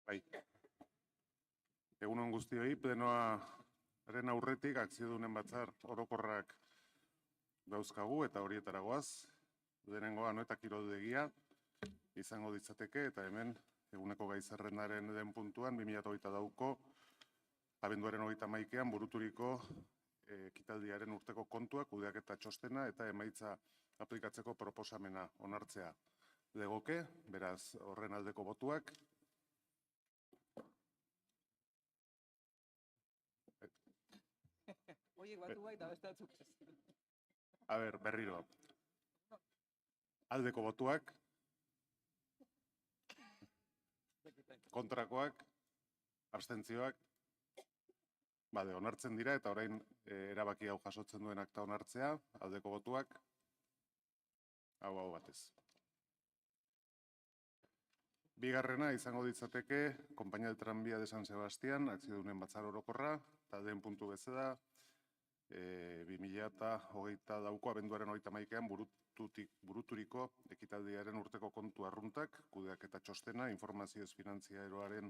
Bai. Egun on guztioi, plenoaren aurretik akziodunen batzar orokorrak dauzkagu eta horietara goaz. Lehenengoa Anoeta kiroldegia izango ditzateke eta hemen eguneko gai zerrendaren den puntuan 2022ko abenduaren 31ean buruturiko ekitaldiaren urteko kontuak, kudeaketa txostena eta emaitza aplikatzeko proposamena onartzea legoke, beraz horren aldeko botuak. Berriro. Aldeko botuak. Kontrakoak. Abstentzioak. Onartzen dira eta orain erabaki hau jasotzen duen akta onartzea. Aldeko botuak. Hau batez. Bigarrena izango ditzateke Konpainia del Tranbía de San Sebastián, akziodunen batzar orokorra, taldeen puntu bezala, 2022ko abenduaren 31ean buruturiko ekitaldiaren urteko kontu arruntak, kudeaketa txostena, informazio ez finantziaroaren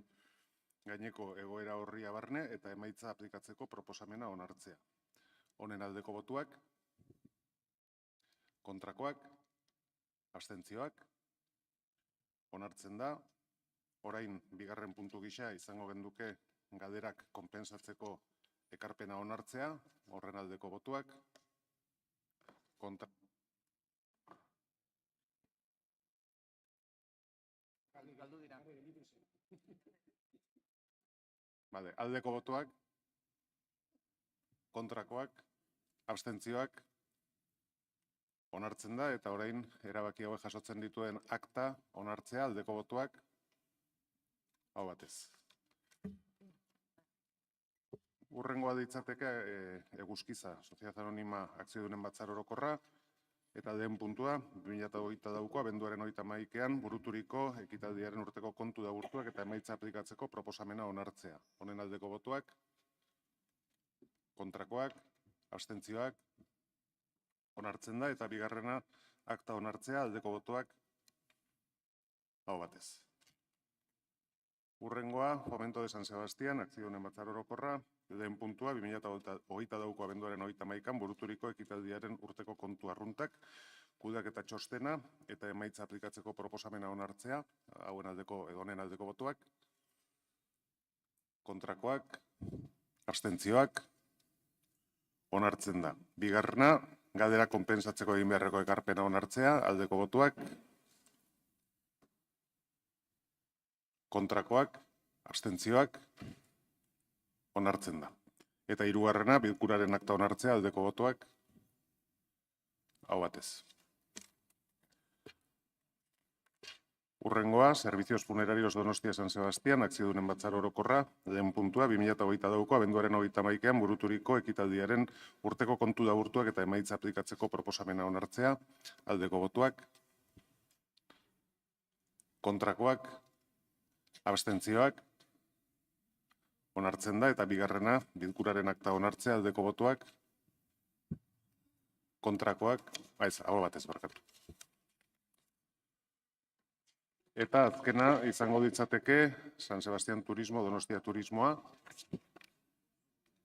gaineko egoera horria barne eta emaitza aplikatzeko proposamena onartzea. Honen aldeko botuak, kontrakoak, abstentzioak, onartzen da. Orain bigarren puntu gisa izango genduke galderak konpensatzeko ekarpena onartzea, horren aldeko botuak. Aldeko botuak, kontrakoak, abstentzioak, onartzen da, eta orain erabaki hauek jasotzen dituen akta onartzea, aldeko botuak, hau batez. Urrengoa ditzateke Eguzkiza, Soziedad Anonima akziodunen batzar orokorra, eta lehen puntua, 2022ko abenduaren 31ean buruturiko ekitaldiaren urteko kontu daburtuak eta emaitza aplikatzeko proposamena onartzea. Honen aldeko botuak, kontrakoak, abstentzioak, onartzen da, eta bigarrena akta onartzea, aldeko botuak, hau batez. Urrengoa, Fomento de San Sebastián, akziodunen batzar orokorra, lehen puntua, 2022ko abenduaren 31ean buruturiko ekitaldiaren urteko kontu arruntak, kudeaketa txostena eta emaitza aplikatzeko proposamena onartzea, hauen aldeko edo honen aldeko botuak, kontrakoak, abstentzioak, onartzen da. Bigarrena, galdera konpensatzeko egin beharreko ekarpena onartzea, aldeko botuak, kontrakoak, abstentzioak, onartzen da. Eta hirugarrena, bilkuraren akta onartzea, aldeko botuak, hau batez. Urrengoa, Servicios Funerarios Donostia San Sebastián, akziodunen batzar orokorra, lehen puntua, 2022ko abenduaren 31ean buruturiko ekitaldiaren urteko kontu daburtuak eta emaitza aplikatzeko proposamena onartzea, aldeko botuak, kontrakoak, abstentzioak, onartzen da, eta bigarrena, bilkuraren akta onartzea, aldeko botuak, kontrakoak, hau batez barkatu. Eta azkena izango ditzateke San Sebastián Turismo, Donostia Turismoa.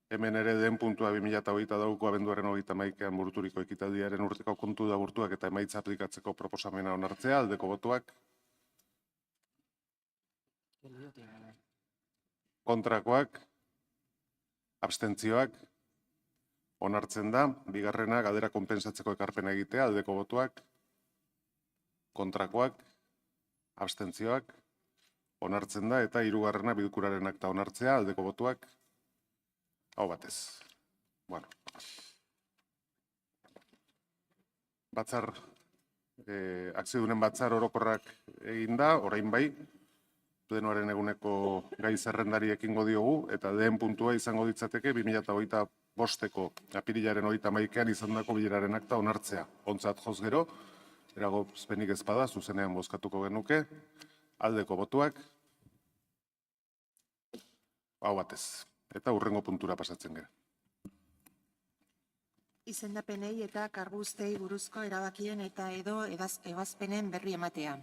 Hemen ere den puntua 2022ko abenduaren 31ean buruturiko ekitaldiaren urteko kontu daburtuak eta emaitza aplikatzeko proposamena onartzea, aldeko botuak, kontrakoak, abstentzioak, onartzen da, bigarrena galdera konpensatzeko ekarpena egitea, aldeko botuak, kontrakoak, abstentzioak, onartzen da, eta hirugarrena bilkuraren akta onartzea, aldeko botuak, hau batez. Akziodunen batzar orokorrak egin da, orain bai, plenoaren eguneko gai zerrendari ekingo diogu, eta lehen puntua izango ditzateke 2025ko apirilaren 31ean izandako bileraren akta onartzea. Ontzat joz gero, eragozpenik ez bada, zuzenean bozkatuko genuke, aldeko botuak, hau batez. Eta hurrengo puntura pasatzen gara. Izendapenei eta karguztei buruzko erabakien eta edo ebazpenen berri ematea.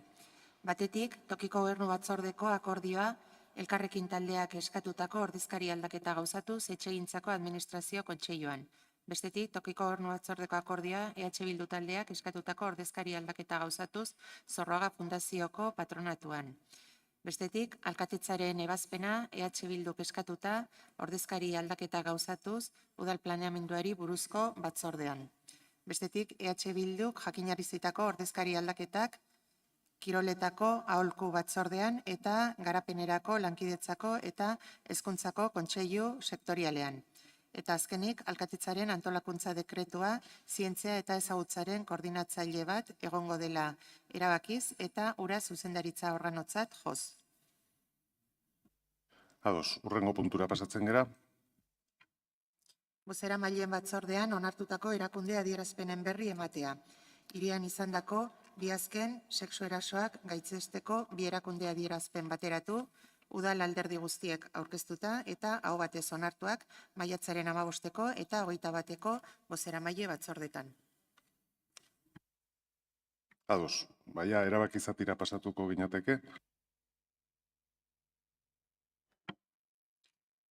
Batetik, tokiko gobernu batzordeko akordioa elkarrekin taldeak eskatutako ordezkari aldaketa gauzatuz etxegintzako administrazio kontseiluan. Bestetik, tokiko gobernu batzordeko akordioa EH Bildu taldeak eskatutako ordezkari aldaketa gauzatuz Zorroaga Fundazioko patronatuan. Bestetik, alkatetzaren ebazpena EH Bilduk eskatuta ordezkari aldaketa gauzatuz udal planeamenduari buruzko batzordean. Bestetik, EH Bilduk jakinarizitako ordezkari aldaketak kiroletako aholku batzordean eta garapenerako lankidetzako eta hezkuntzako kontseilu sektorialean. Eta azkenik, alkatetzaren antolakuntza dekretua zientzia eta ezagutzaren koordinatzaile bat egongo dela erabakiz eta hura zuzendaritza organotzat joz. Ados, hurrengo puntura pasatzen gera. Bozeramaileen batzordean onartutako erakunde adierazpenen berri ematea. Hirian izandako bi azken sexu erasoak gaitzesteko bi erakunde adierazpen bateratu, udal alderdi guztiek aurkeztuta eta aho batez onartuak maiatzaren 15 eta 21 bozeramaile batzordetan. Ados, baina erabaki zatira pasatuko ginateke.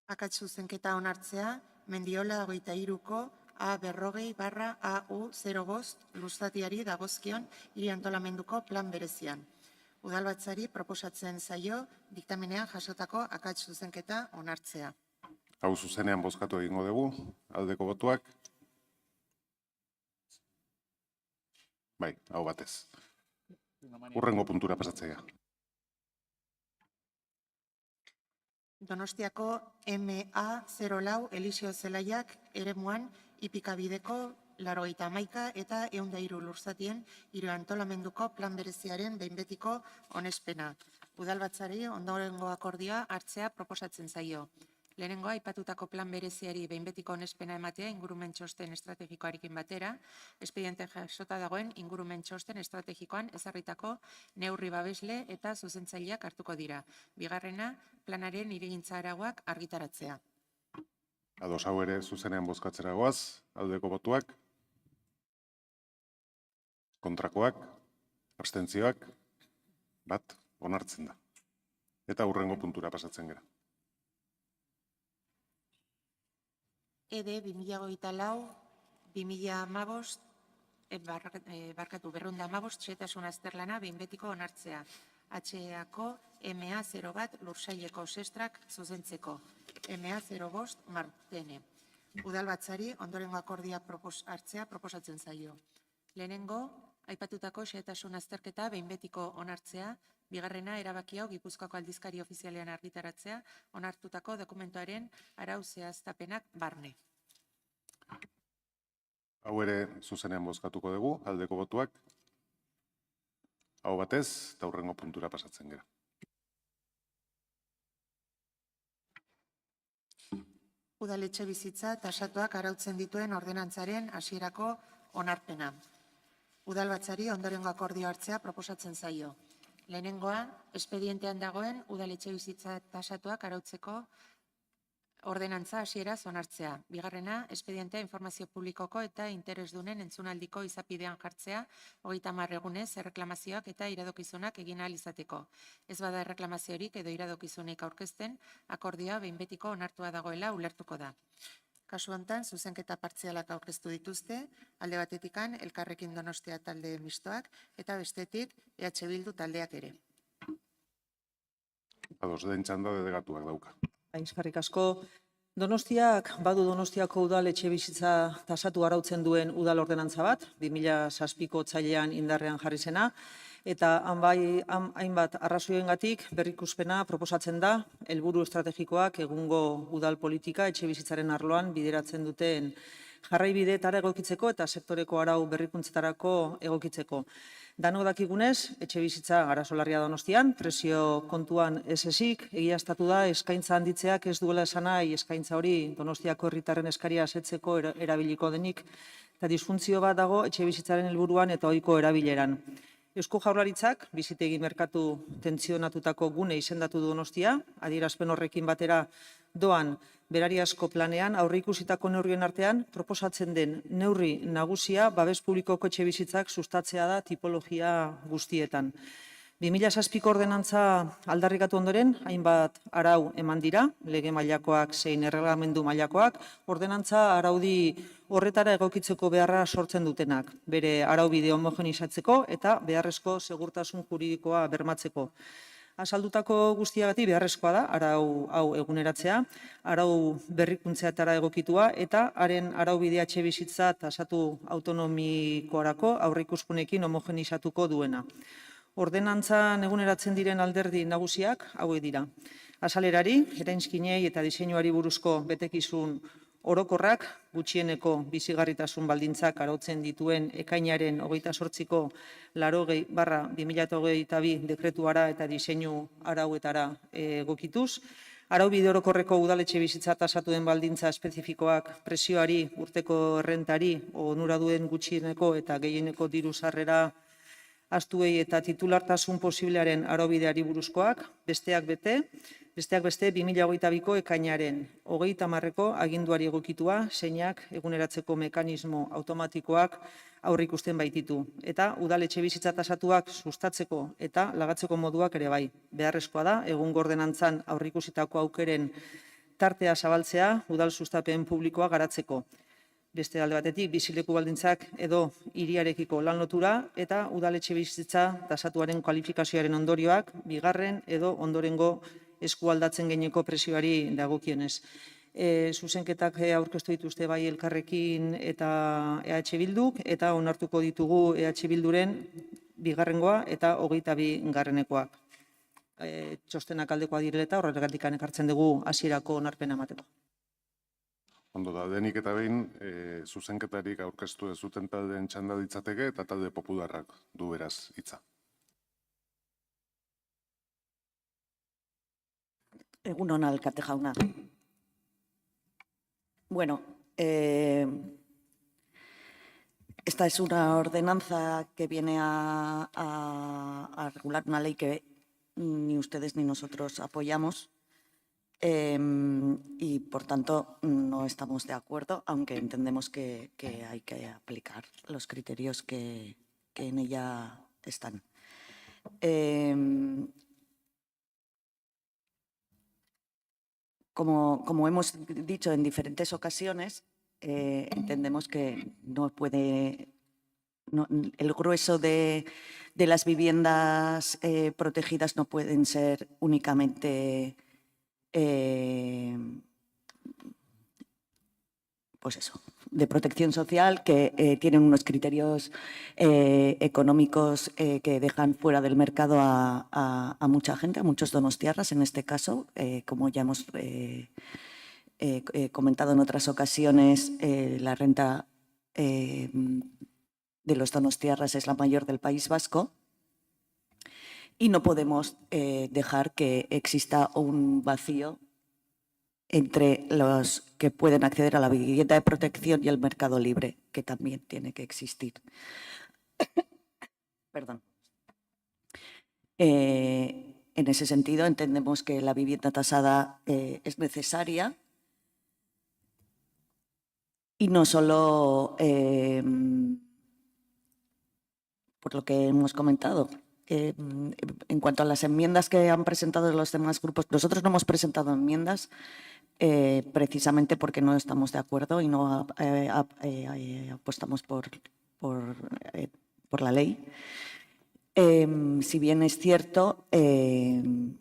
Akats zuzenketa onartzea, Mendiola 23ko A40/AU05 luzatiari dagozkion hiri antolamenduko plan berezian. Udalbatzari proposatzen zaio diktamenean jasotako akats zuzenketa onartzea. Hau zuzenean bozkatu egingo dugu, aldeko botuak. Bai, hau batez. Hurrengo puntura pasatzea. Donostiako MA04 Elisio Zelaiak eremuan ipikabideko 81 eta 103 lurzatien hiru antolamenduko plan bereziaren behin betiko onespena. Udalbatzari ondorengo akordioa hartzea proposatzen zaio. Lehenengoa, aipatutako plan bereziari behin betiko onespena ematea ingurumen txosten estrategikoarekin batera, espediente jasota dagoen ingurumen txosten estrategikoan ezarritako neurri babesle eta zuzentzaileak hartuko dira. Bigarrena, planaren hirigintza arauak argitaratzea. Ados, hau ere zuzenean bozkatzera goaz, aldeko botuak. Kontrakoak, abstentzioak, bat, onartzen da. Eta hurrengo puntura pasatzen gera. ED 2014-2015 xehetasun azterlana behin betiko onartzea. HEako MA01 lursaileko sestrak zuzentzeko. MA05 Martene. Udalbatzari ondorengo akordia hartzea proposatzen zaio. Lehenengo, aipatutako xehetasun azterketa behin betiko onartzea. Bigarrena, erabaki hau Gipuzkoako aldizkari ofizialean argitaratzea, onartutako dokumentuaren arau zehaztapenak barne. Hau ere zuzenean bozkatuko dugu, aldeko botuak. Hau batez, eta hurrengo puntura pasatzen gera. Udaletxe bizitza tasatuak arautzen dituen ordenantzaren hasierako onarpena. Udalbatzari ondorengo akordio hartzea proposatzen zaio. Lehenengoa, espedientean dagoen udaletxe bizitza tasatuak arautzeko ordenantza hasieraz onartzea. Bigarrena, espedientea informazio publikoko eta interesdunen entzunaldiko izapidean jartzea, 30 egunez erreklamazioak eta iradokizunak egin ahal izateko. Ez bada erreklamaziorik edo iradokizunik aurkezten, akordioa behin betiko onartua dagoela ulertuko da. Kasu honetan, zuzenketa partzialak aurkeztu dituzte, alde batetikan Elkarrekin Donostia talde mistoak eta bestetik EH Bildu taldeak ere. Ados, den txanda delegatuak dauka. Eskerrik asko. Donostiak badu Donostiako udal etxe bizitza tasatu arautzen duen udal ordenantza bat, 2007ko otsailean indarrean jarri zena, eta hainbat arrazoiengatik berrikuspena proposatzen da, helburu estrategikoak egungo udal politika etxe bizitzaren arloan bideratzen duten jarraibideetara egokitzeko eta sektoreko arau berrikuntzetarako egokitzeko. Danok dakigunez, etxe bizitza arazo larria Donostian, presio kontuan ez ezik, egiaztatu da eskaintza handitzeak ez duela esan nahi eskaintza hori Donostiako herritarren eskaria asetzeko erabiliko denik, eta disfuntzio bat dago etxe bizitzaren helburuan eta ohiko erabileran. Eusko Jaurlaritzak bizitegi merkatu tentzionatutako gune izendatu Donostia, adierazpen horrekin batera doan berariazko planean aurreikusitako neurrien artean proposatzen den neurri nagusia babes publikoko etxe bizitzak sustatzea da tipologia guztietan. 2007ko ordenantza aldarrikatu ondoren, hainbat arau eman dira, lege mailakoak zein erreglamendu mailakoak, ordenantza araudi horretara egokitzeko beharra sortzen dutenak, bere araubide homogenizatzeko eta beharrezko segurtasun juridikoa bermatzeko. Azaldutako guztiagatik beharrezkoa da, arau hau eguneratzea, arau berrikuntzeatara egokitua eta haren araubidea etxebizitza tasatu autonomikorako aurreikuspenekin homogenizatuko duena. Ordenantzan eguneratzen diren alderdi nagusiak hauek dira. Azalerari, erainskinei eta diseinuari buruzko betekizun orokorrak, gutxieneko bizigarritasun baldintzak arautzen dituen ekainaren 28ko 80/2022 dekretuara eta diseinu arauetara egokituz, araubide orokorreko udaletxe bizitza tasatuen baldintza espezifikoak presioari, urteko errentari, onuraduen gutxieneko eta gehieneko diru sarrera astuei eta titulartasun posiblearen araubideari buruzkoak, besteak beste 2022ko ekainaren 30ko aginduari egokitua, zeinak eguneratzeko mekanismo automatikoak aurreikusten baititu. Eta udaletxe bizitza tasatuak sustatzeko eta lagatzeko moduak ere bai. Beharrezkoa da, egungo ordenantzan aurreikusitako aukeren tartea zabaltzea udal sustapen publikoa garatzeko. Beste alde batetik, bizileku baldintzak edo hiriarekiko lan lotura eta udaletxe bizitza tasatuaren kualifikazioaren ondorioak, bigarren edo ondorengo eskualdatzen gaineko presioari dagokionez. Zuzenketak aurkeztu dituzte bai Elkarrekin eta EH Bilduk eta onartuko ditugu EH Bilduren bigarrengoa eta 22garrenekoak. Txostenak aldekoa direla eta horregatik ekartzen dugu hasierako onarpena emateko. Ondo da, denik eta behin, zuzenketarik aurkeztu ez zuten taldeen txanda ditzateke eta talde popularrak du beraz hitza. Egun hona, alkate jauna. Bueno, esta es una ordenanza que viene a regular una ley que ni ustedes ni nosotros apoyamos. Y, por tanto, no estamos de acuerdo, aunque entendemos que hay que aplicar los criterios que en ella están. Como hemos dicho en diferentes ocasiones, entendemos que el grueso de las viviendas protegidas no pueden ser únicamente pues eso, de protección social, que tienen unos criterios económicos que dejan fuera del mercado a mucha gente, a muchos donostiarras en este caso, como ya hemos comentado en otras ocasiones, la renta de los donostiarras es la mayor del País Vasco. Y no podemos dejar que exista un vacío entre los que pueden acceder a la vivienda de protección y el mercado libre, que también tiene que existir. Perdón. En ese sentido, entendemos que la vivienda tasada es necesaria y no solo por lo que hemos comentado. En cuanto a las enmiendas que han presentado los demás grupos, nosotros no hemos presentado enmiendas precisamente porque no estamos de acuerdo y no apostamos por la ley. Si bien es cierto, en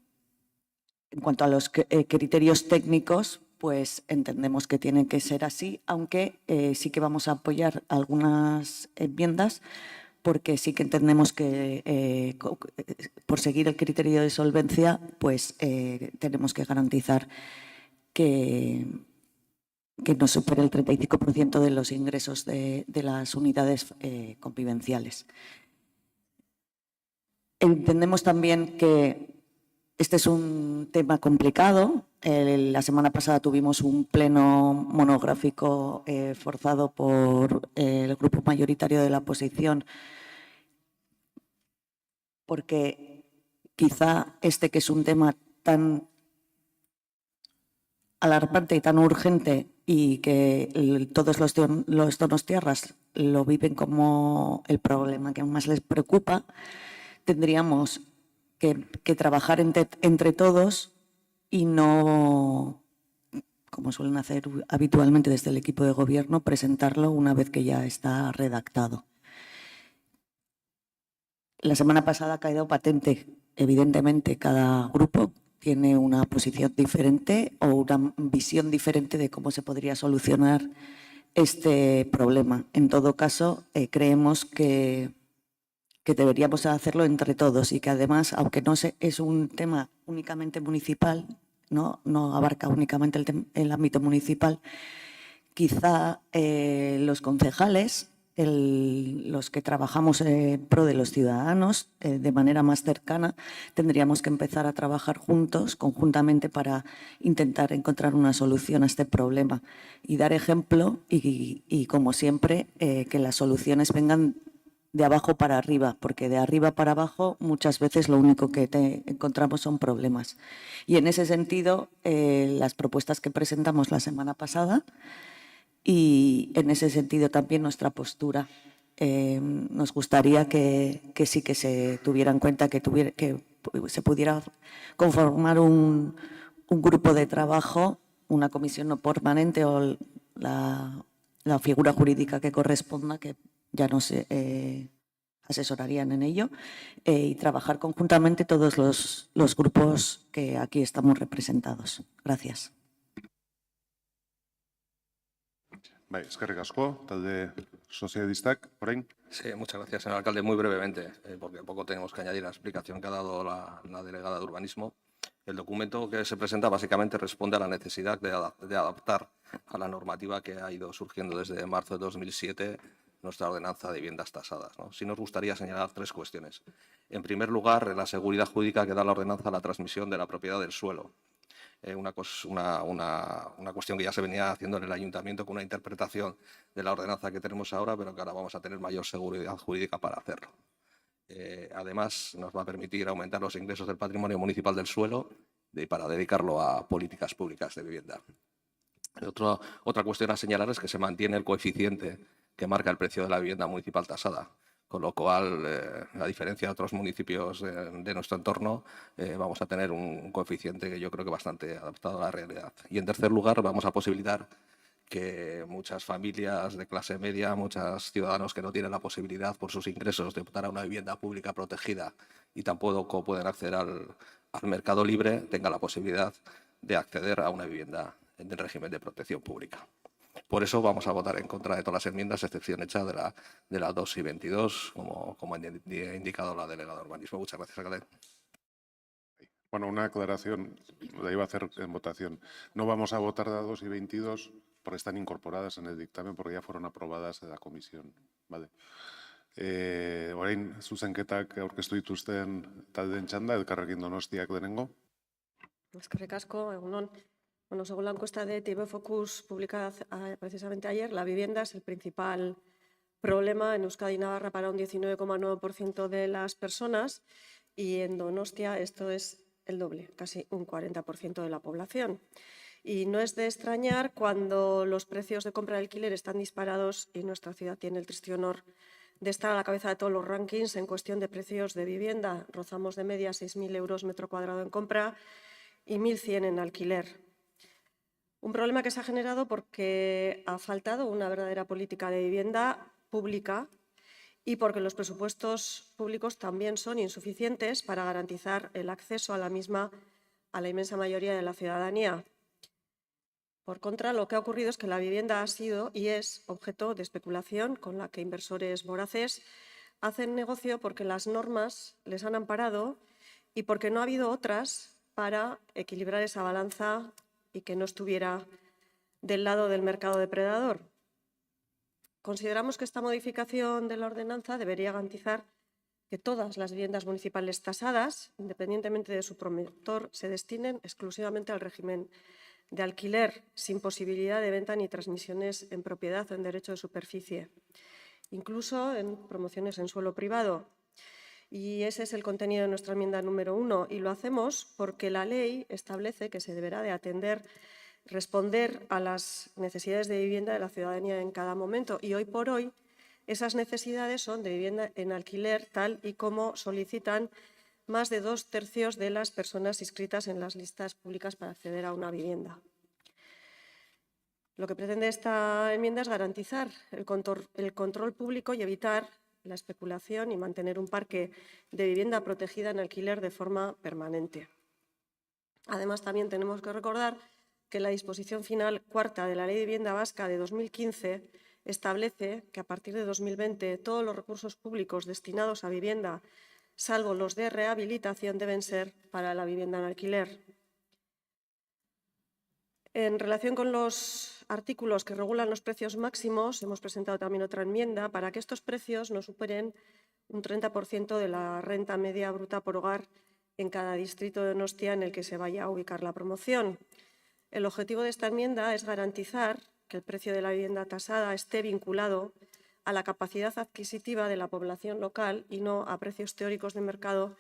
cuanto a los criterios técnicos, pues entendemos que tienen que ser así, aunque sí que vamos a apoyar algunas enmiendas, porque sí que entendemos que por seguir el criterio de solvencia, pues tenemos que garantizar que no supere el 35% de los ingresos de las unidades convivenciales. Entendemos también que este es un tema complicado. La semana pasada tuvimos un pleno monográfico forzado por el grupo mayoritario de la oposición, porque quizá este, que es un tema tan alarmante y tan urgente y que todos los donostiarras lo viven como el problema que más les preocupa, tendríamos que trabajar entre todos y no, como suelen hacer habitualmente desde el equipo de gobierno, presentarlo una vez que ya está redactado. La semana pasada ha quedado patente, evidentemente, cada grupo tiene una posición diferente o una visión diferente de cómo se podría solucionar este problema. En todo caso, creemos que deberíamos hacerlo entre todos y que además, aunque no es un tema únicamente municipal, no abarca únicamente el ámbito municipal, quizá los concejales, los que trabajamos en pro de los ciudadanos de manera más cercana, tendríamos que empezar a trabajar juntos, conjuntamente, para intentar encontrar una solución a este problema y dar ejemplo y como siempre, que las soluciones vengan de abajo para arriba, porque de arriba para abajo muchas veces lo único que encontramos son problemas. Y en ese sentido, las propuestas que presentamos la semana pasada, y en ese sentido también nuestra postura. Nos gustaría que sí que se tuviera en cuenta, que se pudiera conformar un grupo de trabajo, una comisión no permanente o la figura jurídica que corresponda, que ya nos asesorarían en ello, y trabajar conjuntamente todos los grupos que aquí estamos representados. Gracias. Bai, eskerrik asko, talde sozialistak, orain. Sí, muchas gracias, señor alcalde. Muy brevemente, porque poco tenemos que añadir a la explicación que ha dado la delegada de Urbanismo. El documento que se presenta básicamente responde a la necesidad de adaptar a la normativa que ha ido surgiendo desde marzo de 2007 nuestra ordenanza de viviendas tasadas, ¿no? Sí nos gustaría señalar 3 cuestiones. En primer lugar, la seguridad jurídica que da la ordenanza a la transmisión de la propiedad del suelo. Una cuestión que ya se venía haciendo en el ayuntamiento con una interpretación de la ordenanza que tenemos ahora, pero que ahora vamos a tener mayor seguridad jurídica para hacerlo. Además, nos va a permitir aumentar los ingresos del patrimonio municipal del suelo para dedicarlo a políticas públicas de vivienda. Otra cuestión a señalar es que se mantiene el coeficiente que marca el precio de la vivienda municipal tasada, con lo cual, a diferencia de otros municipios de nuestro entorno, vamos a tener un coeficiente que yo creo que bastante adaptado a la realidad. Y en tercer lugar, vamos a posibilitar que muchas familias de clase media, muchos ciudadanos que no tienen la posibilidad por sus ingresos de optar a una vivienda pública protegida y tampoco pueden acceder al mercado libre, tengan la posibilidad de acceder a una vivienda en el régimen de protección pública. Por eso vamos a votar en contra de todas las enmiendas, excepción hecha de la 2 y 22, como ha indicado la delegada de Urbanismo. Muchas gracias, alcalde. Bueno, una aclaración, la iba a hacer en votación. No vamos a votar la 2 y 22 porque están incorporadas en el dictamen, porque ya fueron aprobadas en la comisión. Vale. Orain, zuzenketak aurkeztu dituzten taldeen txanda, Elkarrekin Donostiak lehenengo. Eskerrik asko, egunon. Bueno, según la encuesta de TV Focus publicada precisamente ayer, la vivienda es el principal problema en Euskadi y Navarra para un 19,9% de las personas, y en Donostia esto es el doble, casi un 40% de la población. Y no es de extrañar cuando los precios de compra de alquiler están disparados y nuestra ciudad tiene el triste honor de estar a la cabeza de todos los rankings en cuestión de precios de vivienda. Rozamos de media 6.000 euros metro cuadrado en compra y 1.100 en alquiler. Un problema que se ha generado porque ha faltado una verdadera política de vivienda pública y porque los presupuestos públicos también son insuficientes para garantizar el acceso a la misma a la inmensa mayoría de la ciudadanía. Por contra, lo que ha ocurrido es que la vivienda ha sido y es objeto de especulación con la que inversores voraces hacen negocio porque las normas les han amparado y porque no ha habido otras para equilibrar esa balanza y que no estuviera del lado del mercado depredador. Consideramos que esta modificación de la ordenanza debería garantizar que todas las viviendas municipales tasadas, independientemente de su promotor, se destinen exclusivamente al régimen de alquiler, sin posibilidad de venta ni transmisiones en propiedad o en derecho de superficie, incluso en promociones en suelo privado. Y ese es el contenido de nuestra enmienda número 1, y lo hacemos porque la ley establece que se deberá de responder a las necesidades de vivienda de la ciudadanía en cada momento, y hoy por hoy esas necesidades son de vivienda en alquiler, tal y como solicitan más de 2/3 de las personas inscritas en las listas públicas para acceder a una vivienda. Lo que pretende esta enmienda es garantizar el control público y evitar la especulación y mantener un parque de vivienda protegida en alquiler de forma permanente. Además, también tenemos que recordar que la disposición final cuarta de la Ley de Vivienda Vasca de 2015 establece que a partir de 2020 todos los recursos públicos destinados a vivienda, salvo los de rehabilitación, deben ser para la vivienda en alquiler. En relación con los artículos que regulan los precios máximos, hemos presentado también otra enmienda para que estos precios no superen un 30% de la renta media bruta por hogar en cada distrito de Donostia en el que se vaya a ubicar la promoción. El objetivo de esta enmienda es garantizar que el precio de la vivienda tasada esté vinculado a la capacidad adquisitiva de la población local y no a precios teóricos de mercado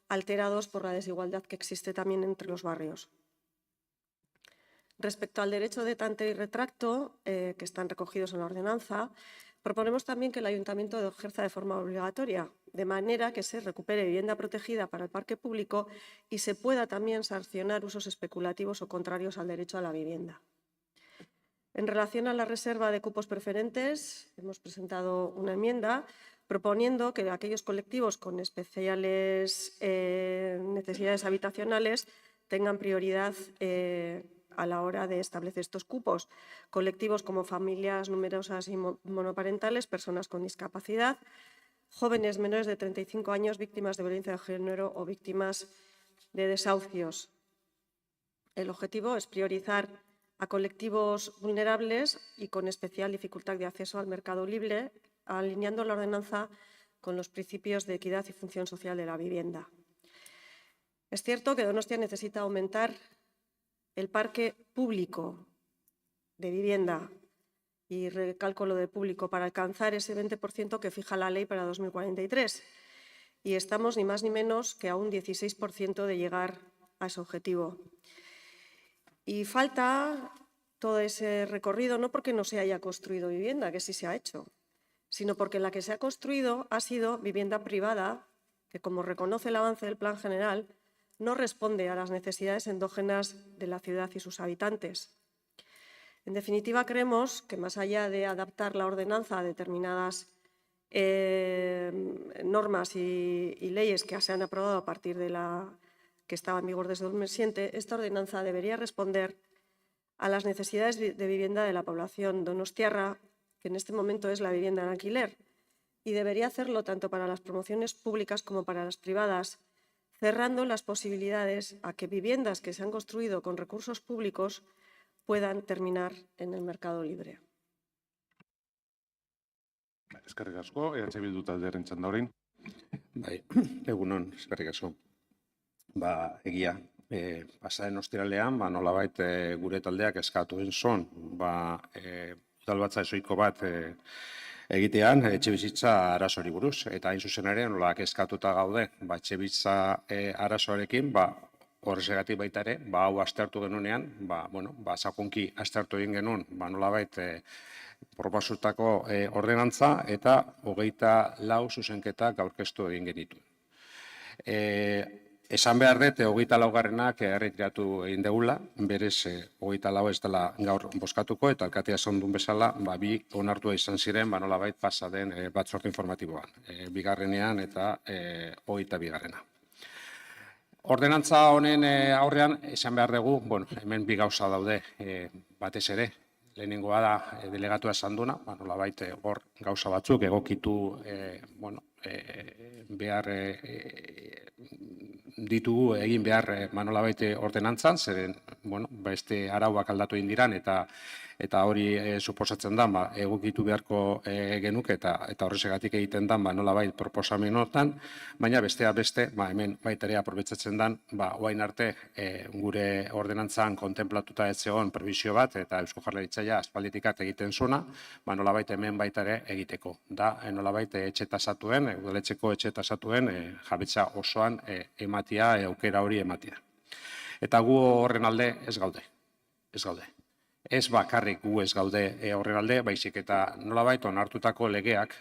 alterados por la desigualdad que existe también entre los barrios. Respecto al derecho de tanteo y retracto, que están recogidos en la ordenanza, proponemos también que el Ayuntamiento lo ejerza de forma obligatoria, de manera que se recupere vivienda protegida para el parque público y se pueda también sancionar usos especulativos o contrarios al derecho a la vivienda. En relación a la reserva de cupos preferentes, hemos presentado una enmienda proponiendo que aquellos colectivos con especiales necesidades habitacionales tengan prioridad a la hora de establecer estos cupos. Colectivos como familias numerosas y monoparentales, personas con discapacidad, jóvenes menores de 35 años, víctimas de violencia de género o víctimas de desahucios. El objetivo es priorizar a colectivos vulnerables y con especial dificultad de acceso al mercado libre, alineando la ordenanza con los principios de equidad y función social de la vivienda. Es cierto que Donostia necesita aumentar el parque público de vivienda, y recalco lo de público, para alcanzar ese 20% que fija la ley para 2043. Y estamos ni más ni menos que a un 16% de llegar a ese objetivo. Y falta todo ese recorrido, no porque no se haya construido vivienda, que sí se ha hecho, sino porque la que se ha construido ha sido vivienda privada, que, como reconoce el avance del Plan General, no responde a las necesidades endógenas de la ciudad y sus habitantes. En definitiva, creemos que más allá de adaptar la ordenanza a determinadas normas y leyes que se han aprobado a partir de la que estaba en vigor desde 2007, esta ordenanza debería responder a las necesidades de vivienda de la población donostiarra, que en este momento es la vivienda en alquiler, y debería hacerlo tanto para las promociones públicas como para las privadas, cerrando las posibilidades a que viviendas que se han construido con recursos públicos puedan terminar en el mercado libre. Eskerrik asko, Bildu taldearen txanda orain. Bai, egunon, eskerrik asko. Egia, pasaren ostiralean, nolabait gure taldeak eskatu zuen, udalbatza ezoiko bat egitean etxebizitza arazoari buruz. Eta hain zuzen ere, nolak eskatuta gaude, etxebizitza arazoarekin, horrezegatik baita ere, hau aztertu genunean, sakonki aztertu egin genuen, nolabait proposatutako ordenantza eta 24 zuzenketak aurkeztu egin genituen. Esan behar dut, 24-garrenak erretiratu egin degula, berez 24 ez dela gaur bozkatuko, eta alkatea sondun bezala, bi onartua izan ziren, nolabait pasaden batzorde informatiboan, bigarrenean eta 22-garrena. Ordenantza honen aurrean, esan behar dugu, hemen bi gauza daude batez ere. Lehenengoa da delegatua esan duna, nolabait hor gauza batzuk egokitu behar ditugu egin behar nolabait ordenantzan, zeren beste arauak aldatu egin diran eta hori suposatzen da egokitu beharko genuke eta horrezegatik egiten da nolabait proposamen honetan, baina besteak beste hemen baita ere aprobetxatzen da orain arte gure ordenantzan kontenplatuta ez zegoen prebizio bat eta Eusko Jaurlaritza aspalditikat egiten zuena, nolabait hemen baita ere egiteko. Da nolabait etxe tasatuen, udaletxeko etxe tasatuen jabetza osoan ematia, aukera hori ematia. Eta gu horren alde ez gaude. ez bakarrik gu ez gaude horren alde, baizik eta nolabait onartutako legeak,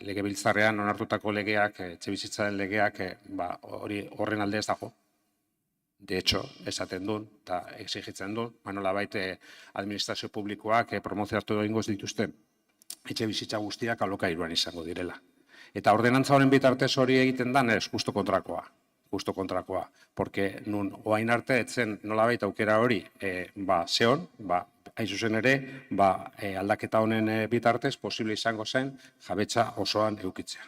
legebiltzarrean onartutako legeak, etxebizitzaren legeak, horren alde ez dago. De hecho, esaten duen eta exigitzen duen, nolabait administrazio publikoak promozioatu egingo ez dituzte etxebizitza guztiak alokairuan izango direla. Eta ordenantza honen bitartez hori egiten da, ez, justo kontrakoa. Porque nun oain arte etzen nolabait aukera hori zeon, hain zuzen ere, aldaketa honen bitartez posible izango zen jabetza osoan eukitzea.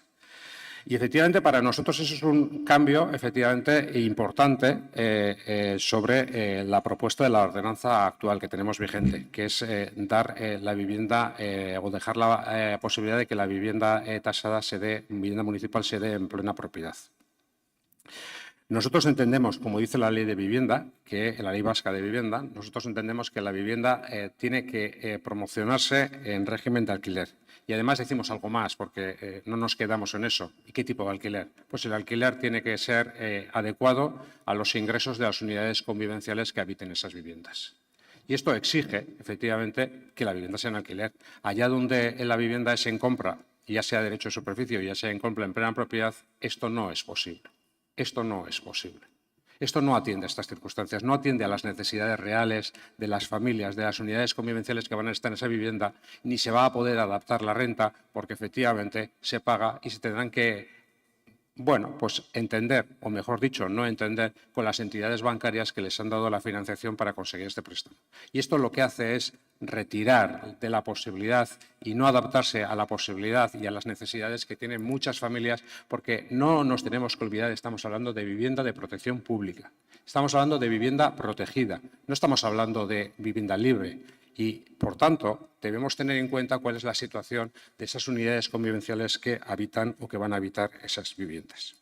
Y efectivamente para nosotros eso es un cambio efectivamente importante sobre la propuesta de la ordenanza actual que tenemos vigente, que es dar la vivienda o dejar la posibilidad de que la vivienda tasada vivienda municipal se dé en plena propiedad. Nosotros entendemos, como dice la ley de vivienda, la ley vasca de vivienda, nosotros entendemos que la vivienda tiene que promocionarse en régimen de alquiler. Y además decimos algo más, porque no nos quedamos en eso. ¿Y qué tipo de alquiler? Pues el alquiler tiene que ser adecuado a los ingresos de las unidades convivenciales que habiten esas viviendas. Y esto exige, efectivamente, que la vivienda sea en alquiler. Allá donde la vivienda es en compra, ya sea derecho de superficie o ya sea en compra en plena propiedad, esto no es posible. Esto no es posible. Esto no atiende a estas circunstancias, no atiende a las necesidades reales de las familias, de las unidades convivenciales que van a estar en esa vivienda, ni se va a poder adaptar la renta porque efectivamente se paga y se tendrán que, pues entender, o mejor dicho, no entender con las entidades bancarias que les han dado la financiación para conseguir este préstamo. Y esto lo que hace es retirar de la posibilidad y no adaptarse a la posibilidad y a las necesidades que tienen muchas familias, porque no nos tenemos que olvidar, estamos hablando de vivienda de protección pública, estamos hablando de vivienda protegida, no estamos hablando de vivienda libre. Y, por tanto, debemos tener en cuenta cuál es la situación de esas unidades convivenciales que habitan o que van a habitar esas viviendas.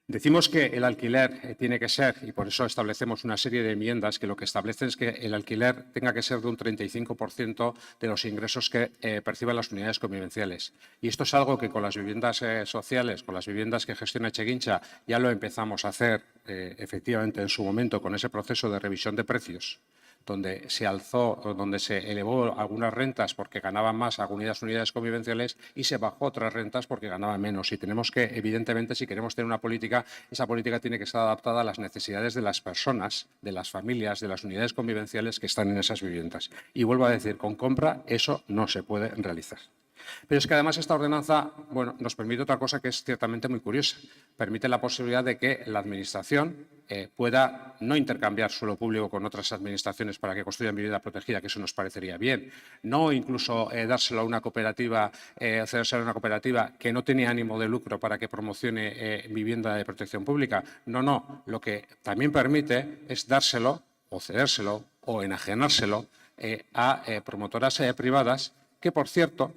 Decimos que el alquiler tiene que ser, y por eso establecemos una serie de enmiendas que lo que establecen es que el alquiler tenga que ser de un 35% de los ingresos que perciban las unidades convivenciales. Y esto es algo que con las viviendas sociales, con las viviendas que gestiona Etxegintza, ya lo empezamos a hacer efectivamente en su momento con ese proceso de revisión de precios, donde se alzó, donde se elevó algunas rentas porque ganaban más algunas unidades convivenciales y se bajó otras rentas porque ganaban menos. Y tenemos que, evidentemente, si queremos tener una política, esa política tiene que estar adaptada a las necesidades de las personas, de las familias, de las unidades convivenciales que están en esas viviendas. Y vuelvo a decir, con compra eso no se puede realizar. Pero es que además esta ordenanza nos permite otra cosa que es ciertamente muy curiosa. Permite la posibilidad de que la Administración pueda no intercambiar suelo público con otras administraciones para que construyan vivienda protegida, que eso nos parecería bien. No incluso dárselo a una cooperativa, cedérselo a una cooperativa que no tiene ánimo de lucro para que promocione vivienda de protección pública. No. Lo que también permite es dárselo o cedérselo o enajenárselo a promotoras privadas que, por cierto,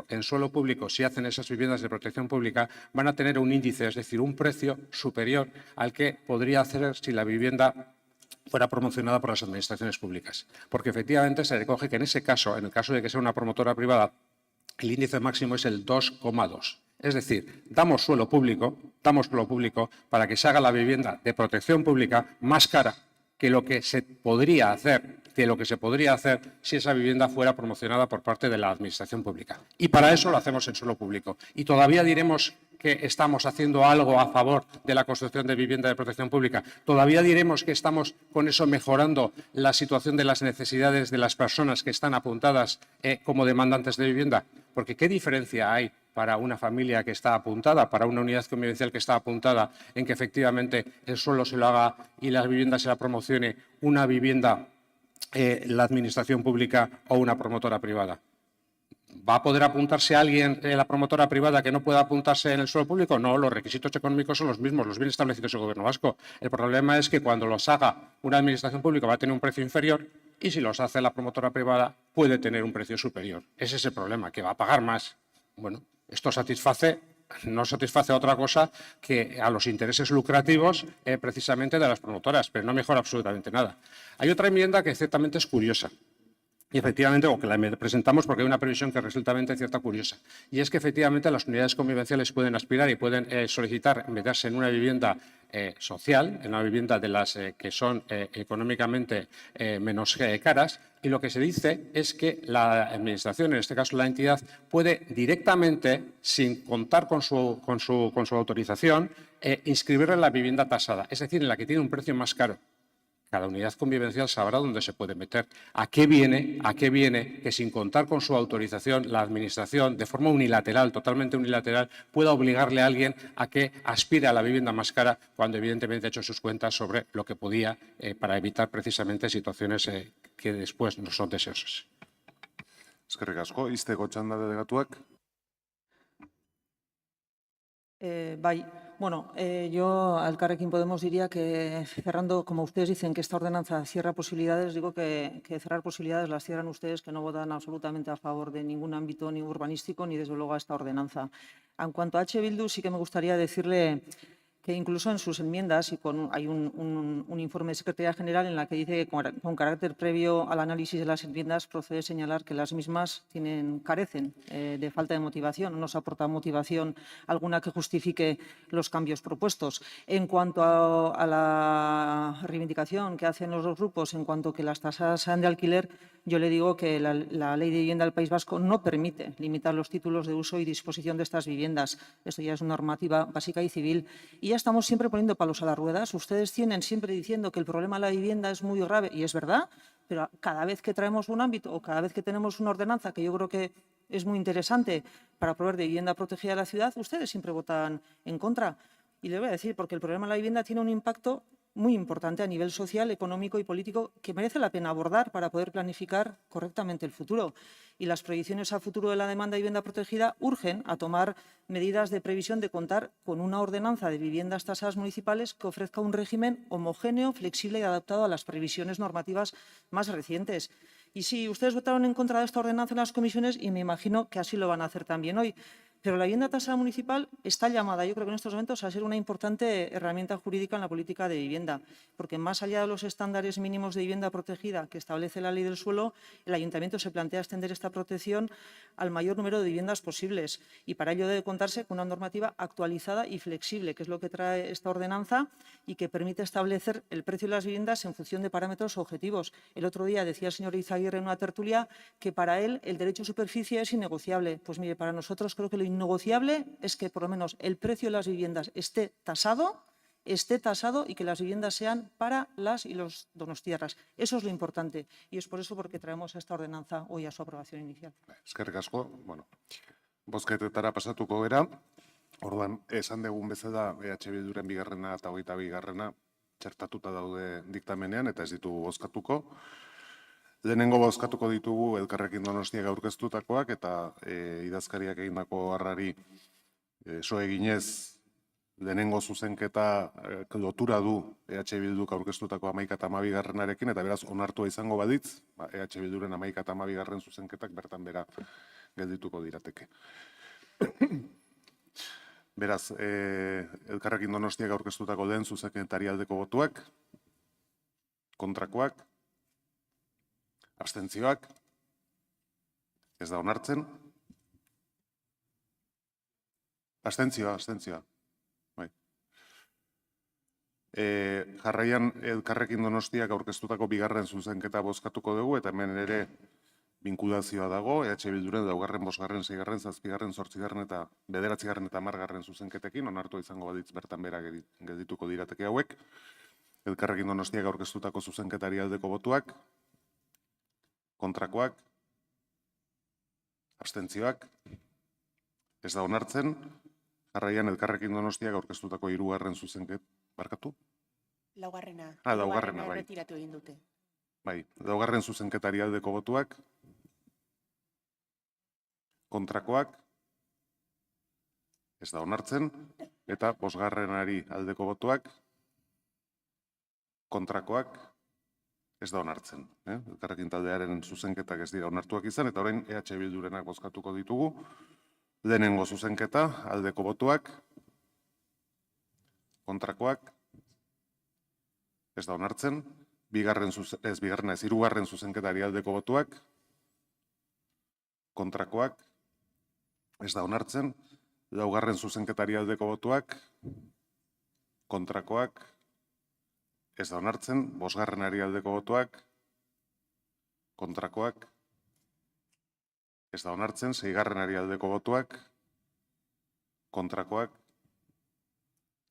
en suelo público, si hacen esas viviendas de protección pública, van a tener un índice, es decir, un precio superior al que podría hacer si la vivienda fuera promocionada por las administraciones públicas. Porque efectivamente se recoge que en ese caso, en el caso de que sea una promotora privada, el índice máximo es el 2,2. Es decir, damos suelo público para que se haga la vivienda de protección pública más cara que lo que se podría hacer si esa vivienda fuera promocionada por parte de la Administración pública. Y para eso lo hacemos en suelo público. Y todavía diremos que estamos haciendo algo a favor de la construcción de vivienda de protección pública. Todavía diremos que estamos con eso mejorando la situación de las necesidades de las personas que están apuntadas como demandantes de vivienda. Porque ¿qué diferencia hay para una familia que está apuntada, para una unidad convivencial que está apuntada, en que efectivamente el suelo se lo haga y la vivienda se la promocione una vivienda la Administración pública o una promotora privada? ¿Va a poder apuntarse a alguien en la promotora privada que no pueda apuntarse en el suelo público? No, los requisitos económicos son los mismos, los bien establecidos en el Gobierno vasco. El problema es que cuando los haga una Administración pública va a tener un precio inferior y si los hace la promotora privada puede tener un precio superior. Ese es el problema, que va a pagar más. Bueno, esto no satisface otra cosa que a los intereses lucrativos precisamente de las promotoras, pero no mejora absolutamente nada. Hay otra enmienda que ciertamente es curiosa. Y efectivamente, o que la presentamos porque hay una previsión que resulta cierta curiosa. Y es que efectivamente las unidades convivenciales pueden aspirar y pueden solicitar meterse en una vivienda social, en una vivienda de las que son económicamente menos caras. Y lo que se dice es que la Administración, en este caso la entidad, puede directamente, sin contar con su autorización, inscribirla en la vivienda tasada, es decir, en la que tiene un precio más caro. Cada unidad convivencial sabrá dónde se puede meter. ¿A qué viene que sin contar con su autorización la Administración, de forma unilateral, totalmente unilateral, pueda obligarle a alguien a que aspire a la vivienda más cara cuando evidentemente ha hecho sus cuentas sobre lo que podía para evitar precisamente situaciones que después no son deseosas? Eskerrik asko, izteko txanda delegatuak. Bai, bueno, yo al Elkarrekin Podemos diría que cerrando, como ustedes dicen que esta ordenanza cierra posibilidades, digo que cerrar posibilidades las cierran ustedes que no votan absolutamente a favor de ningún ámbito ni urbanístico ni desde luego a esta ordenanza. En cuanto a H. Bildu, sí que me gustaría decirle que incluso en sus enmiendas, y hay un informe de Secretaría General en la que dice que con carácter previo al análisis de las enmiendas procede señalar que las mismas carecen de falta de motivación, no se aporta motivación alguna que justifique los cambios propuestos. En cuanto a la reivindicación que hacen los dos grupos en cuanto a que las tasas sean de alquiler, yo le digo que la Ley de Vivienda del País Vasco no permite limitar los títulos de uso y disposición de estas viviendas. Esto ya es una normativa básica y civil. Y ya estamos siempre poniendo palos a las ruedas. Ustedes tienen siempre diciendo que el problema de la vivienda es muy grave, y es verdad, pero cada vez que traemos un ámbito o cada vez que tenemos una ordenanza que yo creo que es muy interesante para proveer de vivienda protegida de la ciudad, ustedes siempre votan en contra. Y le voy a decir, porque el problema de la vivienda tiene un impacto muy importante a nivel social, económico y político que merece la pena abordar para poder planificar correctamente el futuro. Y las proyecciones a futuro de la demanda de vivienda protegida urgen a tomar medidas de previsión de contar con una ordenanza de viviendas tasadas municipales que ofrezca un régimen homogéneo, flexible y adaptado a las previsiones normativas más recientes. Y sí, ustedes votaron en contra de esta ordenanza en las comisiones y me imagino que así lo van a hacer también hoy. Pero la vivienda tasada municipal está llamada, yo creo que en estos momentos, a ser una importante herramienta jurídica en la política de vivienda, porque más allá de los estándares mínimos de vivienda protegida que establece la Ley del Suelo, el Ayuntamiento se plantea extender esta protección al mayor número de viviendas posibles y para ello debe contarse con una normativa actualizada y flexible, que es lo que trae esta ordenanza y que permite establecer el precio de las viviendas en función de parámetros objetivos. El otro día decía el señor Izaguirre en una tertulia que para él el derecho a superficie es innegociable. Pues mire, para nosotros creo que lo innegociable es que por lo menos el precio de las viviendas esté tasado y que las viviendas sean para las y los donostiarras. Eso es lo importante y es por eso porque traemos esta ordenanza hoy a su aprobación inicial. Eskerrik asko, bueno, bozketetara pasatuko gera. Orduan, esan dugun bezala EH Bilduren bigarrena eta 22. Txertatuta daude diktamenean eta ez ditugu bozkatuko. Lehenengo bozkatuko ditugu Elkarrekin Donostiak aurkeztutakoak eta idazkariak egindako harrari so eginez lehenengo zuzenketa lotura du EH Bilduk aurkeztutako 11 eta 12. eta beraz onartua izango baditz, EH Bilduren 11 eta 12. zuzenketak bertan bera geldituko dirateke. Beraz, Elkarrekin Donostiak aurkeztutako lehen zuzenketari aldeko botuak, kontrakoak, abstentzioak, ez da onartzen. Abstentzioa. Bai. Jarraian Elkarrekin Donostiak aurkeztutako bigarren zuzenketa bozkatuko dugu, eta hemen ere binkulazioa dago, EH Bilduren 2., 5., 6., 7., 8. eta 9. eta 10. zuzenketekin, onartua izango baditz bertan bera geldituko dirateke hauek. Elkarrekin Donostiak aurkeztutako zuzenketari aldeko botuak, kontrakoak, abstentzioak, ez da onartzen. Jarraian Elkarrekin Donostiak aurkeztutako 3. zuzenket, barkatu? Laugarrena. Laugarrena, bai. Erretiratu egin dute. Bai, 2. zuzenketari aldeko botuak, kontrakoak, ez da onartzen, eta 5. aldeko botuak, kontrakoak, ez da onartzen. Elkarrekin taldearen zuzenketak ez dira onartuak izan, eta orain EH Bildurenak bozkatuko ditugu. Lehenengo zuzenketa, aldeko botuak, kontrakoak, ez da onartzen. 3. zuzenketari aldeko botuak, kontrakoak, ez da onartzen. Laugarren zuzenketari aldeko botuak, kontrakoak, ez da onartzen. Bosgarrenari aldeko botuak, kontrakoak, ez da onartzen. Seigarrenari aldeko botuak, kontrakoak,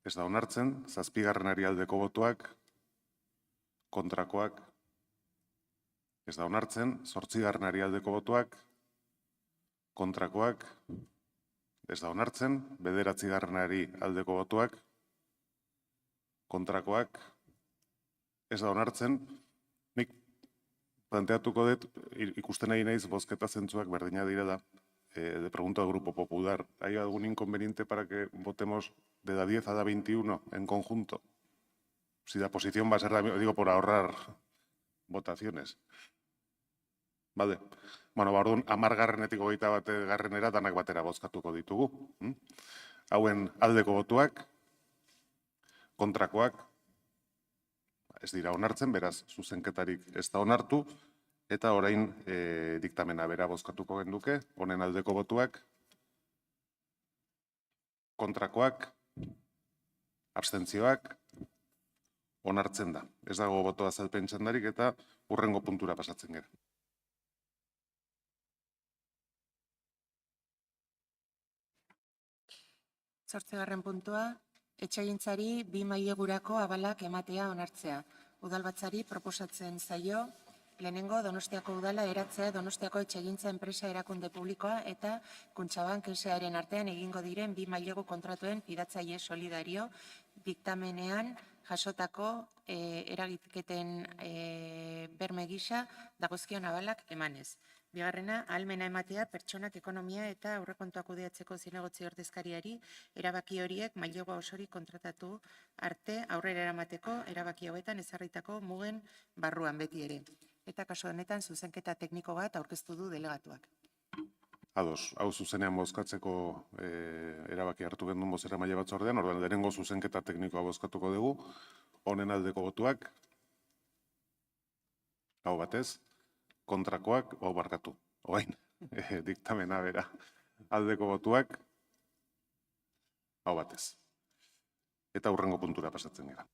ez da onartzen. Zazpigarrenari aldeko botuak, kontrakoak, ez da onartzen. Zortzigarrenari aldeko botuak, kontrakoak, ez da onartzen. Bederatzigarrenari aldeko botuak, kontrakoak, ez da onartzen. Nik planteatuko dut, ikusten nahi naiz bozketa zentzuak berdina direla, de pregunta al Grupo Popular. ¿Hay algún inconveniente para que votemos de la 10 a la 21 en conjunto? Si la posición va a ser la misma, digo por ahorrar votaciones. Vale. Bueno, orduan 10garrenetik 21 danak batera bozkatuko ditugu. Hauen aldeko botuak, kontrakoak, ez dira onartzen, beraz, zuzenketarik ez da onartu, eta orain diktamena bera bozkatuko genduke, honen aldeko botuak, kontrakoak, abstentzioak, onartzen da. Ez dago boto azalpen txandarik eta hurrengo puntura pasatzen gara. Zortzigarren puntua, etxegintzari 2 mailegurako abalak ematea onartzea. Udalbatzari proposatzen zaio, lehenengo Donostiako udala eratzea Donostiako etxegintza enpresa erakunde publikoa eta Kutxabank S.A.ren artean egingo diren 2 mailegu kontratuen fidatzaile solidario diktamenean jasotako eragiketen berme gisa dagozkion abalak emanez. Bigarrena, ahalmena ematea pertsonak ekonomia eta aurrekontuak kudeatzeko zinegotzi ordezkariari erabaki horiek mailegua osorik kontratatu arte aurrera eramateko erabaki hauetan ezarritako mugen barruan beti ere. Eta kasu honetan zuzenketa tekniko bat aurkeztu du delegatuak. Ados, hau zuzenean bozkatzeko erabaki hartu gendun bozeramaile batzordean, orduan lehenengo zuzenketa teknikoa bozkatuko dugu, honen aldeko botuak, hau batez, kontrakoak, hau barkatu, oain, diktamena bera, aldeko botuak, hau batez. Eta hurrengo puntura pasatzen gara.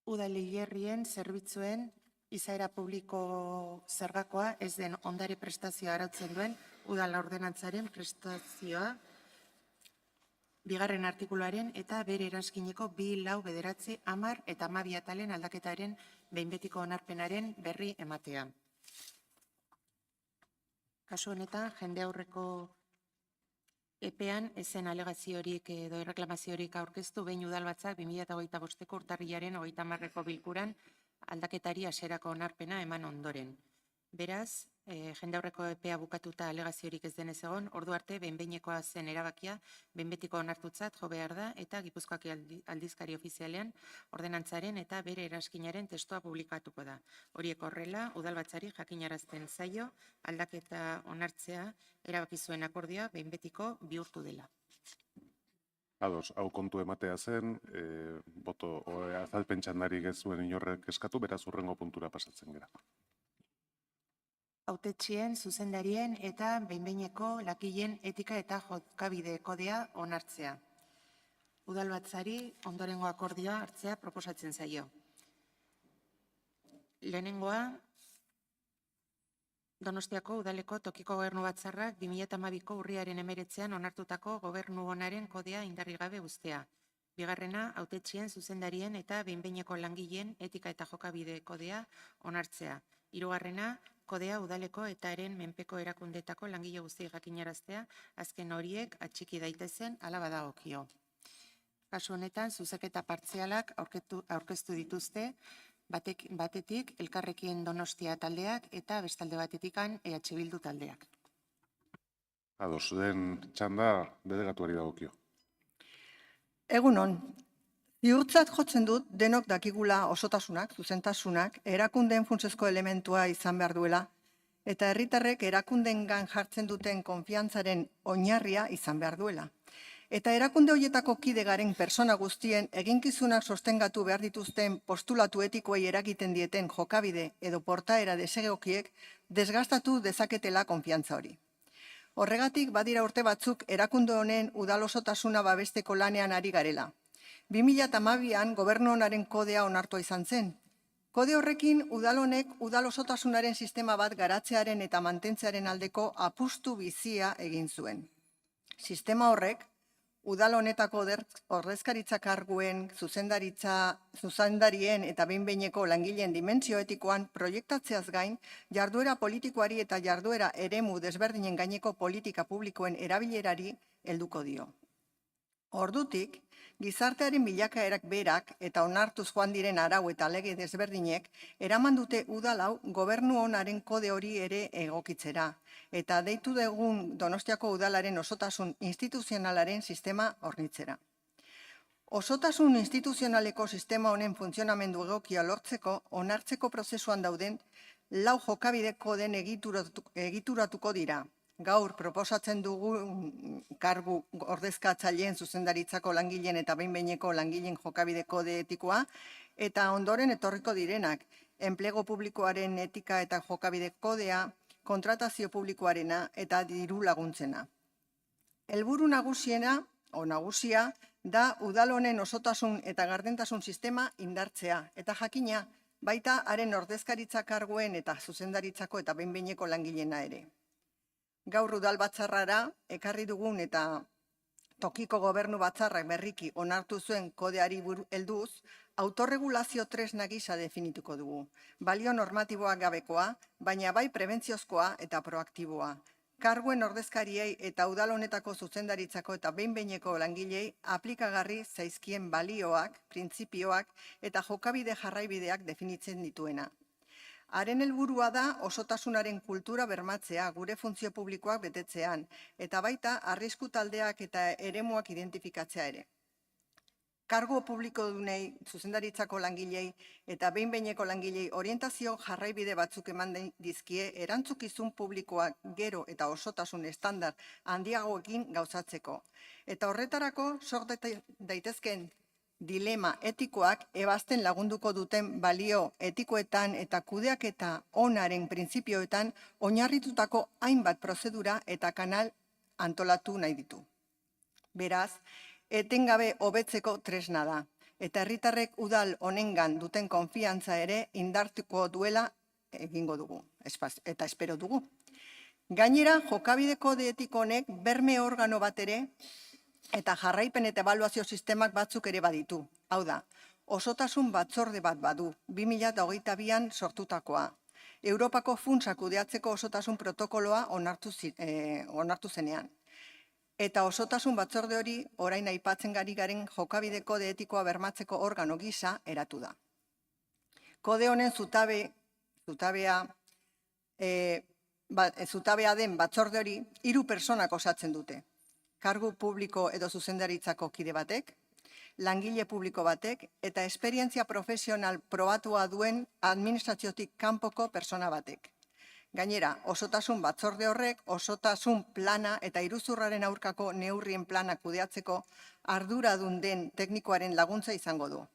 Udal hilerrien zerbitzuen izaera publiko zergakoa ez den ondare prestazioa arautzen duen udal ordenantzaren prestazioa bigarren artikuluaren eta bere eraskineko 2, 4, 9, 10 eta 12 atalen aldaketaren behin betiko onarpenaren berri ematea. Kasu honetan, jende aurreko epean ezen alegaziorik edo erreklamaziorik aurkeztu behin udalbatzak 2025ko urtarrilaren 30ko bilkuran aldaketari hasierako onarpena eman ondoren. Beraz, jende aurreko epea bukatuta alegaziorik ez denez egon, ordu arte behin-behinekoa zen erabakia, behin-betiko onartutzat jo behar da eta Gipuzkoako aldizkari ofizialean ordenantzaren eta bere eraskinaren testua publikatuko da. Horiek horrela, udalbatzari jakinarazten zaio aldaketa onartzea erabaki zuen akordioa behin-betiko bihurtu dela. Ados, hau kontu ematea zen, boto azalpen txandarik ez zuen inorrek eskatu, beraz hurrengo puntura pasatzen gara. Hautetxien, zuzendarien eta behin-behineko lakilen etika eta jokabide kodea onartzea. Udalbatzari ondorengo akordioa hartzea proposatzen zaio. Lehenengoa, Donostiako udaleko tokiko gobernu batzarrak 2012ko urriaren 19an onartutako gobernu onaren kodea indarri gabe uztea. Bigarrena, hautetxien, zuzendarien eta behin-behineko langileen etika eta jokabide kodea onartzea. Hirugarrena, kodea udaleko eta eren menpeko erakundetako langile guztiek jakinaraztea, azken horiek atxiki daitezen hala badagokio. Kasu honetan, zuzenketa partzialak aurkeztu dituzte, batetik Elkarrekin Donostia taldeak eta bestalde batetikan EH Bildu taldeak. Ados, den txanda delegatuari dagokio. Egunon, ziurtzat jotzen dut denok dakigula osotasunak, zuzentasunak, erakundeen funtsezko elementua izan behar duela, eta herritarrek erakundengan jartzen duten konfiantzaren oinarria izan behar duela. Eta erakunde horietako kide garen persona guztien eginkizunak sostengatu behar dituzten postulatu etikoei eragiten dieten jokabide edo portaera desegokiek desgastatu dezaketela konfiantza hori. Horregatik badira urte batzuk erakunde honen udal osotasuna babesteko lanean ari garela. 2012an gobernu honaren kodea onartua izan zen. Kode horrekin udal honek udal osotasunaren sistema bat garatzearen eta mantentzearen aldeko apustu bizia egin zuen. Sistema horrek udal honetako ordezkaritza karguen, zuzendarien eta behin-behineko langileen dimentsio etikoan proiektatzeaz gain, jarduera politikoari eta jarduera eremu desberdinen gaineko politika publikoen erabilerari helduko dio. Ordutik, gizartearen bilakaerak berak eta onartuz joan diren arau eta lege desberdinek eraman dute udal hau gobernu honaren kode hori ere egokitzera eta deitu dugun Donostiako udalaren osotasun instituzionalaren sistema hornitzera. Osotasun instituzionaleko sistema honen funtzionamendu egokia lortzeko onartzeko prozesuan dauden 4 jokabide koden egituratuko dira. Gaur proposatzen dugu kargu ordezkatzaileen zuzendaritzako langileen eta behin-behineko langileen jokabide kode etikoa eta ondoren etorriko direnak, enplegu publikoaren etika eta jokabide kodea, kontratazio publikoarena eta diru laguntzena. Helburu nagusia da udal honen osotasun eta gardentasun sistema indartzea eta jakina baita haren ordezkaritza karguen eta zuzendaritzako eta behin-behineko langileena ere. Gaur udal batzarrara ekarri dugun eta tokiko gobernu batzarrak berriki onartu zuen kodeari helduz, autorregulazio tresna gisa definituko dugu. Balio normatiboa gabekoa, baina bai prebentziozkoa eta proaktiboa. Karguen ordezkariei eta udal honetako zuzendaritzako eta behin-behineko langilei aplikagarri zaizkien balioak, printzipioak eta jokabide jarraibideak definitzen dituena. Haren helburua da osotasunaren kultura bermatzea gure funtzio publikoak betetzean, eta baita arrisku taldeak eta eremuak identifikatzea ere. Kargu publiko dunei, zuzendaritzako langilei eta behin-behineko langilei orientazio jarraibide batzuk eman dizkie erantzukizun publikoak gero eta osotasun estandar handiagoekin gauzatzeko. Eta horretarako sor daitezken dilema etikoak ebazten lagunduko duten balio etikoetan eta kudeaketa onaren printzipioetan oinarritutako hainbat prozedura eta kanal antolatu nahi ditu. Beraz, etengabe hobetzeko tresna da, eta herritarrek udal honengan duten konfiantza ere indartuko duela egingo dugu, eta espero dugu. Gainera, jokabide kode etiko honek berme organo bat ere eta jarraipen eta ebaluazio sistemak batzuk ere baditu. Hau da, osotasun batzorde bat badu, 2022an sortutakoa. Europako funtsak kudeatzeko osotasun protokoloa onartu zenean. Eta osotasun batzorde hori orain aipatzen gari garen jokabide kode etikoa bermatzeko organo gisa eratu da. Kode honen zutabea den batzorde hori 3 pertsonak osatzen dute. Kargu publiko edo zuzendaritzako kide batek, langile publiko batek eta esperientzia profesional probatua duen administraziotik kanpoko pertsona batek. Gainera, osotasun batzorde horrek, osotasun plana eta iruzurraren aurkako neurrien plana kudeatzeko arduradun den teknikoaren laguntza izango du.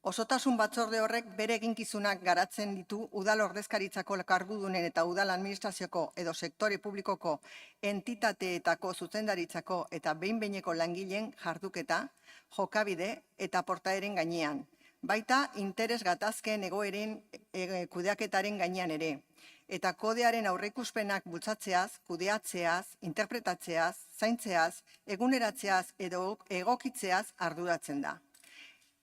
Osotasun batzorde horrek bere eginkizunak garatzen ditu udal ordezkaritzako kargudunen eta udal administrazioko edo sektore publikoko entitateetako zuzendaritzako eta behin-behineko langileen jarduketa, jokabide eta portaeren gainean. Baita interes gatazken egoeren kudeaketaren gainean ere. Eta kodearen aurreikuspenak bultzatzeaz, kudeatzeaz, interpretatzeaz, zaintzeaz, eguneratzeaz edo egokitzeaz arduratzen da.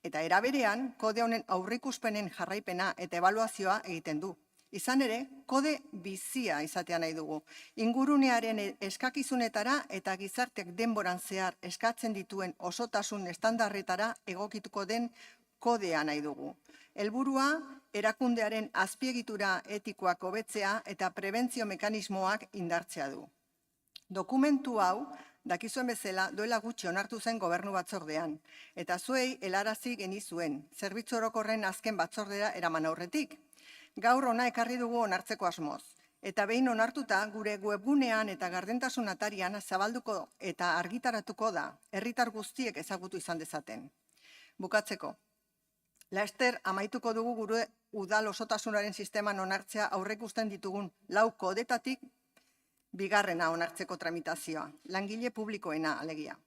Eta eraberean, kode honen aurreikuspenen jarraipena eta ebaluazioa egiten du. Izan ere, kode bizia izatea nahi dugu. Ingurunearen eskakizunetara eta gizarteak denboran zehar eskatzen dituen osotasun estandarretara egokituko den kodea nahi dugu. Helburua, erakundearen azpiegitura etikoak hobetzea eta prebentzio mekanismoak indartzea du. Dokumentu hau, dakizuen bezala, duela gutxi onartu zen gobernu batzordean, eta zuei helarazi genizuen, zerbitzu orokorren azken batzordera eraman aurretik. Gaur hona ekarri dugu onartzeko asmoz. Eta behin onartuta, gure webgunean eta gardentasun atarian zabalduko eta argitaratuko da, herritar guztiek ezagutu izan dezaten. Bukatzeko, laster amaituko dugu gure udal osotasunaren sisteman onartzea aurreikusten ditugun 4 kodetatik bigarrena onartzeko tramitazioa, langile publikoena alegia.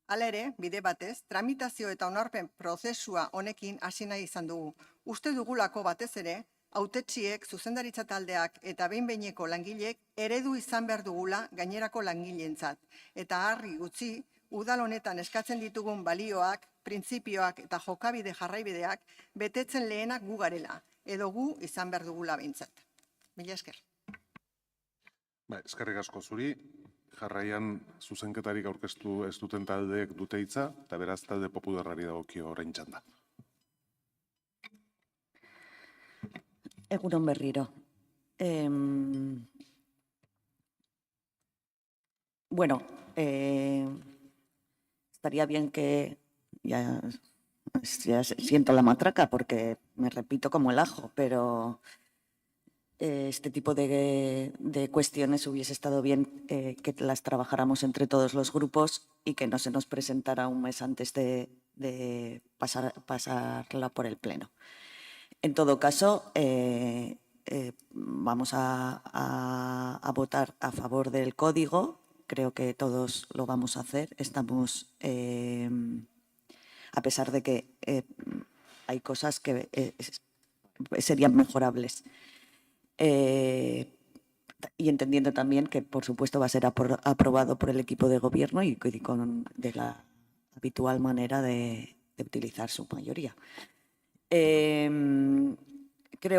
Hala ere, bide batez, tramitazio eta onarpen prozesua honekin hasi nahi izan dugu. Uste dugulako batez ere, hautetsiek, zuzendaritza taldeak eta behin-behineko langileek eredu izan behar dugula gainerako langileentzat. Eta harri utzi, udal honetan eskatzen ditugun balioak, printzipioak eta jokabide jarraibideak betetzen lehenak gu garela, edo gu izan behar dugula behintzat. Mila esker. Eskerrik asko zuri. Jarraian zuzenketarik aurkeztu ez duten taldeek dute hitza, eta beraz talde popularrari dagokio orain txanda. Egunon berriro. Bueno, estaría bien que ya siento la matraca porque me repito como el ajo, pero este tipo de cuestiones hubiese estado bien que las trabajáramos entre todos los grupos y que no se nos presentara un mes antes de pasarla por el Pleno. En todo caso, vamos a votar a favor del código. Creo que todos lo vamos a hacer. Estamos, a pesar de que hay cosas que serían mejorables. Y entendiendo también que, por supuesto, va a ser aprobado por el equipo de gobierno y de la habitual manera de utilizar su mayoría. Creo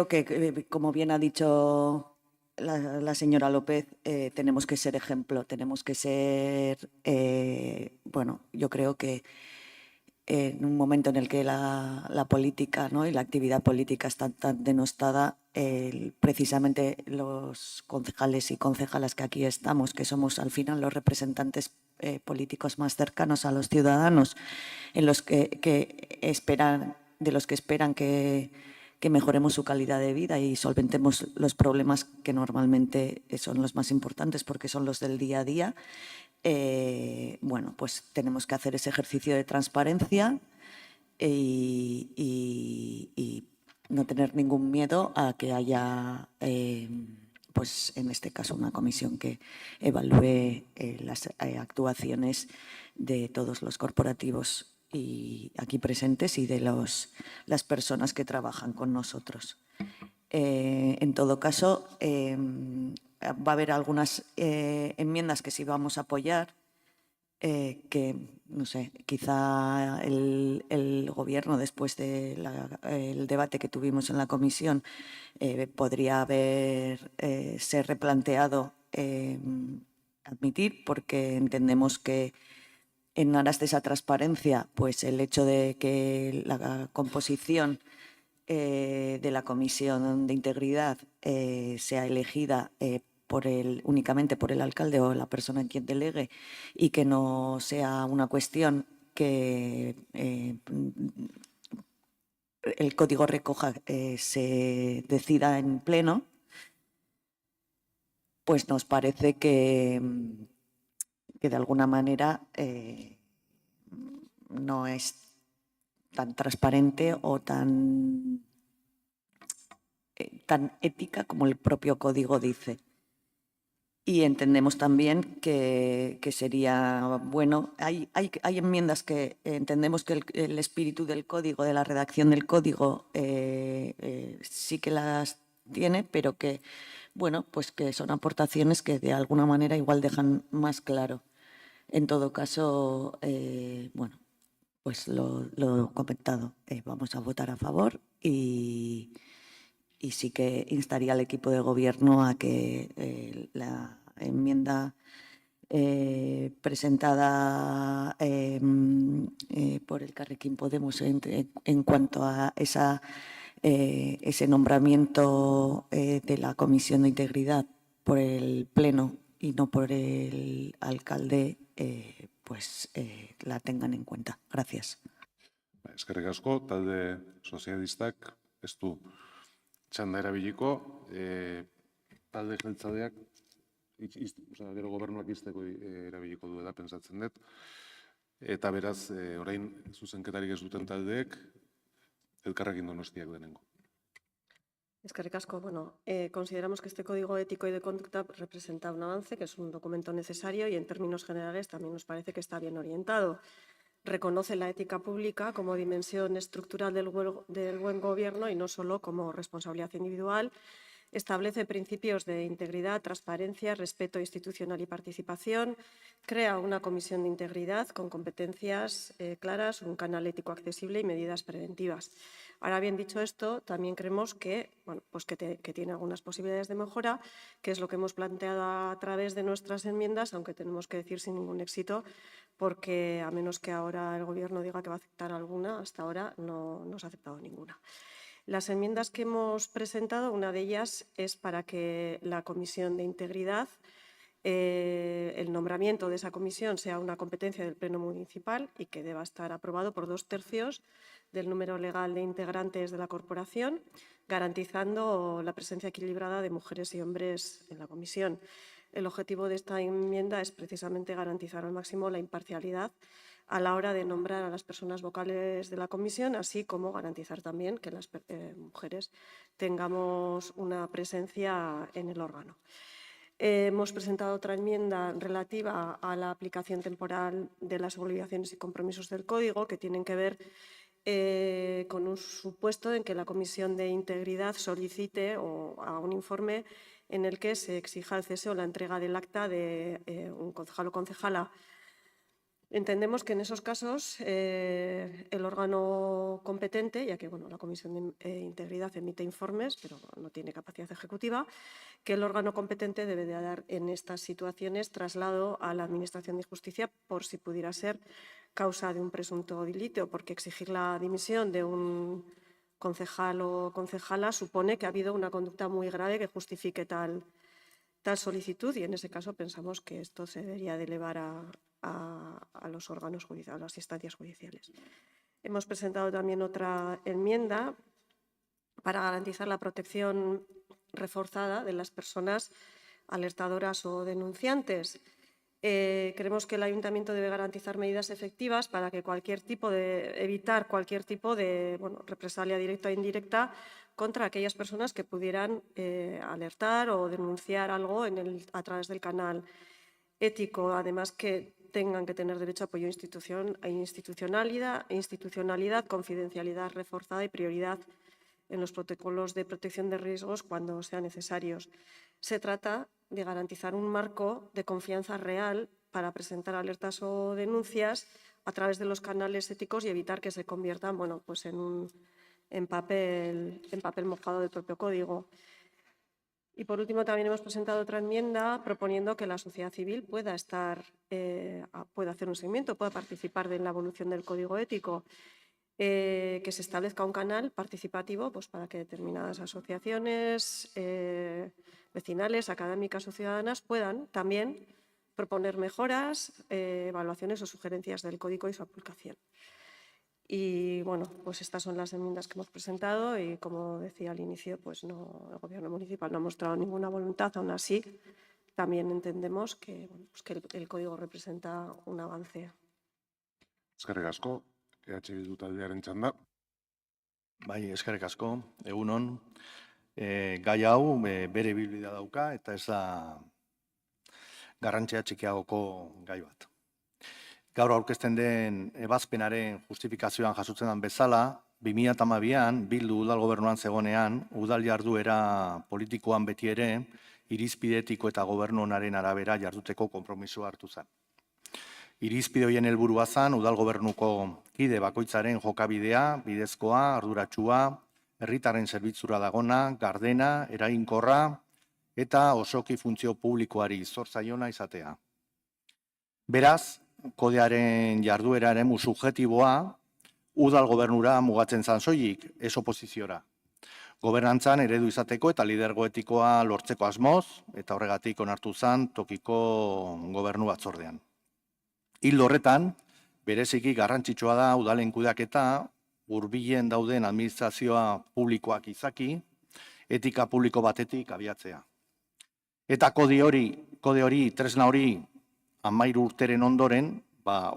que, como bien ha dicho la señora López, tenemos que ser ejemplo, tenemos que ser, bueno, yo creo que en un momento en el que la política, ¿no?, y la actividad política está tan denostada, precisamente los concejales y concejalas que aquí estamos, que somos al final los representantes políticos más cercanos a los ciudadanos, de los que esperan que mejoremos su calidad de vida y solventemos los problemas que normalmente son los más importantes porque son los del día a día. Bueno, pues tenemos que hacer ese ejercicio de transparencia y no tener ningún miedo a que haya, pues en este caso, una comisión que evalúe las actuaciones de todos los corporativos y aquí presentes y de las personas que trabajan con nosotros. En todo caso, va a haber algunas enmiendas que sí vamos a apoyar, que, no sé, quizá el Gobierno, después del debate que tuvimos en la comisión, podría ser replanteado, admitir, porque entendemos que en aras de esa transparencia, pues el hecho de que la composición de la Comisión de Integridad sea elegida únicamente por el alcalde o la persona en quien delegue y que no sea una cuestión que el código recoja, se decida en pleno, pues nos parece que de alguna manera no es tan transparente o tan ética como el propio código dice. Y entendemos también que sería bueno. Hay enmiendas que entendemos que el espíritu del código, de la redacción del código, sí que las tiene, pero que, bueno, pues que son aportaciones que de alguna manera igual dejan más claro. En todo caso, bueno, pues lo comentado, vamos a votar a favor y sí que instaría al equipo de gobierno a que la enmienda presentada por Elkarrekin Podemos en cuanto a ese nombramiento de la Comisión de Integridad por el Pleno y no por el alcalde, pues la tengan en cuenta. Gracias. Eskerrik asko, talde sozialistak ez du txanda erabiliko. talde jeltzaleak, gero gobernuak izteko erabiliko duela pentsatzen dut. Eta beraz, orain zuzenketarik ez duten taldeek, Elkarrekin Donostiak denengo. Eskerrik asko. Bueno, consideramos que este Código Ético y de Conducta representa un avance, que es un documento necesario y en términos generales también nos parece que está bien orientado. Reconoce la ética pública como dimensión estructural del buen gobierno y no solo como responsabilidad individual. Establece principios de integridad, transparencia, respeto institucional y participación. Crea una comisión de integridad con competencias claras, un canal ético accesible y medidas preventivas. Ahora bien, dicho esto, también creemos que, bueno, pues que tiene algunas posibilidades de mejora, que es lo que hemos planteado a través de nuestras enmiendas, aunque tenemos que decir sin ningún éxito, porque a menos que ahora el Gobierno diga que va a aceptar alguna, hasta ahora no se ha aceptado ninguna. Las enmiendas que hemos presentado, una de ellas es para que la Comisión de Integridad, el nombramiento de esa comisión sea una competencia del Pleno Municipal y que deba estar aprobado por 2/3 del número legal de integrantes de la corporación, garantizando la presencia equilibrada de mujeres y hombres en la comisión. El objetivo de esta enmienda es precisamente garantizar al máximo la imparcialidad a la hora de nombrar a las personas vocales de la comisión, así como garantizar también que las mujeres tengamos una presencia en el órgano. Hemos presentado otra enmienda relativa a la aplicación temporal de las obligaciones y compromisos del Código, que tienen que ver con un supuesto en que la Comisión de Integridad solicite o haga un informe en el que se exija el cese o la entrega del acta de un concejal o concejala. Entendemos que en esos casos el órgano competente, ya que bueno, la Comisión de Integridad emite informes, pero no tiene capacidad ejecutiva, que el órgano competente debe de dar en estas situaciones traslado a la Administración de Justicia por si pudiera ser causa de un presunto delito, porque exigir la dimisión de un concejal o concejala supone que ha habido una conducta muy grave que justifique tal solicitud y en ese caso pensamos que esto se debería de elevar a los órganos judiciales, a las instancias judiciales. Hemos presentado también otra enmienda para garantizar la protección reforzada de las personas alertadoras o denunciantes. Creemos que el Ayuntamiento debe garantizar medidas efectivas para que evitar cualquier tipo de represalia directa o indirecta contra aquellas personas que pudieran alertar o denunciar algo a través del canal ético, además que tengan que tener derecho a apoyo institucionalidad, confidencialidad reforzada y prioridad en los protocolos de protección de riesgos cuando sean necesarios. Se trata de garantizar un marco de confianza real para presentar alertas o denuncias a través de los canales éticos y evitar que se conviertan pues en papel mojado del propio código. Y por último también hemos presentado otra enmienda proponiendo que la sociedad civil pueda hacer un seguimiento, pueda participar en la evolución del código ético, que se establezca un canal participativo pues, para que determinadas asociaciones vecinales, académicas o ciudadanas puedan también proponer mejoras, evaluaciones o sugerencias del código y su aplicación. Y bueno, pues estas son las enmiendas que hemos presentado y como decía al inicio, pues el Gobierno municipal no ha mostrado ninguna voluntad, aún así también entendemos que, que el código representa un avance. Eskerrik asko, Bildu taldearen txanda. Bai, eskerrik asko, egun on. Gai hau bere ibilbidea dauka eta ez da garrantzia txikiagoko gai bat. Gaur aurkezten den ebazpenaren justifikazioan jasotzen den bezala, 2012an Bildu udal gobernuan zegonean, udal jarduera politikoan beti ere, irizpide etiko eta gobernu onaren arabera jarduteko konpromisoa hartu zen. Irizpide horien helburua zen udal gobernuko kide bakoitzaren jokabidea, bidezkoa, arduratsua, herritarren zerbitzura dagona, gardena, eraginkorra eta osoki funtzio publikoari zor zaiona izatea. Beraz, kodearen jarduera eremu subjektiboa udal gobernura mugatzen zan soilik, ez oposiziora. Gobernantzan eredu izateko eta lidergo etikoa lortzeko asmoz, eta horregatik onartu zan tokiko gobernu batzordean. Hildo horretan, bereziki garrantzitsua da udalen kudeaketa hurbilen dauden administrazioa publikoak izaki, etika publiko batetik abiatzea. Eta kode hori, tresna hori, 13 urteren ondoren,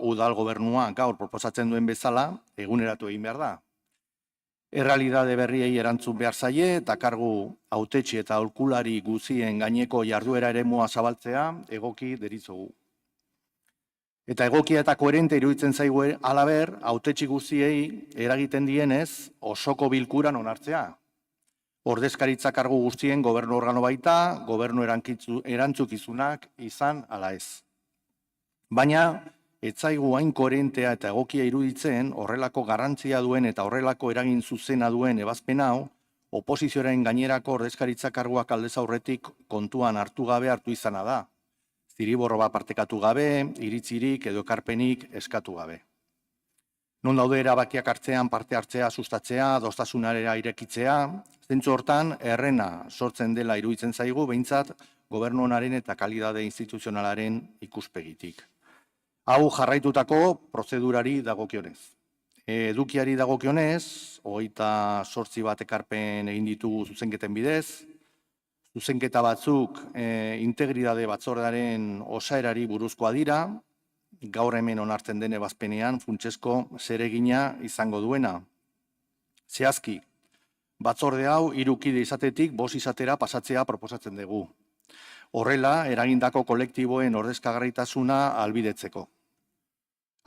udal gobernua gaur proposatzen duen bezala, eguneratu egin behar da. Errealitate berriei erantzun behar zaie eta kargu hautetsi eta aholkulari guzien gaineko jarduera eremua zabaltzea egoki deritzogu. Eta egokia eta koherente iruditzen zaigu halaber, hautetsi guztiei eragiten dienez osoko bilkuran onartzea. Ordezkaritza kargu guztien gobernu organo baita, gobernu erantzukizunak izan ala ez. Baina, ez zaigu hain koherentea eta egokia iruditzen horrelako garrantzia duen eta horrelako eragin zuzena duen ebazpen hau, oposizioaren gainerako ordezkaritza karguak aldez aurretik kontuan hartu gabe hartu izana da. Zirriborro bat partekatu gabe, iritzirik edo ekarpenik eskatu gabe. Non daude erabakiak hartzean parte hartzea sustatzea, adostasunera irekitzea, zentzu hortan errena sortzen dela iruditzen zaigu behintzat gobernu onaren eta kalidade instituzionalaren ikuspegitik. Hau jarraitutako prozedurari dagokionez. Edukiari dagokionez, 28 bat ekarpen egin ditugu zuzenketen bidez, zuzenketa batzuk integridade batzordearen osaerari buruzkoa dira, gaur hemen onartzen den ebazpenean funtsezko zeregina izango duena. Zehazki, batzorde hau 3 kide izatetik 5 izatera pasatzea proposatzen dugu. Horrela, eragindako kolektiboen ordezkagarritasuna ahalbidetzeko.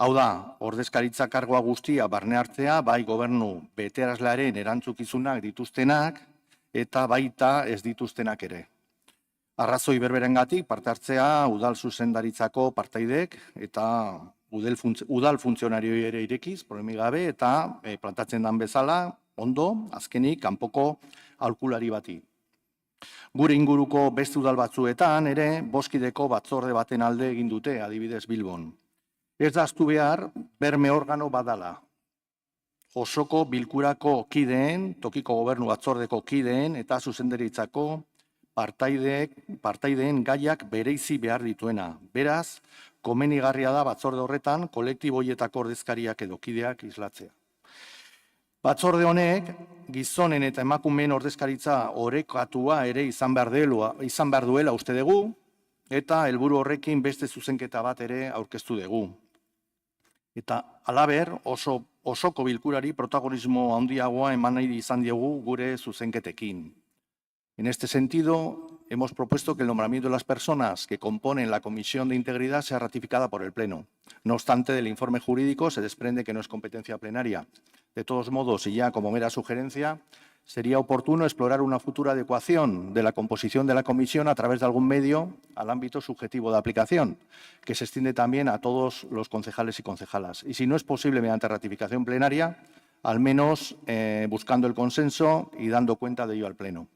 Hau da, ordezkaritza kargoa guztia barne hartzea, bai gobernu betearazlearen erantzukizunak dituztenak eta baita ez dituztenak ere. Arrazoi berberengatik parte hartzea udal zuzendaritzako partaidek eta udal funtzionarioi ere irekiz, problemi gabe, eta plantatzen dan bezala, ondo, azkenik, kanpoko aholkulari bati. Gure inguruko beste udal batzuetan ere, boskideko batzorde baten alde egin dute, adibidez Bilbon. Ez da ahaztu behar, berme organo badala. Osoko bilkurako kideen, tokiko gobernu batzordeko kideen eta zuzendaritzako partaideen gaiak bereizi behar dituena. Beraz, komenigarria da batzorde horretan kolektiboietako ordezkariak edo kideak islatzea. Batzorde honek, gizonen eta emakumeen ordezkaritza orekatua ere izan behar duela uste dugu, eta helburu horrekin beste zuzenketa bat ere aurkeztu dugu. Eta halaber, osoko bilkurari protagonismo handiagoa eman nahi izan diogu gure zuzenketekin. En este sentido, hemos propuesto que el nombramiento de las personas que componen la Comisión de Integridad sea ratificada por el Pleno. No obstante, del informe jurídico se desprende que no es competencia plenaria. De todos modos, y ya como mera sugerencia, sería oportuno explorar una futura adecuación de la composición de la comisión a través de algún medio al ámbito subjetivo de aplicación, que se extiende también a todos los concejales y concejalas. Y si no es posible mediante ratificación plenaria, al menos buscando el consenso y dando cuenta de ello al Pleno.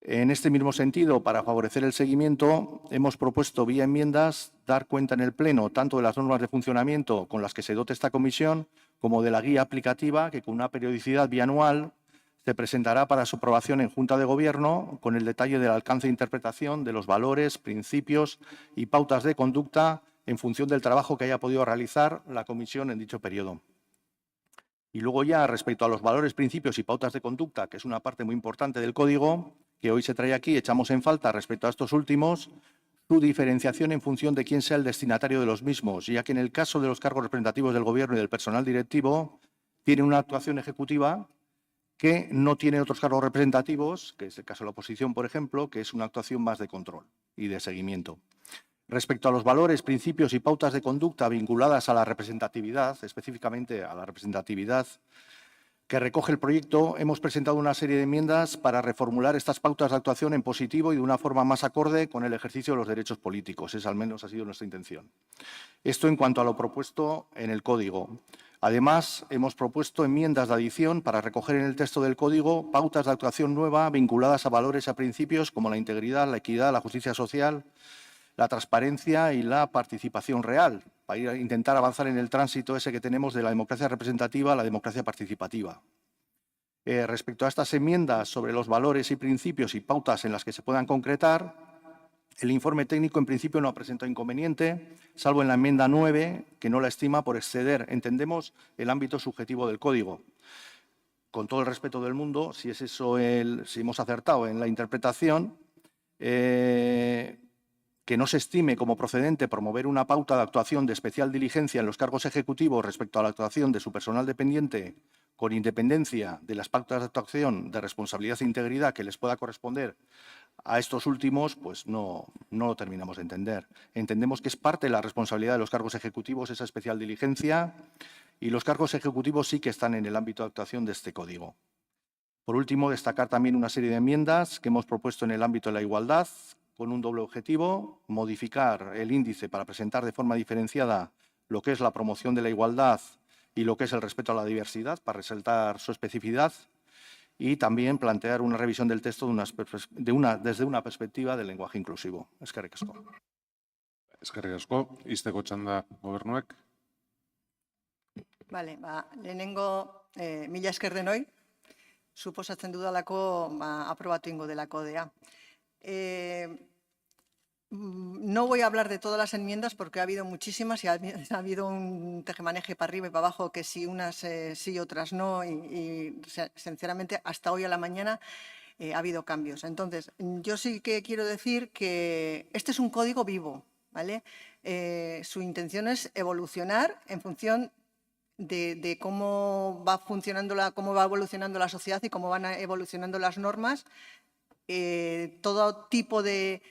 En este mismo sentido, para favorecer el seguimiento, hemos propuesto vía enmiendas dar cuenta en el Pleno tanto de las normas de funcionamiento con las que se dote esta comisión como de la guía aplicativa que con una periodicidad bianual se presentará para su aprobación en Junta de Gobierno con el detalle del alcance de interpretación de los valores, principios y pautas de conducta en función del trabajo que haya podido realizar la comisión en dicho periodo. Y luego ya respecto a los valores, principios y pautas de conducta, que es una parte muy importante del Código, que hoy se trae aquí, echamos en falta respecto a estos últimos su diferenciación en función de quién sea el destinatario de los mismos, ya que en el caso de los cargos representativos del Gobierno y del personal directivo, tiene una actuación ejecutiva que no tiene otros cargos representativos, que es el caso de la oposición, por ejemplo, que es una actuación más de control y de seguimiento. Respecto a los valores, principios y pautas de conducta vinculadas a la representatividad, específicamente a la representatividad que recoge el proyecto, hemos presentado una serie de enmiendas para reformular estas pautas de actuación en positivo y de una forma más acorde con el ejercicio de los derechos políticos. Esa al menos ha sido nuestra intención. Esto en cuanto a lo propuesto en el Código. Además, hemos propuesto enmiendas de adición para recoger en el texto del Código pautas de actuación nueva vinculadas a valores y a principios como la integridad, la equidad, la justicia social, la transparencia y la participación real, para intentar avanzar en el tránsito ese que tenemos de la democracia representativa a la democracia participativa. Respecto a estas enmiendas sobre los valores y principios y pautas en las que se puedan concretar, el informe técnico en principio no ha presentado inconveniente, salvo en la enmienda 9, que no la estima por exceder, entendemos, el ámbito subjetivo del Código. Con todo el respeto del mundo, si es eso si hemos acertado en la interpretación, que no se estime como procedente promover una pauta de actuación de especial diligencia en los cargos ejecutivos respecto a la actuación de su personal dependiente, con independencia de las pautas de actuación de responsabilidad e integridad que les pueda corresponder a estos últimos, pues no lo terminamos de entender. Entendemos que es parte de la responsabilidad de los cargos ejecutivos esa especial diligencia y los cargos ejecutivos sí que están en el ámbito de actuación de este código. Por último, destacar también una serie de enmiendas que hemos propuesto en el ámbito de la igualdad, con un doble objetivo: modificar el índice para presentar de forma diferenciada lo que es la promoción de la igualdad y lo que es el respeto a la diversidad, para resaltar su especificidad, y también plantear una revisión del texto desde una perspectiva del lenguaje inclusivo. Eskerrik asko. Eskerrik asko, izteko txanda gobernuak. Vale, lehenengo mila esker denoi, suposatzen dudalako aprobatu ingo delako dea. No voy a hablar de todas las enmiendas porque ha habido muchísimas y ha habido un tejemaneje para arriba y para abajo, que si unas sí, otras no, y sinceramente hasta hoy a la mañana ha habido cambios. Entonces, yo sí que quiero decir que este es un código vivo, ¿vale? Su intención es evolucionar en función de cómo va evolucionando la sociedad y cómo van evolucionando las normas. Todo tipo de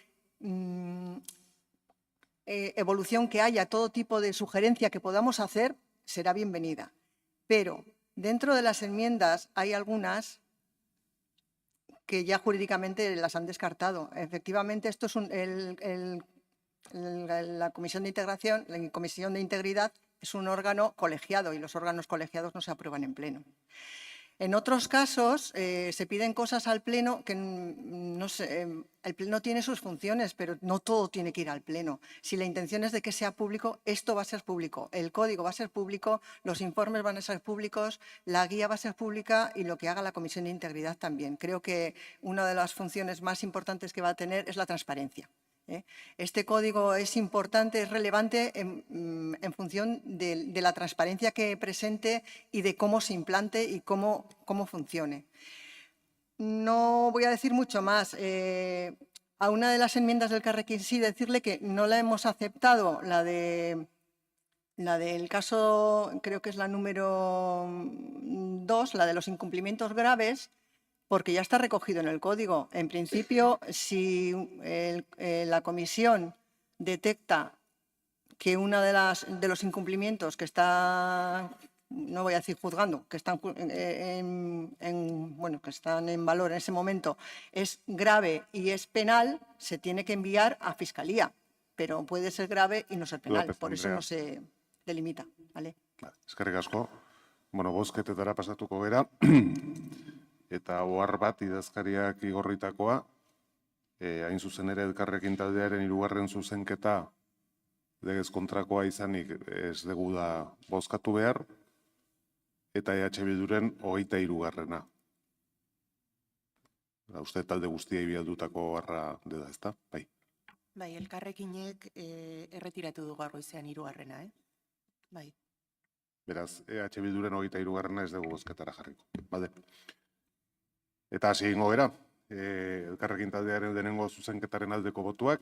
evolución que haya, todo tipo de sugerencia que podamos hacer será bienvenida. Pero dentro de las enmiendas hay algunas que ya jurídicamente las han descartado. Efectivamente, esto es la Comisión de Integración, la Comisión de Integridad es un órgano colegiado y los órganos colegiados no se aprueban en pleno. En otros casos se piden cosas al Pleno que no sé, el Pleno tiene sus funciones, pero no todo tiene que ir al Pleno. Si la intención es de que sea público, esto va a ser público, el código va a ser público, los informes van a ser públicos, la guía va a ser pública y lo que haga la Comisión de Integridad también. Creo que una de las funciones más importantes que va a tener es la transparencia. Este código es importante, es relevante en función de la transparencia que presente y de cómo se implante y cómo funcione. No voy a decir mucho más. A una de las enmiendas del Carrequín sí decirle que no la hemos aceptado, la del caso, creo que es la número 2, la de los incumplimientos graves, porque ya está recogido en el código. En principio, si la comisión detecta que uno de los incumplimientos que está, no voy a decir juzgando, que están que están en valor en ese momento, es grave y es penal, se tiene que enviar a Fiscalía. Pero puede ser grave y no ser penal, López por eso Andrea. no se delimita. ¿Vale? Eskerrik asko. Bozketetara pasatuko gera. Eta ohar bat idazkariak igorritakoa, hain zuzen ere Elkarrekin taldearen 3. zuzenketa legez kontrakoa izanik ez dugu da bozkatu behar, eta EH Bilduren 23. Uste talde guztiei bialdutako harra dela, ezta? Bai. Bai, Elkarrekinek erretiratu du gaur goizean 3. Bai. Beraz, EH Bilduren 23. ez dugu bozketara jarriko. Bale. Eta hasi egingo gera, Elkarrekin taldearen lehenengo zuzenketaren aldeko botuak.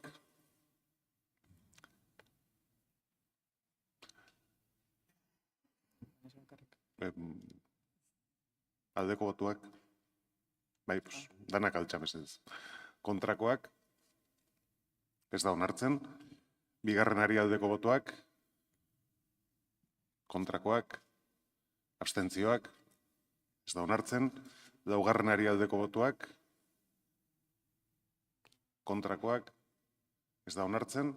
Aldeko botuak. Bai, danak altxa mesedez. Kontrakoak. Ez da onartzen. Bigarrenari aldeko botuak. Kontrakoak. Abstentzioak. Ez da onartzen. Laugarrenari aldeko botuak. Kontrakoak. Ez da onartzen.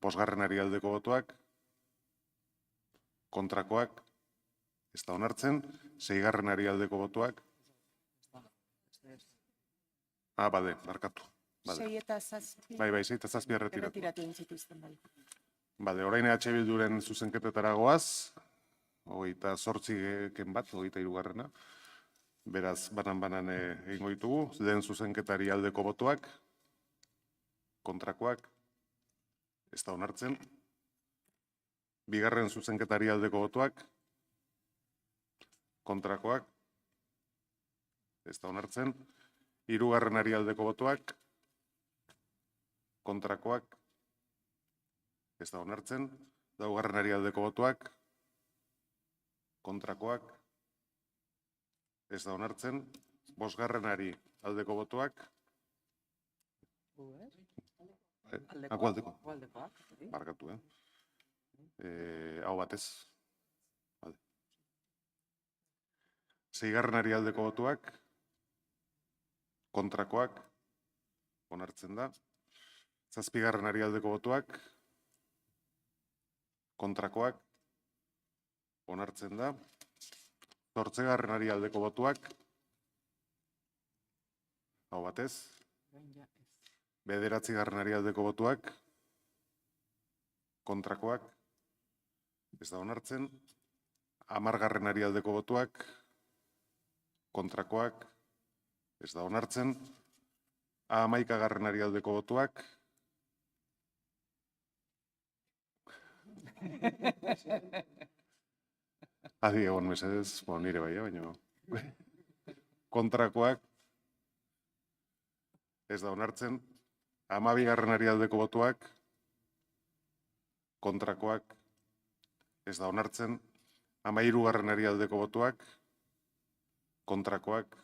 Bosgarrenari aldeko botuak. Kontrakoak. Ez da onartzen. Seigarrenari aldeko botuak. Bade, barkatu. 6 eta 7 Bai, 6 eta 7 erretiratu. erretiratu egin zituzten, bai. Bale, orain EH Bilduren zuzenketetara goaz. 28 bat, 23. Beraz, banan egingo ditugu. Lehen zuzenketari aldeko botuak. Kontrakoak. Ez da onartzen. Bigarren zuzenketari aldeko botuak. Kontrakoak. Ez da onartzen. Hirugarrenari aldeko botuak. kontrakoak, ez da onartzen. Laugarrenari aldeko botoak, kontrakoak, ez da onartzen. Bosgarrenari aldeko botoak, aldeko, barkatu, hau batez. Seigarrenari aldeko botoak, kontrakoak, onartzen da. Zazpigarrenari aldeko botoak, kontrakoak, onartzen da. Zortzigarrenari aldeko botoak, hau batez. Bederatzigarrenari aldeko botoak, kontrakoak, ez da onartzen. Hamargarrenari aldeko botoak, kontrakoak, ez da onartzen. Hamaikagarrenari aldeko botoak, adi egon mesedez, nire bai, baina kontrakoak, ez da onartzen. Hamabigarrenari aldeko botoak, kontrakoak, ez da onartzen. Hamahirugarrenari aldeko botoak, kontrakoak,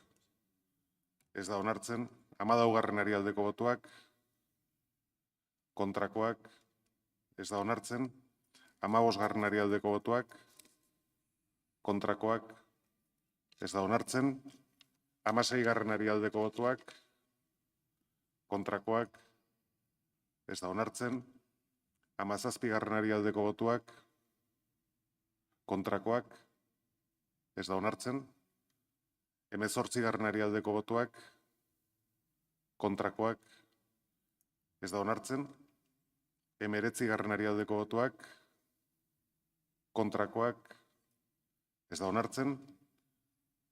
ez da onartzen. Hamalaugarrenari aldeko botoak, kontrakoak, ez da onartzen. Hamabosgarrenari aldeko botoak, kontrakoak, ez da onartzen. Hamaseigarrenari aldeko botoak, kontrakoak, ez da onartzen. Hamazazpigarrenari aldeko botoak, kontrakoak, ez da onartzen. Hemezortzigarrenari aldeko botoak, kontrakoak, ez da onartzen. Hemeretzigarrenari aldeko botoak, kontrakoak, ez da onartzen.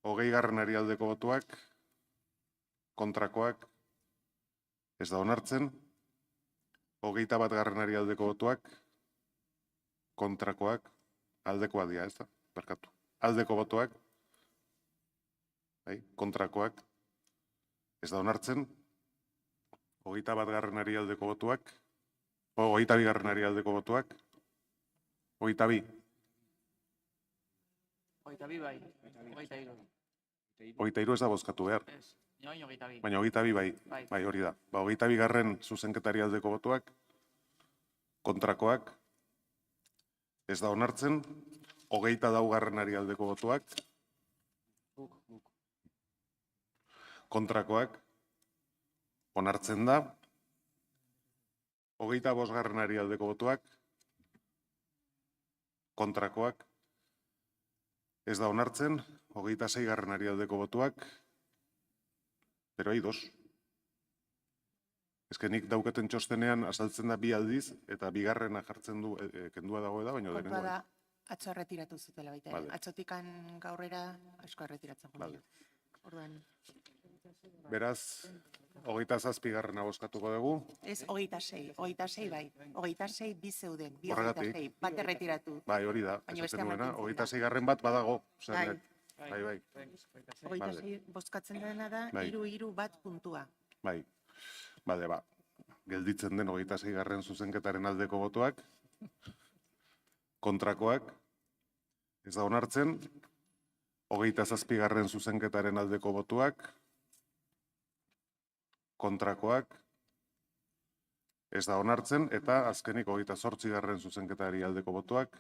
Hogeigarrenari aldeko botoak, kontrakoak, ez da onartzen. Hogeita batgarrenari aldeko botoak, kontrakoak, aldekoa dira, ez da, barkatu. Aldeko botoak, kontrakoak, ez da onartzen. Hogeita batgarrenari aldeko botoak, hogeita bigarrenari aldeko botoak, hogeita bi. Hogeita hiru ez da bozkatu behar. Baina hogeita bi bai, hori da. Hogeita bigarren zuzenketari aldeko botoak, kontrakoak, ez da onartzen. Hogeita laugarrenari aldeko botoak, kontrakoak, onartzen da. Hogeita bosgarrenari aldeko botoak, kontrakoak, ez da onartzen. Hogeita seigarrenari aldeko botoak, pero hay dos. Ez que nik dauketen txostenean azaltzen da bi aldiz, eta bigarrena jartzen du, kendua dago da, baina Kontua denengoa. da, atzo erretiratu zutela baita. Vale. Atzotikan gaurrera asko erretiratzen Vale. Orduan, Beraz, hogeita zazpigarrena bozkatuko dugu. ez hogeita sei bai. Hogeita sei bi zeuden, bi Horregatik. hogeita sei, bat erretiratu. Bai, hori da, Baina bestea esaten duena, mantentzen hogeita da. seigarren bat badago. Bai. Bai. Hogeita Vale. sei bozkatzen dena da, Bai. 3 bat puntua. Bai, bale, ba. Gelditzen den hogeita seigarren zuzenketaren aldeko botoak, kontrakoak, ez da onartzen. Hogeita zazpigarren zuzenketaren aldeko botoak, kontrakoak, ez da onartzen, eta azkenik hogeita zortzigarren zuzenketari aldeko botoak,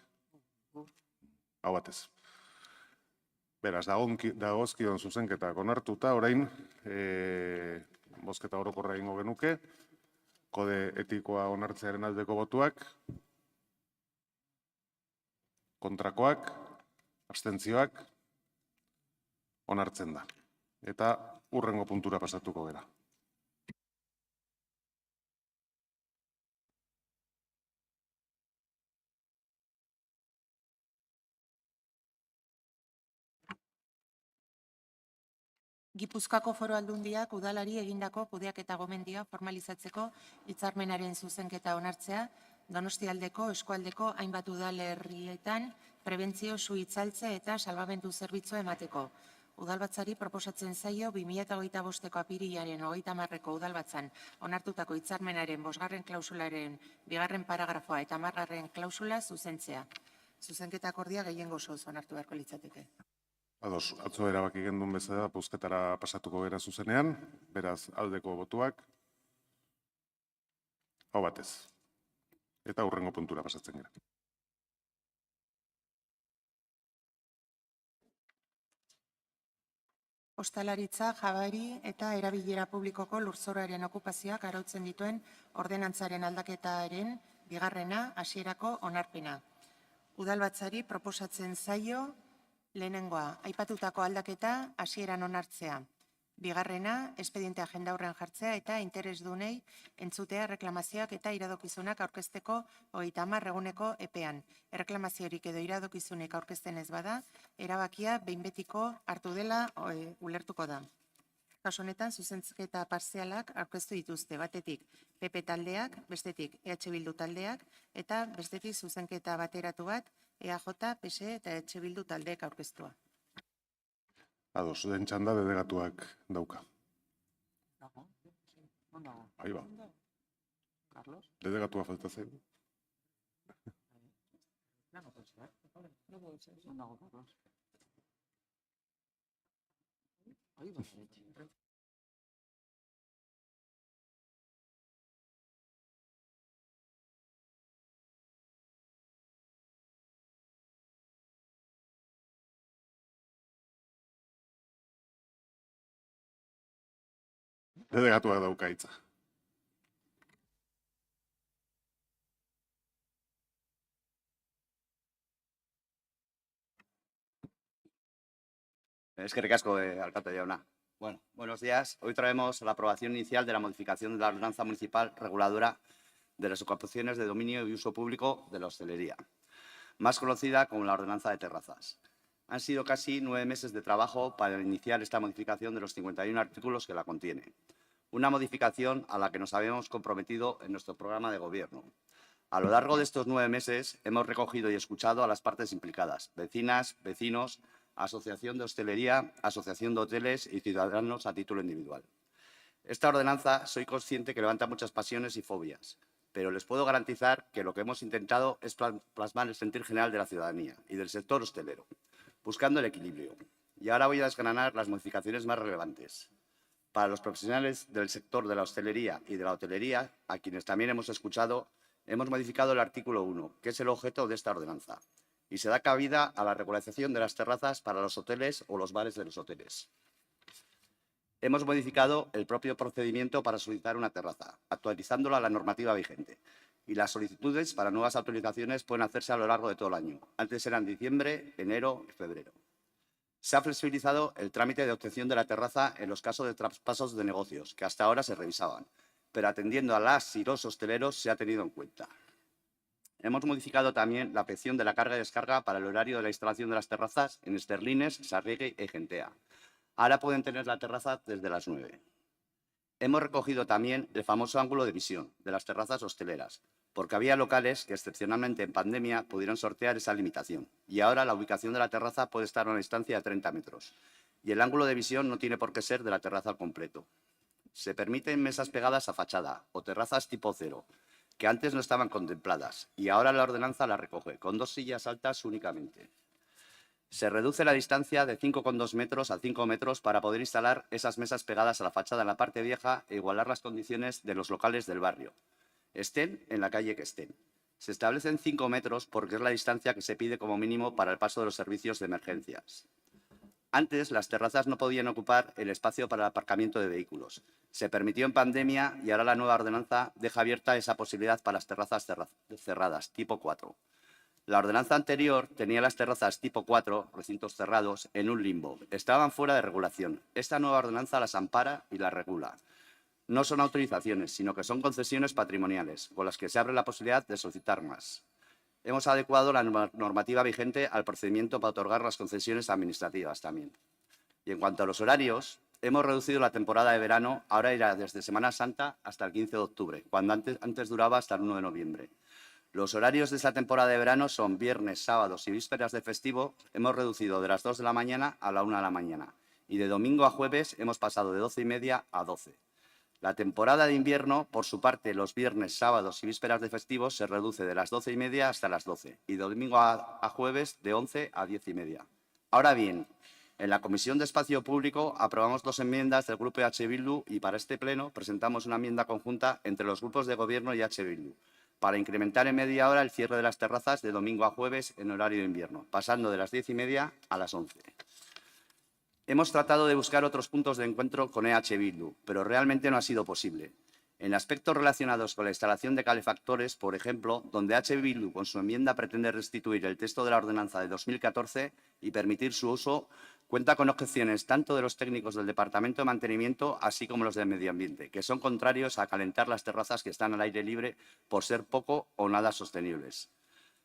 hau batez. Beraz, dagozkion zuzenketak onartuta, orain, bozketa orokorra egingo genuke, kode etikoa onartzearen aldeko botuak, kontrakoak, abstentzioak, onartzen da. Eta hurrengo puntura pasatuko gara. Gipuzkoako Foru Aldundiak udalari egindako kudeaketa gomendioa formalizatzeko hitzarmenaren zuzenketa onartzea, Donostialdeko eskualdeko hainbat udalerrietan prebentzio su itzaltze eta salbamendu zerbitzua emateko. Udalbatzari proposatzen zaio 2025ko apirilaren 30ko udalbatzan onartutako hitzarmenaren 5. klausularen 2. paragrafoa eta 10. klausula zuzentzea. Zuzenketa akordia gehiengo osoz onartu beharko litzateke. Ados, atzo erabaki gendun bezala bozketara pasatuko gera zuzenean, beraz aldeko botuak, hau batez. Eta hurrengo puntura pasatzen gara. Ostalaritza, jabari eta erabilera publikoko lurzoruaren okupazioak arautzen dituen ordenantzaren aldaketaren 2. hasierako onarpena. Udalbatzari proposatzen zaio lehenengoa, aipatutako aldaketa hasieran onartzea. 2. espediente agendaurren jartzea eta interesdunei entzutea reklamazioak eta iradokizunak aurkezteko 30 eguneko epean. Erreklamaziorik edo iradokizunek aurkezten ez bada, erabakia behin betiko hartu dela ulertuko da. Kasu honetan, zuzenketa partzialak aurkeztu dituzte, batetik PP taldeak, bestetik EH Bildu taldeak, eta bestetik zuzenketa bateratu bat EAJ, PSE eta EH Bildu taldeek aurkeztua. Ados, den txanda delegatuak dauka. Ahí ba. Delegatua falta zaigu. Delegatuak dauka hitza. Eskerrik asko, alcalde jauna. Bueno, buenos días. Hoy traemos la aprobación inicial de la modificación de la ordenanza municipal reguladora de las ocupaciones de dominio y uso público de la hostelería, más conocida como la ordenanza de terrazas. Han sido casi 9 meses de trabajo para iniciar esta modificación de los 51 artículos que la contiene. Una modificación a la que nos habíamos comprometido en nuestro programa de gobierno. A lo largo de estos 9 meses hemos recogido y escuchado a las partes implicadas, vecinas, vecinos, Asociación de Hostelería, Asociación de Hoteles y ciudadanos a título individual. Esta ordenanza soy consciente que levanta muchas pasiones y fobias, pero les puedo garantizar que lo que hemos intentado es plasmar el sentir general de la ciudadanía y del sector hostelero, buscando el equilibrio. Y ahora voy a desgranar las modificaciones más relevantes. Para los profesionales del sector de la hostelería y de la hotelería, a quienes también hemos escuchado, hemos modificado el artículo 1, que es el objeto de esta ordenanza, y se da cabida a la regularización de las terrazas para los hoteles o los bares de los hoteles. Hemos modificado el propio procedimiento para solicitar una terraza, actualizándolo a la normativa vigente. Y las solicitudes para nuevas autorizaciones pueden hacerse a lo largo de todo el año. Antes eran diciembre, enero y febrero. Se ha flexibilizado el trámite de obtención de la terraza en los casos de traspasos de negocios, que hasta ahora se revisaban, pero atendiendo a las y los hosteleros se ha tenido en cuenta. Hemos modificado también la afección de la carga y descarga para el horario de la instalación de las terrazas en Esterlines, Sarriegi y Gentea. Ahora pueden tener la terraza desde las 9. Hemos recogido también el famoso ángulo de visión de las terrazas hosteleras, porque había locales que excepcionalmente en pandemia pudieron sortear esa limitación. Y ahora la ubicación de la terraza puede estar a una distancia de 30 metros. Y el ángulo de visión no tiene por qué ser de la terraza al completo. Se permiten mesas pegadas a fachada o terrazas tipo 0, que antes no estaban contempladas y ahora la ordenanza la recoge, con 2 sillas altas únicamente. Se reduce la distancia de 5,2 metros a 5 metros para poder instalar esas mesas pegadas a la fachada en la parte vieja e igualar las condiciones de los locales del barrio, estén en la calle que estén. Se establecen 5 metros porque es la distancia que se pide como mínimo para el paso de los servicios de emergencias. Antes, las terrazas no podían ocupar el espacio para el aparcamiento de vehículos. Se permitió en pandemia y ahora la nueva ordenanza deja abierta esa posibilidad para las terrazas cerradas, tipo 4. La ordenanza anterior tenía las terrazas tipo 4, recintos cerrados, en un limbo. Estaban fuera de regulación. Esta nueva ordenanza las ampara y las regula. No son autorizaciones, sino que son concesiones patrimoniales, con las que se abre la posibilidad de solicitar más. Hemos adecuado la normativa vigente al procedimiento para otorgar las concesiones administrativas también. Y en cuanto a los horarios, hemos reducido la temporada de verano, ahora irá desde Semana Santa hasta el 15 de octubre, cuando antes duraba hasta el 1 de noviembre. Los horarios de esta temporada de verano son viernes, sábados y vísperas de festivo. Hemos reducido de las 2 de la mañana a la 1 de la mañana. y de domingo a jueves hemos pasado de 12:30 a 12. La temporada de invierno, por su parte, los viernes, sábados y vísperas de festivos se reduce de las 12:30 hasta las 12 y de domingo a jueves de 11 a 10:30. Ahora bien, en la Comisión de Espacio Público aprobamos 2 enmiendas del Grupo EH Bildu y para este pleno presentamos una enmienda conjunta entre los grupos de Gobierno y EH Bildu para incrementar en media hora el cierre de las terrazas de domingo a jueves en horario de invierno, pasando de las 10:30 a las 11. Hemos tratado de buscar otros puntos de encuentro con EH Bildu, pero realmente no ha sido posible. En aspectos relacionados con la instalación de calefactores, por ejemplo, donde EH Bildu con su enmienda pretende restituir el texto de la ordenanza de 2014 y permitir su uso, cuenta con objeciones tanto de los técnicos del Departamento de Mantenimiento así como los de Medio Ambiente, que son contrarios a calentar las terrazas que están al aire libre por ser poco o nada sostenibles.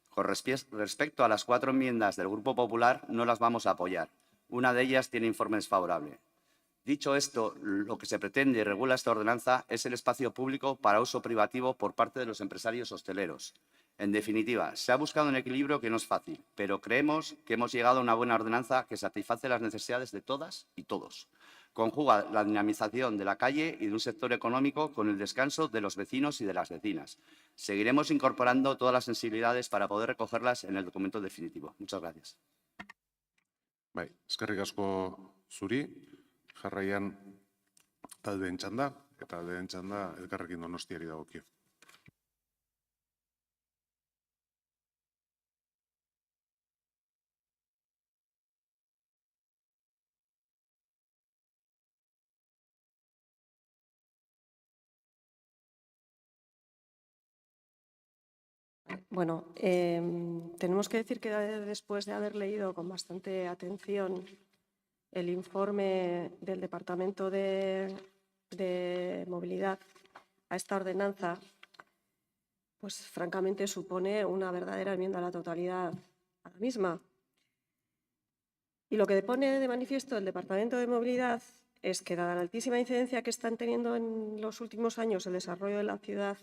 Con respecto a las 4 enmiendas del Grupo Popular, no las vamos a apoyar. Una de ellas tiene informe desfavorable. Dicho esto, lo que se pretende y regula esta ordenanza es el espacio público para uso privativo por parte de los empresarios hosteleros. En definitiva, se ha buscado un equilibrio que no es fácil, pero creemos que hemos llegado a una buena ordenanza que satisface las necesidades de todas y todos. Conjuga la dinamización de la calle y de un sector económico con el descanso de los vecinos y de las vecinas. Seguiremos incorporando todas las sensibilidades para poder recogerlas en el documento definitivo. Muchas gracias. Bai, eskerrik asko zuri, jarraian taldeen txanda, eta taldeen txanda Elkarrekin Donostiari dagokio. Bueno, tenemos que decir que después de haber leído con bastante atención el informe del Departamento de Movilidad a esta ordenanza, pues francamente supone una verdadera enmienda a la totalidad a la misma. Y lo que pone de manifiesto el Departamento de Movilidad es que, dada la altísima incidencia que están teniendo en los últimos años el desarrollo de la ciudad,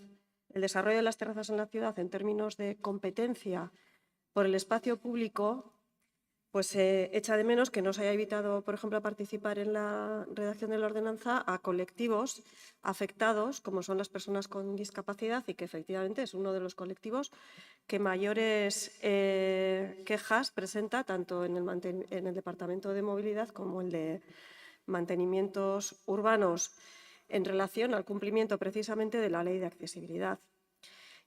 el desarrollo de las terrazas en la ciudad en términos de competencia por el espacio público, pues se echa de menos que no se haya evitado, por ejemplo, participar en la redacción de la ordenanza a colectivos afectados, como son las personas con discapacidad, y que efectivamente es uno de los colectivos que mayores quejas presenta tanto en el Departamento de Movilidad como el de Mantenimientos Urbanos, en relación al cumplimiento precisamente de la Ley de Accesibilidad.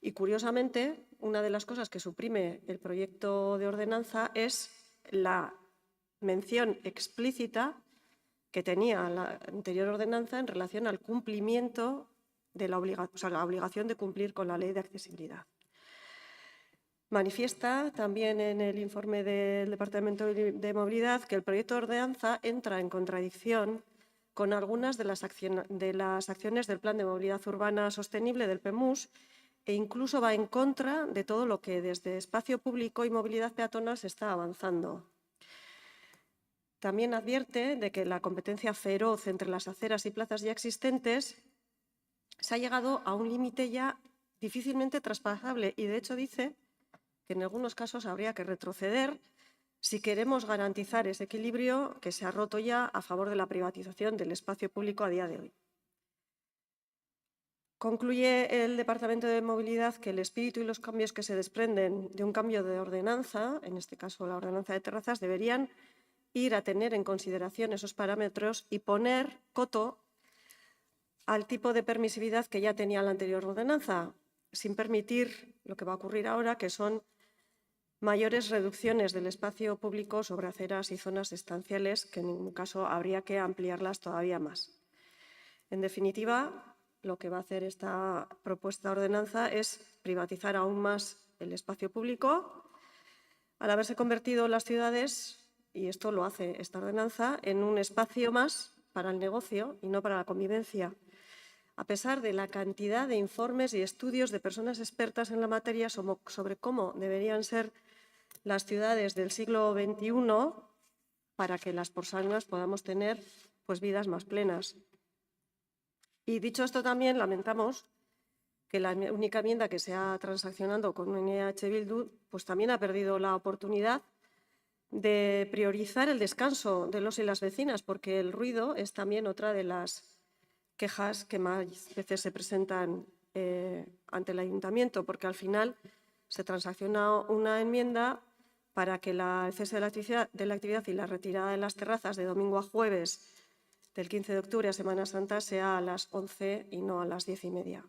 Y curiosamente, una de las cosas que suprime el proyecto de ordenanza es la mención explícita que tenía la anterior ordenanza en relación al cumplimiento de la obligación de cumplir con la Ley de Accesibilidad. Manifiesta también en el informe del Departamento de Movilidad que el proyecto de ordenanza entra en contradicción con algunas de las acciones del Plan de Movilidad Urbana Sostenible del PEMUS e incluso va en contra de todo lo que desde espacio público y movilidad peatonal se está avanzando. También advierte de que la competencia feroz entre las aceras y plazas ya existentes se ha llegado a un límite ya difícilmente traspasable y, de hecho, dice que en algunos casos habría que retroceder si queremos garantizar ese equilibrio que se ha roto ya a favor de la privatización del espacio público a día de hoy. Concluye el Departamento de Movilidad que el espíritu y los cambios que se desprenden de un cambio de ordenanza, en este caso la ordenanza de terrazas, deberían ir a tener en consideración esos parámetros y poner coto al tipo de permisividad que ya tenía la anterior ordenanza, sin permitir lo que va a ocurrir ahora, que son mayores reducciones del espacio público sobre aceras y zonas estanciales, que en ningún caso habría que ampliarlas todavía más. En definitiva, lo que va a hacer esta propuesta de ordenanza es privatizar aún más el espacio público, al haberse convertido las ciudades, y esto lo hace esta ordenanza, en un espacio más para el negocio y no para la convivencia, a pesar de la cantidad de informes y estudios de personas expertas en la materia sobre cómo deberían ser las ciudades del siglo XXI para que las personas podamos tener pues, vidas más plenas. Y dicho esto, también lamentamos que la única enmienda que se ha transaccionado con EH Bildu pues, también ha perdido la oportunidad de priorizar el descanso de los y las vecinas, porque el ruido es también otra de las quejas que más veces se presentan ante el ayuntamiento, porque al final se transacciona una enmienda para que el cese de la actividad y la retirada de las terrazas de domingo a jueves del 15 de octubre a Semana Santa sea a las 11 y no a las 10:30.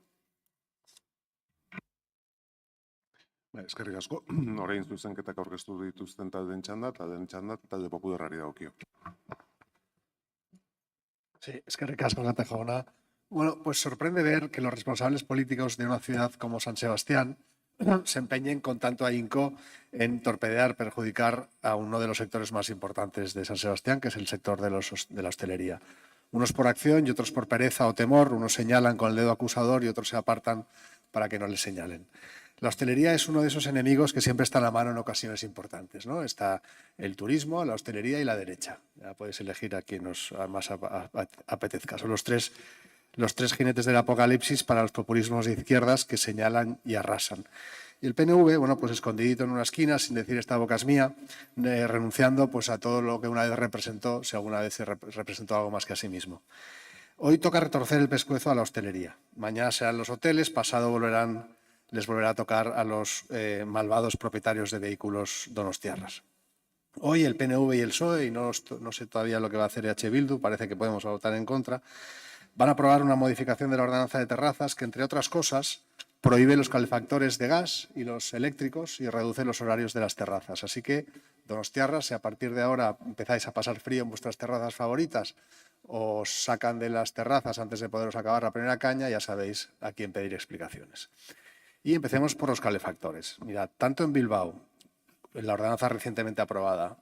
Eskerrik asko, orain zuzenketak aurkeztu dituzten taldeen txanda, talde popularrari dagokio. Sí, eskerrik asko, Gata jauna. Bueno, pues sorprende ver que los responsables políticos de una ciudad como San Sebastián se empeñen con tanto ahínco en torpedear, perjudicar a uno de los sectores más importantes de San Sebastián, que es el sector de la hostelería. Unos por acción y otros por pereza o temor, unos señalan con el dedo acusador y otros se apartan para que no les señalen. La hostelería es uno de esos enemigos que siempre está a la mano en ocasiones importantes, ¿no? Está el turismo, la hostelería y la derecha. Ya podéis elegir a quien os más apetezca. Son los tres jinetes del apocalipsis para los populismos de izquierdas que señalan y arrasan. Y el PNV, bueno, pues escondidito en una esquina, sin decir esta boca es mía, renunciando pues a todo lo que una vez representó, si alguna vez se representó algo más que a sí mismo. Hoy toca retorcer el pescuezo a la hostelería. Mañana serán los hoteles, pasado les volverá a tocar a los malvados propietarios de vehículos donostiarras. Hoy el PNV y el PSOE, y no sé todavía lo que va a hacer EH Bildu, parece que podemos votar en contra, van a aprobar una modificación de la ordenanza de terrazas que, entre otras cosas, prohíbe los calefactores de gas y los eléctricos y reduce los horarios de las terrazas. Así que, donostiarras, si a partir de ahora empezáis a pasar frío en vuestras terrazas favoritas, os sacan de las terrazas antes de poderos acabar la primera caña, ya sabéis a quién pedir explicaciones. Y empecemos por los calefactores. Mirad, tanto en Bilbao, en la ordenanza recientemente aprobada,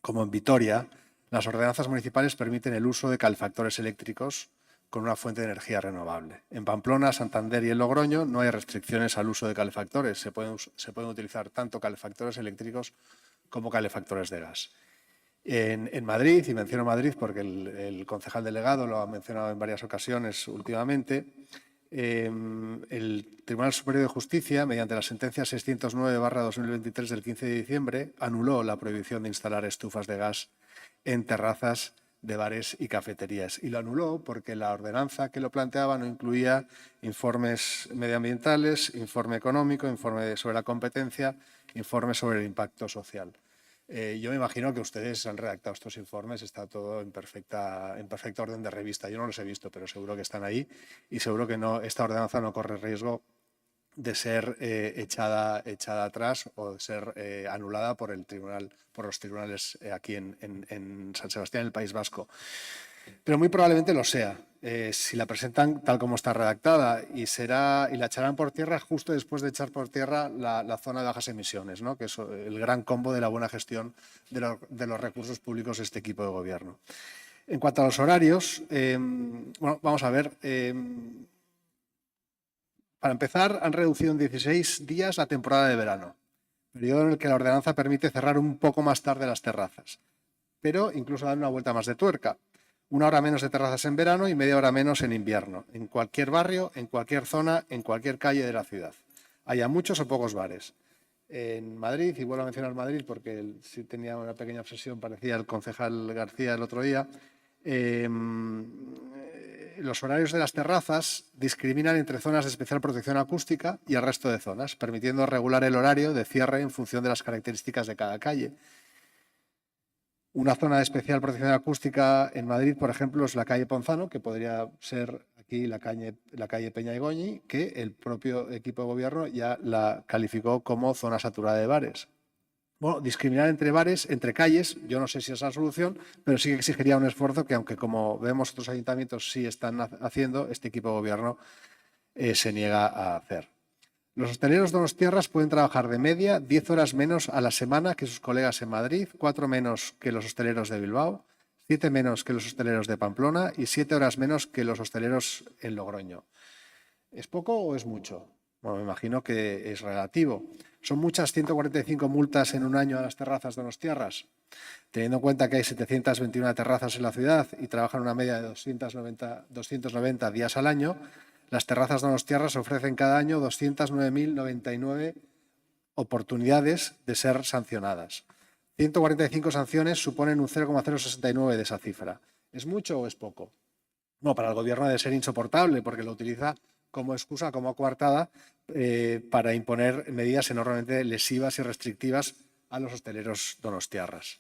como en Vitoria, las ordenanzas municipales permiten el uso de calefactores eléctricos con una fuente de energía renovable. En Pamplona, Santander y en Logroño no hay restricciones al uso de calefactores. Se pueden utilizar tanto calefactores eléctricos como calefactores de gas. En Madrid, y menciono Madrid porque el concejal delegado lo ha mencionado en varias ocasiones últimamente, el Tribunal Superior de Justicia, mediante la sentencia 609/2023 del 15 de diciembre, anuló la prohibición de instalar estufas de gas en terrazas de bares y cafeterías. Y lo anuló porque la ordenanza que lo planteaba no incluía informes medioambientales, informe económico, informe sobre la competencia, informe sobre el impacto social. Yo me imagino que ustedes han redactado estos informes, está todo en perfecta orden de revista. Yo no los he visto, pero seguro que están ahí y seguro que esta ordenanza no corre riesgo de ser echada atrás o de ser anulada por los tribunales aquí en San Sebastián, en el País Vasco. Pero muy probablemente lo sea, si la presentan tal como está redactada y la echarán por tierra justo después de echar por tierra la zona de bajas emisiones, ¿no? Que es el gran combo de la buena gestión de los recursos públicos de este equipo de gobierno. En cuanto a los horarios, bueno, vamos a ver. Para empezar, han reducido en 16 días la temporada de verano, periodo en el que la ordenanza permite cerrar un poco más tarde las terrazas, pero incluso dan una vuelta más de tuerca. 1 hora menos de terrazas en verano y media hora menos en invierno, en cualquier barrio, en cualquier zona, en cualquier calle de la ciudad. Haya muchos o pocos bares. En Madrid, y vuelvo a mencionar Madrid porque él sí tenía una pequeña obsesión, parecía el concejal García el otro día, los horarios de las terrazas discriminan entre zonas de especial protección acústica y el resto de zonas, permitiendo regular el horario de cierre en función de las características de cada calle. Una zona de especial protección acústica en Madrid, por ejemplo, es la calle Ponzano, que podría ser aquí la calle Peña y Goñi, que el propio equipo de gobierno ya la calificó como zona saturada de bares. Bueno, discriminar entre bares, entre calles, yo no sé si es la solución, pero sí que exigiría un esfuerzo que, aunque como vemos otros ayuntamientos sí están haciendo, este equipo de gobierno se niega a hacer. Los hosteleros donostiarras pueden trabajar de media 10 horas menos a la semana que sus colegas en Madrid, 4 menos que los hosteleros de Bilbao, 7 menos que los hosteleros de Pamplona y 7 horas menos que los hosteleros en Logroño. ¿Es poco o es mucho? Bueno, me imagino que es relativo. ¿Son muchas 145 multas en un año a las terrazas donostiarras? Teniendo en cuenta que hay 721 terrazas en la ciudad y trabajan una media de 290 días al año, las terrazas donostiarras ofrecen cada año 209.099 oportunidades de ser sancionadas. 145 sanciones suponen un 0,069 de esa cifra. ¿Es mucho o es poco? Bueno, para el Gobierno debe ser insoportable porque lo utiliza como excusa, como coartada, para imponer medidas enormemente lesivas y restrictivas a los hosteleros donostiarras.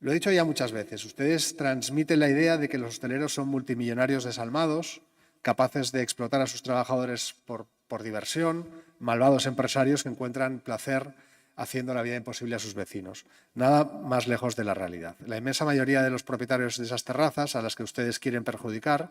Lo he dicho ya muchas veces, ustedes transmiten la idea de que los hosteleros son multimillonarios desalmados, capaces de explotar a sus trabajadores por diversión, malvados empresarios que encuentran placer haciendo la vida imposible a sus vecinos. Nada más lejos de la realidad. La inmensa mayoría de los propietarios de esas terrazas a las que ustedes quieren perjudicar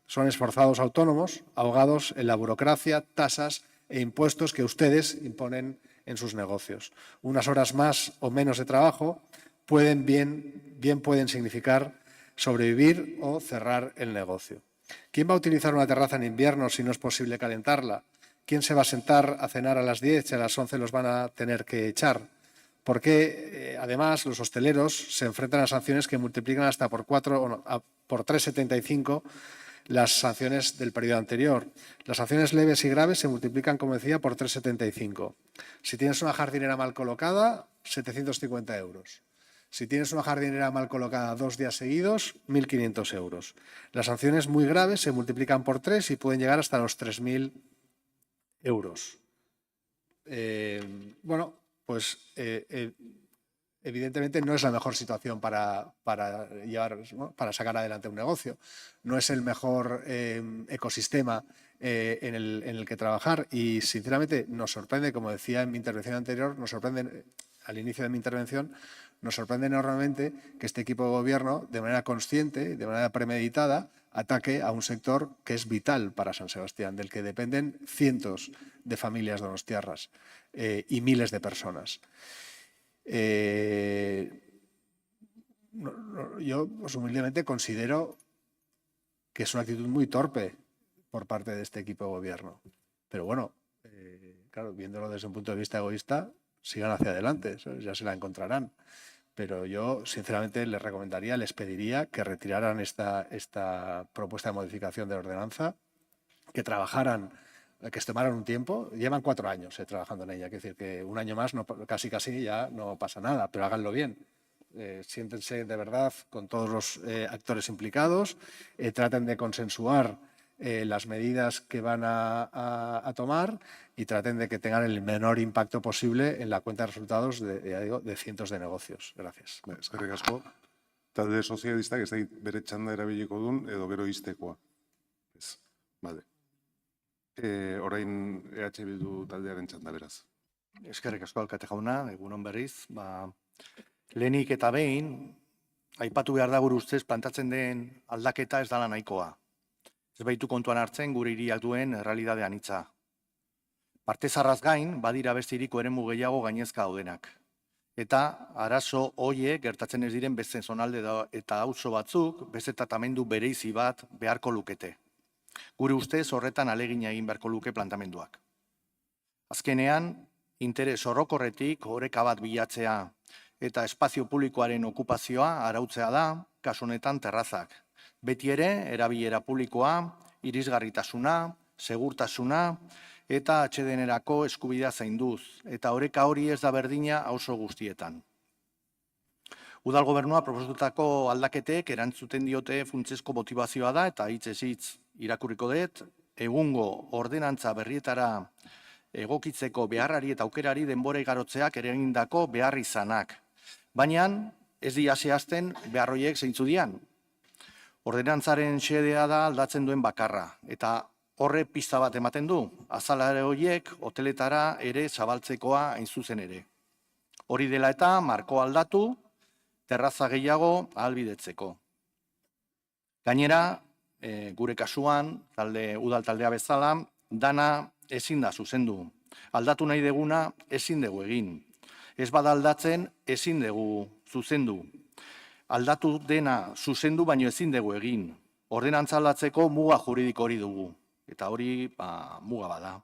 son esforzados autónomos, ahogados en la burocracia, tasas e impuestos que ustedes imponen en sus negocios. Unas horas más o menos de trabajo bien pueden significar sobrevivir o cerrar el negocio. ¿Quién va a utilizar una terraza en invierno si no es posible calentarla? ¿Quién se va a sentar a cenar a las 10 y a las 11 los van a tener que echar? ¿Por qué, además, los hosteleros se enfrentan a sanciones que multiplican hasta por 3,75 las sanciones del periodo anterior? Las sanciones leves y graves se multiplican, como decía, por 3,75. Si tienes una jardinera mal colocada, 750 euros. Si tienes una jardinera mal colocada 2 días seguidos, 1.500 euros. Las sanciones muy graves se multiplican por 3 y pueden llegar hasta los 3.000 euros. Evidentemente no es la mejor situación para sacar adelante un negocio. No es el mejor ecosistema en el que trabajar y, sinceramente, nos sorprende, como decía en mi intervención anterior, al inicio de mi intervención, nos sorprende enormemente que este equipo de gobierno, de manera consciente, de manera premeditada, ataque a un sector que es vital para San Sebastián, del que dependen cientos de familias donostiarras y miles de personas. Yo humildemente considero que es una actitud muy torpe por parte de este equipo de gobierno. Pero bueno, claro, viéndolo desde un punto de vista egoísta, sigan hacia adelante, ya se la encontrarán. Pero yo, sinceramente, les recomendaría, les pediría que retiraran esta propuesta de modificación de la ordenanza, que trabajaran, que se tomaran un tiempo. Llevan 4 años trabajando en ella, es decir, que un año más casi ya no pasa nada, pero háganlo bien. Siéntense de verdad con todos los actores implicados, traten de consensuar las medidas que van a tomar y traten de que tengan el menor impacto posible en la cuenta de resultados de cientos de negocios. Gracias. Eskerrik asko. Talde sozialistak ez dakit bere txanda erabiliko duen edo gero iztekoa. Ez, bale. Orain EH Bildu taldearen txanda, beraz. Eskerrik asko, alkate jauna, egunon berriz. Lehenik eta behin, aipatu behar da gure ustez plantatzen den aldaketa ez dela nahikoa. Ez baitu kontuan hartzen gure hiriak duen errealidade anitza. Parte zarraz gain, badira beste hiriko eremu gehiago gainezka daudenak. Eta arazo hoiek gertatzen ez diren beste zonalde eta auzo batzuk beste tratamendu bereizi bat beharko lukete. Gure ustez horretan alegina egin beharko luke plantamenduak. Azkenean, interes orokorretik oreka bat bilatzea eta espazio publikoaren okupazioa arautzea da, kasu honetan terrazak. Beti ere, erabilera publikoa, irisgarritasuna, segurtasuna eta atsedenerako eskubidea zainduz. Eta oreka hori ez da berdina auzo guztietan. Udal gobernua proposatutako aldaketek erantzuten diote funtsezko motibazioa da eta hitzez hitz irakurriko dut, egungo ordenantza berrietara egokitzeko beharrari eta aukerari denbora igarotzeak eragindako behar izanak. Baina ez dira zehazten behar horiek zeintzu dian. Ordenantzaren xedea da aldatzen duen bakarra, eta horre pista bat ematen du, azalare horiek hoteletara ere zabaltzekoa hain zuzen ere. Hori dela eta marko aldatu, terraza gehiago ahalbidetzeko. Gainera, gure kasuan, udal taldea bezala, dana ezin da zuzendu. Aldatu nahi deguna ezin dugu egin. Ez bada aldatzen ezin dugu zuzendu. Aldatu dena zuzendu baino ezin dugu egin. Ordenantza aldatzeko muga juridiko hori dugu. Eta hori muga bada.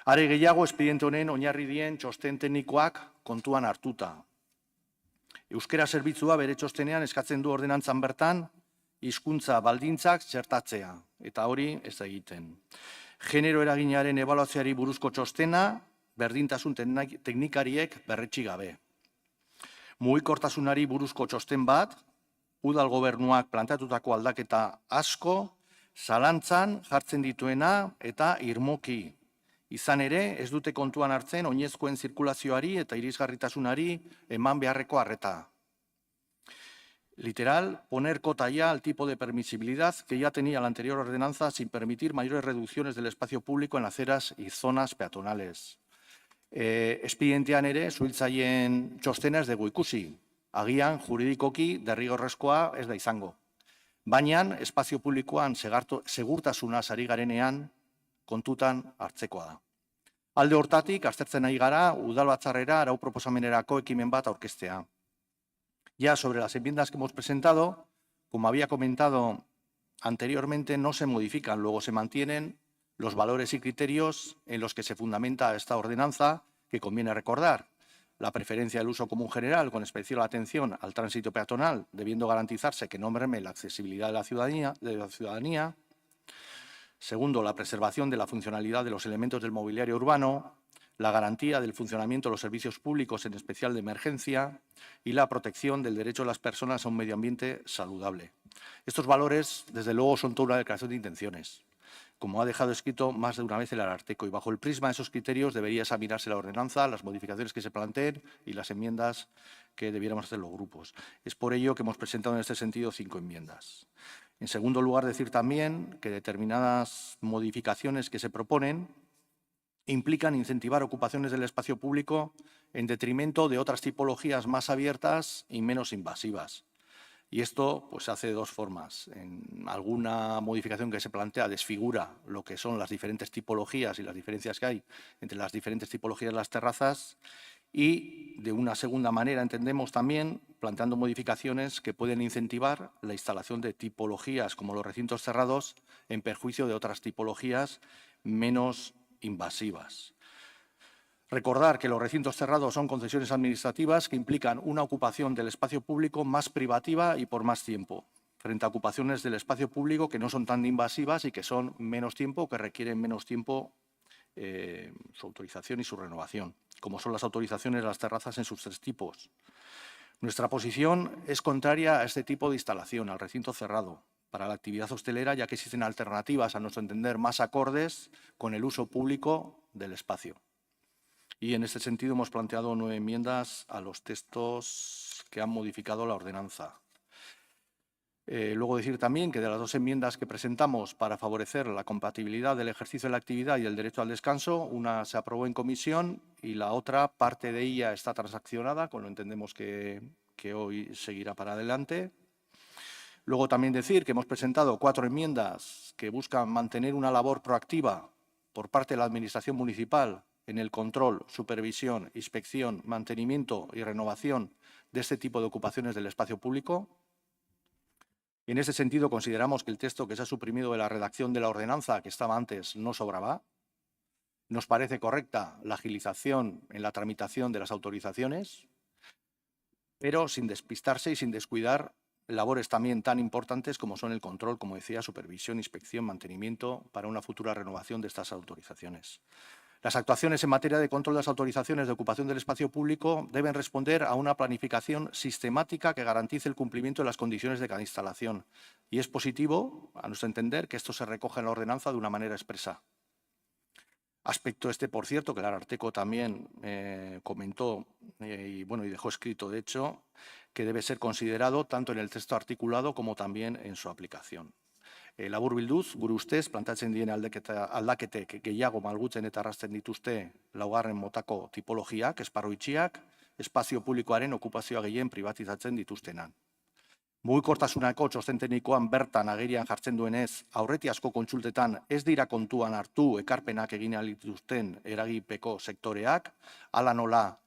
Are gehiago espediente honen oinarri dien txosten teknikoak kontuan hartuta. Euskera zerbitzua bere txostenean eskatzen du ordenantzan bertan hizkuntza baldintzak txertatzea. Eta hori ez da egiten. Genero eraginaren ebaluazioari buruzko txostena berdintasun teknikariek berretsi gabe. mugikortasunari buruzko txosten bat, udal gobernuak planteatutako aldaketa asko, zalantzan jartzen dituena eta irmoki. Izan ere, ez dute kontuan hartzen oinezkoen zirkulazioari eta irisgarritasunari eman beharreko arreta. Literal, poner cota ya al tipo de permisibilidad que ya tenía la anterior ordenanza sin permitir mayores reducciones del espacio público en aceras y zonas peatonales. Espedientean ere, suhiltzaileen txostena ez dugu ikusi. Agian, juridikoki, derrigorrezkoa ez da izango. Baina, espazio publikoan segurtasunaz ari garenean kontutan hartzekoa da. Alde hortatik, aztertzen ari gara, udalbatzarrera arau proposamenerako ekimen bat aurkeztea. Ya sobre las enmiendas que hemos presentado, como había comentado anteriormente, no se modifican, luego se mantienen los valores y criterios en los que se fundamenta esta ordenanza, que conviene recordar. La preferencia del uso común general, con especial atención al tránsito peatonal, debiendo garantizarse que no merme la accesibilidad de la ciudadanía. Segundo, la preservación de la funcionalidad de los elementos del mobiliario urbano, la garantía del funcionamiento de los servicios públicos, en especial de emergencia, y la protección del derecho de las personas a un medio ambiente saludable. Estos valores, desde luego, son toda una declaración de intenciones, como ha dejado escrito más de una vez el Ararteko, y bajo el prisma de esos criterios debería examinarse la ordenanza, las modificaciones que se planteen y las enmiendas que debiéramos hacer los grupos. Es por ello que hemos presentado en este sentido 5 enmiendas. En segundo lugar, decir también que determinadas modificaciones que se proponen implican incentivar ocupaciones del espacio público en detrimento de otras tipologías más abiertas y menos invasivas. Y esto pues, se hace de dos formas. En alguna modificación que se plantea desfigura lo que son las diferentes tipologías y las diferencias que hay entre las diferentes tipologías de las terrazas, y de una segunda manera entendemos también planteando modificaciones que pueden incentivar la instalación de tipologías como los recintos cerrados en perjuicio de otras tipologías menos invasivas. Recordar que los recintos cerrados son concesiones administrativas que implican una ocupación del espacio público más privativa y por más tiempo, frente a ocupaciones del espacio público que no son tan invasivas y que son menos tiempo, que requieren menos tiempo su autorización y su renovación, como son las autorizaciones de las terrazas en sus 3 tipos. Nuestra posición es contraria a este tipo de instalación, al recinto cerrado, para la actividad hostelera, ya que existen alternativas, a nuestro entender, más acordes con el uso público del espacio. Y en este sentido hemos planteado 9 enmiendas a los textos que han modificado la ordenanza. Luego decir también que de las 2 enmiendas que presentamos para favorecer la compatibilidad del ejercicio de la actividad y el derecho al descanso, una se aprobó en comisión y la otra, parte de ella está transaccionada, con lo entendemos que hoy seguirá para adelante. Luego también decir que hemos presentado 4 enmiendas que buscan mantener una labor proactiva por parte de la Administración municipal en el control, supervisión, inspección, mantenimiento y renovación de este tipo de ocupaciones del espacio público. En ese sentido, consideramos que el texto que se ha suprimido de la redacción de la ordenanza que estaba antes no sobraba. Nos parece correcta la agilización en la tramitación de las autorizaciones, pero sin despistarse y sin descuidar labores también tan importantes como son el control, como decía, supervisión, inspección, mantenimiento para una futura renovación de estas autorizaciones. Las actuaciones en materia de control de las autorizaciones de ocupación del espacio público deben responder a una planificación sistemática que garantice el cumplimiento de las condiciones de cada instalación. Y es positivo, a nuestro entender, que esto se recoja en la ordenanza de una manera expresa. Aspecto este, por cierto, que el Ararteko también comentó y dejó escrito, de hecho, que debe ser considerado tanto en el texto articulado como también en su aplicación. Laburbilduz, gure ustez, plantatzen diren aldaketek gehiago malgutzen eta errazten dituzte laugarren motako tipologiak, esparru itxiak, espazio publikoaren okupazioa gehien privatizatzen dituztenan. Mugikortasuneko txosten teknikoan bertan agerian jartzen duenez, aurretiazko kontsultetan ez dira kontuan hartu ekarpenak egin ahal dituzten eragipeko sektoreak, hala nola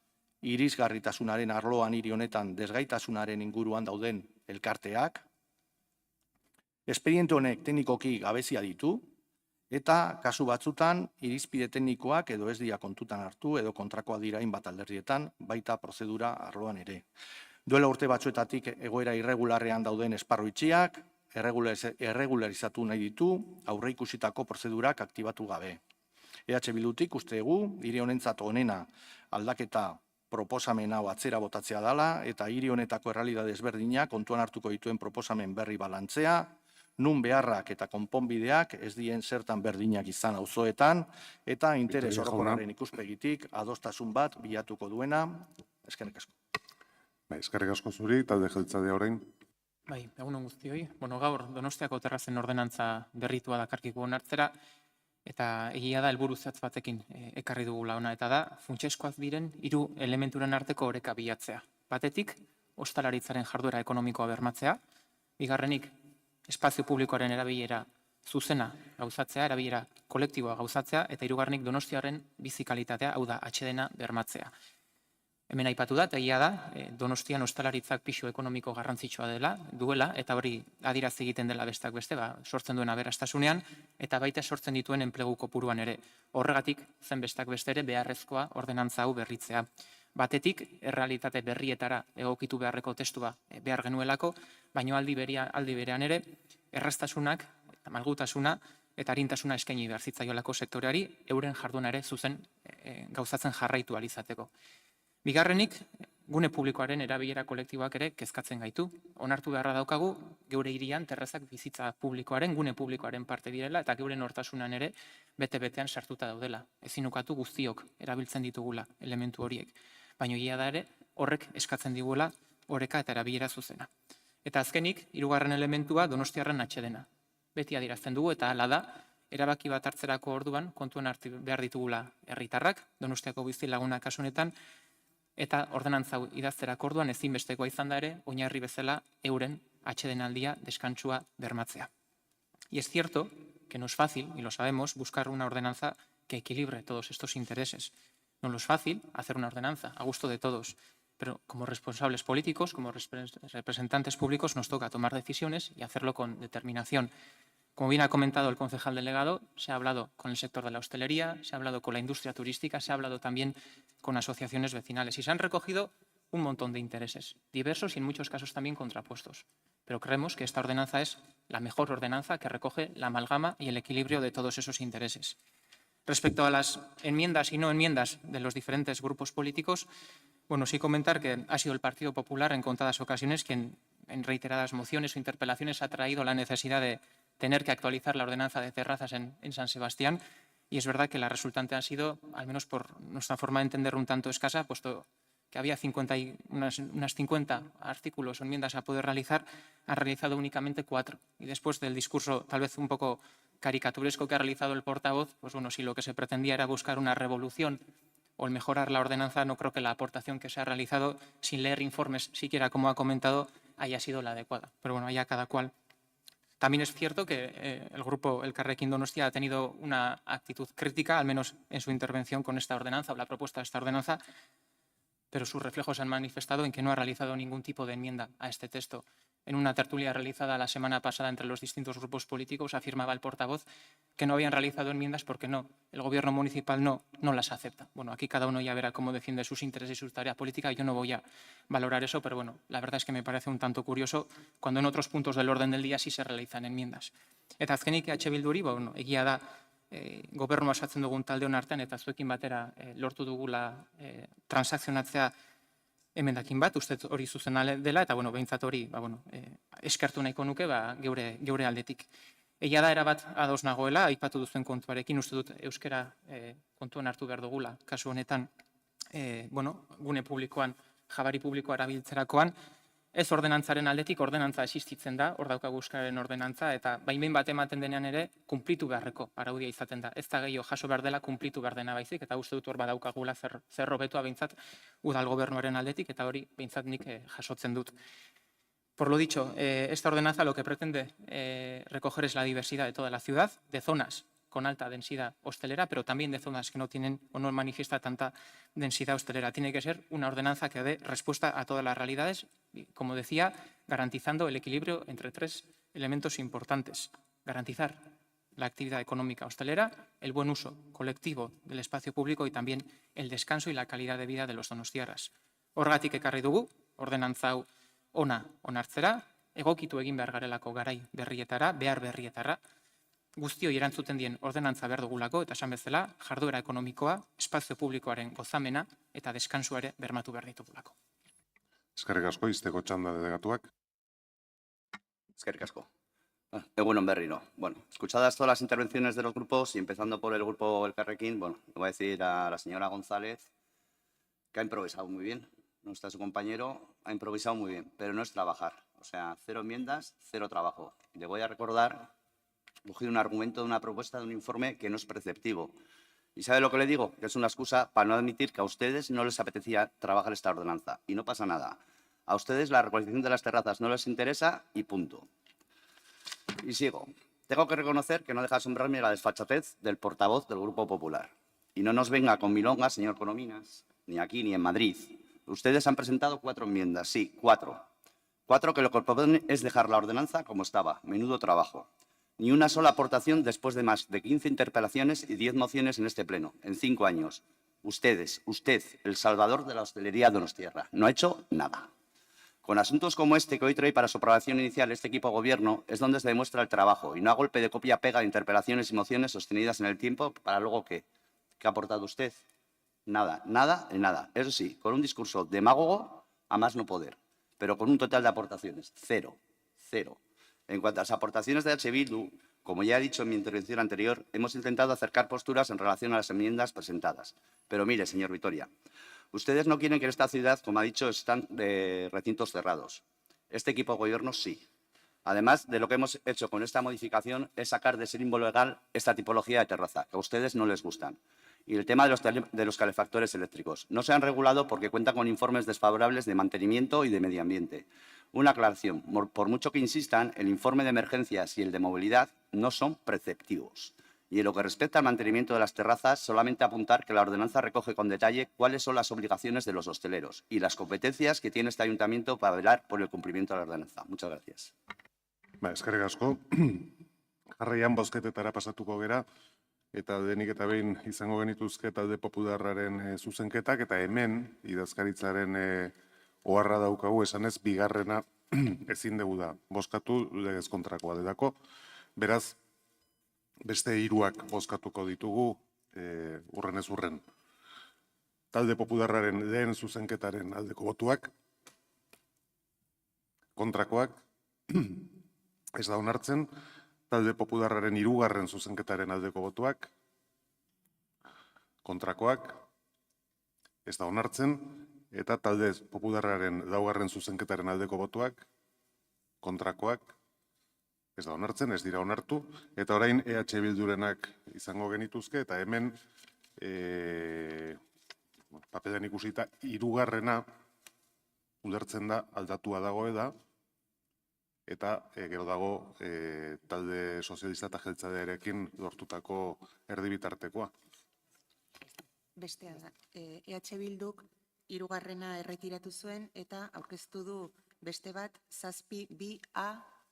irisgarritasunaren arloan hiri honetan desgaitasunaren inguruan dauden elkarteak, espediente honek teknikoki gabezia ditu, eta kasu batzutan irizpide teknikoak edo ez dira kontutan hartu edo kontrakoa dira hainbat alderdietan, baita prozedura arloan ere. Duela urte batzuetatik egoera irregularrean dauden esparru itxiak, erregularizatu nahi ditu, aurreikusitako prozedurak aktibatu gabe. EH Bildutik uste dugu, hiri honentzat onena aldaketa proposamen hau atzera botatzea dela eta hiri honetako errealitate ezberdinak kontuan hartuko dituen proposamen berri balantzea, nun beharrak eta konponbideak ez dien zertan berdinak izan auzoetan eta interes Vitoria jauna. orokorraren ikuspegitik adostasun bat bilatuko duena. Eskerrik asko. Bai, eskerrik asko zuri, talde jeltzalea orain. Bai, egunon guztioi. Gaur Donostiako terrazen ordenantza berritua dakarkigu onartzera, eta egia da helburu zehatz batekin ekarri dugula ona, eta da funtsezkoak diren 3 elementuren arteko oreka bilatzea. Batetik, ostalaritzaren jarduera ekonomikoa bermatzea, bigarrenik, espazio publikoaren erabilera zuzena gauzatzea, erabilera kolektiboa gauzatzea, eta hirugarrenik Donostiaren bizi kalitatea, hau da, atsedena bermatzea. Hemen aipatu da, eta egia da, Donostian ostalaritzak pisu ekonomiko garrantzitsua duela, eta hori adierazi egiten dela besteak beste, sortzen duen aberastasunean, eta baita sortzen dituen enplegu kopuruan ere. Horregatik, zen besteak beste ere beharrezkoa ordenantza hau berritzea. Batetik, errealitate berrietara egokitu beharreko testua behar genuelako, baino aldi berean ere, erraztasunak, eta malgutasuna, eta arintasuna eskaini behar zitzaiolako sektoreari, euren jarduna ere zuzen gauzatzen jarraitu alizateko. Bigarrenik, gune publikoaren erabilera kolektiboak ere kezkatzen gaitu. Onartu beharra daukagu, geure hirian terrazak bizitza publikoaren, gune publikoaren parte direla, eta geure nortasunan ere bete-betean sartuta daudela. Ezin ukatu guztiok erabiltzen ditugula elementu horiek. Baina egia da ere, horrek eskatzen diguela oreka eta erabilera zuzena. Eta azkenik, 3. elementua Donostiarren atsedena. Beti adierazten dugu eta hala da, erabaki bat hartzerako orduan kontuan hartu behar ditugula herritarrak, Donostiako bizilagunak kasu honetan, eta ordenantza idazterako orduan ezinbestekoa izan da ere, oinarri bezala euren atsedenaldia deskantsua bermatzea. Y es cierto que no es fácil, y lo sabemos, buscar una ordenanza que equilibre todos estos intereses. No lo es fácil hacer una ordenanza a gusto de todos, pero como responsables políticos, como representantes públicos, nos toca tomar decisiones y hacerlo con determinación. Como bien ha comentado el concejal delegado, se ha hablado con el sector de la hostelería, se ha hablado con la industria turística, se ha hablado también con asociaciones vecinales y se han recogido un montón de intereses, diversos y en muchos casos también contrapuestos. Pero creemos que esta ordenanza es la mejor ordenanza que recoge la amalgama y el equilibrio de todos esos intereses. Respecto a las enmiendas y no enmiendas de los diferentes grupos políticos, bueno, sí comentar que ha sido el Partido Popular en contadas ocasiones quien en reiteradas mociones o interpelaciones ha traído la necesidad de tener que actualizar la ordenanza de terrazas en San Sebastián, y es verdad que la resultante ha sido, al menos por nuestra forma de entender, un tanto escasa, puesto que había unas 50 artículos o enmiendas a poder realizar, han realizado únicamente 4. Y después del discurso tal vez un poco caricaturesco que ha realizado el portavoz, pues bueno, si lo que se pretendía era buscar una revolución o el mejorar la ordenanza, no creo que la aportación que se ha realizado, sin leer informes siquiera como ha comentado, haya sido la adecuada. Pero bueno, allá cada cual. También es cierto que el grupo Elkarrekin Donostia ha tenido una actitud crítica, al menos en su intervención con esta ordenanza o la propuesta de esta ordenanza, pero sus reflejos han manifestado en que no ha realizado ningún tipo de enmienda a este texto. En una tertulia realizada la semana pasada entre los distintos grupos políticos, afirmaba el portavoz que no habían realizado enmiendas porque el gobierno municipal no las acepta. Bueno, aquí cada uno ya verá cómo defiende sus intereses y su tarea política. Yo no voy a valorar eso, pero bueno, la verdad es que me parece un tanto curioso cuando en otros puntos del orden del día sí se realizan enmiendas. Eta azkenik Bilduri, bueno, egia da, gobernua osatzen dugun taldeon artean eta zuekin batera lortu dugula transakzionatzea emendakin bat, uste hori zuzena dela, eta bueno, behintzat hori eskertu nahiko nuke geure aldetik. Egia da erabat ados nagoela, aipatu duzuen kontuarekin, uste dut euskera kontuan hartu behar dugula, kasu honetan, gune publikoan, jabari publikoa erabiltzerakoan, ez ordenantzaren aldetik, ordenantza existitzen da, hor daukagu euskararen ordenantza, eta behin bat ematen denean ere, kumplitu beharreko araudia izaten da. Ez da gehiago jaso behar dela, kumplitu behar dena baizik, eta uste dut hor badaukagula zer hobetua behintzat udal gobernuaren aldetik, eta hori behintzat nik jasotzen dut. Por lo dicho, esta ordenanza lo que pretende recoger es la diversidad de toda la ciudad, de zonas con alta densidad hostelera, pero también de zonas que no tienen o no manifiesta tanta densidad hostelera. Tiene que ser una ordenanza que dé respuesta a todas las realidades, como decía, garantizando el equilibrio entre 3 elementos importantes. Garantizar la actividad económica hostelera, el buen uso colectivo del espacio público y también el descanso y la calidad de vida de los donostiarras. Horregatik ekarri dugu, ordenantza hau ona onartzera, egokitu egin behar garelako garai berrietara, behar berrietara, guztioi erantzuten dien ordenantza behar dugulako, eta esan bezala, jarduera ekonomikoa, espazio publikoaren gozamena eta deskantsua ere bermatu behar ditugulako. Eskerrik asko, izteko txanda delegatuak. Eskerrik asko. Egunon berriro. Bueno, escuchadas todas las intervenciones de los grupos y empezando por el grupo Elkarrekin, bueno, le voy a decir a la señora González que ha improvisado muy bien. No está su compañero, ha improvisado muy bien, pero no es trabajar. O sea, 0 enmiendas, 0 trabajo. Y le voy a recordar, he cogido un argumento de una propuesta de un informe que no es preceptivo. ¿Y sabe lo que le digo? Que es una excusa para no admitir que a ustedes no les apetecía trabajar esta ordenanza. Y no pasa nada. A ustedes la regularización de las terrazas no les interesa y punto. Y sigo. Tengo que reconocer que no deja de asombrarme la desfachatez del portavoz del Grupo Popular. Y no nos venga con milongas, señor Corominas, ni aquí ni en Madrid. Ustedes han presentado 4 enmiendas, sí, 4. 4 que lo que proponen es dejar la ordenanza como estaba. Menudo trabajo. Ni una sola aportación después de más de 15 interpelaciones y 10 mociones en este pleno, en 5 años. Usted, el salvador de la hostelería donostiarra, no ha hecho nada. Con asuntos como este que hoy trae para su aprobación inicial este equipo de gobierno es donde se demuestra el trabajo y no a golpe de copia-pega de interpelaciones y mociones sostenidas en el tiempo para luego ¿qué? ¿Qué ha aportado usted? Nada, nada y nada. Eso sí, con un discurso demagogo a más no poder, pero con un total de aportaciones, 0, 0. En cuanto a las aportaciones de H. Bildu, como ya he dicho en mi intervención anterior, hemos intentado acercar posturas en relación a las enmiendas presentadas. Pero mire, señor Vitoria, ustedes no quieren que en esta ciudad, como ha dicho, están recintos cerrados. Este equipo de gobierno sí. Además de lo que hemos hecho con esta modificación es sacar de símbolo legal esta tipología de terraza, que a ustedes no les gustan. Y el tema de los calefactores eléctricos. No se han regulado porque cuentan con informes desfavorables de mantenimiento y de medio ambiente. Una aclaración. Por mucho que insistan, el informe de emergencias y el de movilidad no son preceptivos. Y en lo que respecta al mantenimiento de las terrazas, solamente apuntar que la ordenanza recoge con detalle cuáles son las obligaciones de los hosteleros y las competencias que tiene este ayuntamiento para velar por el cumplimiento de la ordenanza. Muchas gracias. Eskerrik asko. Jarraian bozketetara pasatuko gera, eta denik eta behin izango genituzke talde popularraren zuzenketak, eta hemen idazkaritzaren oharra daukagu esanez bigarrena ezin dugu da. Bozkatu legez kontrakoa delako. Beraz, beste 3 bozkatuko ditugu urrenez urren. Talde popularraren lehen zuzenketaren aldeko botuak, kontrakoak, ez da onartzen. Talde popularraren 3. zuzenketaren aldeko botuak, kontrakoak, ez da onartzen. Eta talde popularraren 2. zuzenketaren aldeko botuak, kontrakoak, ez da onartzen, ez dira onartu. Eta orain EH Bildurenak izango genituzke, eta hemen papelan ikusita 3. ulertzen da aldatua dagoela, eta gero dago talde sozialista eta jeltzalearekin lortutako erdibitartekoa. Bestea da, EH Bilduk 3. erretiratu zuen eta aurkeztu du beste bat 7.2a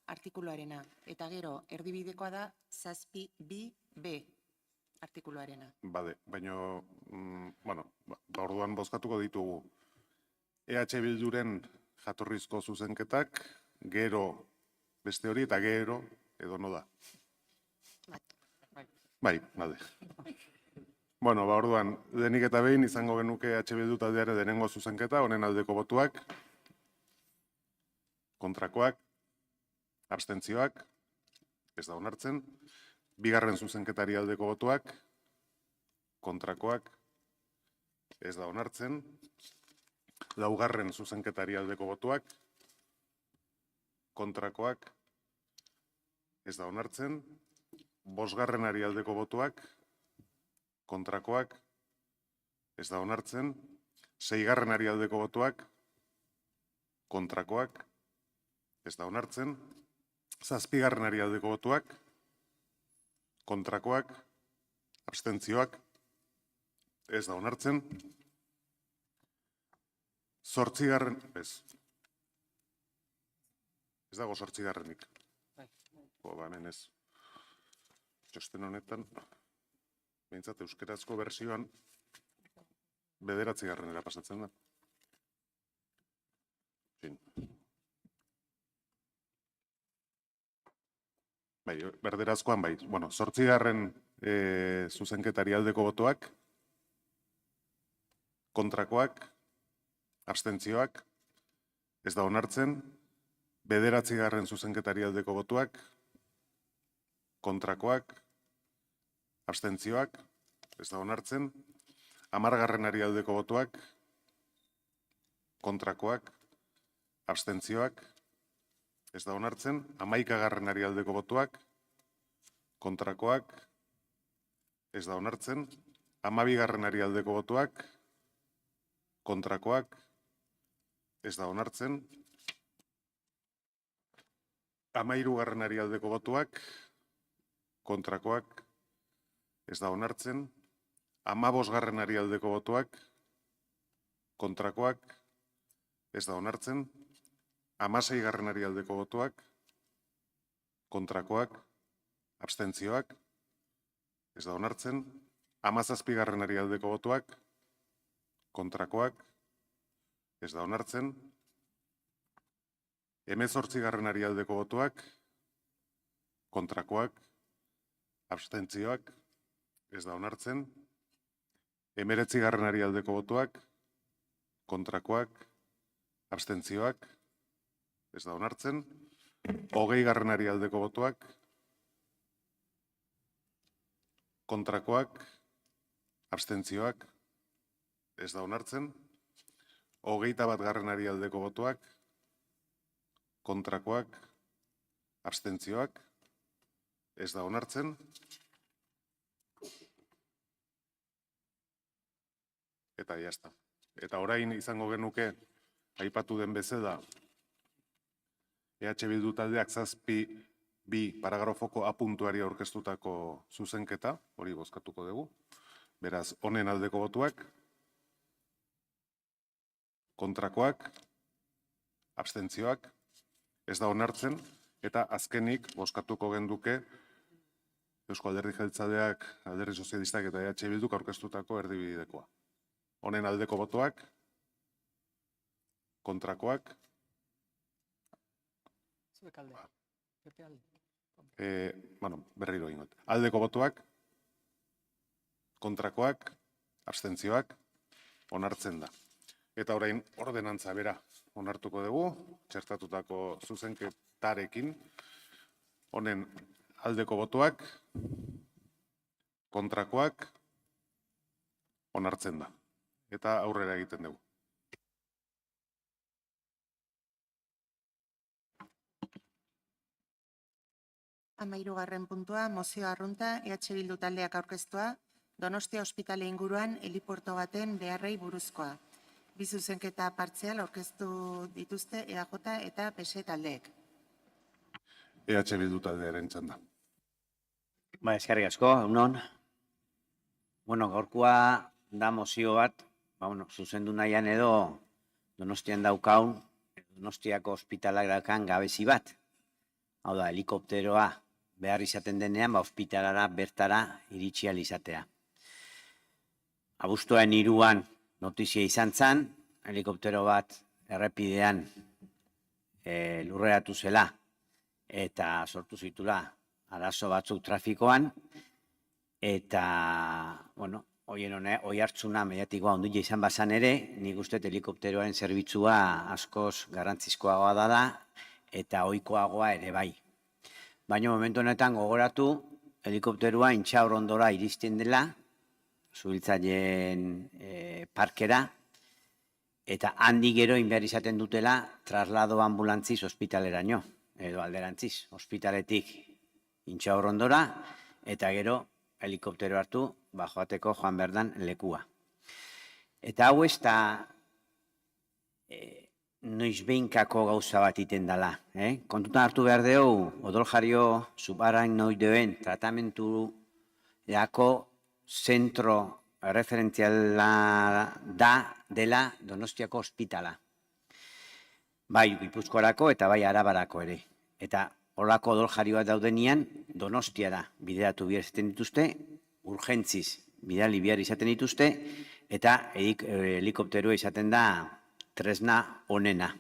artikuluarena. Eta gero, erdibidekoa da 7.2b artikuluarena. Bade, baina, orduan bozkatuko ditugu. EH Bilduren jatorrizko zuzenketak, gero beste hori eta gero edo no da. Bai, bade. Orduan, denik eta behin izango genuke EH Bildu taldeare denengo zuzenketa, honen aldeko botuak, kontrakoak, abstentzioak, ez da onartzen, 2. zuzenketari aldeko botuak, kontrakoak, ez da onartzen, 4. zuzenketari aldeko botuak, kontrakoak, ez da onartzen, 5. aldeko botuak, kontrakoak, ez da onartzen, 6. aldeko botuak, kontrakoak, ez da onartzen, 7. aldeko botuak, kontrakoak, abstentzioak, ez da onartzen, 8. Ez dago 8. Hemen ez. Txosten honetan, behintzat euskerazko bersioan 9. pasatzen da. Bai, berderazkoan bai. Bueno, 8. Zuzenketari aldeko botoak, kontrakoak, abstentzioak, ez da onartzen. 9. Zuzenketari aldeko botoak, kontrakoak, abstentzioak, ez da onartzen. 10. aldeko botoak, kontrakoak, abstentzioak, ez da onartzen. 11. aldeko botoak, kontrakoak, ez da onartzen. 12. aldeko botoak, kontrakoak, ez da onartzen. 13. aldeko botoak, kontrakoak, ez da onartzen. 15. aldeko botoak, kontrakoak, ez da onartzen. 16. aldeko botoak, kontrakoak, abstentzioak, ez da onartzen. 17. aldeko botoak, kontrakoak, ez da onartzen. 18. aldeko botoak, kontrakoak, abstentzioak, ez da onartzen. 19. aldeko botoak, kontrakoak, abstentzioak, ez da onartzen. 20. aldeko botoak, kontrakoak, abstentzioak, ez da onartzen. 21. aldeko botoak, kontrakoak, abstentzioak, ez da onartzen. Eta jazta. Eta orain izango genuke, aipatu den bezala, EH Bildu taldeak 7.2 paragrafoko apuntuari aurkeztutako zuzenketa, hori bozkatuko dugu. Beraz, honen aldeko botuak, kontrakoak, abstentzioak, ez da onartzen, eta azkenik bozkatuko genduke Eusko Alderdi Jeltzaleak, Alderdi Sozialistak eta EH Bilduk aurkeztutako erdibidekoa. Honen aldeko botoak, kontrakoak, berriro ingot. Aldeko botoak, kontrakoak, abstentzioak, onartzen da. Eta orain ordenantza bera onartuko dugu, txertatutako zuzenketarekin, honen aldeko botoak, kontrakoak, onartzen da. Eta aurrera egiten dugu. Hamahirugarren puntua, mozio arrunta, EH Bildu taldeak aurkeztua, Donostia ospitale inguruan heliporto baten beharrei buruzkoa. Bi zuzenketa partzial aurkeztu dituzte EAJ eta PSE taldeek. EH Bildu taldearen txanda. Eskerrik asko, egunon. Gaurkoa da mozio bat, zuzendu nahian edo Donostian daukaun, Donostiako ospitalak daukan gabezi bat. Hau da, helikopteroa behar izaten denean, ospitalara bertara iritsi ahal izatea. Abuztuaren 3 notizia izan zen, helikoptero bat errepidean lurreratu zela eta sortu zitula arazo batzuk trafikoan, eta, hoi hartzuna mediatikoa ondila izan bazan ere, nik uste helikopteroaren zerbitzua askoz garrantzizkoagoa da eta ohikoagoa ere bai. Baina momentu honetan gogoratu, helikopteroa Intxaurrondora iristen dela, Zubiltzaileen parkera, eta handi gero behar izaten dutela traslado ambulantziz ospitaleraino, edo alderantziz, ospitaletik Intxaurrondora, eta gero helikoptero hartu, joateko joan berdan lekua. Eta hau ez da noizbeinkako gauza bat iten dela. Kontutan hartu behar dugu, odoljario subarain noideoen tratamentu jako zentro referentziala dela Donostiako ospitala. Bai Gipuzkoarako eta bai Arabarako ere. Eta horako odoljarioak daudenian Donostiara bideratu behar izaten dituzte, urgentziz bidali behar izaten dituzte, eta helikopteroa izaten da tresna onena.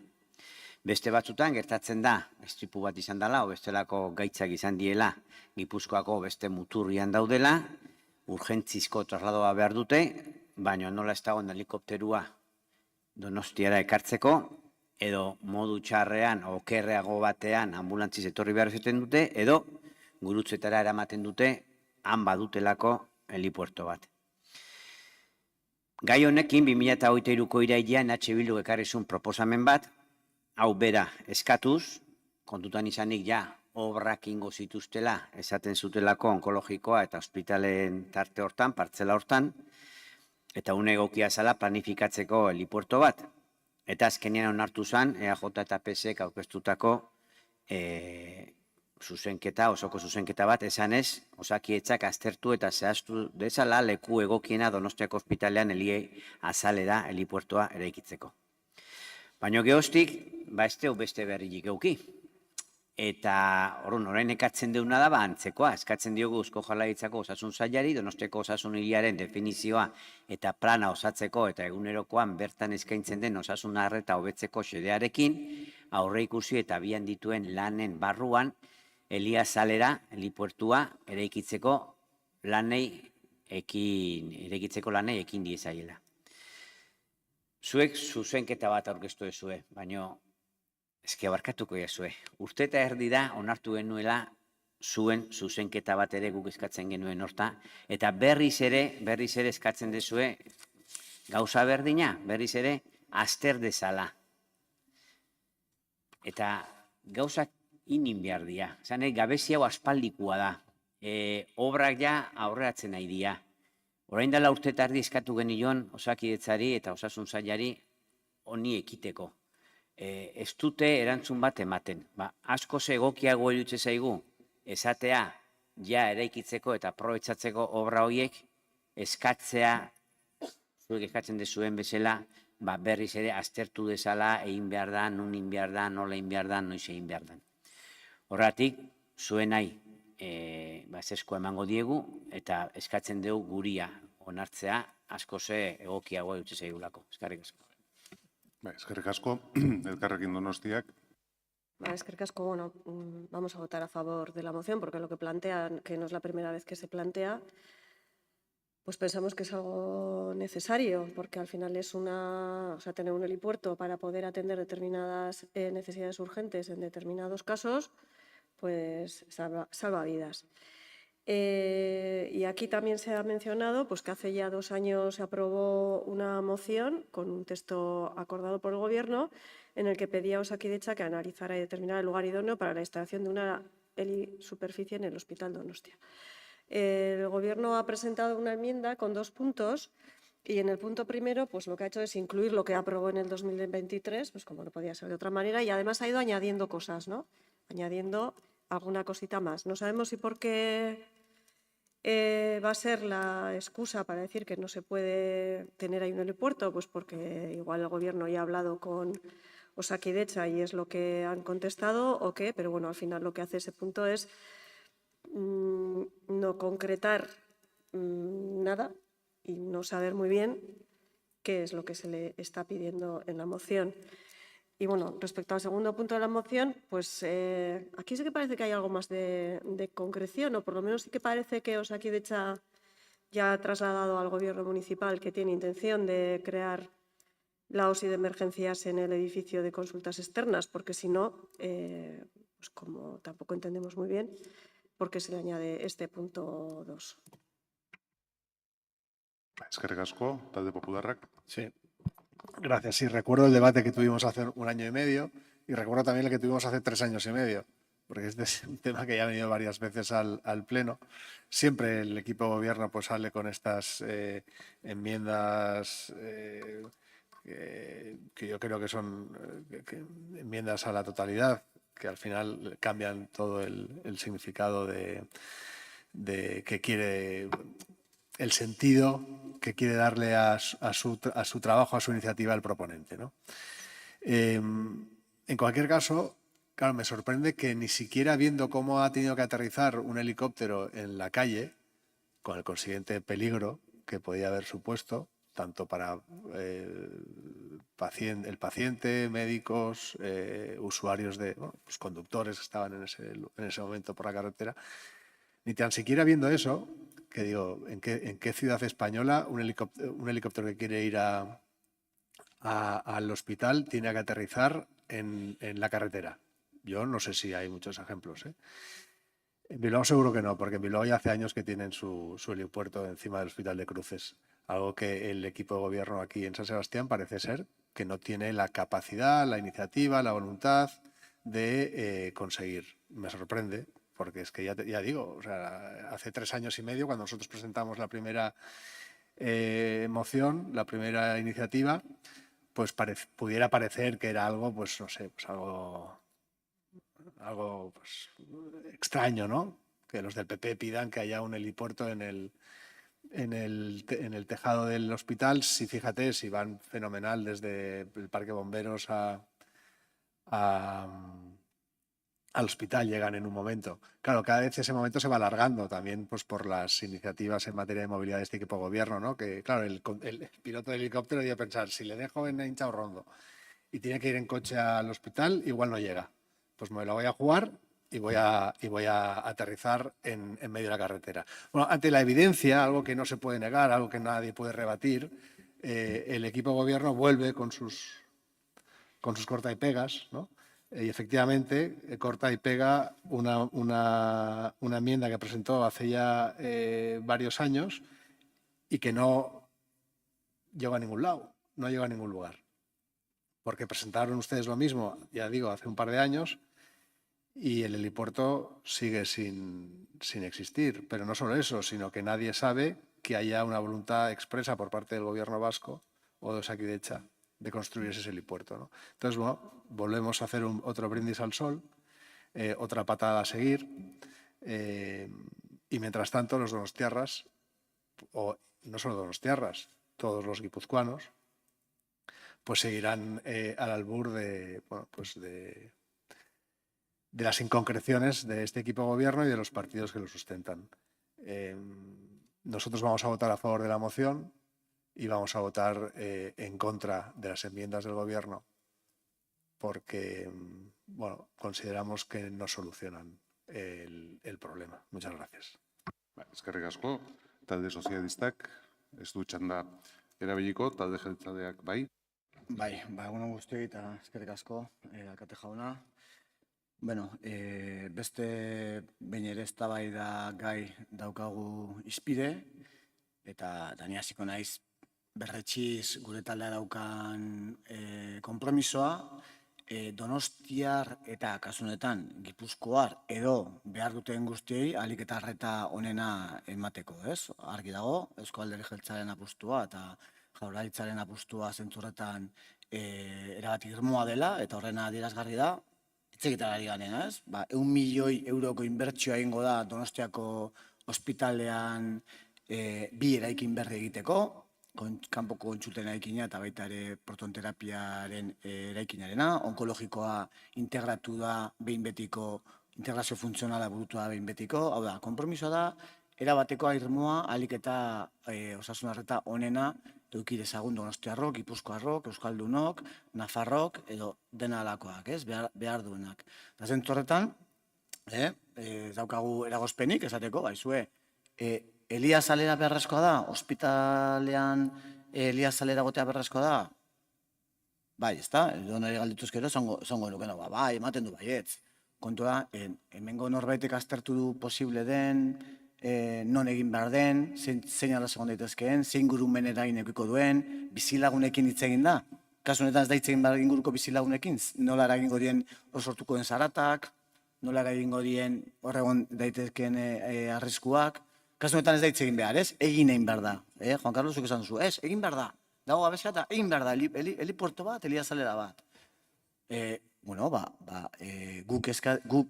Beste batzutan gertatzen da, istripu bat izan dela, o bestelako gaitzak izan diela, Gipuzkoako beste muturrian daudela, urgentzizko trasladoa behar dute, baina nola ez dagoen helikopterua Donostiara ekartzeko, edo modu txarrean, okerreago batean, ambulantziz etorri behar izaten dute, edo gurutzetara eramaten dute, han badutelako helipuerto bat. Gai honekin, 2023ko irailean Bildu ekarri zuen proposamen bat, hau bera eskatuz, kontutan izanik ja, obrak ingo zituztela, esaten zutelako onkologikoa eta ospitalen tarte hortan, partzela hortan, eta une egokia zala planifikatzeko helipuerto bat. Eta azkenean onartu zen, EAJ eta PSek aurkeztutako zuzenketa, osoko zuzenketa bat, esanez, Osakidetzak aztertu eta zehaztu dezala leku egokiena Donostiako ospitalean azalera helipuertoa eraikitzeko. Baina gehoztik, ez deu beste berririk euki. Eta orain ekartzen deuna da, antzekoa, eskatzen diogu Eusko Jaurlaritzako Osasun Sailari, Donostiako osasun hiriaren definizioa eta plana osatzeko eta egunerokoan bertan eskaintzen den osasun arreta hobetzeko xedearekin, aurre ikusi eta abian dituen lanen barruan, heliazalera, helipuertua eraikitzeko lanei ekin diezaiela. Zuek zuzenketa bat aurkeztu duzue, baina eske barkatuko jazue. Urte eta erdi da onartu genuela zuen zuzenketa bat ere guk eskatzen genuen horta, eta berriz ere eskatzen dezue gauza berdina, berriz ere azter dezala. Eta gauzak inin behar dira. Zane, gabezi hau aspaldikua da. Obrak ja aurreratzen nahi dira. Orain dela urte eta erdi eskatu genion Osakidetzari eta Osasun Sailari honi ekiteko. Ez dute erantzun bat ematen. Asko egokiago iruditzen zaigu, esatea ja eraikitzeko eta aprobetxatzeko obra horiek eskatzea, zuek eskatzen dezuen bezala, berriz ere aztertu dezala, egin behar da, nun egin behar da, nola egin behar da, noiz egin behar da. Horregatik, zuen nahi, eskoa emango diegu, eta eskatzen dugu guria onartzea, asko egokiago iruditzen zaigulako. Eskerrik asko. Eskerrik asko, Elkarrekin Donostiak. Eskerrik asko, bueno, vamos a votar a favor de la moción porque lo que plantean, que no es la primera vez que se plantea, pues pensamos que es algo necesario porque al final es tener un helipuerto para poder atender determinadas necesidades urgentes en determinados casos, pues salva vidas. Y aquí también se ha mencionado pues, que hace ya 2 años se aprobó una moción con un texto acordado por el Gobierno en el que pedía a Osakidetza que analizara y determinara el lugar idóneo para la instalación de una helisuperficie en el Hospital Donostia. El Gobierno ha presentado una enmienda con 2 puntos y en el punto primero pues, lo que ha hecho es incluir lo que aprobó en el 2023, pues como no podía ser de otra manera, y además ha ido añadiendo cosas, ¿no? Añadiendo alguna cosita más. No sabemos si porque va a ser la excusa para decir que no se puede tener ahí un helipuerto, pues porque igual el Gobierno ya ha hablado con Osakidetza y es lo que han contestado o qué, pero bueno, al final lo que hace ese punto es no concretar nada y no saber muy bien qué es lo que se le está pidiendo en la moción. Y bueno, respecto al segundo punto de la moción, pues aquí sí que parece que hay algo más de concreción, o por lo menos sí que parece que Osakidetza ya ha trasladado al Gobierno municipal que tiene intención de crear la OSI de emergencias en el edificio de consultas externas, porque si no, pues como tampoco entendemos muy bien por qué se le añade este punto 2. Eskerrik asko, Talde Popularrak. Sí. Gracias. Sí, recuerdo el debate que tuvimos hace 1 año y medio y recuerdo también el que tuvimos hace 3 años y medio, porque este es un tema que ya ha venido varias veces al Pleno. Siempre el equipo de gobierno pues, sale con estas enmiendas que yo creo que son enmiendas a la totalidad, que al final cambian todo el significado de que quiere, el sentido que quiere darle a su trabajo, a su iniciativa el proponente, ¿no? En cualquier caso, claro, me sorprende que ni siquiera viendo cómo ha tenido que aterrizar un helicóptero en la calle, con el consiguiente peligro que podía haber supuesto, tanto para el paciente, médicos, usuarios pues conductores que estaban en ese momento por la carretera. Ni tan siquiera viendo eso, que digo, ¿en qué ciudad española un helicóptero que quiere ir al hospital tiene que aterrizar en la carretera? Yo no sé si hay muchos ejemplos, ¿eh? En Bilbao seguro que no, porque en Bilbao ya hace años que tienen su helipuerto encima del Hospital de Cruces. Algo que el equipo de gobierno aquí en San Sebastián parece ser que no tiene la capacidad, la iniciativa, la voluntad de conseguir. Me sorprende, porque es que ya digo, o sea, hace 3 años y medio, cuando nosotros presentamos la primera moción, la primera iniciativa, pues pudiera parecer que era algo, pues no sé, pues algo pues, extraño, ¿no? Que los del PP pidan que haya un helipuerto en el tejado del hospital. Sí, fíjate, si van fenomenal desde el Parque Bomberos al hospital, llegan en un momento. Claro, cada vez ese momento se va alargando también pues, por las iniciativas en materia de movilidad de este equipo de gobierno, ¿no? Que, claro, el piloto del helicóptero debe pensar, si le dejo en Inchaurrondo y tiene que ir en coche al hospital, igual no llega. Pues me la voy a jugar y voy a aterrizar en medio de la carretera. Bueno, ante la evidencia, algo que no se puede negar, algo que nadie puede rebatir, el equipo de gobierno vuelve con sus corta y pegas, ¿no? Y efectivamente corta y pega una enmienda que presentó hace ya varios años y que no llegó a ningún lado, no llegó a ningún lugar. Porque presentaron ustedes lo mismo, ya digo, hace un par de años y el helipuerto sigue sin existir. Pero no solo eso, sino que nadie sabe que haya una voluntad expresa por parte del gobierno vasco o de Osakidetza de construir ese helipuerto, ¿no? Entonces, bueno, volvemos a hacer otro brindis al sol, otra patada a seguir y mientras tanto los donostiarras, o no solo donostiarras, todos los guipuzcoanos, pues seguirán al albur de las inconcreciones de este equipo de gobierno y de los partidos que lo sustentan. Nosotros vamos a votar a favor de la moción y vamos a votar en contra de las enmiendas del gobierno porque bueno, consideramos que no solucionan el problema. Muchas gracias. Eskerrik asko, talde sozialistak ez du txanda erabiliko, talde jeltzaleak bai. Bai, egun guztioi eta eskerrik asko, alkate jauna. Bueno, beste behin ere eztabaida gai daukagu izpide, eta ni hasiko naiz berretxiz gure taldea daukan konpromisoa, Donostiar eta kasunetan Gipuzkoar edo behar duten guztiei ahalik eta arreta onena emateko, ez? Argi dago, Eusko Alderdi Jeltzalearen apustua eta Jaurlaritzaren apustua zentzurretan erabat irmoa dela eta horrena adierazgarri da, hitz egiten ari garenean, ez? 1 milioi euroko inbertsioa egingo da Donostiako ospitalean 2 eraikin berri egiteko, kanpoko kontsulten eraikina eta baita ere protonterapiaren eraikinarena, onkologikoa integratu da behin betiko, integrazio funtzionala burutu da behin betiko, hau da, konpromisoa da, erabateko irmoa ahalik eta osasun arreta onena eduki dezagun Donostiarrok, Gipuzkoarrok, Euskaldunok, Nafarrok edo dena alakoak, ez, behar duenak. Eta zentzu horretan, daukagu eragozpenik, esateko, baizue, Elia Zalera beharrezkoa da, ospitalean Elia Zalera gotea beharrezkoa da, bai, ez da, edo nire galdituzkero, zongo nukeno, bai, ematen du baietz. Kontua, hemengo norbaitek aztertu du posible den, non egin behar den, zein arazo egon daitezkeen, zein gurumen eragin edukiko duen, bizilagunekin hitz egin da. Kasu honetan ez da hitz egin behar inguruko bizilagunekin, nola eragingo dien hor sortuko den zaratak, nola eragingo dien hor egon daitezkeen arriskuak. Kasu honetan ez da hitz egin behar, ez? Egin egin behar da. Juan Carlosuk esan duzu, ez? Egin behar da. Dago gabezia eta egin behar da, helipuerto bat, Elia Zalera bat. Bueno,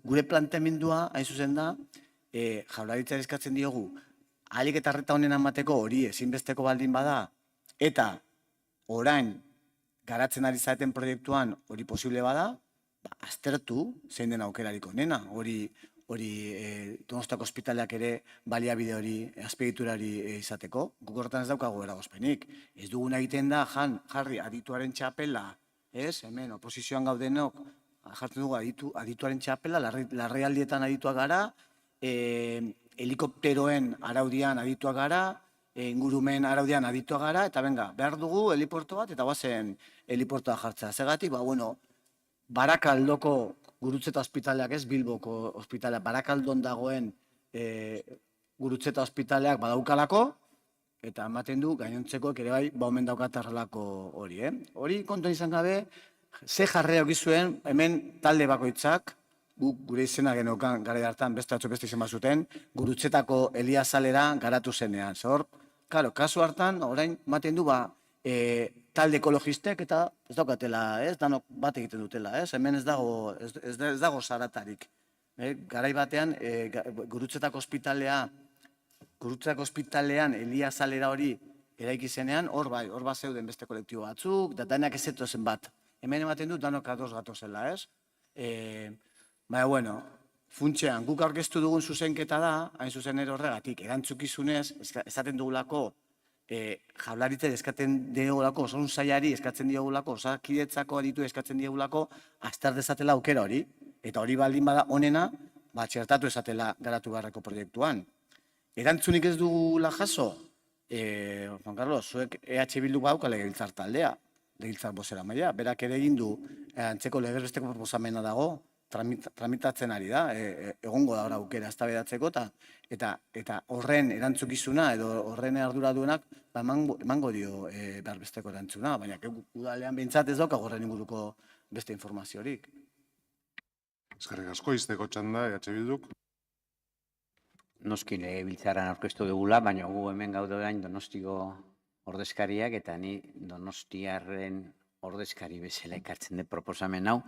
gure planteamendua, hain zuzen da, Jaurlaritza eskatzen diogu, ahalik eta arreta honen emateko hori ezinbesteko baldin bada, eta orain garatzen ari zaeten proiektuan hori posible bada, aztertu zein den aukerarik onena, hori Donostiako ospitaleak ere baliabide hori, azpiegiturari izateko. Guk horretan ez daukagu eragozpenik. Ez duguna egiten da jarri adituaren txapela, hemen oposizioan gaudenok, jartzen dugu adituaren txapela, larrialdietan adituak gara, helikopteroen araudian adituak gara, ingurumen araudian adituak gara, eta benga, behar dugu heliporto bat, eta guazen heliportoa jartzea. Zegatik, Barakaldoko Gurutzeta ospitaleak, ez Bilboko ospitaleak, Barakaldon dagoen Gurutzeta ospitaleak badaukalako, eta ematen du gainontzekoek ere bai, omen daukatarrelako hori. Hori kontuan izan gabe, ze jarreak izuen, hemen talde bakoitzak, gure izena genokan gara hartan beste izan bazuten, Gurutzetako Eliazalera garatu zenean. Zor, kasu hartan, orain ematen du talde ekologistek eta ez daukatela, danok bat egiten dutela, hemen ez dago zaratarik. Garai batean, Gurutzetako ospitalean Eliazalera hori eraiki zenean, hor bat zeuden beste kolektibo batzuk, da denak ez zen bat. Hemen ematen dut danok ados gatozela, ez? Baina, funtsean, guk aurkeztu dugun zuzenketa da, hain zuzen horregatik, erantzukizunez, esaten dugulako, Jaurlaritzari eskatzen diogulako, osasun sailari eskatzen diogulako, osakidetzako aditu eskatzen diogulako, azter dezatela aukera hori. Eta hori baldin bada onena, txertatu esatela garatu beharreko proiektuan. Erantzunik ez dugula jaso, Juan Carlos, zuek EH Bildu bauka legebiltzar taldea, legebiltzar bozera maila, berak ere egin du antzeko legez besteko proposamena dago, tramitatzen ari da, egongo da aukera eztabaidatzeko eta horren erantzukizuna edo horren ardura duenak emango dio behar besteko erantzuna, baina udalean behintzat ez daukagu horren inguruko beste informaziorik. Eskerrik asko, izteko txanda, EH Bilduk. Noski legebiltzarran aurkeztu dugula, baina gu hemen gaude orain Donostiko ordezkariak eta ni Donostiarren ordezkari bezala ekartzen dut proposamen hau,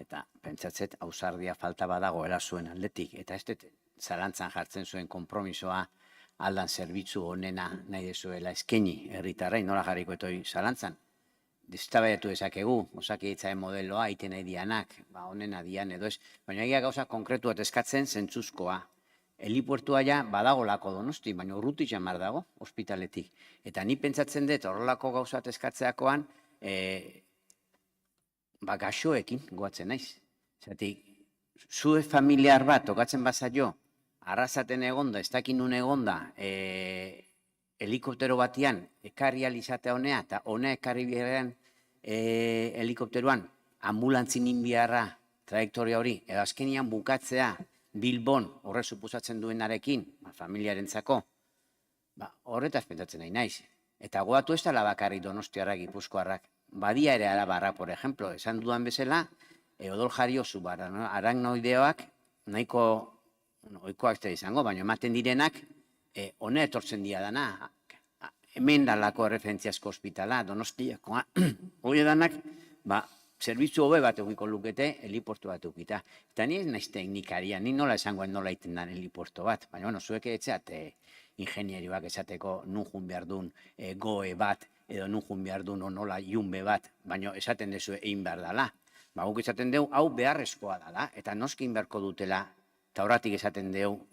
eta pentsatzet ausardia falta badagoela zuen aldetik, eta ez dut zalantzan jartzen zuen konpromisoa aldan zerbitzu honena nahi dezuela eskaini herritarrei, nola jarriko etoi zalantzan. Eztabaidatu dezakegu, osakidetzaren modeloa, iten nahi dianak, honena dian edo ez, baina egia gauza konkretu bat eskatzen zentzuzkoa. Helipuertua ja badagolako Donosti, baina urruti jamar dago, ospitaletik. Eta ni pentsatzen dut horrelako gauzat eskatzeakoan, gaxoekin goatzen naiz. Zatik, zue familiar bat tokatzen bazaio, arrasaten egonda, ez dakin nun egonda, helikoptero batian, ekarri alizatea honea, eta honea ekarri biharrean helikopteroan, ambulantzin inbiarra, trajektoria hori, edo azkenian bukatzea, Bilbon horre suposatzen duenarekin, familiarentzako, horretaz pentsatzen nahi naiz. Eta goatu ez dela bakarrik Donostiarrak, Gipuzkoarrak, badia ere Arabarra, por ejemplo, esan dudan bezala, odol jario zubara, aragnoideoak nahiko, oikoak ez izango, baina ematen direnak, hone etortzen dira dana, hemen dalako erreferentziazko ospitala, Donostiakoa, hori danak, zerbitzu hobe bat egiko lukete, heliportu bat eukita. Eta ni ez naiz teknikaria, ni nola esangoen nola iten den heliportu bat, baina zuek etxeat ingenierioak esateko nun jun behar duen goe bat, edo nun jun behar duen nola junbe bat, baina esaten dezu egin behar dela. Guk esaten dugu, hau beharrezkoa dela, eta noskin beharko dutela, eta horratik esaten dugu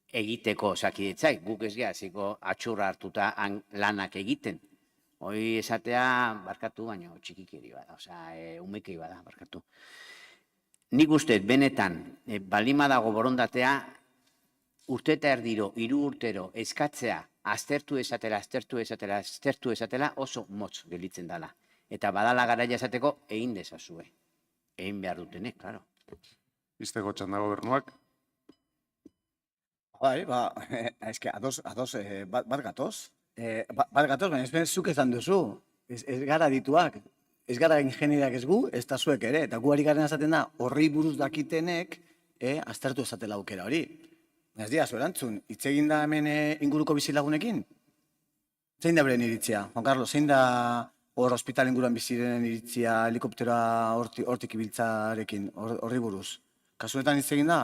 egiteko osakidetzai, guk ez gehaziko atxurra hartuta lanak egiten. Hoi esatea, barkatu, baina txikikeri bada, umekei bada, barkatu. Nik uste, benetan, balima dago borondatea, urte eta erdiro, 3 urtero, eskatzea, aztertu esatela, oso motz gelitzen dela. Eta badala garaia esateko, egin dezazue. Egin behar dutenek, klaro. Izteko txanda gobernuak. Bai, eske, bat gatoz. Bat gatoz, baina ez zuk ezan duzu. Ez gara dituak, ez gara ingenieriak ez gu, ez da zuek ere. Eta gu ari garen esaten da, horri buruz dakitenek, aztertu esatela aukera hori. Ez dira, erantzun, hitz egin da hemen inguruko bizilagunekin? Zein da beren iritzia? Juan Carlos, zein da hor hospital inguruan biziren iritzia helikopteroa hortik ibiltzarekin, horri buruz? Kasunetan hitz egin da?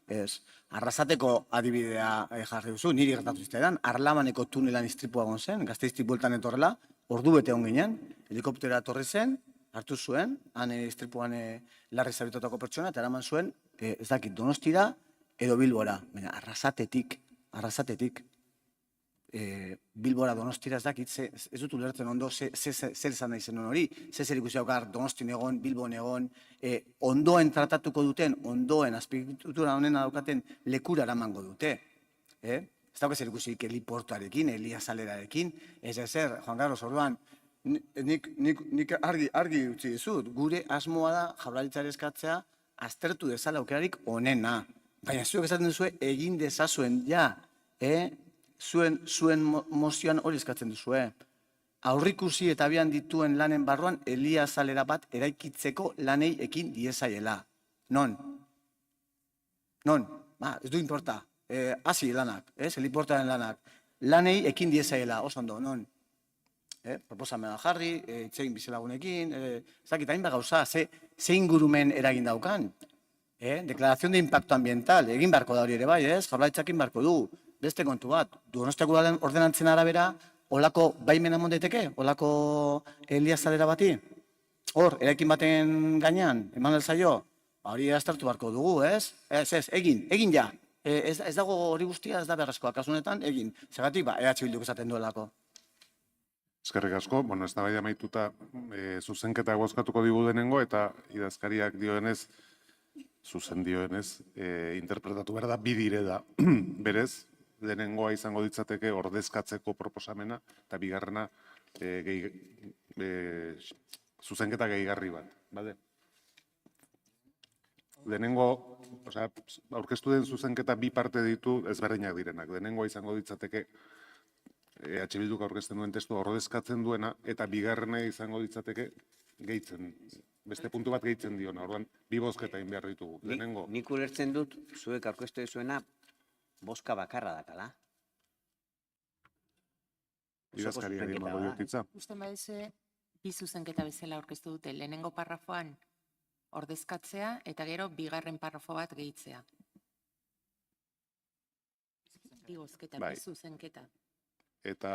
Ez. Arrasateko adibidea jarri duzu, niri gertatu zitaidan, Arlamaneko tunelan istripua egon zen, Gasteiztik bueltan etorrela, ordu bete egon ginen, helikoptera etorri zen, hartu zuen, han istripuan larri zabitotako pertsona, eta eraman zuen, ez dakit, Donostira, edo Bilbora, baina arrasatetik, Bilbora Donostira ez dakit, ez dut ulertzen ondo zer esan nahi zen hori, zer ikusi daukar Donostin egon, Bilbon egon, ondoen tratatuko duten, ondoen azpiegitura honena daukaten lekura eramango dute. Ez dauka zer ikusi heliportuarekin, heliazalerarekin, ez ezer, Juan Carlos, orduan, nik argi utzi dizut, gure asmoa da Jaurlaritzari eskatzea aztertu dezala aukerarik onena. Baina zuek esaten duzue egin dezazuen ja, zuen mozioan hori eskatzen duzue. Aurrikusi eta abian dituen lanen barruan heliazalera bat eraikitzeko lanei ekin diezaiela. Non? Ez du importa. Hasi lanak, heliportaren lanak. Lanei ekin diezaiela, oso ondo, non? Proposamena jarri, itxegin bizelagunekin, ez dakit hainbat gauza, ze ingurumen eragin daukan. Deklaración de impacto ambiental, egin beharko da hori ere bai, Jaurlaritzak egin beharko du. Beste kontu bat, Donostiako udalen ordenantzen arabera, olako baimena mondeteke, olako heliazalera bati? Hor, eraikin baten gainean, eman zaio, hori aztertu beharko dugu, ez? Egin ja. Ez dago hori guztia, ez da beharrezkoa, kasunetan, egin. Zergatik, EH Bilduk esaten duelako. Eskerrik asko, eztabaida amaituta zuzenketa bozkatuko digu denengo, eta idazkariak dioenez, zuzen dioenez, interpretatu behar da, bi dire da. Berez, lehenengoa izango ditzateke ordezkatzeko proposamena, eta bigarrena zuzenketa gehigarri bat. Lehenengo, aurkeztu den zuzenketa bi parte ditu ezberdinak direnak. Lehenengoa izango ditzateke EH Bilduk aurkezten duen testua ordezkatzen duena, eta bigarrena izango ditzateke gehitzen. Beste puntu bat gehitzen diona, orduan, bi bozketa egin behar ditugu. Nik ulertzen dut, zuek aurkeztu duzuena, bozka bakarra dakala. Idazkariari emango diotitza. Usten badizue, bi zuzenketa bezala aurkeztu dute, lehenengo parrafoan ordezkatzea, eta gero bigarren parrafo bat gehitzea. Bi bozketa, bi zuzenketa. Eta,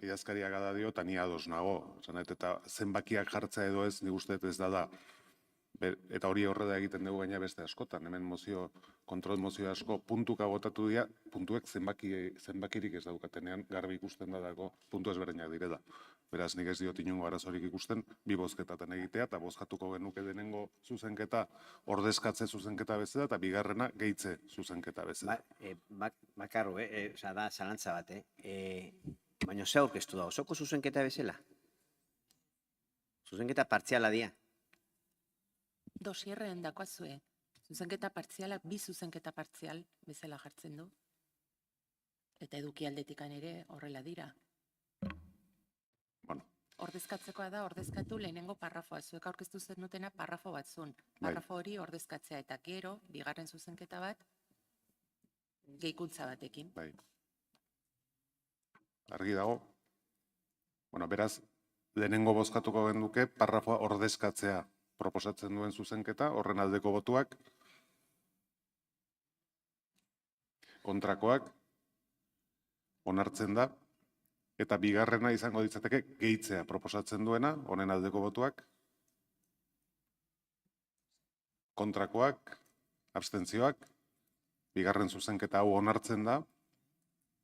idazkariak gada dio, eta ni ados nago. Eta zenbakiak jartza edo ez, nik uste ez da. Eta hori horreda egiten dugu gaina beste askotan. Hemen kontrol mozio asko puntuka botatu dira, puntuek zenbakirik ez daukatenean, garbi ikusten da dago, puntu ezberdinak direla. Beraz, nik ez diot inongo arazorik ikusten, bi bozketatan egitea, eta bozkatuko genuke denengo zuzenketa ordezkatze zuzenketa bezala, eta bigarrena gehitze zuzenketa bezala. Bakarro, da, zalantza bat, baina ze aurkeztu da, osoko zuzenketa bezala? Zuzenketa partziala dia. Dosierrean dakoazue, zuzenketa partzialak bi zuzenketa partzial bezala jartzen du. Eta eduki aldetikan ere horrela dira. Ordezkatzekoa da, ordezkatu lehenengo parrafoa. Zuek aurkeztu zenutena parrafo batzun. Parrafo hori ordezkatzea eta gero, bigarren zuzenketa bat, gehikuntza batekin. Argi dago. Beraz, lehenengo bozkatuko genduke parrafoa ordezkatzea proposatzen duen zuzenketa, horren aldeko botuak, kontrakoak, onartzen da, eta bigarrena izango ditzateke gehitzea proposatzen duena, honen aldeko botuak, kontrakoak, abstentzioak, bigarren zuzenketa hau onartzen da,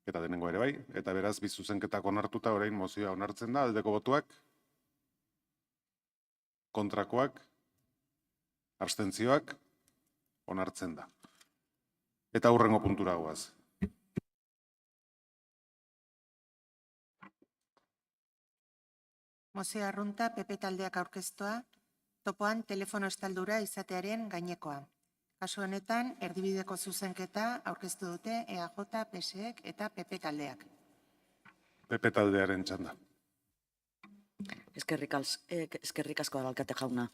eta denengo ere bai, eta beraz, bi zuzenketak onartuta orain mozioa onartzen da, aldeko botuak, kontrakoak, abstentzioak, onartzen da. Eta hurrengo puntura goaz. Mozio arrunta, PP taldeak aurkeztua, topoan telefono estaldura izatearen gainekoa. Kasu honetan, erdibideko zuzenketa aurkeztu dute EAJ, PSek eta PP taldeak. PP taldearen txanda. Eskerrik asko, alkate jauna.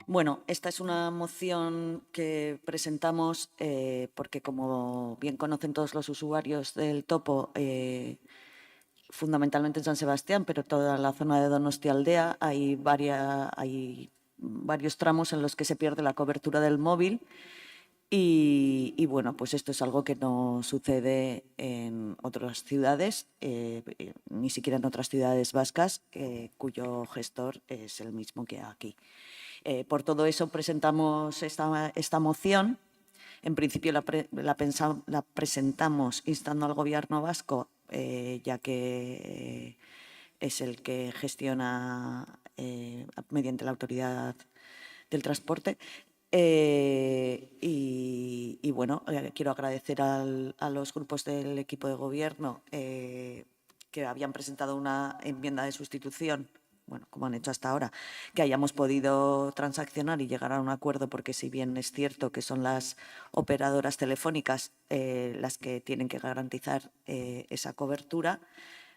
Bueno, esta es una moción que presentamos porque, como bien conocen todos los usuarios del topo, fundamentalmente en San Sebastián, pero toda la zona de Donostialdea, hay varios tramos en los que se pierde la cobertura del móvil y bueno, pues esto es algo que no sucede en otras ciudades, ni siquiera en otras ciudades vascas, cuyo gestor es el mismo que aquí. Por todo eso presentamos esta moción En principio la presentamos instando al Gobierno vasco, ya que es el que gestiona mediante la Autoridad del Transporte. Y bueno, quiero agradecer a los grupos del equipo de gobierno que habían presentado una enmienda de sustitución, bueno, como han hecho hasta ahora, que hayamos podido transaccionar y llegar a un acuerdo, porque si bien es cierto que son las operadoras telefónicas las que tienen que garantizar esa cobertura,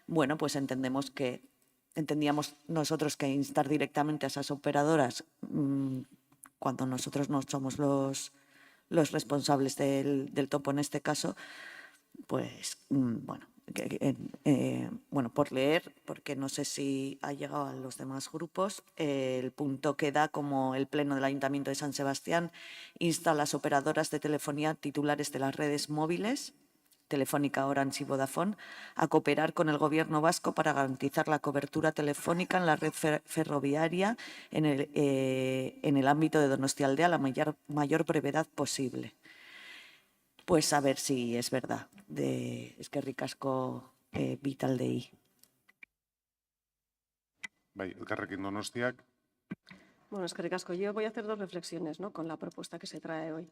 bueno, pues entendíamos nosotros que instar directamente a esas operadoras cuando nosotros no somos los responsables del topo en este caso, pues bueno, por leer, porque no sé si ha llegado a los demás grupos, el punto que da como el Pleno del Ayuntamiento de San Sebastián insta a las operadoras de telefonía titulares de las redes móviles, Telefónica, Orange y Vodafone, a cooperar con el Gobierno vasco para garantizar la cobertura telefónica en la red ferroviaria en el ámbito de Donostialdea a la mayor brevedad posible. Pues a ver si es verdad. Eskerrik asko Bitaldei. Bai, elkarrekin Donostiak. Bueno, eskerrik asko. Yo voy a hacer 2 reflexiones, ¿no?, con la propuesta que se trae hoy.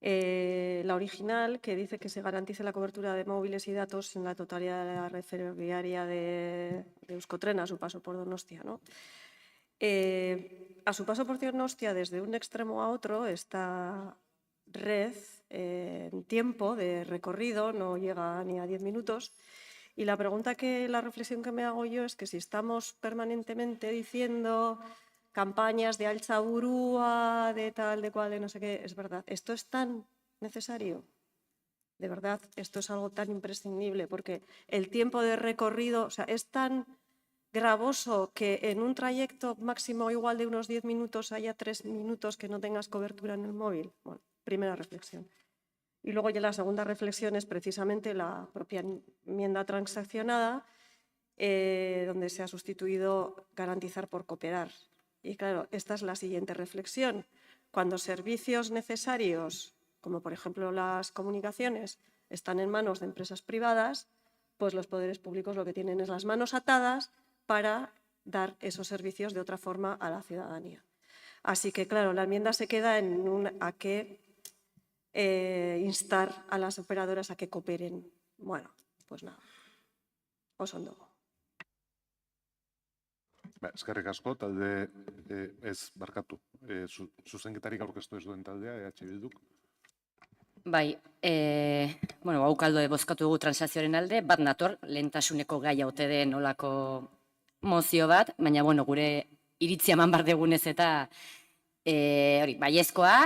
La original, que dice que se garantice la cobertura de móviles y datos en la totalidad de la red ferroviaria de Euskotren a su paso por Donostia, ¿no? A su paso por Donostia, desde un extremo a otro, esta red en tiempo de recorrido no llega ni a 10 minutos. Y la reflexión que me hago yo es que si estamos permanentemente diciendo campañas de altza burúa, de tal, de cual, de no sé qué, es verdad. ¿Esto es tan necesario? De verdad, esto es algo tan imprescindible, porque el tiempo de recorrido, o sea, es tan gravoso que en un trayecto máximo igual de unos 10 minutos haya 3 minutos que no tengas cobertura en el móvil. Bueno, primera reflexión. Y luego ya la segunda reflexión es precisamente la propia enmienda transaccionada, donde se ha sustituido garantizar por cooperar. Y claro, esta es la siguiente reflexión. Cuando servicios necesarios, como por ejemplo las comunicaciones, están en manos de empresas privadas, pues los poderes públicos lo que tienen es las manos atadas para dar esos servicios de otra forma a la ciudadanía. Así que, claro, la enmienda se queda en instar a las operadoras a que cooperen. Bueno, pues nada. Oso ondo. Eskerrik asko, talde ez barkatu. Zuzenketarik aurkeztu ez duen taldea, EH Bilduk. Bai, haukaldo bozkatu dugu transakzioaren alde, bat nator, lehentasuneko gai haute den olako mozio bat, baina gure iritzia eman behar dugunez eta baiezkoa,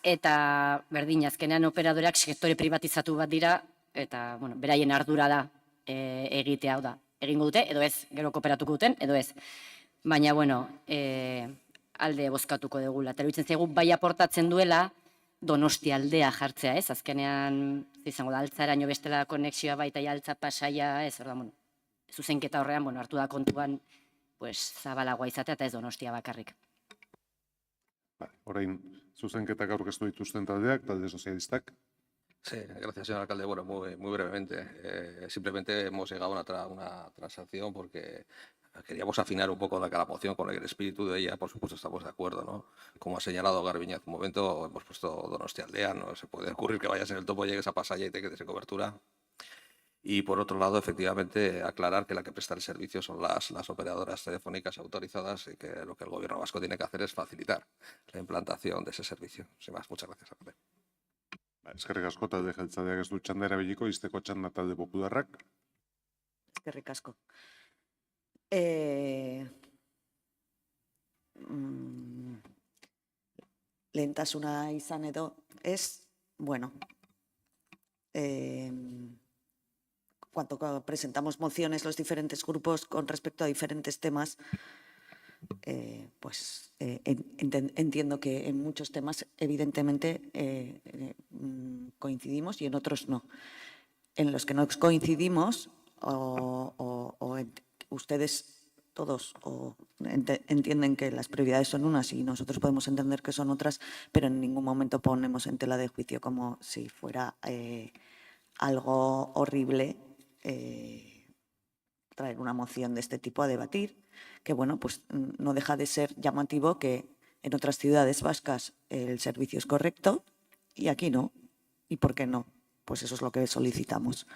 eta berdin azkenean operadoreak sektore privatizatu bat dira, eta beraien ardura da egitea, hau da, egingo dute, edo ez, gero kooperatuko duten, edo ez. Baina, alde bozkatuko dugula. Eta iruditzen zaigu bai aportatzen duela Donostialdea jartzea, ez? Azkenean, izango da, altzaraino bestela konexioa baita altza pasaia, ez? Zuzenketa horrean, hartu da kontuan zabalagoa izatea eta ez Donostia bakarrik. Orain, zuzenketak aurkeztu dituzten taldeak, talde sozialistak. Sí, gracias, señor alcalde. Bueno, muy brevemente. Simplemente hemos llegado a una transacción porque queríamos afinar un poco la moción con el espíritu de ella. Por supuesto, estamos de acuerdo, ¿no? Como ha señalado Garbiñe hace un momento, hemos puesto Donostialdea, no se puede ocurrir que vayas en el topo, llegues a Pasaya y te quedes sin cobertura. Y por otro lado, efectivamente, aclarar que la que presta el servicio son las operadoras telefónicas autorizadas y que lo que el Gobierno vasco tiene que hacer es facilitar la implantación de ese servicio. Sin más, muchas gracias, alcalde. Eskerrik asko, talde jeltzaleak ez du txanda erabiliko, izteko txanda talde popularrak. Eskerrik asko. Lehentasuna izan edo ez, cuando presentamos mociones los diferentes grupos con respecto a diferentes temas, entiendo que en muchos temas evidentemente coincidimos y en otros no. En los que no coincidimos ustedes todos o entienden que las prioridades son unas y nosotros podemos entender que son otras, pero en ningún momento ponemos en tela de juicio como si fuera algo horrible traer una moción de este tipo a debatir, que bueno, pues no deja de ser llamativo que en otras ciudades vascas el servicio es correcto y aquí no. ¿Y por qué no? Pues eso es lo que solicitamos.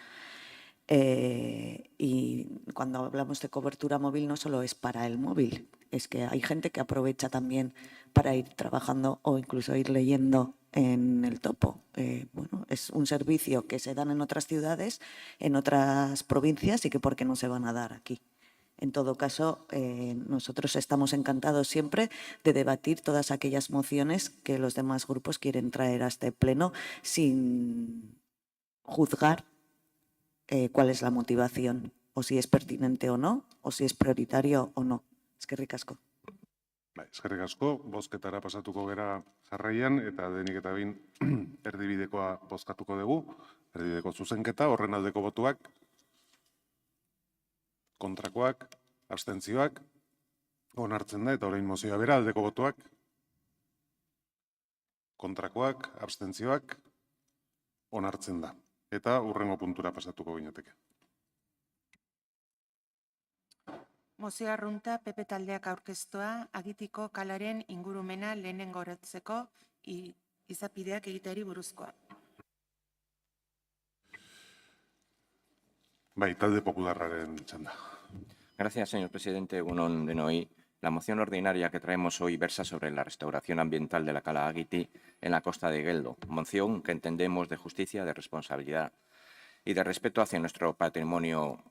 Y cuando hablamos de cobertura móvil no solo es para el móvil, es que hay gente que aprovecha también para ir trabajando o incluso ir leyendo en el topo. Bueno, es un servicio que se dan en otras ciudades, en otras provincias y que por qué no se van a dar aquí. En todo caso, nosotros estamos encantados siempre de debatir todas aquellas mociones que los demás grupos quieren traer a este pleno sin juzgar cuál es la motivación, o si es pertinente o no, o si es prioritario o no. Eskerrik asko. Eskerrik asko, bozketara pasatuko gera jarraian, eta denik eta behin erdibidekoa bozkatuko dugu, erdibideko zuzenketa, horren aldeko botuak, kontrakoak, abstentzioak, onartzen da, eta orain mozioa bera, aldeko botuak, kontrakoak, abstentzioak, onartzen da. Eta hurrengo puntura pasatuko ginateke. Mozio arrunta PP taldeak aurkeztua Agitiko kalaren ingurumena lehenengoratzeko izapideak egiteari buruzkoa. Bai, talde popularraren txanda. Gracias, señor presidente. Egunon denoi. La moción ordinaria que traemos hoy versa sobre la restauración ambiental de la cala Agiti en la costa de Geldo, moción que entendemos de justicia, de responsabilidad y de respeto hacia nuestro patrimonio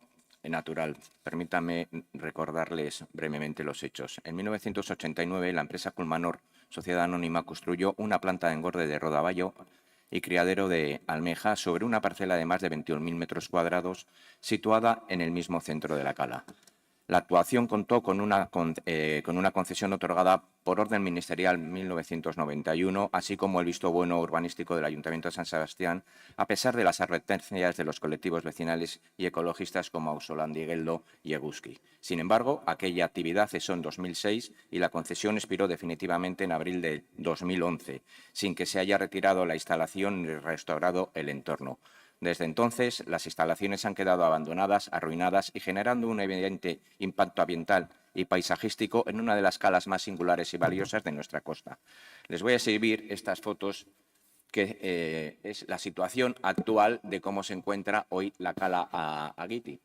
natural. Permítame recordarles brevemente los hechos. En 1989, la empresa Culmanor, sociedad anónima, construyó una planta de engorde de rodaballo y criadero de almeja sobre una parcela de más de 21.000 metros cuadrados situada en el mismo centro de la cala. La actuación contó con una concesión otorgada por orden ministerial 1991, así como el visto bueno urbanístico del Ayuntamiento de San Sebastián, a pesar de las advertencias de los colectivos vecinales y ecologistas como Ausolandi, Geldo y Eguski. Sin embargo, aquella actividad cesó en 2006 y la concesión expiró definitivamente en abril de 2011, sin que se haya retirado la instalación ni restaurado el entorno. Desde entonces, las instalaciones han quedado abandonadas, arruinadas y generando un evidente impacto ambiental y paisajístico en una de las calas más singulares y valiosas de nuestra costa. Les voy a exhibir estas fotos que es la situación actual de cómo se encuentra hoy la cala Agiti.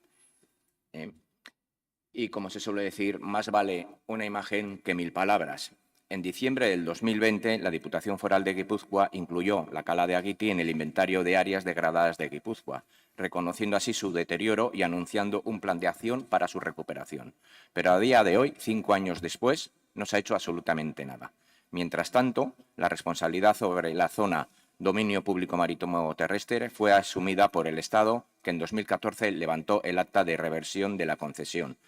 Y como se suele decir, más vale una imagen que 1000 palabras. En diciembre del 2020, la Diputación Foral de Guipúzcoa incluyó la cala de Agiti en el inventario de áreas degradadas de Guipúzcoa, reconociendo así su deterioro y anunciando un plan de acción para su recuperación. Pero a día de hoy, 5 años después, no se ha hecho absolutamente nada. Mientras tanto, la responsabilidad sobre la zona dominio público marítimo terrestre fue asumida por el Estado, que en 2014 levantó el acta de reversión de la concesión.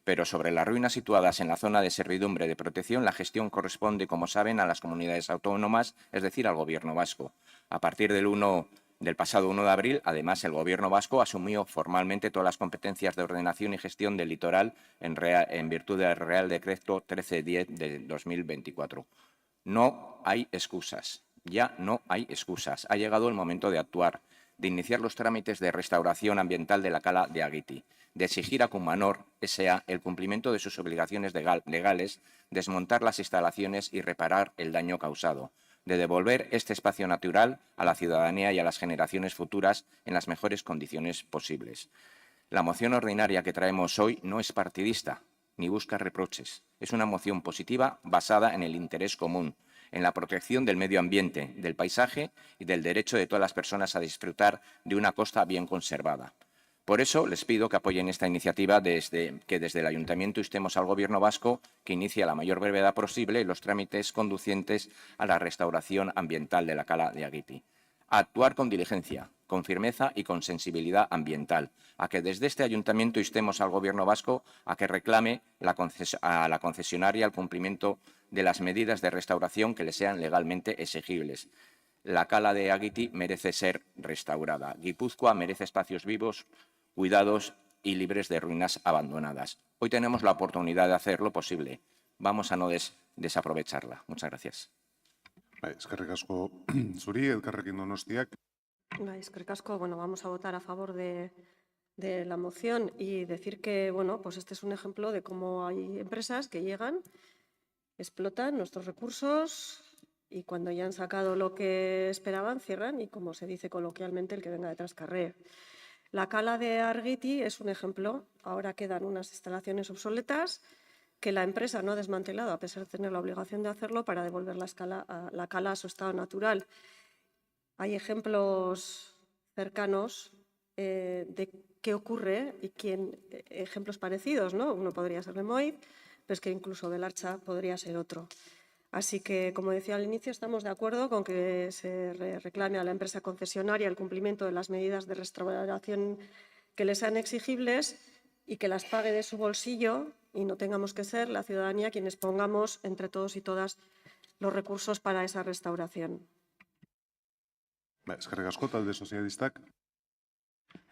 Pero sobre las ruinas situadas en la zona de servidumbre de protección, la gestión corresponde, como saben, a las comunidades autónomas, es decir, al Gobierno vasco. A partir del pasado 1 de abril, además, el Gobierno vasco asumió formalmente todas las competencias de ordenación y gestión del litoral en virtud del Real Decreto 1310 de 2024. No hay excusas, ya no hay excusas. Ha llegado el momento de actuar, de iniciar los trámites de restauración ambiental de la cala de Agiti, de exigir a Culmanor S.A. el cumplimiento de sus obligaciones legales, desmontar las instalaciones y reparar el daño causado, de devolver este espacio natural a la ciudadanía y a las generaciones futuras en las mejores condiciones posibles. La moción ordinaria que traemos hoy no es partidista ni busca reproches. Es una moción positiva basada en el interés común, en la protección del medio ambiente, del paisaje y del derecho de todas las personas a disfrutar de una costa bien conservada. Por eso les pido que apoyen esta iniciativa que desde el Ayuntamiento instemos al Gobierno vasco que inicie a la mayor brevedad posible los trámites conducientes a la restauración ambiental de la cala de Agiti. A actuar con diligencia, con firmeza y con sensibilidad ambiental, a que desde este Ayuntamiento instemos al Gobierno vasco a que reclame a la concesionaria el cumplimiento de las medidas de restauración que le sean legalmente exigibles. La cala de Agiti merece ser restaurada. Guipúzcoa merece espacios vivos, cuidados y libres de ruinas abandonadas. Hoy tenemos la oportunidad de hacerlo posible. Vamos a no desaprovecharla. Muchas gracias. Eskerrik asko zuri, Elkarrekin Donostiak. Eskerrik asko, bueno, vamos a votar a favor de la moción y decir que, bueno, pues este es un ejemplo de cómo hay empresas que llegan, explotan nuestros recursos y cuando ya han sacado lo que esperaban, cierran y, como se dice coloquialmente, el que venga detrás carree. La cala de Argiti es un ejemplo. Ahora quedan unas instalaciones obsoletas que la empresa no ha desmantelado, a pesar de tener la obligación de hacerlo, para devolver la cala a su estado natural. Hay ejemplos cercanos de qué ocurre y ejemplos parecidos, ¿no? Uno podría ser Lemoiz, pero es que incluso Belarcha podría ser otro. Así que, como decía al inicio, estamos de acuerdo con que se reclame a la empresa concesionaria el cumplimiento de las medidas de restauración que les sean exigibles y que las pague de su bolsillo y no tengamos que ser la ciudadanía quienes pongamos entre todos y todas los recursos para esa restauración. Eskerrik asko, talde sozialistak.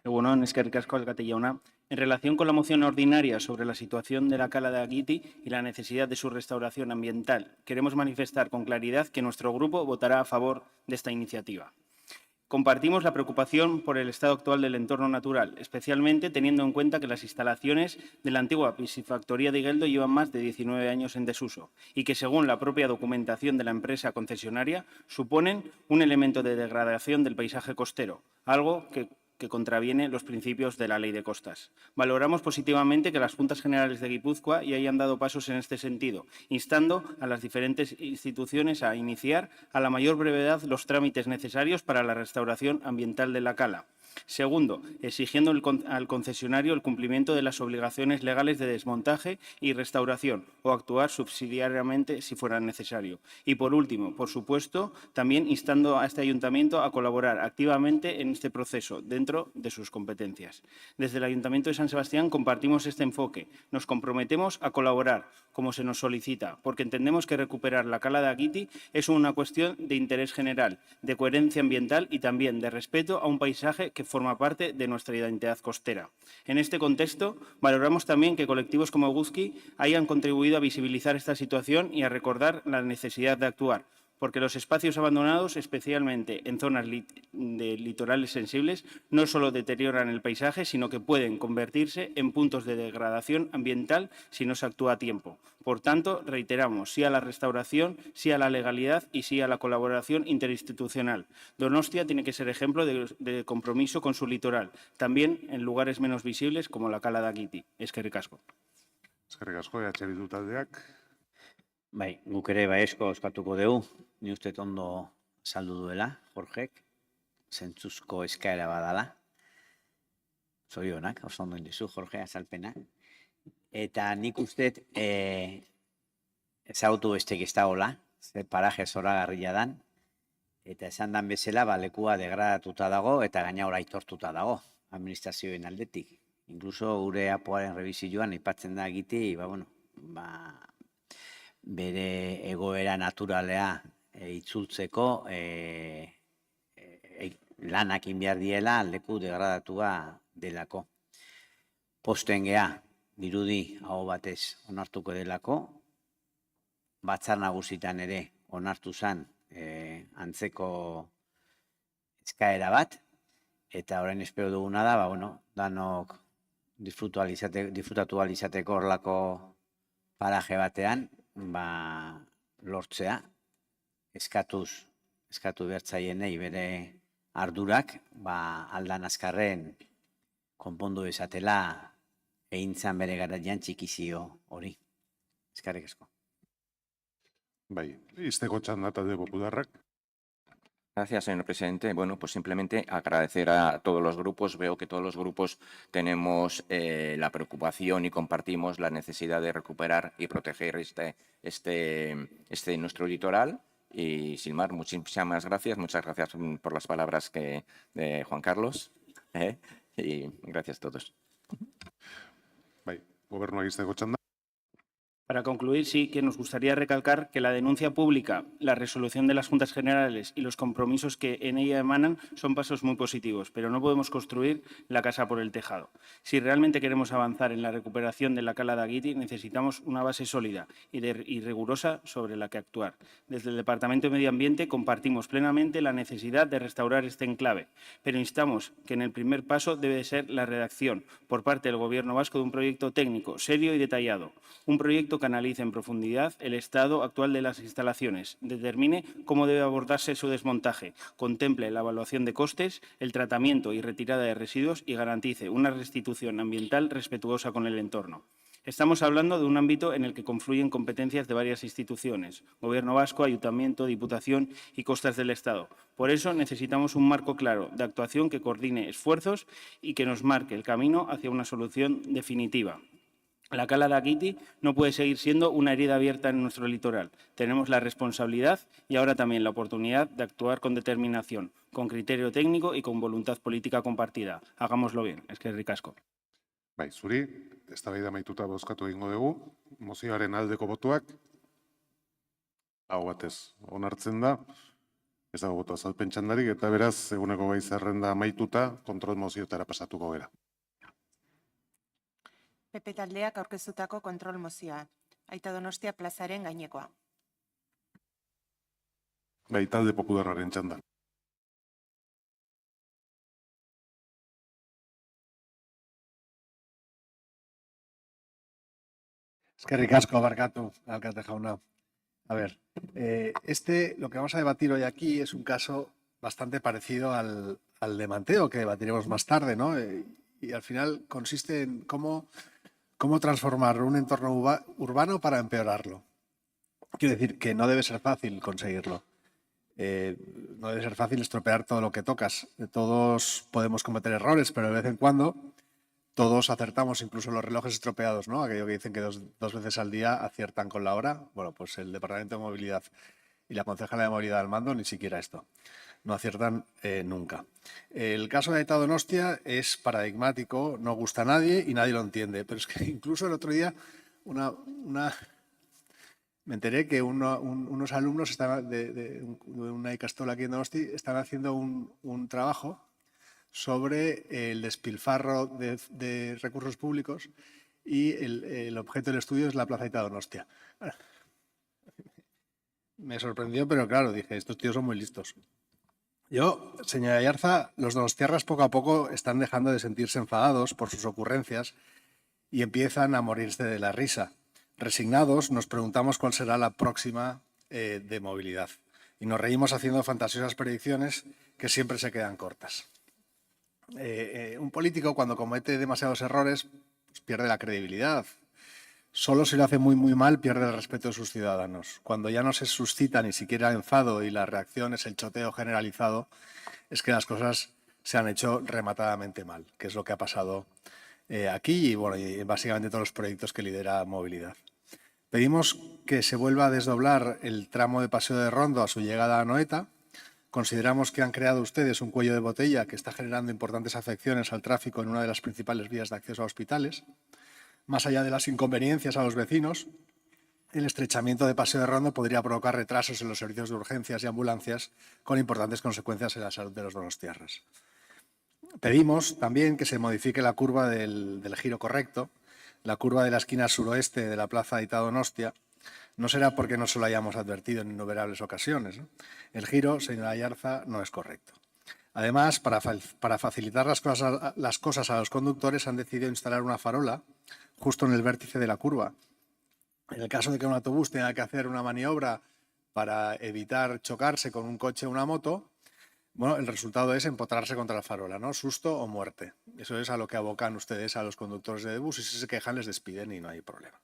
Egunon, eskerrik asko, alkate jauna. En relación con la moción ordinaria sobre la situación de la cala de Agiti y la necesidad de su restauración ambiental, queremos manifestar con claridad que nuestro grupo votará a favor de esta iniciativa. Compartimos la preocupación por el estado actual del entorno natural, especialmente teniendo en cuenta que las instalaciones de la antigua piscifactoría de Igueldo llevan más de 19 años en desuso y que, según la propia documentación de la empresa concesionaria, suponen un elemento de degradación del paisaje costero, algo que contraviene los principios de la Ley de Costas. Valoramos positivamente que las Juntas Generales de Guipúzcoa ya hayan dado pasos en este sentido, instando a las diferentes instituciones a iniciar a la mayor brevedad los trámites necesarios para la restauración ambiental de la cala. Segundo, exigiendo al concesionario el cumplimiento de las obligaciones legales de desmontaje y restauración o actuar subsidiariamente si fuera necesario. Y por último, por supuesto, también instando a este ayuntamiento a colaborar activamente en este proceso dentro de sus competencias. Desde el Ayuntamiento de San Sebastián compartimos este enfoque. Nos comprometemos a colaborar como se nos solicita, porque entendemos que recuperar la cala de Agiti es una cuestión de interés general, de coherencia ambiental y también de respeto a un paisaje que forma parte de nuestra identidad costera. En este contexto, valoramos también que colectivos como Eguzki hayan contribuido a visibilizar esta situación y a recordar la necesidad de actuar, porque los espacios abandonados, especialmente en zonas de litorales sensibles, no solo deterioran el paisaje, sino que pueden convertirse en puntos de degradación ambiental si no se actúa a tiempo. Por tanto, reiteramos sí a la restauración, sí a la legalidad y sí a la colaboración interinstitucional. Donostia tiene que ser ejemplo de compromiso con su litoral, también en lugares menos visibles como la cala de Agiti. Eskerrik asko. Eskerrik asko, Bildu taldeak. Bai, guk ere baiezko oskatuko dugu, ni uste ondo saldu duela, Jorgek, zentzuzko eskaera badala. Zorionak, oso ondo indizu, Jorge, azalpena. Eta nik uste ezagutu bestek ez dagoela, ze paraje zoragarria dan, eta esan dan bezala, lekua degradatuta dago eta gaina ora aitortuta dago, administrazioen aldetik. Inkluso gure apoaren rebisioan aipatzen da Agiti, bere egoera naturalea itzultzeko lanak behar diela leku degradatua delako. Posten gea, dirudi hau batez onartuko delako, batzar nagusitan ere onartu zen antzeko eskaera bat, eta orain espero duguna da, danok disfrutatu alizateko horlako paraje batean, lortzea, eskatu bertzaienei bere ardurak, aldan azkarren konpondu esatela egintzan bere garaian txikizio hori. Eskerrik asko. Bai, izteko txanda talde popularrak. Gracias, señor presidente. Bueno, pues simplemente agradecer a todos los grupos. Veo que todos los grupos tenemos la preocupación y compartimos la necesidad de recuperar y proteger nuestro litoral. Y sin más, muchísimas gracias. Muchas gracias por las palabras de Juan Carlos. Y gracias a todos. Bai, gobernuak izteko txanda. Para concluir, sí que nos gustaría recalcar que la denuncia pública, la resolución de las Juntas Generales y los compromisos que en ella emanan son pasos muy positivos, pero no podemos construir la casa por el tejado. Si realmente queremos avanzar en la recuperación de la cala de Agiti, necesitamos una base sólida y rigurosa sobre la que actuar. Desde el Departamento de Medio Ambiente compartimos plenamente la necesidad de restaurar este enclave, pero instamos que en el primer paso debe de ser la redacción por parte del Gobierno vasco de un proyecto técnico, serio y detallado. Un proyecto que analice en profundidad el estado actual de las instalaciones, determine cómo debe abordarse su desmontaje, contemple la evaluación de costes, el tratamiento y retirada de residuos y garantice una restitución ambiental respetuosa con el entorno. Estamos hablando de un ámbito en el que confluyen competencias de varias instituciones, Gobierno vasco, Ayuntamiento, Diputación y Costas del Estado. Por eso necesitamos un marco claro de actuación que coordine esfuerzos y que nos marque el camino hacia una solución definitiva. La cala de Agiti no puede seguir siendo una herida abierta en nuestro litoral. Tenemos la responsabilidad y ahora también la oportunidad de actuar con determinación, con criterio técnico y con voluntad política compartida. Hagámoslo bien. Eskerrik asko. Bai, zuri, eztabaida amaituta bozkatu egingo dugu. Mozioaren aldeko botoak aho batez onartzen da. Ez dago boto azalpen txandarik eta beraz eguneko gai zerrenda amaituta kontrol moziotara pasatuko gara. PP taldeak aurkeztutako kontrol mozioa. Aita Donostia plazaren gainekoa. Bai, talde popularraren txanda. Eskerrik asko, barkatu, alkate jauna. A ver, lo que vamos a debatir hoy aquí es un caso bastante parecido al de Manteo, que debatiremos más tarde, ¿no? Y al final consiste en cómo transformar un entorno urbano para empeorarlo. Quiero decir que no debe ser fácil conseguirlo. No debe ser fácil estropear todo lo que tocas. Todos podemos cometer errores, pero de vez en cuando todos acertamos, incluso los relojes estropeados, ¿no? Aquello que dicen que dos veces al día aciertan con la hora. Bueno, pues el Departamento de Movilidad y la concejala de Movilidad al mando ni siquiera esto. No aciertan nunca. El caso de Aita Donostia es paradigmático, no gusta a nadie y nadie lo entiende. Pero es que incluso el otro día me enteré que unos alumnos de una ikastola aquí en Donosti están haciendo un trabajo sobre el despilfarro de recursos públicos y el objeto del estudio es la Plaza Aita Donostia. Bueno, me sorprendió, pero claro, dije, estos tíos son muy listos. Señora Ayarza, los donostiarras poco a poco están dejando de sentirse enfadados por sus ocurrencias y empiezan a morirse de la risa. Resignados, nos preguntamos cuál será la próxima de movilidad. Y nos reímos haciendo fantasiosas predicciones que siempre se quedan cortas. Un político, cuando comete demasiados errores, pues pierde la credibilidad. Solo si lo hace muy, muy mal, pierde el respeto de sus ciudadanos. Cuando ya no se suscita ni siquiera enfado y la reacción es el choteo generalizado, es que las cosas se han hecho rematadamente mal, que es lo que ha pasado aquí y, bueno, y básicamente todos los proyectos que lidera Movilidad. Pedimos que se vuelva a desdoblar el tramo de Paseo de Rondo a su llegada a Anoeta. Consideramos que han creado ustedes un cuello de botella que está generando importantes afecciones al tráfico en una de las principales vías de acceso a hospitales. Más allá de las inconveniencias a los vecinos, el estrechamiento de Paseo de Rondo podría provocar retrasos en los servicios de urgencias y ambulancias con importantes consecuencias en la salud de los donostiarras. Pedimos también que se modifique la curva del giro correcto, la curva de la esquina suroeste de la Plaza Aita Donostia. No será porque no se lo hayamos advertido en innumerables ocasiones, ¿no? El giro, señora Ayarza, no es correcto. Además, para facilitar las cosas a los conductores, han decidido instalar una farola justo en el vértice de la curva. En el caso de que un autobús tenga que hacer una maniobra para evitar chocarse con un coche o una moto, bueno, el resultado es empotrarse contra la farola, ¿no? Susto o muerte. Eso es a lo que abocan ustedes a los conductores de bus y si se quejan les despiden y no hay problema.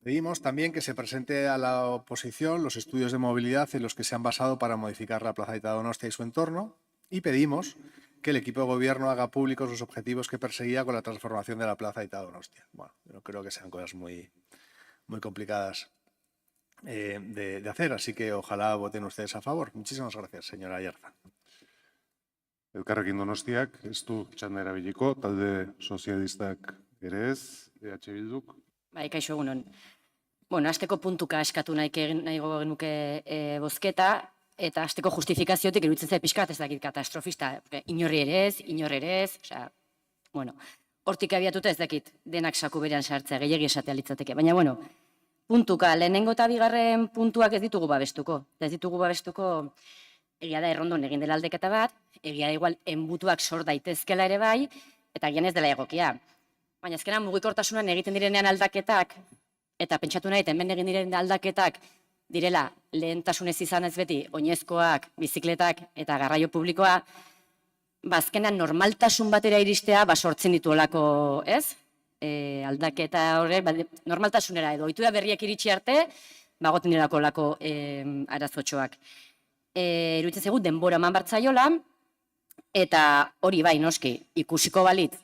Pedimos también que se presente a la oposición los estudios de movilidad en los que se han basado para modificar la Plaza Aita Donostia y su entorno y pedimos que el equipo de gobierno haga públicos los objetivos que perseguía con la transformación de la Plaza Aita Donostia. Bueno, yo creo que sean cosas muy complicadas de hacer, así que ojalá voten ustedes a favor. Muchísimas gracias, señora Ayarza. Elkarrekin Donostiak, ez du txanda erabiliko, talde sozialistak ere ez, EH Bilduk. Bai, kaixo egunon. Bueno, hasteko puntuka eskatu nahigo genuke bozketa, eta hasteko justifikaziotik iruditzen zait pixka bat ez dakit katastrofista. Inorri ere ez, osea, bueno, hortik abiatuta ez dakit denak saku berean sartzea, gehiegi esatea litzateke. Baina, bueno, puntuka, lehenengo eta bigarren puntuak ez ditugu babestuko. Ez ditugu babestuko, egia da errondon egin dela aldeketa bat, egia da igual enbutuak sor daitezkela ere bai, eta gian ez dela egokia. Baina azkenan mugikortasunan egiten direnean aldaketak, eta pentsatu nahi, hemen egin diren aldaketak direla lehentasunez izan ez beti, oinezkoak, bizikletak eta garraio publikoa, azkenan normaltasun batera iristea sortzen dituelako, ez? Aldaketa horrek, normaltasunera edo, ohitura berriak iritsi arte, goten direlako lako arazotxoak. Iruditzen zaigu denbora eman bartzaiola, eta hori bai, noski, ikusiko balit,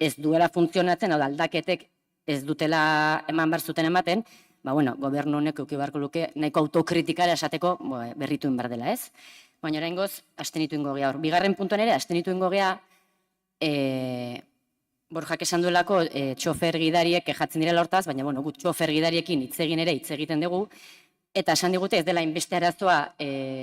ez duela funtzionatzen, aldaketek ez dutela eman behar zuten ematen, gobernu honek euki beharko luke nahiko autokritikara esateko berritu behar dela, ez? Baina oraingoz, abstenitu ingo gea hor. Bigarren puntuan ere, abstenitu ingo gea, Borjak esan duelako txofer gidariek kejatzen direla hortaz, baina gut txofer gidariekin hitz egiten dugu, eta esan digute ez dela inbeste arazoa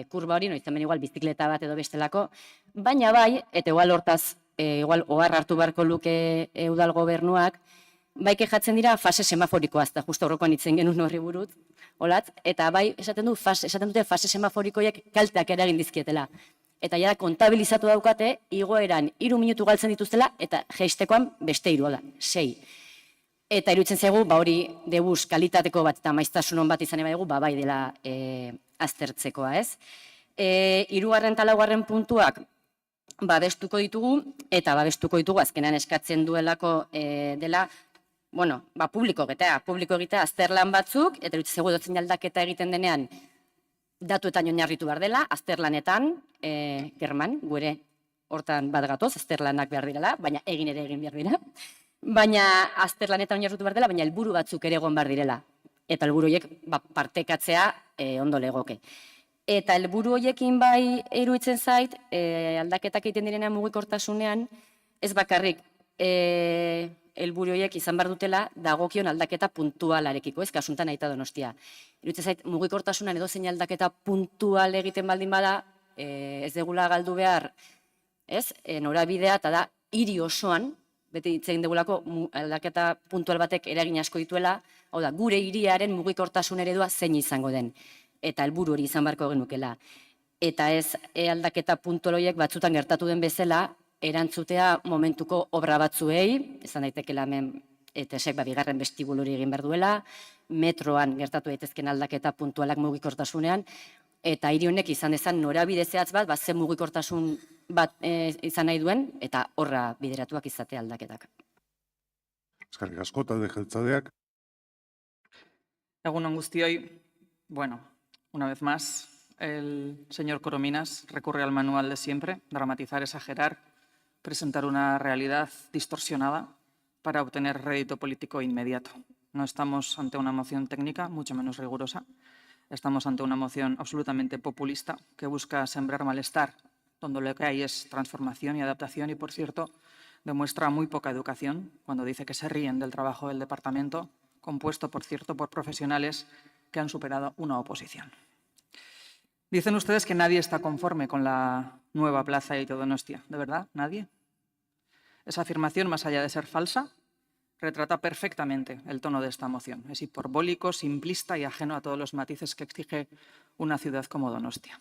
kurba hori, noiz hemen igual bizikleta bat edo bestelako, baina bai, eta igual hortaz, igual ohar hartu beharko luke udal gobernuak, bai kejatzen dira fase semaforikoaz, eta justo horrekoan hitzen genuen horri buruz, olatz, eta bai esaten dute fase semaforikoiek kalteak eragin dizkietela. Eta ja kontabilizatu daukate, igoeran 3 minutu galtzen dituztela, eta jeistekoan beste 3, 6. Eta iruditzen zaigu, hori debuz kalitateko bat eta maiztasun hon bat izan ebaigu, bai dela aztertzekoa, ez? 3. eta 4. puntuak babestuko ditugu, eta babestuko ditugu azkenan eskatzen duelako dela, publiko egitea azterlan batzuk, eta iruditzen zaigu dotzen aldaketa egiten denean, datuetan oinarritu behar dela, azterlanetan, german, gure hortan bat gatoz, azterlanak behar direla, baina egin behar dira. Baina azterlanetan oinarritu behar dela, baina helburu batzuk ere egon behar direla. Eta helburu horiek partekatzea ondo legoke. Eta helburu horiekin bai iruditzen zait, aldaketak egiten direnean mugikortasunean, ez bakarrik helburu horiek izan behar dutela dagokion aldaketa puntualarekiko, ez kasuntan Aita Donostia. Iruditzen zait, mugikortasunan edozein aldaketa puntual egiten baldin bada, ez degula galdu behar, ez, norabidea, eta da, hiri osoan, beti hitz egin degulako aldaketa puntual batek eragin asko dituela, hau da, gure hiriaren mugikortasun eredua zein izango den, eta helburu hori izan beharko genukela. Eta ez aldaketa puntual horiek batzutan gertatu den bezala, erantzutea momentuko obra batzuei, izan daitekela hemen ETSek bigarren bestibuluri egin behar duela, metroan gertatu daitezken aldaketa puntualak mugikortasunean, eta hiri honek izan dezan norabide zehatz bat, zen mugikortasun bat izan nahi duen, eta horra bideratuak izatea aldaketak. Eskerrik asko, talde jeltzaleak. Egunon guztioi, una vez más, el señor Corominas recurre al manual de siempre, dramatizar, exagerar, presentar una realidad distorsionada para obtener rédito político inmediato. No estamos ante una moción técnica, mucho menos rigurosa. Estamos ante una moción absolutamente populista que busca sembrar malestar, donde lo que hay es transformación y adaptación y, por cierto, demuestra muy poca educación cuando dice que se ríen del trabajo del departamento, compuesto, por cierto, por profesionales que han superado una oposición. Dicen ustedes que nadie está conforme con la nueva plaza de Aita Donostia. ¿De verdad? ¿Nadie? Esa afirmación, más allá de ser falsa, retrata perfectamente el tono de esta moción. Es hiperbólico, simplista y ajeno a todos los matices que exige una ciudad como Donostia.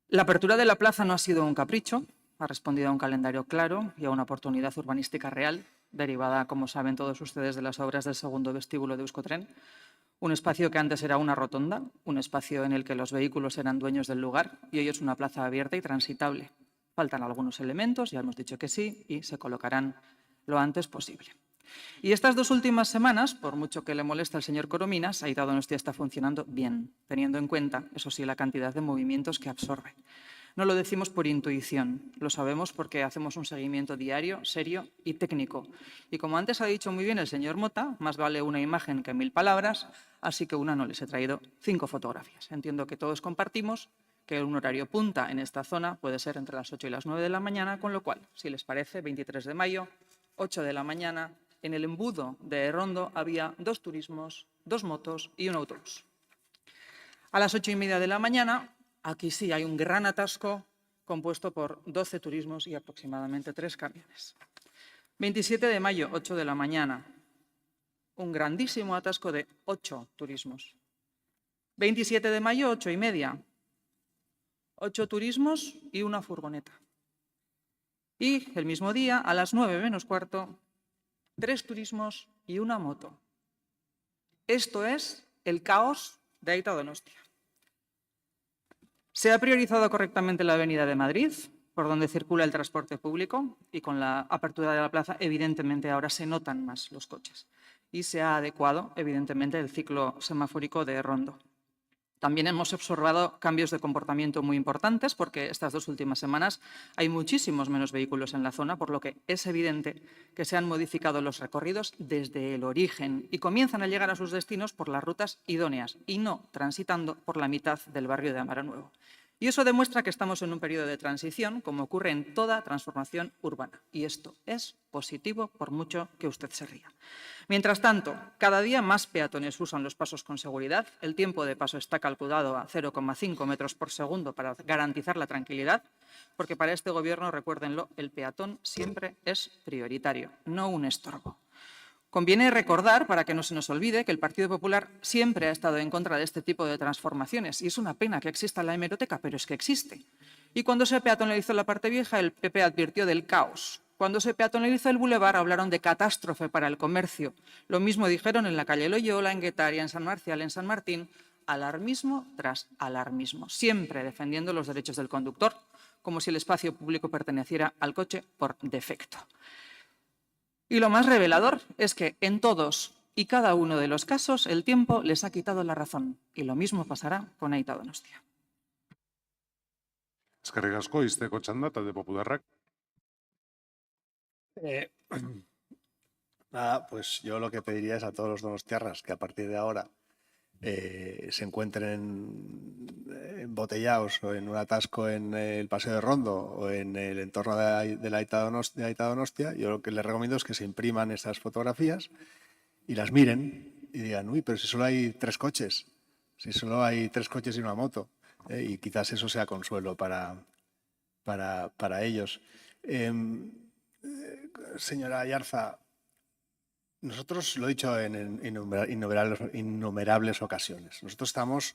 La apertura de la plaza no ha sido un capricho, ha respondido a un calendario claro y a una oportunidad urbanística real, derivada, como saben todos ustedes, de las obras del segundo vestíbulo de Euskotren. Un espacio que antes era una rotonda, un espacio en el que los vehículos eran dueños del lugar y hoy es una plaza abierta y transitable. Faltan algunos elementos, ya hemos dicho que sí, y se colocarán lo antes posible. Y estas 2 últimas semanas, por mucho que le moleste al señor Corominas, Aita Donostia está funcionando bien, teniendo en cuenta, eso sí, la cantidad de movimientos que absorbe. No lo decimos por intuición, lo sabemos porque hacemos un seguimiento diario, serio y técnico. Y como antes ha dicho muy bien el señor Mota, más vale una imagen que 1000 palabras, así que una no les he traído 5 fotografías. Entiendo que todos compartimos que un horario punta en esta zona puede ser entre las 8 y las 9 de la mañana, con lo cual, si les parece, 23 de mayo, 8 de la mañana, En el embudo de Errondo había 2 turismos, 2 motos y un autobús. A las 8:30 de la mañana, aquí sí hay un gran atasco compuesto por 12 turismos y aproximadamente 3 camiones. 27 de mayo, 8 de la mañana, un grandísimo atasco de 8 turismos. 27 de mayo, 8:30, 8 turismos y una furgoneta. Y el mismo día, a las 9 menos cuarto, 3 turismos y una moto. Esto es el caos de Aita Donostia. Se ha priorizado correctamente la Avenida de Madrid, por donde circula el transporte público, y con la apertura de la plaza, evidentemente, ahora se notan más los coches. Y se ha adecuado, evidentemente, el ciclo semafórico de Errondo. También hemos observado cambios de comportamiento muy importantes, porque estas 2 últimas semanas hay muchísimos menos vehículos en la zona, por lo que es evidente que se han modificado los recorridos desde el origen y comienzan a llegar a sus destinos por las rutas idóneas y no transitando por la mitad del barrio de Amaro Nuevo. Y eso demuestra que estamos en un periodo de transición, como ocurre en toda transformación urbana. Y esto es positivo, por mucho que usted se ría. Mientras tanto, cada día más peatones usan los pasos con seguridad. El tiempo de paso está calculado a 0,5 metros por segundo para garantizar la tranquilidad, porque para este Gobierno, recuérdenlo, el peatón siempre es prioritario, no un estorbo. Conviene recordar, para que no se nos olvide, que el Partido Popular siempre ha estado en contra de este tipo de transformaciones. Y es una pena que exista la hemeroteca, pero es que existe. Y cuando se peatonalizó la parte vieja, el PP advirtió del caos. Cuando se peatonalizó el bulevar, hablaron de catástrofe para el comercio. Lo mismo dijeron en la calle Loyola, en Guetaria, en San Marcial, en San Martín. Alarmismo tras alarmismo, siempre defendiendo los derechos del conductor, como si el espacio público perteneciera al coche por defecto. Y lo más revelador es que en todos y cada uno de los casos el tiempo les ha quitado la razón. Y lo mismo pasará con Aita Donostia. Eskerrik asko, izteko txanda, talde popularrak. Nada, pues yo lo que pediría es a todos los donostiarras que a partir de ahora se encuentren embotellados o en un atasco en el Paseo de Rondo o en el entorno de la Aita Donostia, yo lo que les recomiendo es que se impriman esas fotografías y las miren y digan, uy, pero si solo hay 3 coches, si solo hay 3 coches y una moto, y quizás eso sea consuelo para ellos. Señora Ayarza, nosotros lo he dicho en innumerables ocasiones. Nosotros estamos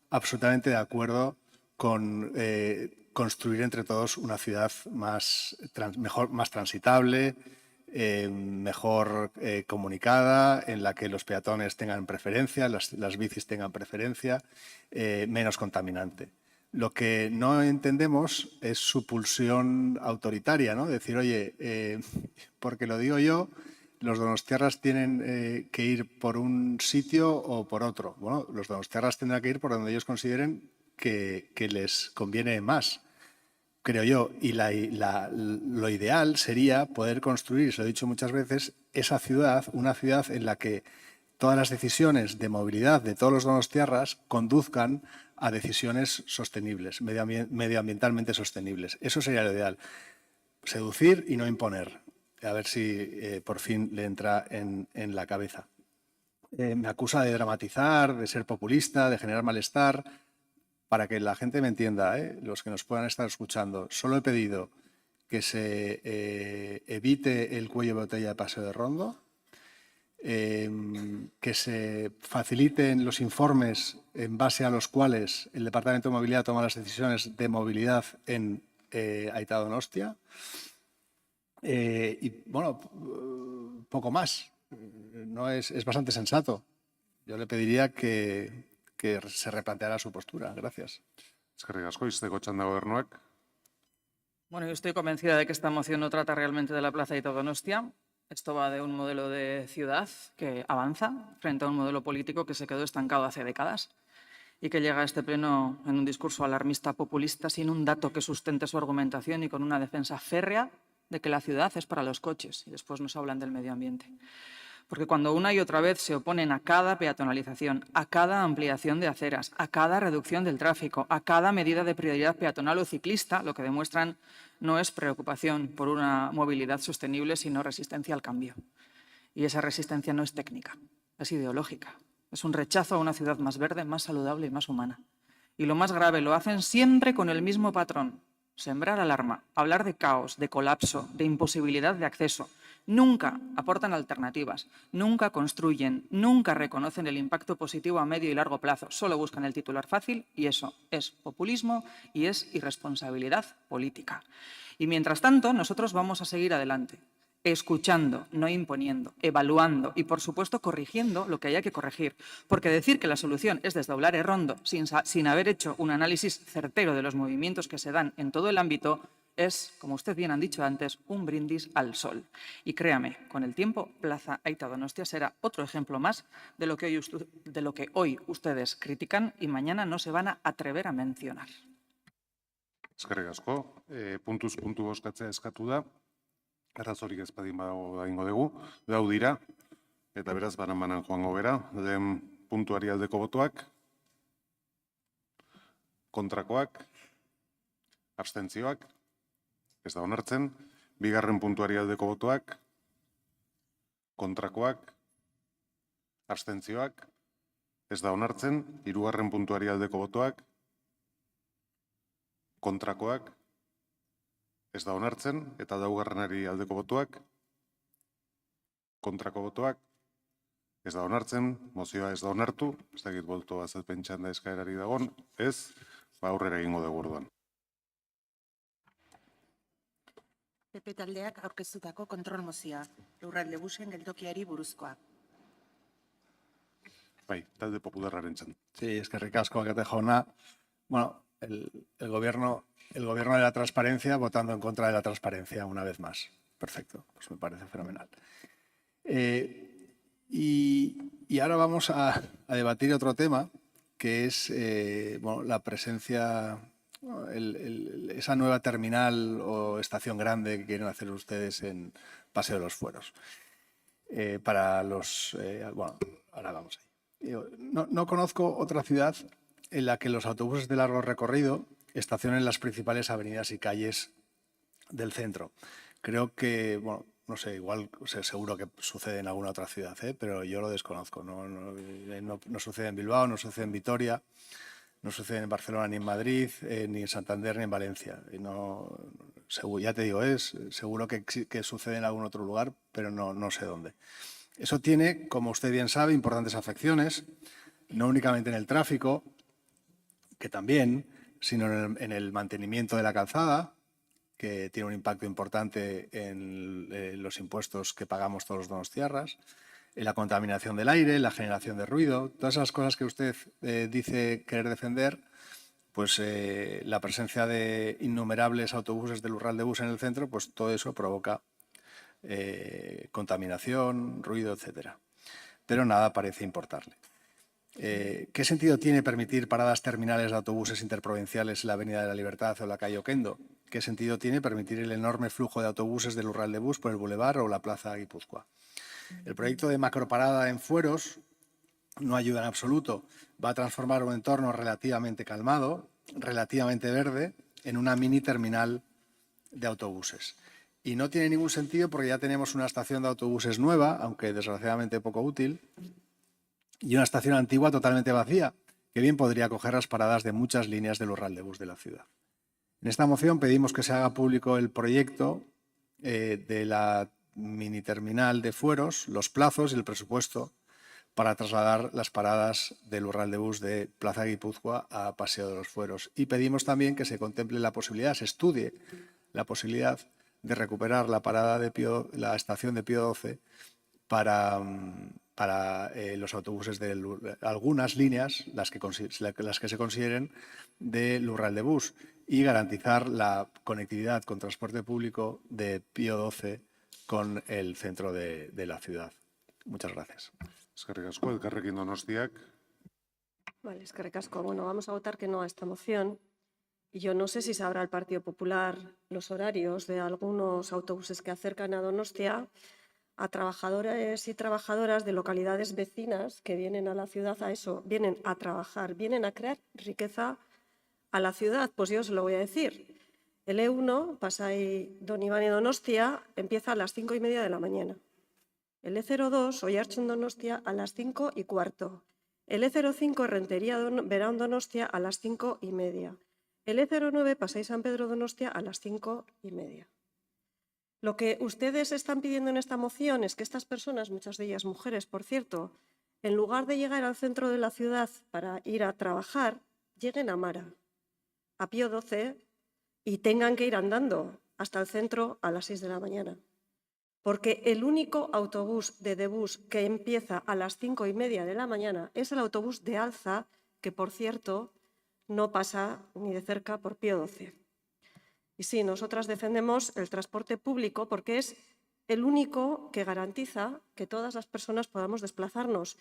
absolutamente de acuerdo con construir entre todos una ciudad más transitable, mejor comunicada, en la que los peatones tengan preferencia, las bicis tengan preferencia, menos contaminante. Lo que no entendemos es su pulsión autoritaria, ¿no? Decir, oye, porque lo digo yo, los donostiarras tienen que ir por un sitio o por otro. Bueno, los donostiarras tendrán que ir por donde ellos consideren que les conviene más, creo yo. Y lo ideal sería poder construir, se lo he dicho muchas veces, esa ciudad, una ciudad en la que todas las decisiones de movilidad de todos los donostiarras conduzcan a decisiones sostenibles, medioambientalmente sostenibles. Eso sería lo ideal. Seducir y no imponer. A ver si por fin le entra en la cabeza. Me acusa de dramatizar, de ser populista, de generar malestar. Para que la gente me entienda, los que nos puedan estar escuchando, solo he pedido que se evite el cuello de botella de Paseo de Rondo, que se faciliten los informes en base a los cuales el Departamento de Movilidad toma las decisiones de movilidad en Aita Donostia. Y bueno, poco más. No es bastante sensato. Yo le pediría que se replanteara su postura. Gracias. Eskerrik asko, izteko txanda gobernuak. Bueno, yo estoy convencida de que esta moción no trata realmente de la Plaza Aita Donostia. Esto va de un modelo de ciudad que avanza frente a un modelo político que se quedó estancado hace décadas y que llega a este pleno en un discurso alarmista populista sin un dato que sustente su argumentación y con una defensa férrea de que la ciudad es para los coches y después nos hablan del medio ambiente. Porque cuando una y otra vez se oponen a cada peatonalización, a cada ampliación de aceras, a cada reducción del tráfico, a cada medida de prioridad peatonal o ciclista, lo que demuestran no es preocupación por una movilidad sostenible, sino resistencia al cambio. Y esa resistencia no es técnica, es ideológica. Es un rechazo a una ciudad más verde, más saludable y más humana. Y lo más grave, lo hacen siempre con el mismo patrón. Sembrar alarma, hablar de caos, de colapso, de imposibilidad de acceso. Nunca aportan alternativas, nunca construyen, nunca reconocen el impacto positivo a medio y largo plazo. Solo buscan el titular fácil y eso es populismo y es irresponsabilidad política. Y mientras tanto, nosotros vamos a seguir adelante, escuchando, no imponiendo, evaluando y, por supuesto, corrigiendo lo que haya que corregir. Porque decir que la solución es desdoblar Errondo sin haber hecho un análisis certero de los movimientos que se dan en todo el ámbito es, como usted bien han dicho antes, un brindis al sol. Y créame, con el tiempo, Plaza Aita Donostia será otro ejemplo más de lo que hoy ustedes critican y mañana no se van a atrever a mencionar. Eskerrik asko. Puntuz puntu bozkatzea eskatu da. Arazorik ez badin badago egingo dugu. Lau dira. Eta beraz banan joango gera. Lehen puntuari aldeko botoak. Kontrakoak. Abstentzioak. Ez da onartzen. Bigarren puntuari aldeko botoak. Kontrakoak. Abstentzioak. Ez da onartzen. Hirugarren puntuari aldeko botoak. Kontrakoak. Ez da onartzen. Eta laugarrenari aldeko botoak. Kontrako botoak. Ez da onartzen. Mozioa ez da onartu. Ez dakit bolto azalpentsaan da eskaerari dagon. Ez. Aurrera egingo dugu orduan. PP taldeak aurkeztutako kontrol mozioa, Lurralde Busen geltokiari buruzkoa. Bai, talde popularraren txan. Sí, eskerrik asko, Alkate jauna. Bueno, el gobierno de la transparencia votando en contra de la transparencia una vez más. Perfecto, pues me parece fenomenal. Y ahora vamos a debatir otro tema, que es bueno, la presencia, esa nueva terminal o estación grande que quieren hacer ustedes en Paseo de los Fueros. Bueno, ahora vamos ahí. No conozco otra ciudad en la que los autobuses de largo recorrido estacionen en las principales avenidas y calles del centro. Creo que, bueno, no sé, igual seguro que sucede en alguna otra ciudad, pero yo lo desconozco. No sucede en Bilbao, no sucede en Vitoria, no sucede en Barcelona ni en Madrid, ni en Santander ni en Valencia. Y ya te digo, seguro que sucede en algún otro lugar, pero no sé dónde. Eso tiene, como usted bien sabe, importantes afecciones, no únicamente en el tráfico, que también, sino en el mantenimiento de la calzada, que tiene un impacto importante en los impuestos que pagamos todos los donostiarras, en la contaminación del aire, la generación de ruido, todas esas cosas que usted dice querer defender, pues la presencia de innumerables autobuses del Lurralde Bus en el centro, pues todo eso provoca contaminación, ruido, etcétera. Pero nada parece importarle. ¿Qué sentido tiene permitir paradas terminales de autobuses interprovinciales en la Avenida de la Libertad o la calle Oquendo? ¿Qué sentido tiene permitir el enorme flujo de autobuses del Lurralde Bus por el Boulevard o la Plaza Guipúzcoa? El proyecto de macroparada en Fueros no ayuda en absoluto. Va a transformar un entorno relativamente calmado, relativamente verde, en una mini terminal de autobuses. Y no tiene ningún sentido porque ya tenemos una estación de autobuses nueva, aunque desgraciadamente poco útil, y una estación antigua totalmente vacía, que bien podría acoger las paradas de muchas líneas del Lurralde Bus de la ciudad. En esta moción pedimos que se haga público el proyecto de la mini terminal de Fueros, los plazos y el presupuesto para trasladar las paradas del Lurralde Bus de Plaza Guipúzcoa a Paseo de los Fueros. Y pedimos también que se contemple la posibilidad, se estudie la posibilidad de recuperar la estación de Pío XII para los autobuses de algunas líneas, las que se consideren de Lurralde Bus, y garantizar la conectividad con transporte público de Pío XII con el centro de la ciudad. Muchas gracias. Eskerrik asko, Elkarrekin Donostiak. Vale, eskerrik asko. Bueno, vamos a votar que no a esta moción. Y yo no sé si sabrá el Partido Popular los horarios de algunos autobuses que acercan a Donostia a trabajadores y trabajadoras de localidades vecinas que vienen a la ciudad a eso, vienen a trabajar, vienen a crear riqueza a la ciudad. Pues yo os lo voy a decir. El E1, Pasai Don Iván y Donostia, empieza a las 5:30 de la mañana. El E02, Oiartzun Donostia, a las 5:15. El E05, Rentería Verán Donostia, a las 5:30. El E09, Pasai San Pedro Donostia, a las 5:30. Lo que ustedes están pidiendo en esta moción es que estas personas, muchas de ellas mujeres, por cierto, en lugar de llegar al centro de la ciudad para ir a trabajar, lleguen a Mara, a Pío XII, y tengan que ir andando hasta el centro a las 6 de la mañana. Porque el único autobús de Debús que empieza a las 5:30 de la mañana es el autobús de Alza, que por cierto no pasa ni de cerca por Pío XII. Y sí, nosotras defendemos el transporte público porque es el único que garantiza que todas las personas podamos desplazarnos.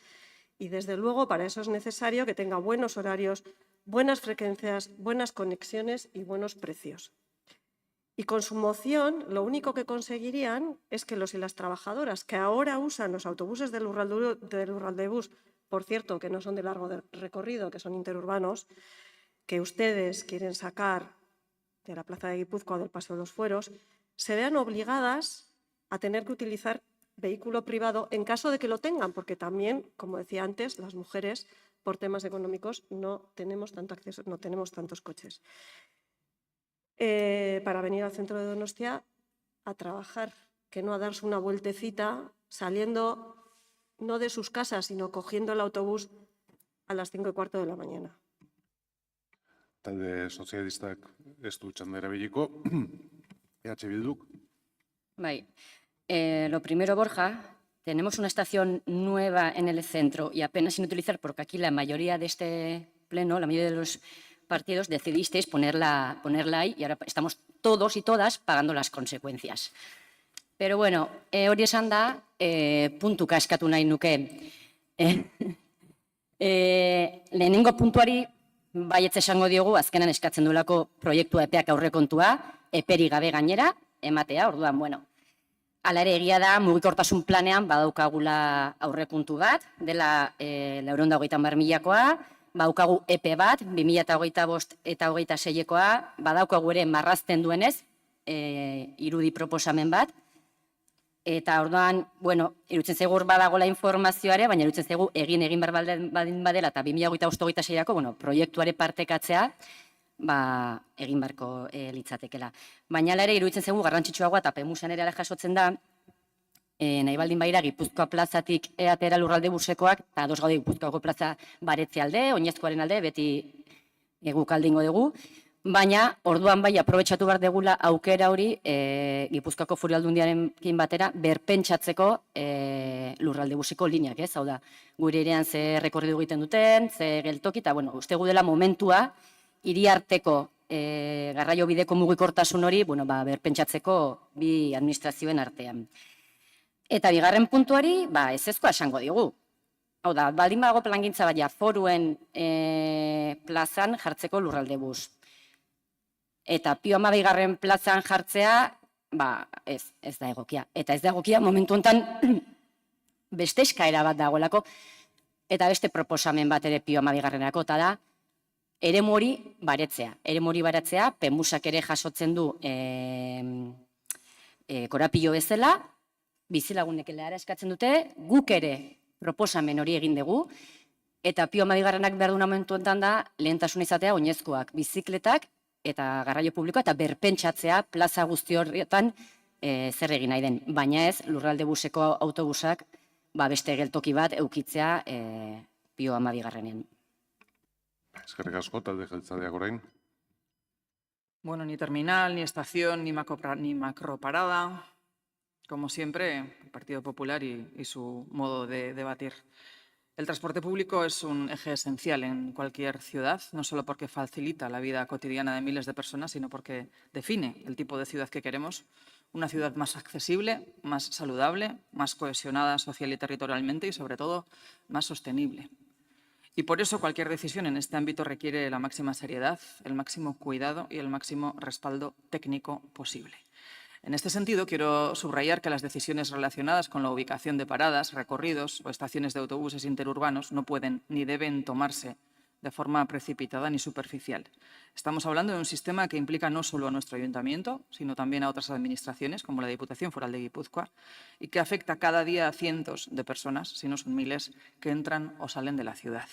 Y desde luego para eso es necesario que tenga buenos horarios, buenas frecuencias, buenas conexiones y buenos precios. Y con su moción lo único que conseguirían es que los y las trabajadoras que ahora usan los autobuses del Lurraldebus, por cierto, que no son de largo recorrido, que son interurbanos, que ustedes quieren sacar de la Plaza de Guipúzcoa o del Paseo de los Fueros, se vean obligadas a tener que utilizar vehículo privado en caso de que lo tengan, porque también, como decía antes, las mujeres, por temas económicos, no tenemos tanto acceso, no tenemos tantos coches. Para venir al centro de Donostia a trabajar, que no a darse una vueltecita saliendo no de sus casas, sino cogiendo el autobús a las 5:15 de la mañana. Talde sozialistak ez du txanda erabiliko. EH Bilduk. Bai. Lo primero, Borja, tenemos una estación nueva en el centro y apenas sin utilizar, porque aquí la mayoría de este pleno, la mayoría de los partidos, decidisteis ponerla ahí y ahora estamos todos y todas pagando las consecuencias. Pero bueno, hori esan da, puntuka eskatu nahi nuke. Lehenengo puntuari baietz esango diogu, azkenan eskatzen duelako proiektua epeak aurrekontua, eperi gabe gainera, ematea, orduan, bueno. Hala ere egia da, mugikortasun planean badaukagula aurrekontu bat, dela 450.000koa, badaukagu epe bat, 2025 eta 26koa, badaukagu ere marrazten duenez, irudi proposamen bat, eta orduan, bueno, irutzen zaigu badagola informazioare, baina irutzen zaigu egin behar baldin badela, eta 2025-26ko, bueno, proiektuare partekatzea, egin beharko litzatekela. Baina ere iruditzen zaigu garrantzitsuagoa eta PEMUSen ere jasotzen da, nahi baldin baira Gipuzkoa plazatik atera Lurraldebusekoak, eta ados gaude Gipuzkoako plaza baretze alde, oinezkoaren alde, beti guk aldingo dugu, baina orduan bai aprobetxatu behar degula aukera hori Gipuzkoako Foru Aldundiarekin batera berpentsatzeko Lurraldebuseko lineak, ez? Hau da, gure irean ze rekorridu egiten duten, ze geltoki, eta bueno, uste gu dela momentua hiriarteko garraio bideko mugikortasun hori berpentsatzeko bi administrazioen artean. Eta bigarren puntuari ezezkoa esango digu. Hau da, baldin badago plangintza baina foruen plazan jartzeko Lurraldebus. Eta Pio 12. plazan jartzea, ez da egokia. Eta ez da egokia momentu honetan beste eskaera bat dagoelako, eta beste proposamen bat ere Pio 12. eta da, eremu hori baretzea. Eremu hori baretzea, PEMUSak ere jasotzen du korapilo bezala, bizilagunek ere eskatzen dute, guk ere proposamen hori egin dugu, eta Pio 12. behar duna momentu enten da, lehentasun izatea oinezkoak, bizikletak eta garraio publikoa, eta berpentsatzea plaza guzti horretan zer egin nahi den. Baina ez, Lurraldebuseko autobusak beste geltoki bat eukitzea Pio 12. Eskerrik asko, talde jeltzaleak orain. Bueno, ni terminal, ni estación, ni macroparada. Como siempre, el Partido Popular y su modo de debatir. El transporte público es un eje esencial en cualquier ciudad, no solo porque facilita la vida cotidiana de miles de personas, sino porque define el tipo de ciudad que queremos. Una ciudad más accesible, más saludable, más cohesionada social y territorialmente y, sobre todo, más sostenible. Y por eso cualquier decisión en este ámbito requiere la máxima seriedad, el máximo cuidado y el máximo respaldo técnico posible. En este sentido, quiero subrayar que las decisiones relacionadas con la ubicación de paradas, recorridos o estaciones de autobuses interurbanos no pueden ni deben tomarse de forma precipitada ni superficial. Estamos hablando de un sistema que implica no solo a nuestro ayuntamiento, sino también a otras administraciones, como la Diputación Foral de Guipúzcoa, y que afecta cada día a cientos de personas, si no son miles, que entran o salen de la ciudad.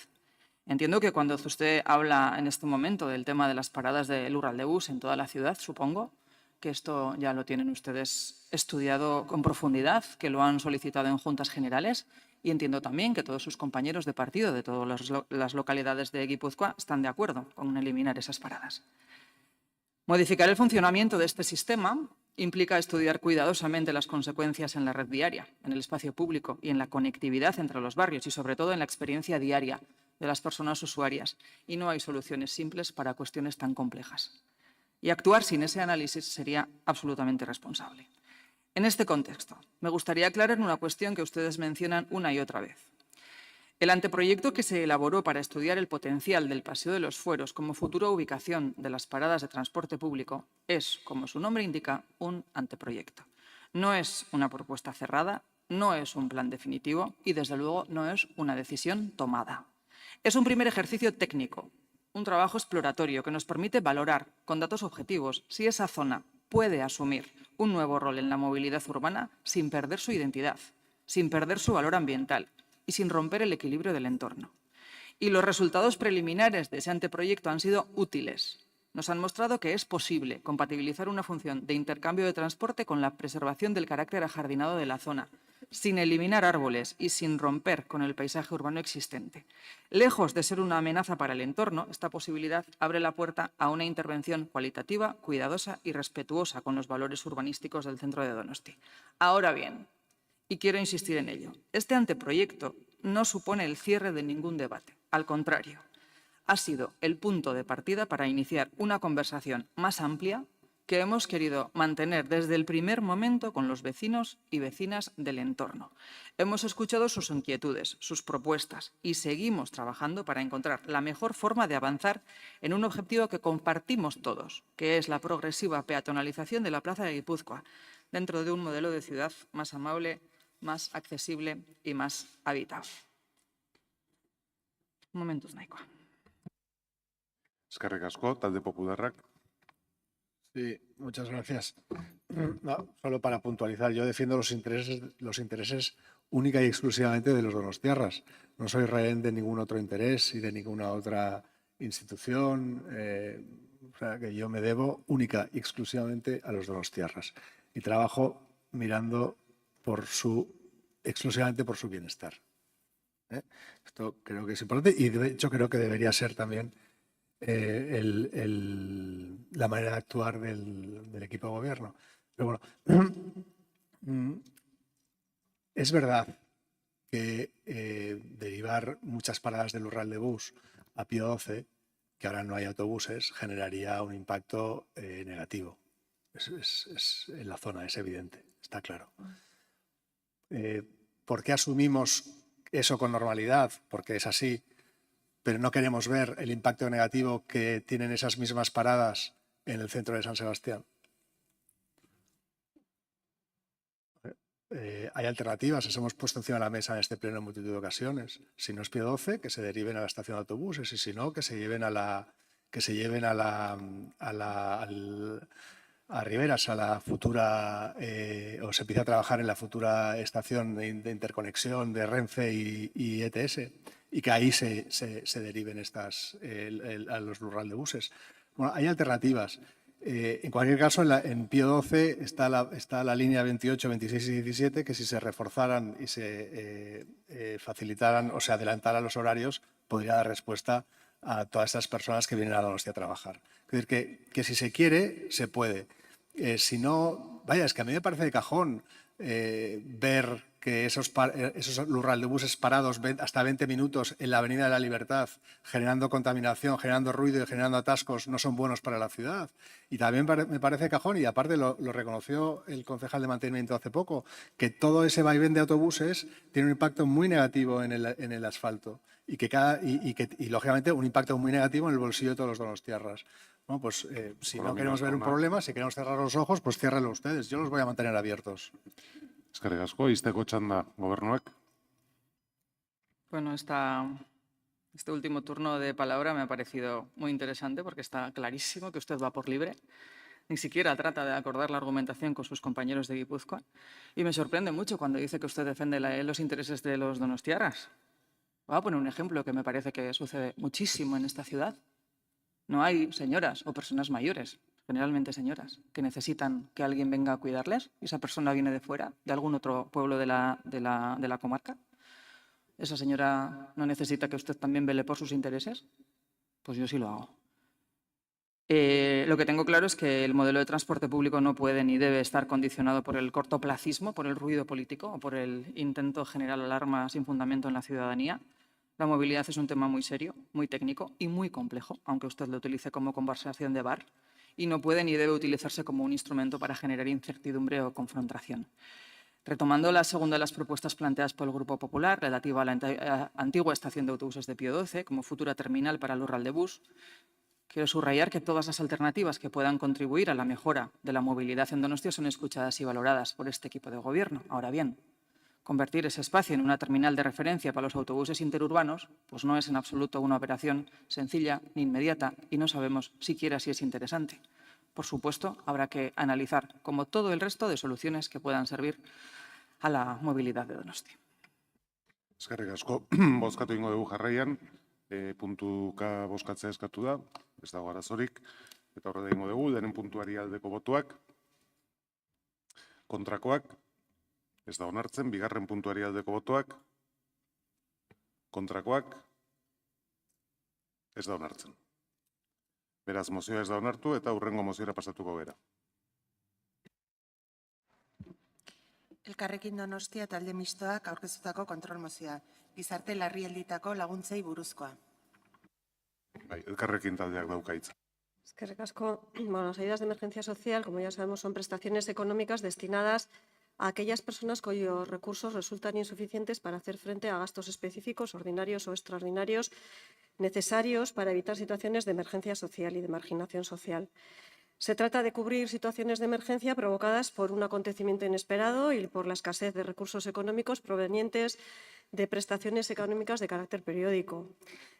Entiendo que cuando usted habla en este momento del tema de las paradas de Lurraldebus en toda la ciudad, supongo que esto ya lo tienen ustedes estudiado con profundidad, que lo han solicitado en juntas generales, y entiendo también que todos sus compañeros de partido de todas las localidades de Guipúzcoa están de acuerdo con eliminar esas paradas. Modificar el funcionamiento de este sistema implica estudiar cuidadosamente las consecuencias en la red viaria, en el espacio público y en la conectividad entre los barrios y, sobre todo, en la experiencia diaria de las personas usuarias. Y no hay soluciones simples para cuestiones tan complejas. Y actuar sin ese análisis sería absolutamente irresponsable. En este contexto, me gustaría aclarar una cuestión que ustedes mencionan una y otra vez. El anteproyecto que se elaboró para estudiar el potencial del Paseo de los Fueros como futura ubicación de las paradas de transporte público es, como su nombre indica, un anteproyecto. No es una propuesta cerrada, no es un plan definitivo y, desde luego, no es una decisión tomada. Es un primer ejercicio técnico, un trabajo exploratorio que nos permite valorar con datos objetivos si esa zona puede asumir un nuevo rol en la movilidad urbana sin perder su identidad, sin perder su valor ambiental y sin romper el equilibrio del entorno. Y los resultados preliminares de ese anteproyecto han sido útiles. Nos han mostrado que es posible compatibilizar una función de intercambio de transporte con la preservación del carácter ajardinado de la zona, sin eliminar árboles y sin romper con el paisaje urbano existente. Lejos de ser una amenaza para el entorno, esta posibilidad abre la puerta a una intervención cualitativa, cuidadosa y respetuosa con los valores urbanísticos del centro de Donosti. Ahora bien, y quiero insistir en ello, este anteproyecto no supone el cierre de ningún debate. Al contrario, ha sido el punto de partida para iniciar una conversación más amplia que hemos querido mantener desde el primer momento con los vecinos y vecinas del entorno. Hemos escuchado sus inquietudes, sus propuestas y seguimos trabajando para encontrar la mejor forma de avanzar en un objetivo que compartimos todos, que es la progresiva peatonalización de la Plaza de Guipúzcoa, dentro de un modelo de ciudad más amable, más accesible y más habitable. Momentuz nahikoa. Eskerrik asko, talde popularrak. Sí, muchas gracias. No, solo para puntualizar, yo defiendo los intereses única y exclusivamente de los donostiarras. No soy rehén de ningún otro interés y de ninguna otra institución. O sea, que yo me debo única y exclusivamente a los donostiarras. Y trabajo mirando exclusivamente por su bienestar. Esto creo que es importante y, de hecho, creo que debería ser también la manera de actuar del equipo de gobierno. Pero bueno, es verdad que derivar muchas paradas del Lurraldebus a Pío XII, que ahora no hay autobuses, generaría un impacto negativo. Es en la zona, es evidente, está claro. ¿Por qué asumimos eso con normalidad? Porque es así. Pero no queremos ver el impacto negativo que tienen esas mismas paradas en el centro de San Sebastián. Hay alternativas, las hemos puesto encima de la mesa en este pleno en multitud de ocasiones. Si no es Pío XII, que se deriven a la estación de autobuses, y si no, que se lleven a Riberas, a la futura, o se empiece a trabajar en la futura estación de interconexión de Renfe y ETS. Y que ahí se deriven a los Lurraldebuses. Bueno, hay alternativas. En cualquier caso, en Pío XII está la línea 28, 26 y 17, que si se reforzaran y se facilitaran o se adelantaran los horarios, podría dar respuesta a todas estas personas que vienen a Donostia a trabajar. Es decir, que si se quiere, se puede. Si no, vaya, es que a mí me parece de cajón ver que esos Lurraldebuses parados hasta 20 minutos en la Avenida de la Libertad, generando contaminación, generando ruido y generando atascos, no son buenos para la ciudad. Y también me parece cajón, y aparte lo reconoció el concejal de mantenimiento hace poco, que todo ese vaivén de autobuses tiene un impacto muy negativo en el asfalto y lógicamente un impacto muy negativo en el bolsillo de todos los donostiarras. Bueno, pues si no queremos ver un problema, si queremos cerrar los ojos, pues ciérrenlo ustedes. Yo los voy a mantener abiertos. Eskerrik asko, ixteko txanda gobernuak. Bueno, esta Este último turno de palabra me ha parecido muy interesante porque está clarísimo que usted va por libre. Ni siquiera trata de acordar la argumentación con sus compañeros de Guipúzcoa. Y me sorprende mucho cuando dice que usted defiende los intereses de los donostiarras. Voy a poner un ejemplo que me parece que sucede muchísimo en esta ciudad. No hay señoras o personas mayores, generalmente señoras, que necesitan que alguien venga a cuidarles y esa persona viene de fuera, de algún otro pueblo de la comarca. ¿Esa señora no necesita que usted también vele por sus intereses? Pues yo sí lo hago. Lo que tengo claro es que el modelo de transporte público no puede ni debe estar condicionado por el cortoplacismo, por el ruido político o por el intento de generar alarma sin fundamento en la ciudadanía. La movilidad es un tema muy serio, muy técnico y muy complejo, aunque usted lo utilice como conversación de bar, y no puede ni debe utilizarse como un instrumento para generar incertidumbre o confrontación. Retomando la segunda de las propuestas planteadas por el Grupo Popular, relativa a la antigua estación de autobuses de Pío XII como futura terminal para el Urral de Bus, quiero subrayar que todas las alternativas que puedan contribuir a la mejora de la movilidad en Donostia son escuchadas y valoradas por este equipo de gobierno. Ahora bien, convertir ese espacio en una terminal de referencia para los autobuses interurbanos pues no es en absoluto una operación sencilla ni inmediata y no sabemos siquiera si es interesante. Por supuesto, habrá que analizar, como todo el resto de soluciones que puedan servir a la movilidad de Donostia. Eskerrik asko, bozkatu ingo dugu jarraian, puntuka bozkatzea eskatu da, ez dago arazorik, eta horre ingo dugu, lehenen puntuari aldeko botuak, kontrakoak, ez da onartzen, bigarren puntuari aldeko botuak, kontrakoak, ez da onartzen. Beraz, mozioa ez da onartu eta hurrengo moziora pasatuko gara. Elkarrekin Donostia talde mistoak aurkeztutako kontrol mozioa. Gizarte larrialditako laguntzei buruzkoa. Bai, elkarrekin taldeak dauka hitza. Eskerrik asko. Bueno, las ayudas de emergencia social, como ya sabemos, son prestaciones económicas destinadas a aquellas personas cuyos recursos resultan insuficientes para hacer frente a gastos específicos, ordinarios o extraordinarios, necesarios para evitar situaciones de emergencia social y de marginación social. Se trata de cubrir situaciones de emergencia provocadas por un acontecimiento inesperado y por la escasez de recursos económicos provenientes de prestaciones económicas de carácter periódico.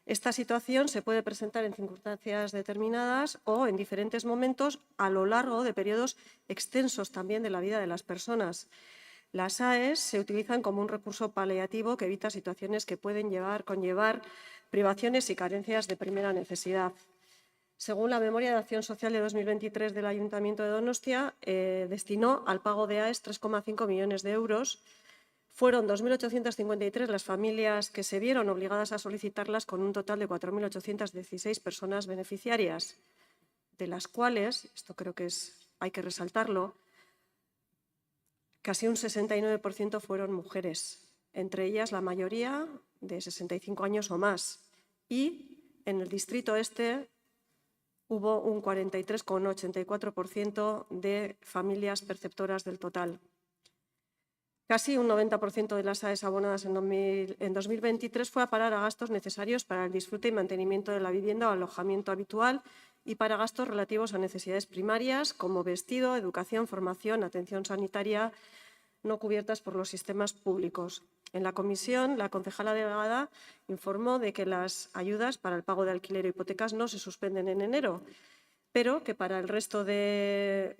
Esta situación se puede presentar en circunstancias determinadas o en diferentes momentos a lo largo de periodos extensos también de la vida de las personas. Las AES se utilizan como un recurso paliativo que evita situaciones que pueden conllevar privaciones y carencias de primera necesidad. Según la Memoria de Acción Social de 2023 del Ayuntamiento de Donostia, destinó al pago de AES 3,5 millones de euros. Fueron 2.853 las familias que se vieron obligadas a solicitarlas, con un total de 4.816 personas beneficiarias, de las cuales, esto creo que hay que resaltarlo, casi un 69% fueron mujeres, entre ellas la mayoría de 65 años o más. Y en el distrito este hubo un 43,84% de familias perceptoras del total. Casi un 90% de las AES abonadas en 2023 fue a parar a gastos necesarios para el disfrute y mantenimiento de la vivienda o alojamiento habitual y para gastos relativos a necesidades primarias como vestido, educación, formación, atención sanitaria, no cubiertas por los sistemas públicos. En la comisión, la concejala delegada informó de que las ayudas para el pago de alquiler e hipotecas no se suspenden en enero, pero que para el resto de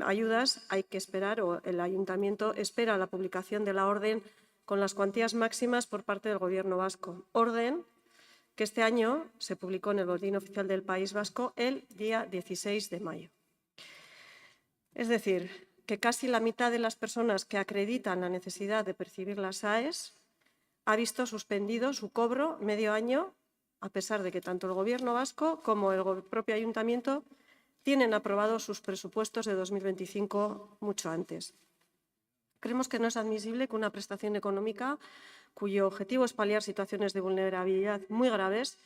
ayudas hay que esperar, o el ayuntamiento espera la publicación de la orden con las cuantías máximas por parte del Gobierno vasco. Orden que este año se publicó en el Boletín Oficial del País Vasco el día 16 de mayo. Es decir, que casi la mitad de las personas que acreditan la necesidad de percibir las AES ha visto suspendido su cobro medio año, a pesar de que tanto el Gobierno vasco como el propio Ayuntamiento tienen aprobados sus presupuestos de 2025 mucho antes. Creemos que no es admisible que una prestación económica cuyo objetivo es paliar situaciones de vulnerabilidad muy graves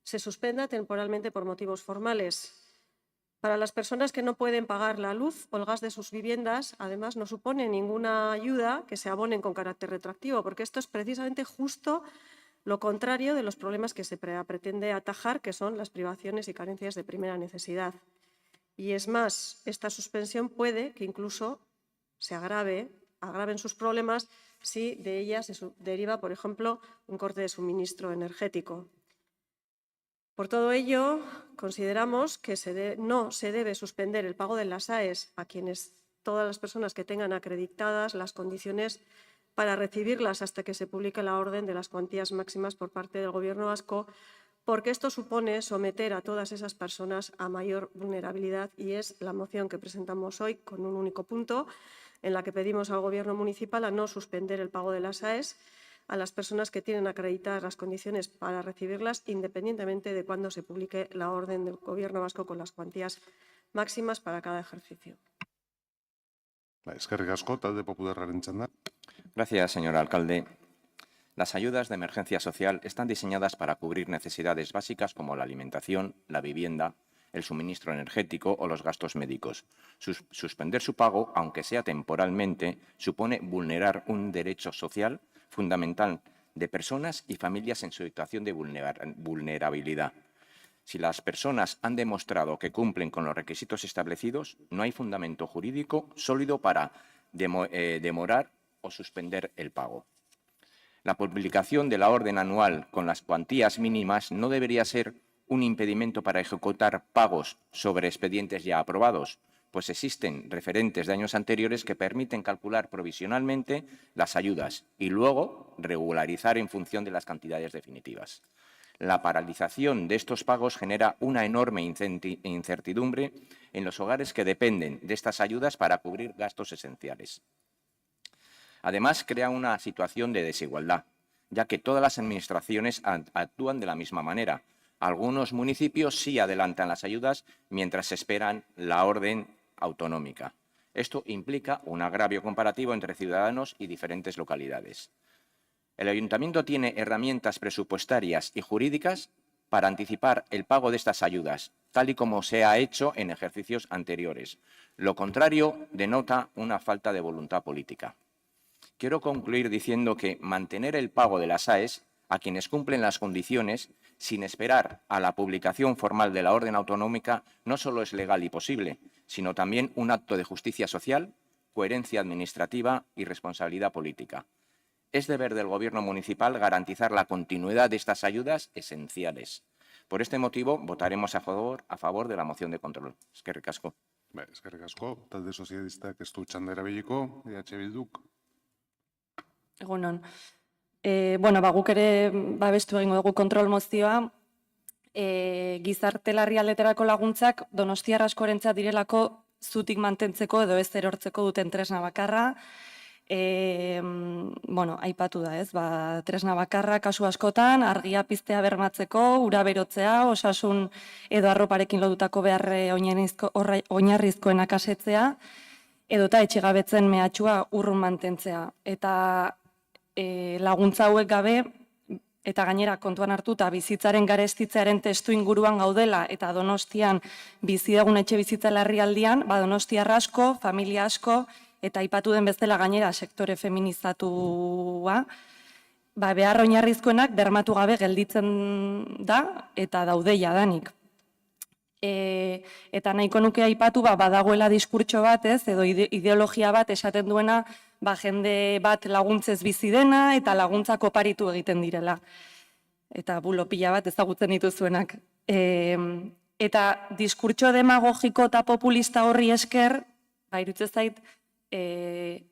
se suspenda temporalmente por motivos formales. Para las personas que no pueden pagar la luz o el gas de sus viviendas, además, no supone ninguna ayuda que se abonen con carácter retroactivo, porque esto es precisamente justo lo contrario de los problemas que se pretende atajar, que son las privaciones y carencias de primera necesidad. Y es más, esta suspensión puede que incluso se agraven sus problemas si de ella se deriva, por ejemplo, un corte de suministro energético. Por todo ello, consideramos que no se debe suspender el pago de las AES a todas las personas que tengan acreditadas las condiciones para recibirlas hasta que se publique la orden de las cuantías máximas por parte del Gobierno vasco, porque esto supone someter a todas esas personas a mayor vulnerabilidad, y es la moción que presentamos hoy con un único punto, en la que pedimos al Gobierno municipal a no suspender el pago de las AES a las personas que tienen acreditadas las condiciones para recibirlas, independientemente de cuándo se publique la orden del Gobierno vasco con las cuantías máximas para cada ejercicio. Eskerrik asko, talde popularraren txanda. Gracias, señor alcalde. Las ayudas de emergencia social están diseñadas para cubrir necesidades básicas como la alimentación, la vivienda, el suministro energético o los gastos médicos. Suspender su pago, aunque sea temporalmente, supone vulnerar un derecho social fundamental de personas y familias en situación de vulnerabilidad. Si las personas han demostrado que cumplen con los requisitos establecidos, no hay fundamento jurídico sólido para demorar o suspender el pago. La publicación de la orden anual con las cuantías mínimas no debería ser un impedimento para ejecutar pagos sobre expedientes ya aprobados, pues existen referentes de años anteriores que permiten calcular provisionalmente las ayudas y luego regularizar en función de las cantidades definitivas. La paralización de estos pagos genera una enorme incertidumbre en los hogares que dependen de estas ayudas para cubrir gastos esenciales. Además, crea una situación de desigualdad, ya que todas las administraciones actúan de la misma manera. Algunos municipios sí adelantan las ayudas mientras esperan la orden autonómica. Esto implica un agravio comparativo entre ciudadanos y diferentes localidades. El Ayuntamiento tiene herramientas presupuestarias y jurídicas para anticipar el pago de estas ayudas, tal y como se ha hecho en ejercicios anteriores. Lo contrario denota una falta de voluntad política. Quiero concluir diciendo que mantener el pago de las AES a quienes cumplen las condiciones sin esperar a la publicación formal de la orden autonómica no solo es legal y posible, sino también un acto de justicia social, coherencia administrativa y responsabilidad política. Es deber del Gobierno municipal garantizar la continuidad de estas ayudas esenciales. Por este motivo, votaremos a favor de la moción de control. Eskerrik asko. Eskerrik asko, talde sozialistak ez du txanda erabiliko, Bilduk. Egunon. Guk ere babestu egingo dugu kontrol mozioa. Gizarte larrialdetarako laguntzak donostiar askorentzat direlako zutik mantentzeko edo ez erortzeko duten tresna bakarra. Aipatu da, ez? Tresna bakarra kasu askotan, argia piztea bermatzeko, ura berotzea, osasun edo arroparekin lodutako beharre oinarrizkoenak asetzea, edota etxegabetzen mehatxua urrun mantentzea. Eta laguntza hauek gabe, eta gainera kontuan hartuta bizitzaren garestitzearen testu inguruan gaudela eta Donostian bizi dugun etxe bizitza larrialdian, donostiar asko, familia asko, eta aipatu den bezala gainera sektore feminizatua, behar oinarrizkoenak bermatu gabe gelditzen da eta daude jadanik. Eta nahiko nuke aipatu badagoela diskurtso bat, edo ideologia bat esaten duena jende bat laguntzez bizi dena eta laguntzak oparitu egiten direla. Eta bulo pila bat ezagutzen dituzuenak. Eta diskurtso demagogiko eta populista horri esker, iruditzen zait,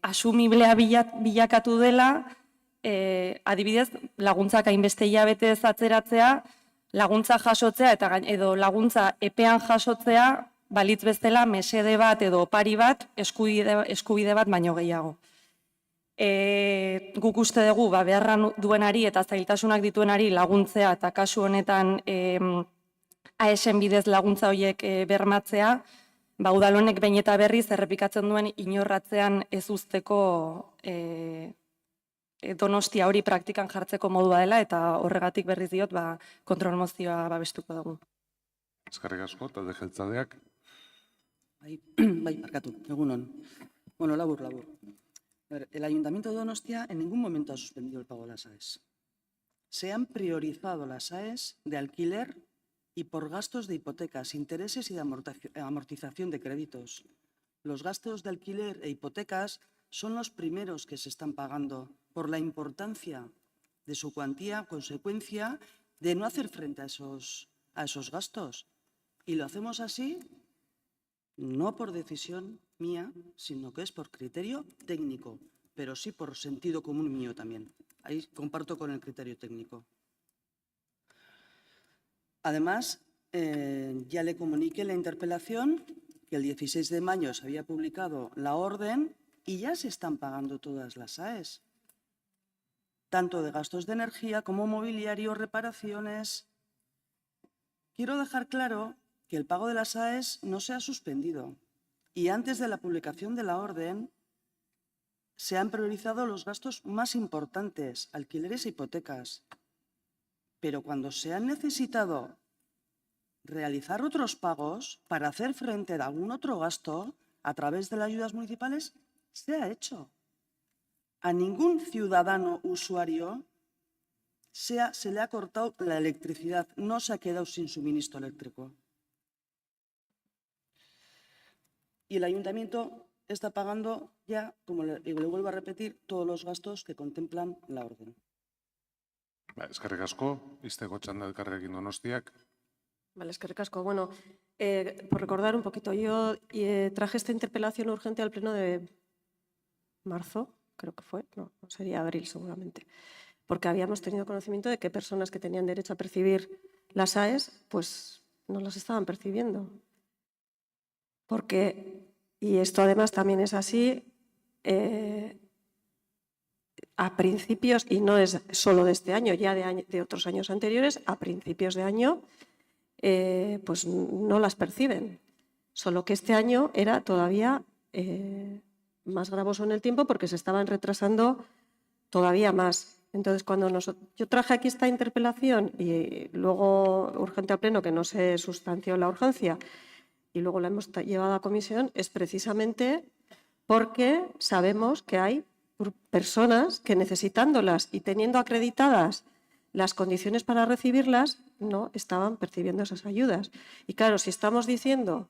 asumiblea bilakatu dela, adibidez, laguntzak hainbeste hilabete atzeratzea, laguntza jasotzea edo laguntza epean jasotzea balitz bezala mesede bat edo opari bat, eskubide bat baino gehiago. Guk uste dugu beharra duenari eta zailtasunak dituenari laguntzea eta kasu honetan AES-en bidez laguntza horiek bermatzea, udal honek behin eta berriz errepikatzen duen inorratzean ez uzteko Donostia hori praktikan jartzeko modua dela eta horregatik berriz diot kontrol mozioa babestuko dugu. Eskerrik asko, talde jeltzaleak. Markatu, egunon. Labur. El Ayuntamiento de Donostia en ningún momento ha suspendido el pago de las AES. Se han priorizado las AES de alquiler y por gastos de hipotecas, intereses y de amortización de créditos. Los gastos de alquiler e hipotecas son los primeros que se están pagando por la importancia de su cuantía, consecuencia de no hacer frente a esos gastos. Y lo hacemos así, no por decisión mía, sino que es por criterio técnico, pero sí por sentido común mío también. Ahí comparto con el criterio técnico. Además, ya le comuniqué en la interpelación que el 16 de mayo se había publicado la orden y ya se están pagando todas las AES, tanto de gastos de energía como mobiliario, reparaciones. Quiero dejar claro que el pago de las AES no se ha suspendido y antes de la publicación de la orden se han priorizado los gastos más importantes, alquileres e hipotecas. Pero cuando se han necesitado realizar otros pagos para hacer frente a algún otro gasto a través de las ayudas municipales, se ha hecho. A ningún ciudadano usuario se le ha cortado la electricidad, no se ha quedado sin suministro eléctrico. Y el ayuntamiento está pagando ya, como le vuelvo a repetir, todos los gastos que contemplan la orden. Eskerrik asko, izteko txanda elkarrekin Donostiak. Vale, eskerrik asko. Bueno, por recordar un poquito, yo traje esta interpelación urgente al pleno de marzo, creo que fue, no, sería abril seguramente, porque habíamos tenido conocimiento de que personas que tenían derecho a percibir las AES, pues no las estaban percibiendo. Porque, y esto además también es así, a principios, y no es solo de este año, ya de otros años anteriores, a principios de año, pues no las perciben. Solo que este año era todavía más gravoso en el tiempo porque se estaban retrasando todavía más. Entonces, cuando yo traje aquí esta interpelación y luego urgente a pleno, que no se sustanció la urgencia, y luego la hemos llevado a comisión, es precisamente porque sabemos que hay personas que necesitándolas y teniendo acreditadas las condiciones para recibirlas, no estaban percibiendo esas ayudas. Y claro, si estamos diciendo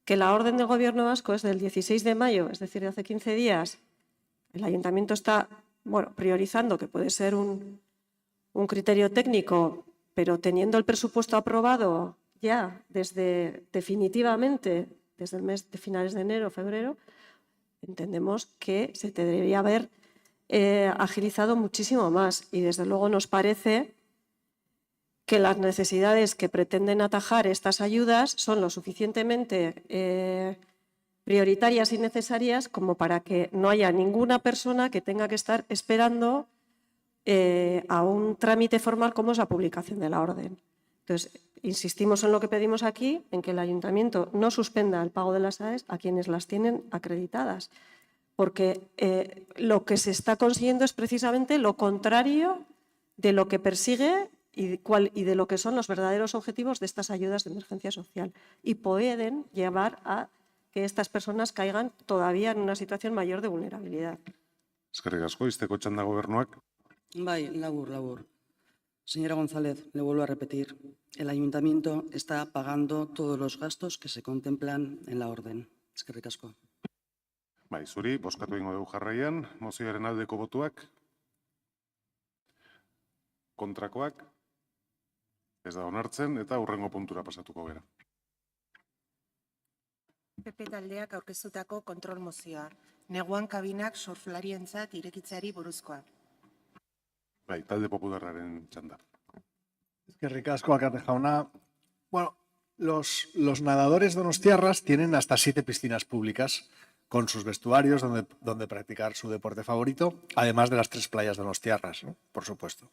que la orden del Gobierno vasco es del 16 de mayo, es decir, de hace 15 días, el Ayuntamiento está priorizando, que puede ser un criterio técnico, pero teniendo el presupuesto aprobado ya definitivamente desde el mes de finales de enero, febrero, entendemos que se debería haber agilizado muchísimo más y desde luego nos parece que las necesidades que pretenden atajar estas ayudas son lo suficientemente prioritarias y necesarias como para que no haya ninguna persona que tenga que estar esperando a un trámite formal como es la publicación de la orden. Entonces, insistimos en lo que pedimos aquí, en que el Ayuntamiento no suspenda el pago de las AES a quienes las tienen acreditadas, porque lo que se está consiguiendo es precisamente lo contrario de lo que persigue y de lo que son los verdaderos objetivos de estas ayudas de emergencia social. Y pueden llevar a que estas personas caigan todavía en una situación mayor de vulnerabilidad. Eskerrik asko, izteko txanda Gobernuak. Bai, labur. Señora González, le vuelvo a repetir. El Ayuntamiento está pagando todos los gastos que se contemplan en la orden. Eskerrik asko. Bai, zuri, bozkatu egingo dugu jarraian, mozioaren aldeko botuak. Kontrakoak. Ez da onartzen eta hurrengo puntura pasatuko gara. PP taldeak aurkeztutako kontrol mozioa. Neguan kabinak surflarientzat irekitzeari buruzkoa. Bai, talde popularraren txanda. Eskerrik asko, alcalde jauna. Bueno, los nadadores donostiarras tienen hasta 7 piscinas públicas con sus vestuarios donde practicar su deporte favorito, además de las 3 playas donostiarras, ¿no? Por supuesto.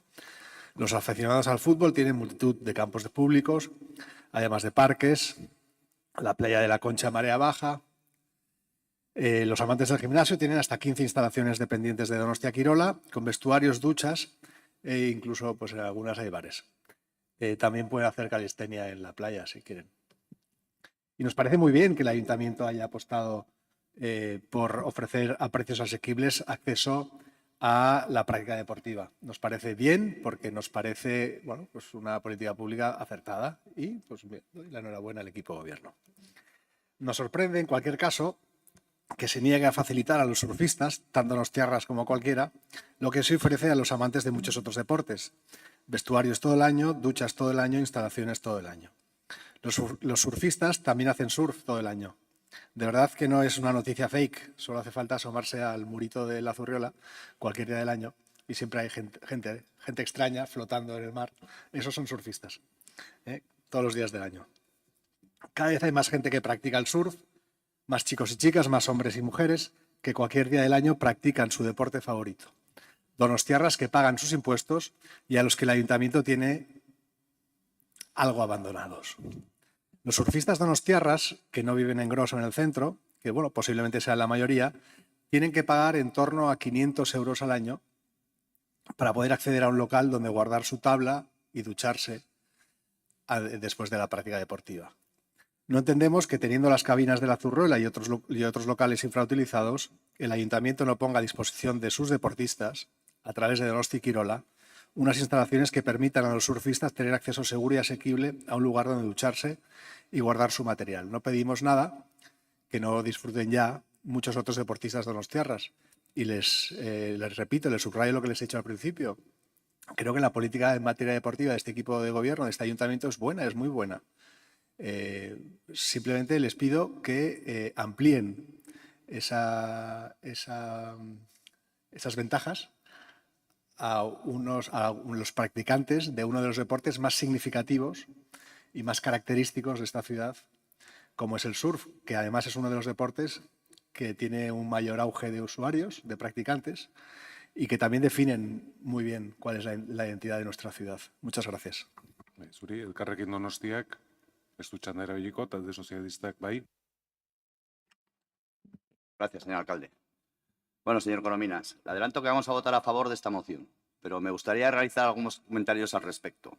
Los aficionados al fútbol tienen multitud de campos de públicos, además de parques, la playa de la Concha Marea Baja. Los amantes del gimnasio tienen hasta 15 instalaciones dependientes de Donostia Quirola, con vestuarios, duchas e incluso pues, en algunas hay bares. También pueden hacer calistenia en la playa si quieren. Y nos parece muy bien que el Ayuntamiento haya apostado por ofrecer a precios asequibles acceso a la práctica deportiva. Nos parece bien porque nos parece pues una política pública acertada y pues, doy la enhorabuena al equipo de gobierno. Nos sorprende, en cualquier caso, que se niega a facilitar a los surfistas, tanto donostiarras como cualquiera, lo que se ofrece a los amantes de muchos otros deportes. Vestuarios todo el año, duchas todo el año, instalaciones todo el año. Los surfistas también hacen surf todo el año. De verdad que no es una noticia fake, solo hace falta asomarse al murito de la Zurriola cualquier día del año y siempre hay gente extraña flotando en el mar. Esos son surfistas, todos los días del año. Cada vez hay más gente que practica el surf, más chicos y chicas, más hombres y mujeres que cualquier día del año practican su deporte favorito. Donostiarras que pagan sus impuestos y a los que el ayuntamiento tiene algo abandonados. Los surfistas donostiarras, que no viven en Gros o en el centro, que bueno, posiblemente sea la mayoría, tienen que pagar en torno a 500 euros al año para poder acceder a un local donde guardar su tabla y ducharse después de la práctica deportiva. No entendemos que teniendo las cabinas de la Zurriola y otros locales infrautilizados, el ayuntamiento no ponga a disposición de sus deportistas, a través de Donosti Kirola, unas instalaciones que permitan a los surfistas tener acceso seguro y asequible a un lugar donde ducharse y guardar su material. No pedimos nada que no disfruten ya muchos otros deportistas donostiarras. Y les repito, les subrayo lo que les he dicho al principio. Creo que la política en materia deportiva de este equipo de gobierno, de este ayuntamiento, es buena, es muy buena. Simplemente les pido que amplíen esas ventajas a los practicantes de uno de los deportes más significativos y más característicos de esta ciudad, como es el surf, que además es uno de los deportes que tiene un mayor auge de usuarios, de practicantes, y que también definen muy bien cuál es la identidad de nuestra ciudad. Muchas gracias. Zuri, elkarrekin Donostiak, ez du txanda erabiliko, talde sozialistak bai. Gracias, señor alcalde. Bueno, señor Corominas, le adelanto que vamos a votar a favor de esta moción, pero me gustaría realizar algunos comentarios al respecto.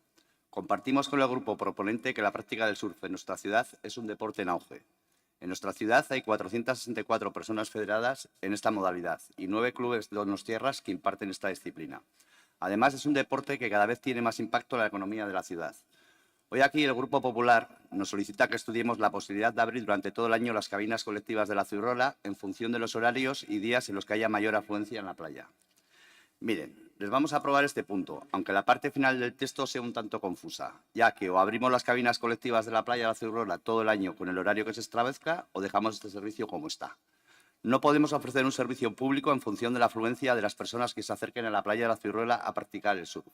Compartimos con el grupo proponente que la práctica del surf en nuestra ciudad es un deporte en auge. En nuestra ciudad hay 464 personas federadas en esta modalidad y 9 clubes de donostiarras que imparten esta disciplina. Además, es un deporte que cada vez tiene más impacto en la economía de la ciudad. Hoy aquí el Grupo Popular nos solicita que estudiemos la posibilidad de abrir durante todo el año las cabinas colectivas de la Zurriola en función de los horarios y días en los que haya mayor afluencia en la playa. Miren, les vamos a aprobar este punto, aunque la parte final del texto sea un tanto confusa, ya que o abrimos las cabinas colectivas de la playa de la Zurriola todo el año con el horario que se establezca o dejamos este servicio como está. No podemos ofrecer un servicio público en función de la afluencia de las personas que se acerquen a la playa de la Zurriola a practicar el surf.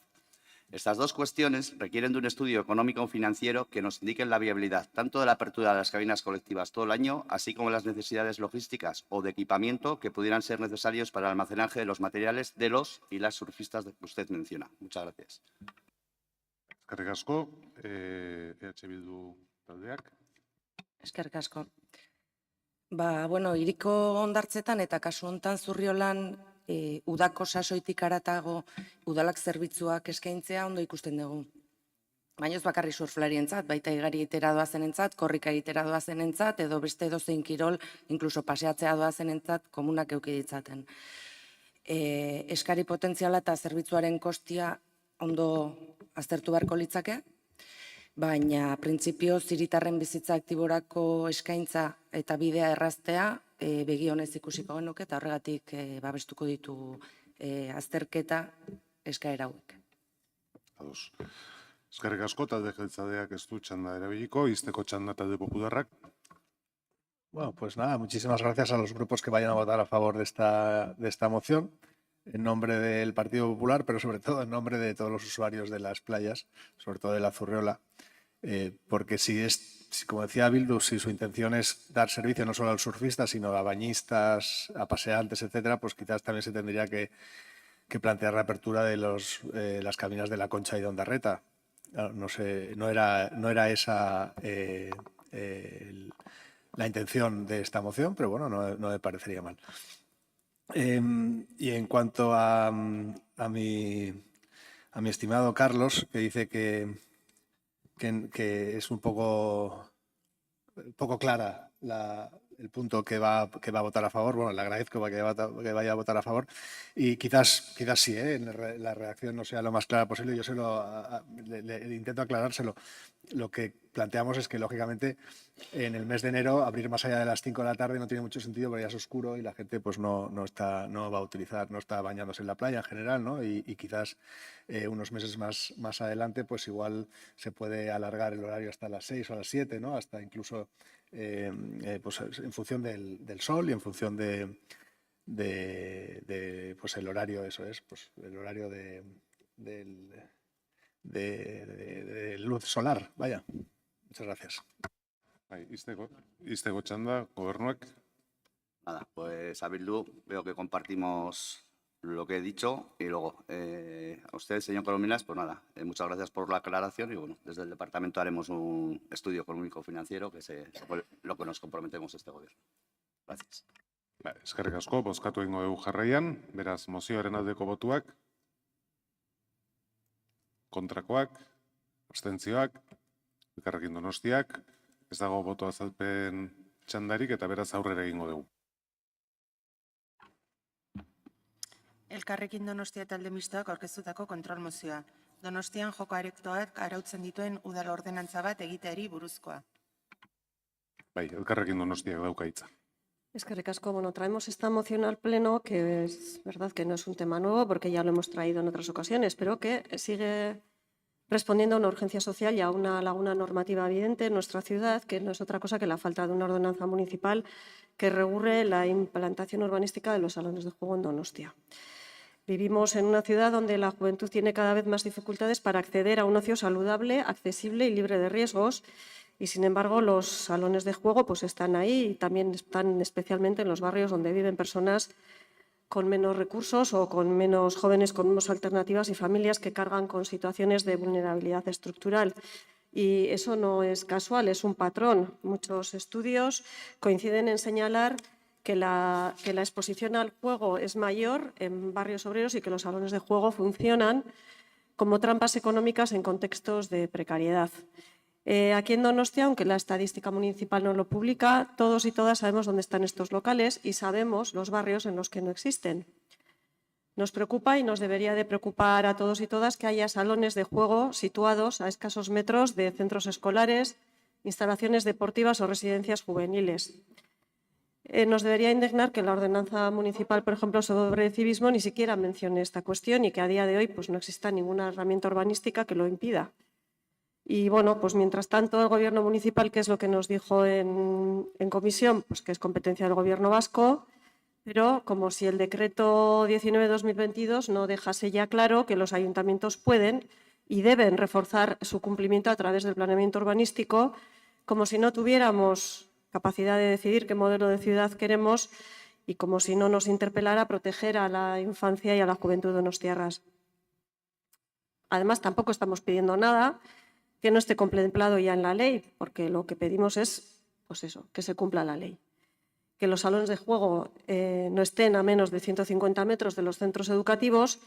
Estas dos cuestiones requieren de un estudio económico-financiero que nos indique la viabilidad tanto de la apertura de las cabinas colectivas todo el año, así como las necesidades logísticas o de equipamiento que pudieran ser necesarios para el almacenaje de los materiales de los y las surfistas que usted menciona. Muchas gracias. Eskerrik asko, EH Bildu taldeak. Eskerrik asko. Hiriko hondartzetan eta kasu hontan Zurriolan udako sasoitik haratago udalak zerbitzuak eskaintzea ondo ikusten dugu. Baina ez bakarrik surflarientzat, baita igari egitera doazenentzat, korrika egitera doazenentzat, edo beste edozein kirol, inkluso paseatzea doazenentzat komunak eduki ditzaten. Eskari potentziala eta zerbitzuaren kostia ondo aztertu beharko litzake, baina printzipio ziritarren bizitza aktiborako eskaintza eta bidea erraztea begi honez ikusiko genuke eta horregatik babestuko ditu azterketa eskaera hauek. Ados. Eskerrik asko, talde jeltzaleak ez du txanda erabiliko, izteko txanda talde popularrak. Bueno, pues nada, muchísimas gracias a los grupos que vayan a votar a favor de esta moción, en nombre del Partido Popular, pero sobre todo en nombre de todos los usuarios de las playas, sobre todo de la Zurriola, porque como decía Bildu, si su intención es dar servicio no solo a los surfistas, sino a bañistas, a paseantes, etcétera, pues quizás también se tendría que plantear la apertura de las cabinas de La Concha y de Ondarreta. No sé, no era esa la intención de esta moción, pero bueno, no me parecería mal. Y en cuanto a mi estimado Carlos, que dice que es un poco clara el punto que va a votar a favor. Bueno, le agradezco que vaya a votar a favor y quizás sí, la redacción no sea lo más clara posible. Yo le intento aclarárselo. Lo que planteamos es que, lógicamente, en el mes de enero abrir más allá de las 5 de la tarde no tiene mucho sentido porque ya es oscuro y la gente pues no va a utilizar, no está bañándose en la playa en general, ¿no? Y quizás unos meses más adelante pues igual se puede alargar el horario hasta las 6 o a las 7, ¿no? Hasta incluso pues en función del sol y en función de pues el horario, eso es, pues el horario de luz solar, vaya. Muchas gracias. Iztego txanda, gobernuak. Nada, pues a Bildu veo que compartimos lo que he dicho y luego a usted, señor Corominas, pues nada, muchas gracias por la aclaración y bueno, desde el departamento haremos un estudio económico financiero que es lo que nos comprometemos este gobierno. Gracias. Eskerrik asko, bozkatu egingo dugu jarraian, beraz mozioaren aldeko botuak, kontrakoak, abstentzioak, Elkarrekin Donostiak, ez dago boto azalpen txandarik eta beraz aurrera egingo dugu. Elkarrekin Donostia talde mistoak aurkeztutako kontrol mozioa. Donostian joko aretoak arautzen dituen udal ordenantza bat egiteari buruzkoa. Bai, Elkarrekin Donostiak dauka hitza. Eskerrik asko, bueno, traemos esta moción al Pleno, que es verdad que no es un tema nuevo porque ya lo hemos traído en otras ocasiones, pero que sigue respondiendo a una urgencia social y a una laguna normativa evidente en nuestra ciudad, que no es otra cosa que la falta de una ordenanza municipal que regule la implantación urbanística de los salones de juego en Donostia. Vivimos en una ciudad donde la juventud tiene cada vez más dificultades para acceder a un ocio saludable, accesible y libre de riesgos, y sin embargo los salones de juego pues están ahí y también están especialmente en los barrios donde viven personas con menos recursos o con menos jóvenes con menos alternativas y familias que cargan con situaciones de vulnerabilidad estructural. Y eso no es casual, es un patrón. Muchos estudios coinciden en señalar que la exposición al juego es mayor en barrios obreros y que los salones de juego funcionan como trampas económicas en contextos de precariedad. Aquí en Donostia, aunque la estadística municipal no lo publica, todos y todas sabemos dónde están estos locales y sabemos los barrios en los que no existen. Nos preocupa y nos debería de preocupar a todos y todas que haya salones de juego situados a escasos metros de centros escolares, instalaciones deportivas o residencias juveniles. Nos debería indignar que la ordenanza municipal, por ejemplo, sobre civismo, ni siquiera mencione esta cuestión y que a día de hoy pues, no exista ninguna herramienta urbanística que lo impida. Y bueno, pues mientras tanto el Gobierno municipal, que es lo que nos dijo en comisión, pues que es competencia del Gobierno vasco, pero como si el decreto 19/2022 no dejase ya claro que los ayuntamientos pueden y deben reforzar su cumplimiento a través del planeamiento urbanístico, como si no tuviéramos capacidad de decidir qué modelo de ciudad queremos y como si no nos interpelara proteger a la infancia y a la juventud donostiarras. Además, tampoco estamos pidiendo nada que no esté contemplado ya en la ley, porque lo que pedimos es, pues eso, que se cumpla la ley. Que los salones de juego no estén a menos de 150 metros de los centros educativos,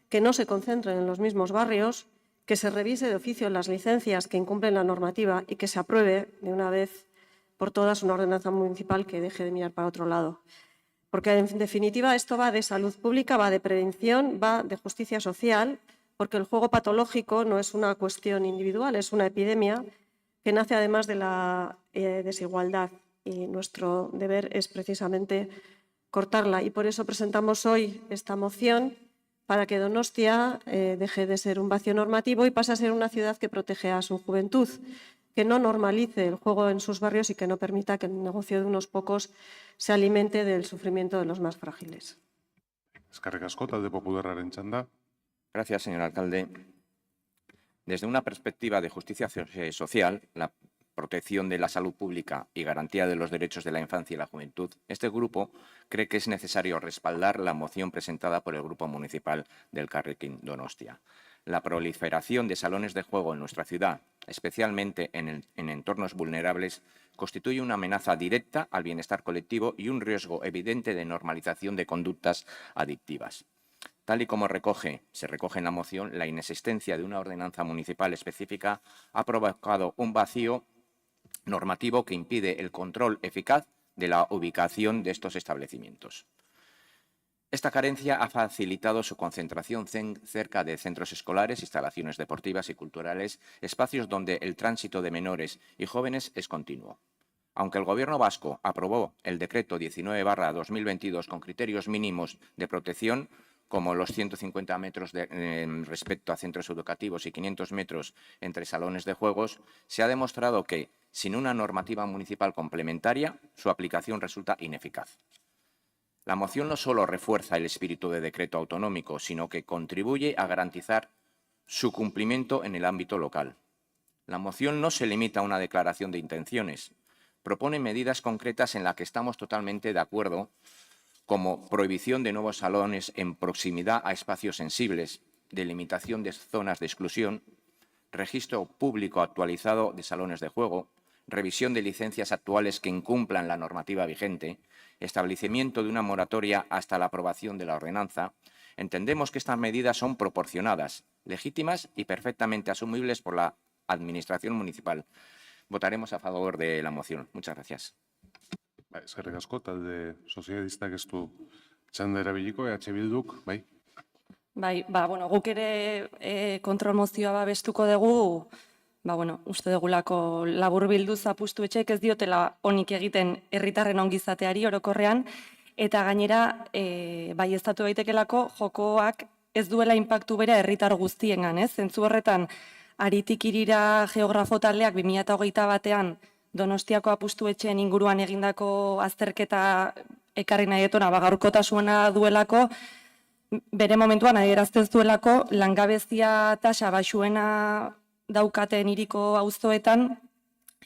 que no se concentren en los mismos barrios, que se revise de oficio las licencias que incumplen la normativa y que se apruebe de una vez por todas una ordenanza municipal que deje de mirar para otro lado. Porque en definitiva esto va de salud pública, va de prevención, va de justicia social, porque el juego patológico no es una cuestión individual, es una epidemia que nace además de la desigualdad y nuestro deber es precisamente cortarla. Y por eso presentamos hoy esta moción para que Donostia deje de ser un vacío normativo y pase a ser una ciudad que protege a su juventud, que no normalice el juego en sus barrios y que no permita que el negocio de unos pocos se alimente del sufrimiento de los más frágiles. Eskerrik asko, talde popularraren txanda. Gracias, señor alcalde. Desde una perspectiva de justicia social, la protección de la salud pública y garantía de los derechos de la infancia y la juventud, este grupo cree que es necesario respaldar la moción presentada por el Grupo Municipal del Elkarrekin Donostia. La proliferación de salones de juego en nuestra ciudad, especialmente en entornos vulnerables, constituye una amenaza directa al bienestar colectivo y un riesgo evidente de normalización de conductas adictivas. Tal y como se recoge en la moción, la inexistencia de una ordenanza municipal específica ha provocado un vacío normativo que impide el control eficaz de la ubicación de estos establecimientos. Esta carencia ha facilitado su concentración cerca de centros escolares, instalaciones deportivas y culturales, espacios donde el tránsito de menores y jóvenes es continuo. Aunque el Gobierno vasco aprobó el Decreto 19/2022 con criterios mínimos de protección, como los 150 metros respecto a centros educativos y 500 metros entre salones de juegos, se ha demostrado que, sin una normativa municipal complementaria, su aplicación resulta ineficaz. La moción no solo refuerza el espíritu de decreto autonómico, sino que contribuye a garantizar su cumplimiento en el ámbito local. La moción no se limita a una declaración de intenciones, propone medidas concretas en las que estamos totalmente de acuerdo, como prohibición de nuevos salones en proximidad a espacios sensibles, delimitación de zonas de exclusión, registro público actualizado de salones de juego, revisión de licencias actuales que incumplan la normativa vigente, establecimiento de una moratoria hasta la aprobación de la ordenanza. Entendemos que estas medidas son proporcionadas, legítimas y perfectamente asumibles por la Administración municipal. Votaremos a favor de la moción. Muchas gracias. Eskerrik asko, talde sozialistak ez du txanda erabiliko, Bilduk, bai. Bai, guk ere kontrol mozioa babestuko dugu, uste dugulako laburbilduz apustu etxeek ez diotela onik egiten herritarren ongizateari orokorrean, eta gainera baieztatu daitekelako jokoak ez duela inpaktu bera herritar guztiengan, ez? Zentzu horretan, Aritik Irira geografo taldeak 2021 batean Donostiako apustu etxeen inguruan egindako azterketa ekarri nahi etona, gaurkotasuna duelako, bere momentuan adierazten duelako langabezia tasa baxuena daukaten hiriko auzoetan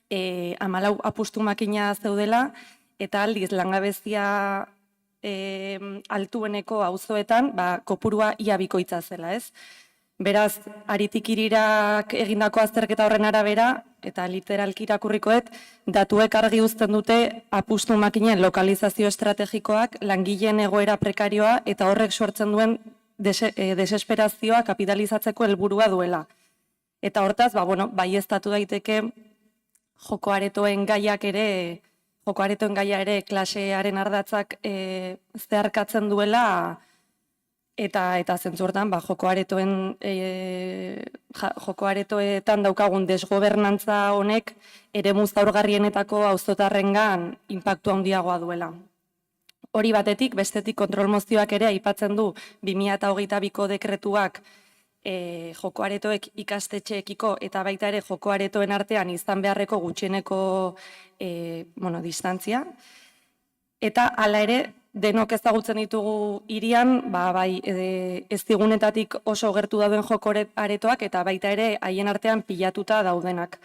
14 apustu makina zeudela, eta aldiz langabezia altueneko auzoetan kopurua ia bikoitza zela, ez? Beraz, Aritik Irirak egindako azterketa horren arabera, eta literalki irakurrikoet, datuek argi uzten dute apustu makinen lokalizazio estrategikoak, langileen egoera prekarioa eta horrek sortzen duen desesperazioa kapitalizatzeko helburua duela. Eta hortaz, baieztatu daiteke joko aretoen gaia ere klasearen ardatzak zeharkatzen duela, eta zentzu hortan joko aretoetan daukagun desgobernantza honek eremu zaurgarrienetako auzotarrengan inpaktu handiagoa duela. Hori batetik, bestetik kontrol mozioak ere aipatzen du 2022ko dekretuak joko aretoek ikastetxeekiko eta baita ere joko aretoen artean izan beharreko gutxieneko distantzia. Eta hala ere, denok ezagutzen ditugu hirian, ez digunetatik oso gertu dauden joko aretoak eta baita ere haien artean pilatuta daudenak.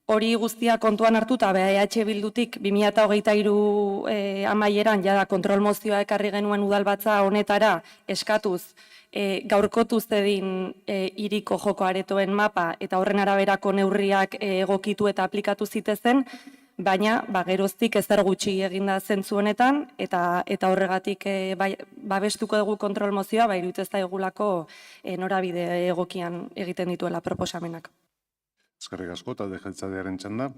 Hori guztia kontuan hartuta, EH Bildutik 2023 amaieran jada kontrol mozioa ekarri genuen udalbatza honetara eskatuz, gaurkotu zedin hiriko joko aretoen mapa eta horren araberako neurriak egokitu eta aplikatu zitezen, baina geroztik ezer gutxi eginda zentzu honetan, eta horregatik babestuko dugu kontrol mozioa, iruditzen zaigulako norabide egokian egiten dituela proposamenak. Eskerrik asko, talde jeltzalearen txanda.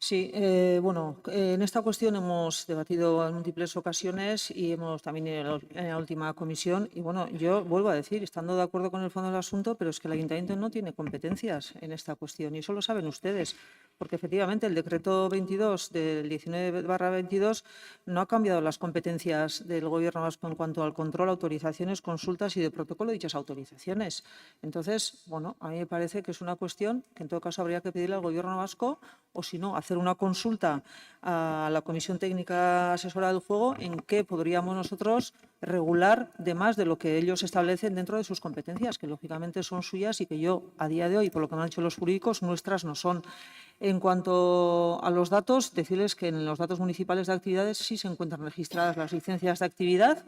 Sí, en esta cuestión hemos debatido en múltiples ocasiones y hemos también en la última comisión. Y yo vuelvo a decir, estando de acuerdo con el fondo del asunto, pero es que el Ayuntamiento no tiene competencias en esta cuestión y eso lo saben ustedes, porque efectivamente el decreto 22 del 19/22 no ha cambiado las competencias del Gobierno vasco en cuanto al control, autorizaciones, consultas y de protocolo de dichas autorizaciones. Entonces, a mí me parece que es una cuestión que en todo caso habría que pedirle al Gobierno vasco, o si no, hacer una consulta a la Comisión Técnica Asesora del Juego en qué podríamos nosotros regular de más de lo que ellos establecen dentro de sus competencias, que lógicamente son suyas y que yo, a día de hoy, por lo que me han dicho los jurídicos, nuestras no son. En cuanto a los datos, decirles que en los datos municipales de actividades sí se encuentran registradas las licencias de actividad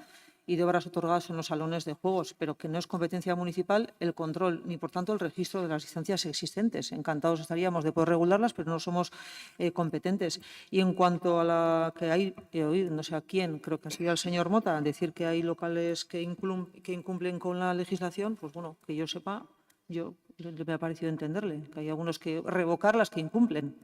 y de obras otorgadas en los salones de juegos, pero que no es competencia municipal el control ni, por tanto, el registro de las licencias existentes. Encantados estaríamos de poder regularlas, pero no somos competentes. Y en cuanto a la que hay, he oído, no sé a quién, creo que ha sido el señor Mota, decir que hay locales que incumplen con la legislación, pues que yo sepa, me ha parecido entenderle, que hay algunos que revocar las que incumplen.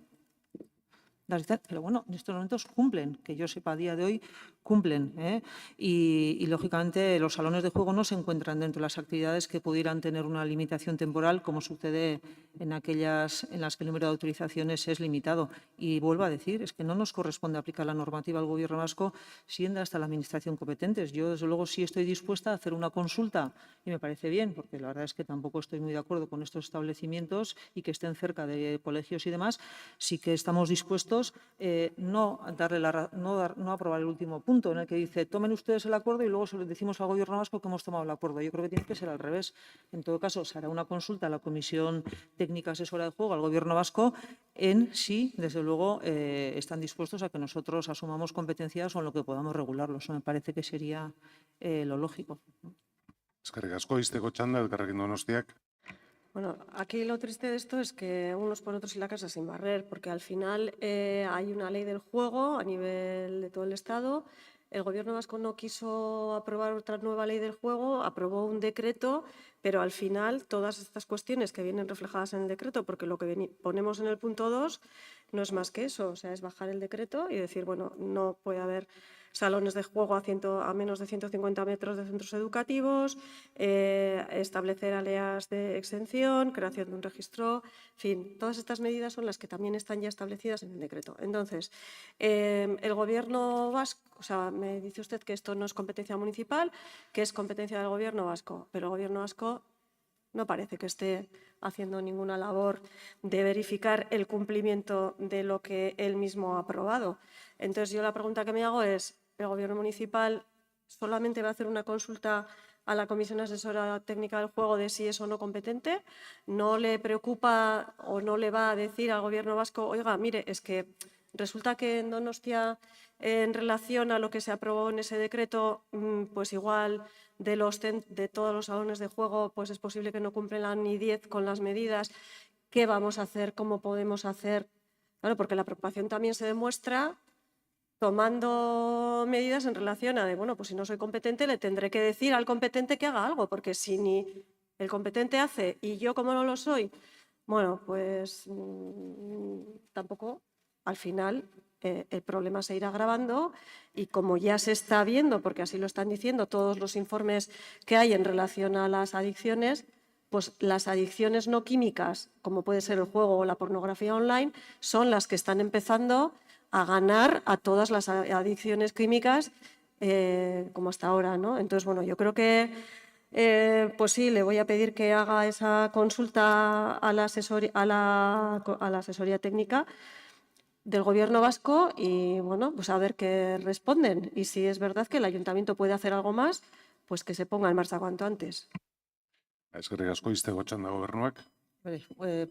Pero bueno, en estos momentos cumplen, que yo sepa a día de hoy cumplen. Y lógicamente los salones de juego no se encuentran dentro de las actividades que pudieran tener una limitación temporal, como sucede en aquellas en las que el número de autorizaciones es limitado. Y vuelvo a decir, es que no nos corresponde aplicar la normativa al Gobierno vasco, siendo hasta la Administración competentes. Yo, desde luego, sí estoy dispuesta a hacer una consulta y me parece bien, porque la verdad es que tampoco estoy muy de acuerdo con estos establecimientos y que estén cerca de colegios y demás. Sí que estamos dispuestos no aprobar el último punto en el que dice tomen ustedes el acuerdo y luego se lo decimos al Gobierno vasco que hemos tomado el acuerdo. Yo creo que tiene que ser al revés. En todo caso, se hará una consulta a la Comisión Técnica Asesora de Juego, al Gobierno vasco, en si, desde luego, están dispuestos a que nosotros asumamos competencias o en lo que podamos regularlo. Eso me parece que sería lo lógico. Eskerrik asko, izteko txanda, Elkarrekin Donostiak. Bueno, aquí lo triste de esto es que unos por otros y la casa sin barrer, porque al final hay una ley del juego a nivel de todo el Estado. El Gobierno vasco no quiso aprobar otra nueva ley del juego, aprobó un decreto, pero al final todas estas cuestiones que vienen reflejadas en el decreto, porque lo que ponemos en el punto 2 no es más que eso, o sea, es bajar el decreto y decir, bueno, no puede haber salones de juego a menos de 150 metros de centros educativos, establecer áreas de exención, creación de un registro, en fin, todas estas medidas son las que también están ya establecidas en el decreto. Entonces, el Gobierno vasco, o sea, me dice usted que esto no es competencia municipal, que es competencia del Gobierno vasco, pero el Gobierno vasco no parece que esté haciendo ninguna labor de verificar el cumplimiento de lo que él mismo ha aprobado. Entonces, yo la pregunta que me hago es, ¿el Gobierno municipal solamente va a hacer una consulta a la Comisión Asesora Técnica del Juego de si es o no competente? ¿No le preocupa o no le va a decir al Gobierno vasco, oiga, mire, es que resulta que en Donostia, en relación a lo que se aprobó en ese decreto, pues igual de todos los salones de juego, pues es posible que no cumplan ni 10 con las medidas? ¿Qué vamos a hacer? ¿Cómo podemos hacer? Claro, porque la preocupación también se demuestra tomando medidas en relación a de, bueno, pues si no soy competente le tendré que decir al competente que haga algo, porque si ni el competente hace y yo como no lo soy, bueno, pues tampoco, al final el problema se irá agravando y como ya se está viendo, porque así lo están diciendo todos los informes que hay en relación a las adicciones, pues las adicciones no químicas, como puede ser el juego o la pornografía online, son las que están empezando a ganar a todas las adicciones químicas como hasta ahora, ¿no? Entonces, bueno, yo creo que pues sí, le voy a pedir que haga esa consulta a la asesoría técnica del Gobierno vasco y, bueno, pues a ver qué responden. Y si es verdad que el Ayuntamiento puede hacer algo más, pues que se ponga en marcha cuanto antes. Eskerrik asko, izteko txanda Gobernuak.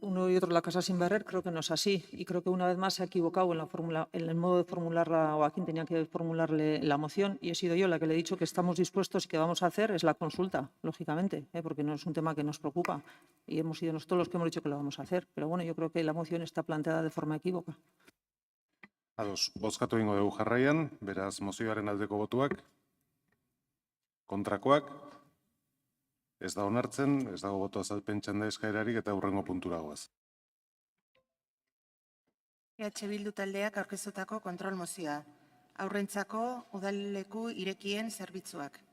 Uno y otro la casa sin barrer, creo que no es así. Y creo que una vez más se ha equivocado en el modo de formularla o a quien tenía que formularle la moción. Y he sido yo la que le he dicho que estamos dispuestos y que vamos a hacer es la consulta, lógicamente, porque no es un tema que nos preocupa. Y hemos sido nosotros los que hemos dicho que lo vamos a hacer. Pero bueno, yo creo que la moción está planteada de forma equívoca. Ados, bozkatu egingo dugu jarraian, beraz mozioaren aldeko botuak, kontrakoak, ez da onartzen, ez dago boto azalpen txanda eskaerarik eta hurrengo puntura goaz. Bildu taldeak aurkeztutako kontrol mozioa. Aurrentzako udaleku irekien zerbitzuak.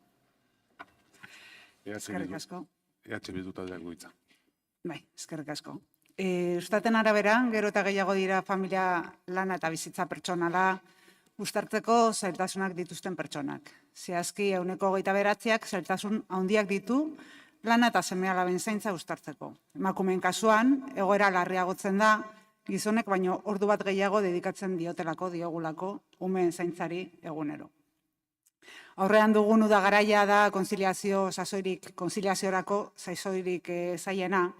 Eskerrik asko. Bildu taldeak du hitza. Bai, eskerrik asko. Ustaten arabera, gero eta gehiago dira familia lana eta bizitza pertsonala uztartzeko zailtasunak dituzten pertsonak. Zehazki, 29%ak zailtasun handiak ditu lana eta seme-alaben zaintza uztartzeko. Emakumeen kasuan, egoera larriagotzen da, gizonek baino ordu bat gehiago dedikatzen diogulako umeen zaintzari egunero. Aurrean dugun uda garaia da konziliaziorako zaizoirik zaiena,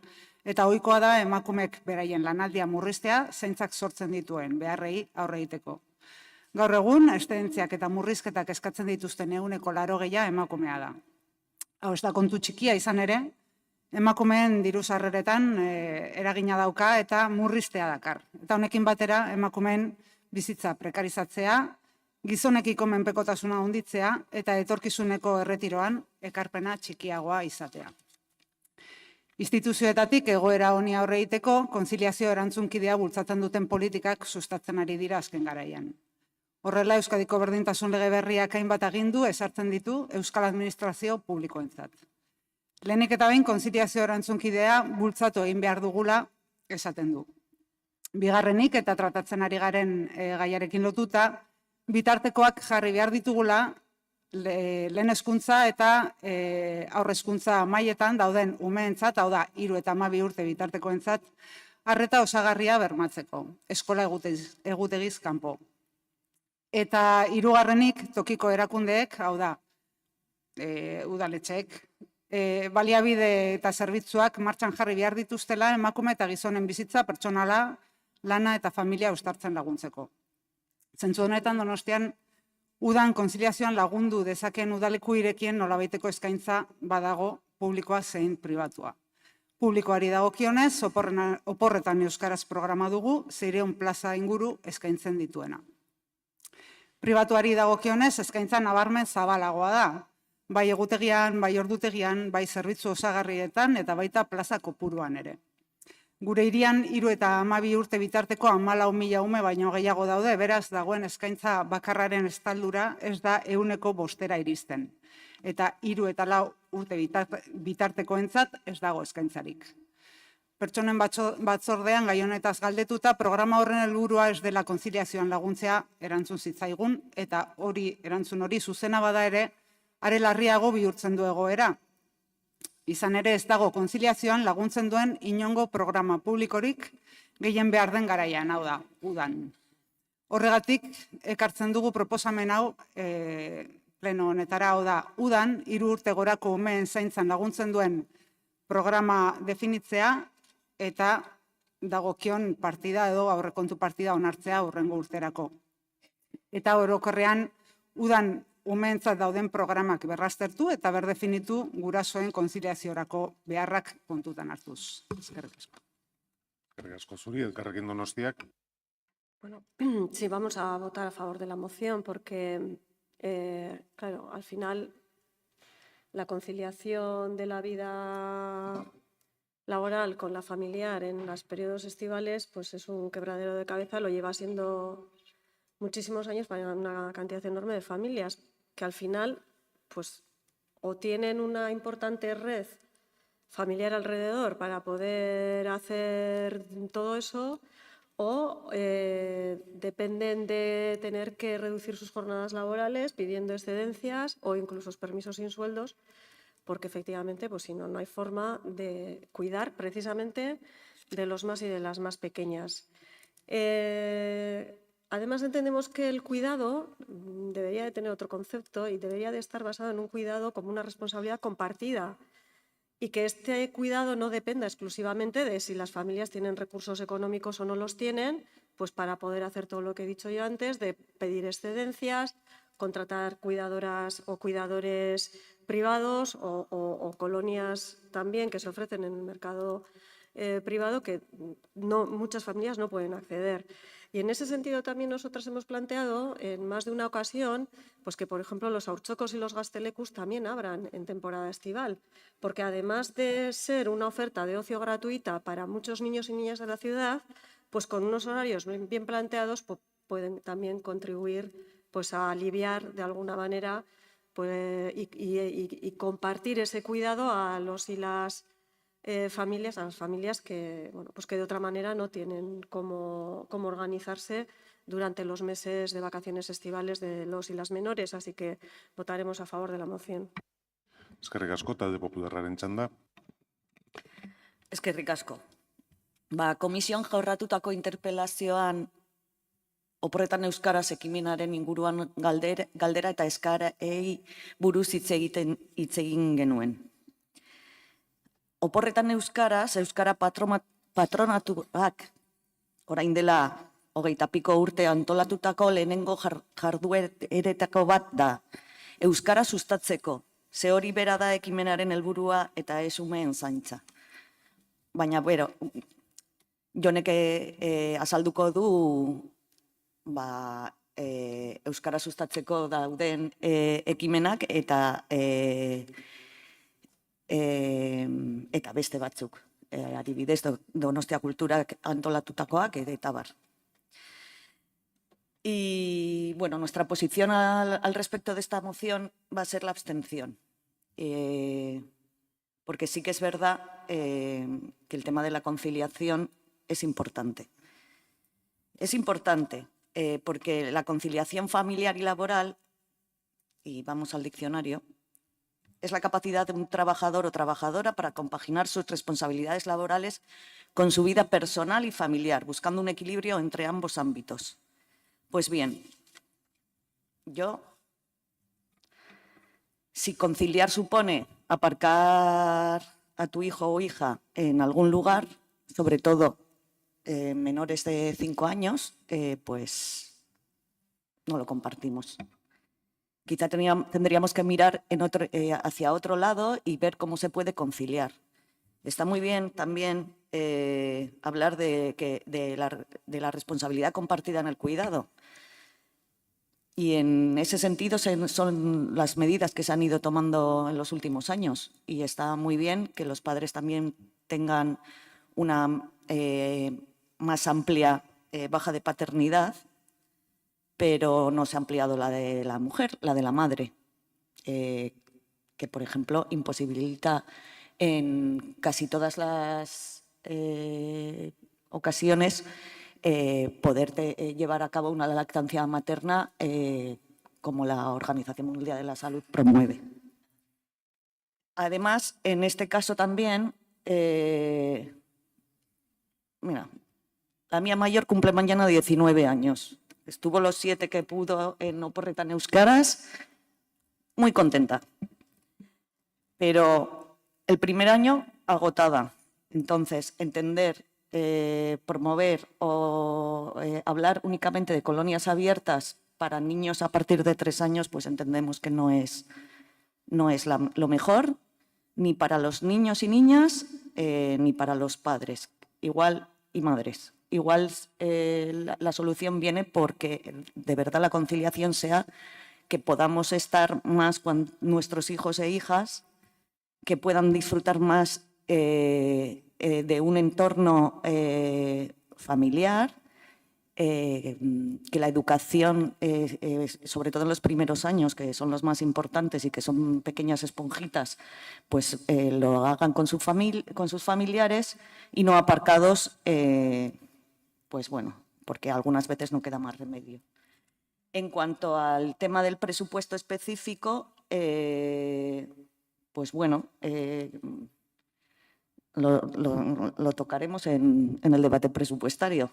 eta ohikoa da emakumek beraien lanaldia murriztea zaintzak sortzen dituen beharrei aurre egiteko. Gaur egun, eszedentziak eta murrizketak eskatzen dituzten 80% emakumea da. Hau ez da kontu txikia izan ere, emakumeen diru sarreretan eragina dauka eta murriztea dakar. Eta honekin batera, emakumeen bizitza prekarizatzea, gizonekiko menpekotasuna handitzea eta etorkizuneko erretiroan ekarpena txikiagoa izatea. Instituzioetatik egoera honi aurre egiteko, konziliazio erantzunkidea bultzatzen duten politikak sustatzen ari dira azken garaian. Horrela, Euskadiko berdintasun lege berriak hainbat agindu ezartzen ditu Euskal Administrazio publikoentzat. Lehenik eta behin, konziliazio erantzunkidea bultzatu egin behar dugula esaten du. Bigarrenik, eta tratatzen ari garen gaiarekin lotuta, bitartekoak jarri behar ditugula lehen hezkuntza eta haur hezkuntza mailetan dauden umeentzat, hau da, 3 eta 12 urte bitartekoentzat, arreta osagarria bermatzeko, eskola egutegiz kanpo. Eta hirugarrenik, tokiko erakundeek, hau da, udaletxeek, baliabide eta zerbitzuak martxan jarri behar dituztela emakume eta gizonen bizitza, pertsonala, lana eta familia uztartzen laguntzeko. Zentzu honetan Donostian, udan konziliazioan lagundu dezaken udaleku irekien nolabaiteko eskaintza badago publikoa zein pribatua. Publikoari dagokionez, oporretan euskaraz programa dugu, 600 plaza inguru eskaintzen dituena. Pribatuari dagokionez, eskaintza nabarmen zabalagoa da, bai egutegian, bai ordutegian, bai zerbitzu osagarrietan eta baita plaza kopuruan ere. Gure hirian 3 eta 12 urte bitarteko 14.000 ume baino gehiago daude, beraz dagoen eskaintza bakarraren estaldura ez da 100% iristen. Eta 3 eta 4 urte bitartekoentzat ez dago eskaintzarik. Pertsonen batzordean gai honetaz galdetuta, programa horren helburua ez dela konziliazioan laguntzea erantzun zitzaigun, eta erantzun hori zuzena bada ere, are larriago bihurtzen du egoera. Izan ere ez dago konziliazioan laguntzen duen inongo programa publikorik gehien behar den garaian, hau da, udan. Horregatik, ekartzen dugu proposamen hau pleno honetara, hau da, udan, 3 urte gorako umeen zaintzan laguntzen duen programa definitzea eta dagokion partida edo aurrekontu partida onartzea hurrengo urterako. Eta orokorrean, udan umeentzat dauden programak berraztertu eta berdefinitu gurasoen konziliaziorako beharrak kontutan hartuz. Eskerrik asko. Eskerrik asko zuri, Elkarrekin Donostiak. Bueno, sí, vamos a votar a favor de la moción porque, claro, al final la conciliación de la vida laboral con la familiar en los periodos estivales pues es un quebradero de cabeza, lo lleva siendo muchísimos años para una cantidad enorme de familias que al final pues o tienen una importante red familiar alrededor para poder hacer todo eso o dependen de tener que reducir sus jornadas laborales pidiendo excedencias o incluso permisos sin sueldos porque efectivamente pues si no, no hay forma de cuidar precisamente de los más y de las más pequeñas. Además entendemos que el cuidado debería de tener otro concepto y debería de estar basado en un cuidado como una responsabilidad compartida y que este cuidado no dependa exclusivamente de si las familias tienen recursos económicos o no los tienen, pues para poder hacer todo lo que he dicho yo antes, de pedir excedencias, contratar cuidadoras o cuidadores privados o colonias también que se ofrecen en el mercado privado que muchas familias no pueden acceder. Y en ese sentido también nosotros hemos planteado en más de una ocasión pues que, por ejemplo, los haurtxokos y los gaztelecus también abran en temporada estival, porque además de ser una oferta de ocio gratuita para muchos niños y niñas de la ciudad, pues con unos horarios bien planteados pueden también contribuir pues, a aliviar de alguna manera pues, y compartir ese cuidado a los y las familias, a las familias que, bueno, pues que de otra manera no tienen cómo organizarse durante los meses de vacaciones estivales de los y las menores, así que votaremos a favor de la moción. Eskerrik asko, talde popularraren txanda. Eskerrik asko. Komisioan jorratutako interpelazioan oporretan euskaraz ekimenaren inguruan galdera eta eskarei buruz hitz egin genuen. Oporretan euskaraz, euskara patronatuak orain dela 20 piko urte antolatutako lehenengo jardueretako bat da. Euskara sustatzeko, ze hori bera da ekimenaren helburua eta ez umeen zaintza. Baina, Jonek azalduko du euskara sustatzeko dauden ekimenak eta eta beste batzuk, adibidez Donostia Kulturak antolatutakoak eta bar. Y bueno, nuestra posición al respecto de esta moción va a ser la abstención, porque sí que es verdad que el tema de la conciliación es importante. Es importante porque la conciliación familiar y laboral, y vamos al diccionario, es la capacidad de un trabajador o trabajadora para compaginar sus responsabilidades laborales con su vida personal y familiar, buscando un equilibrio entre ambos ámbitos. Pues bien, si conciliar supone aparcar a tu hijo o hija en algún lugar, sobre todo menores de 5 años, pues no lo compartimos. Quizá tendríamos que mirar hacia otro lado y ver cómo se puede conciliar. Está muy bien también hablar de la responsabilidad compartida en el cuidado. Y en ese sentido son las medidas que se han ido tomando en los últimos años. Y está muy bien que los padres también tengan una más amplia baja de paternidad, pero no se ha ampliado la de la mujer, la de la madre, que, por ejemplo, imposibilita en casi todas las ocasiones poder llevar a cabo una lactancia materna como la Organización Mundial de la Salud promueve. Además, en este caso también, mira, la mía mayor cumple mañana 19 años. Estuvo los 7 que pudo en Oporretan Euskaraz, muy contenta. Pero el primer año, agotada. Entonces, entender, promover o hablar únicamente de colonias abiertas para niños a partir de 3 años, pues entendemos que no es lo mejor, ni para los niños y niñas, ni para los padres, igual y madres. Igual la solución viene porque de verdad la conciliación sea que podamos estar más con nuestros hijos e hijas, que puedan disfrutar más de un entorno familiar, que la educación, sobre todo en los primeros años, que son los más importantes y que son pequeñas esponjitas, pues lo hagan con sus familiares y no aparcados, pues bueno, porque algunas veces no queda más remedio. En cuanto al tema del presupuesto específico, pues bueno, lo tocaremos en el debate presupuestario.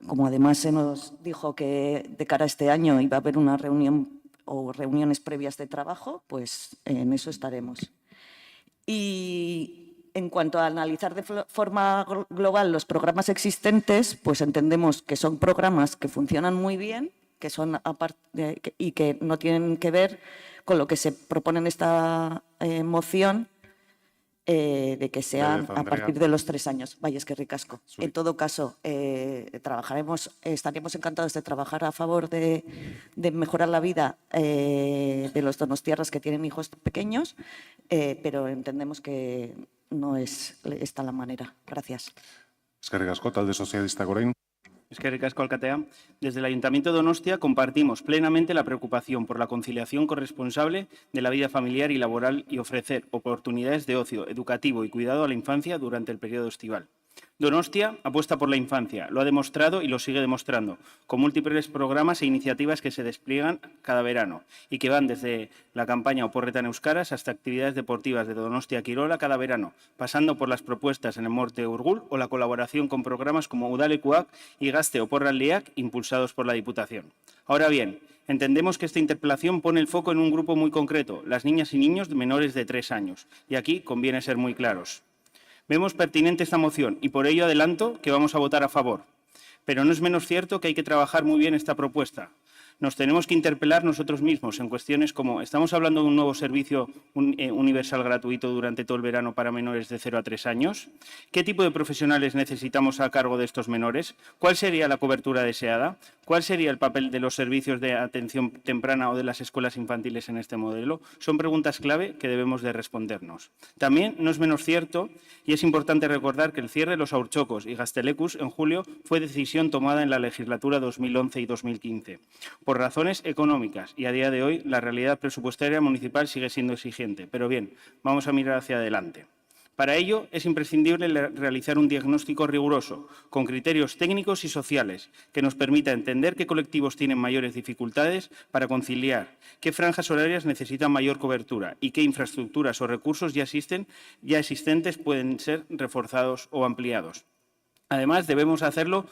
Como además se nos dijo que de cara a este año iba a haber una reunión o reuniones previas de trabajo, pues en eso estaremos. Y en cuanto a analizar de forma global los programas existentes, pues entendemos que son programas que funcionan muy bien, que son y que no tienen que ver con lo que se propone en esta moción, de que sean a partir de los 3 años. Vaya, es que ricasco. En todo caso, estaríamos encantados de trabajar a favor de mejorar la vida de los donostiarras que tienen hijos pequeños, pero entendemos que no es esta la manera. Gracias. Eskerrik asko, talde sozialistak orain. Eskerrik asko, alkatea. Desde el Ayuntamiento de Donostia compartimos plenamente la preocupación por la conciliación corresponsable de la vida familiar y laboral y ofrecer oportunidades de ocio, educativo y cuidado a la infancia durante el periodo estival. Donostia apuesta por la infancia, lo ha demostrado y lo sigue demostrando, con múltiples programas e iniciativas que se despliegan cada verano y que van desde la campaña Oporretan Euskaraz hasta actividades deportivas de Donostia Kirola cada verano, pasando por las propuestas en el Morte Urgul o la colaboración con programas como Udalekuak y Gazte Oporraldeak impulsados por la Diputación. Ahora bien, entendemos que esta interpelación pone el foco en un grupo muy concreto, las niñas y niños menores de 3 años, y aquí conviene ser muy claros. Vemos pertinente esta moción y por ello adelanto que vamos a votar a favor. Pero no es menos cierto que hay que trabajar muy bien esta propuesta. Nos tenemos que interpelar nosotros mismos en cuestiones como, ¿estamos hablando de un nuevo servicio universal gratuito durante todo el verano para menores de 0 a 3 años? ¿Qué tipo de profesionales necesitamos a cargo de estos menores? ¿Cuál sería la cobertura deseada? ¿Cuál sería el papel de los servicios de atención temprana o de las escuelas infantiles en este modelo? Son preguntas clave que debemos de respondernos. También no es menos cierto, y es importante recordar que el cierre de los Haurtxokos y Gaztelecus en julio fue decisión tomada en la legislatura 2011 y 2015. Por razones económicas, y a día de hoy la realidad presupuestaria municipal sigue siendo exigente. Pero bien, vamos a mirar hacia adelante. Para ello es imprescindible realizar un diagnóstico riguroso, con criterios técnicos y sociales, que nos permita entender qué colectivos tienen mayores dificultades para conciliar, qué franjas horarias necesitan mayor cobertura y qué infraestructuras o recursos ya existentes pueden ser reforzados o ampliados. Además, debemos hacerlo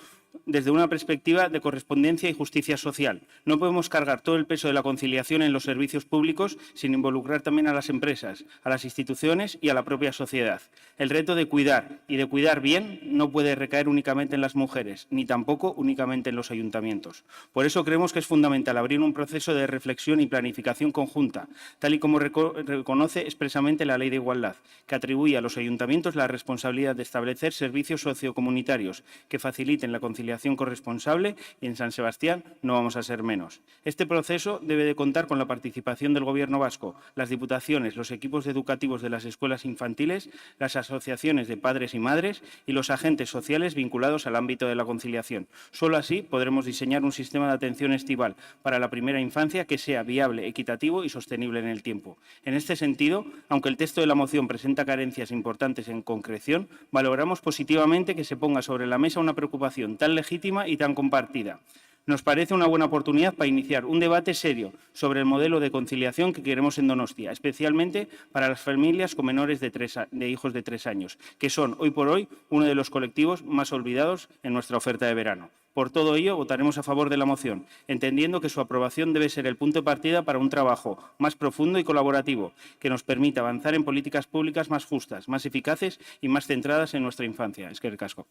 desde una perspectiva de correspondencia y justicia social. No podemos cargar todo el peso de la conciliación en los servicios públicos sin involucrar también a las empresas, a las instituciones y a la propia sociedad. El reto de cuidar y de cuidar bien no puede recaer únicamente en las mujeres, ni tampoco únicamente en los ayuntamientos. Por eso creemos que es fundamental abrir un proceso de reflexión y planificación conjunta, tal y como reconoce expresamente la Ley de Igualdad, que atribuye a los ayuntamientos la responsabilidad de establecer servicios sociocomunitarios que faciliten la conciliación corresponsable, y en San Sebastián no vamos a ser menos. Este proceso debe de contar con la participación del Gobierno vasco, las diputaciones, los equipos educativos de las escuelas infantiles, las asociaciones de padres y madres y los agentes sociales vinculados al ámbito de la conciliación. Solo así podremos diseñar un sistema de atención estival para la primera infancia que sea viable, equitativo y sostenible en el tiempo. En este sentido, aunque el texto de la moción presenta carencias importantes en concreción, valoramos positivamente que se ponga sobre la mesa una preocupación tan legítima y tan compartida. Nos parece una buena oportunidad para iniciar un debate serio sobre el modelo de conciliación que queremos en Donostia, especialmente para las familias con menores de hijos de 3 años, que son hoy por hoy uno de los colectivos más olvidados en nuestra oferta de verano. Por todo ello, votaremos a favor de la moción, entendiendo que su aprobación debe ser el punto de partida para un trabajo más profundo y colaborativo, que nos permita avanzar en políticas públicas más justas, más eficaces y más centradas en nuestra infancia. Eskerrik asko.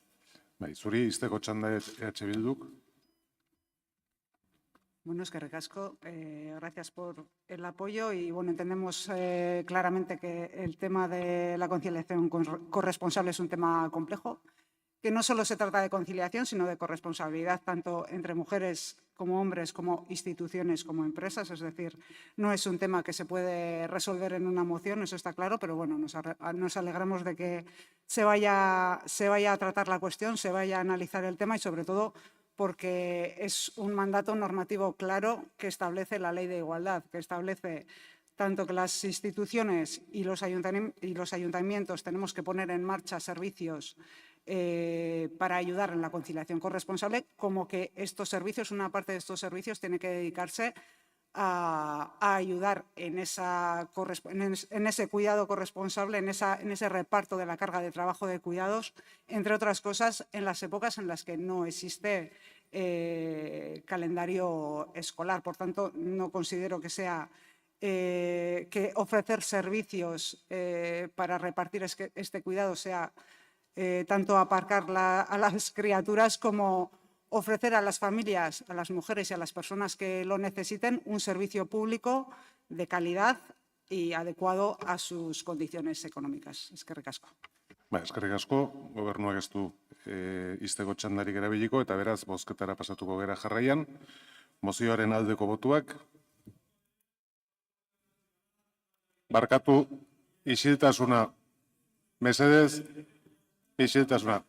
Zuri, izteko txanda EH Bilduk. Bueno, es que recasco. Gracias por el apoyo y bueno, entendemos claramente que el tema de la conciliación corresponsable es un tema complejo, que no solo se trata de conciliación, sino de corresponsabilidad tanto entre mujeres como hombres, como instituciones, como empresas. Es decir, no es un tema que se puede resolver en una moción, eso está claro, pero bueno, nos alegramos de que se vaya a tratar la cuestión, se vaya a analizar el tema y sobre todo porque es un mandato normativo claro que establece la Ley de Igualdad, que establece tanto que las instituciones y los ayuntamientos tenemos que poner en marcha servicios para ayudar en la conciliación corresponsable, como que estos servicios, una parte de estos servicios tiene que dedicarse a ayudar en ese cuidado corresponsable, en ese reparto de la carga de trabajo de cuidados, entre otras cosas, en las épocas en las que no existe calendario escolar. Por tanto, no considero que sea que ofrecer servicios para repartir este cuidado sea tanto aparcar a las criaturas como ofrecer a las familias, a las mujeres y a las personas que lo necesiten un servicio público de calidad y adecuado a sus condiciones económicas. Eskerrik asko. Eskerrik asko, gobernuak ez du izteko txandarik erabiliko eta beraz bozketara pasatuko gera jarraian. Mozioaren aldeko botuak. Barkatu, isiltasuna. Mesedez, isiltasuna.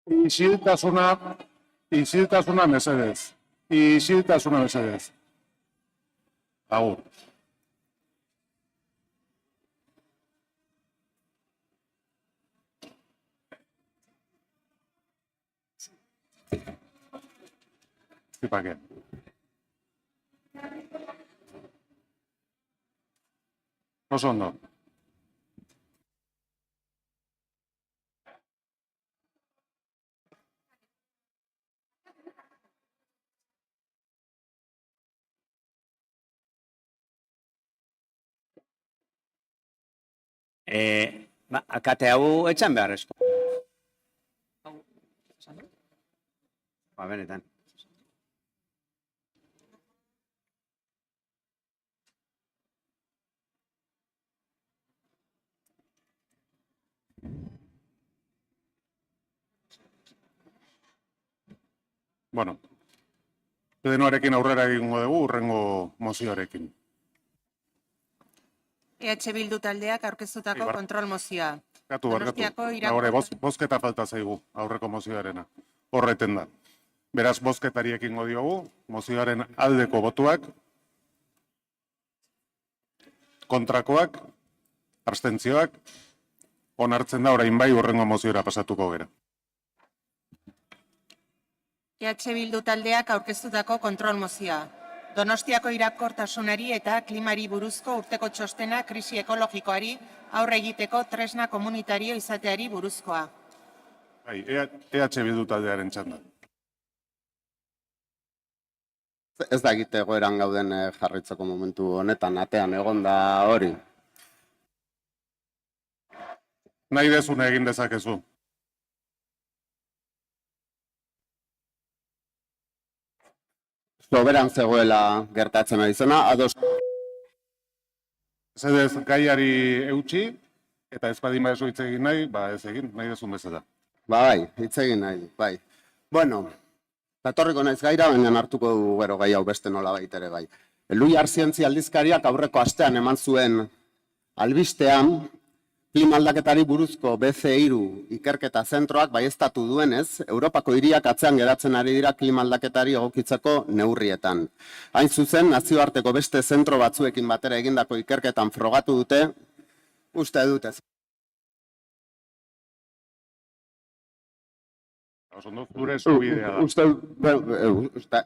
Isiltasuna mesedez. Isiltasuna mesedez. Agur. Zipake. Oso ondo. Alkate hau etxan beharrezko. Benetan. Bueno, plenoarekin aurrera egingo dugu, urrengo mozioarekin. EH Bildu taldeak aurkeztutako kontrol mozioa. Barkatu. Donostiako Hore, bozketa falta zaigu aurreko mozioarena. Horreten da. Beraz, bozketari ekingo diogu, mozioaren aldeko botuak, kontrakoak, abstentzioak, onartzen da orain bai urrengo moziora pasatuko gera. EH Bildu taldeak aurkeztutako kontrol mozioa. Donostiako irakortasunari eta klimari buruzko urteko txostena krisi ekologikoari aurre egiteko tresna komunitario izateari buruzkoa. Bai, EH Bildu taldearen txanda. Ez da egite egoeran gauden jarraitzeko momentu honetan, atean egon da hori. Nahi dezuna egin dezakezu. Soberan zegoela gertatzen ari zena, ados. Zedez gaiari eutxi, eta ez badin badezu hitz egin nahi, ez egin, nahi dezun bezala. Bai, hitz egin nahi, bai. Bueno, datorriko naiz gaira, baina hartuko dugu gero gai hau beste nola baitere gai. Luiar Zientzia aldizkariak aurreko astean eman zuen albistean, klima aldaketari buruzko BC3 ikerketa zentroak baieztatu duenez, Europako hiriak atzean geratzen ari dira klima aldaketari egokitzeko neurrietan. Hain zuzen, nazioarteko beste zentro batzuekin batera egindako ikerketan frogatu dute, uste dute. Gure eskubidea da.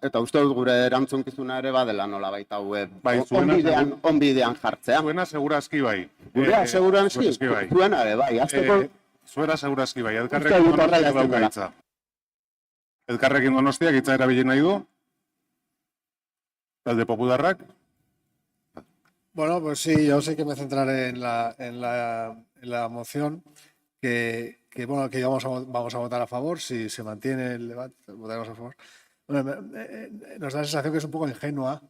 Eta uste dut gure erantzunkizuna ere badela nola baita onbidean jartzea. Zuena segurazki bai. Gurea segurazki? Zuena ere bai. Zuena segurazki bai. Elkarrekin Donostiak dauka hitza. Elkarrekin Donostiak hitza erabili nahi du. Talde Popularrak. Bueno, pues sí, yo sé que me centraré en la moción que vamos a votar a favor. Si se mantiene el debate, votaremos a favor. Bueno, nos da la sensación que es un poco ingenua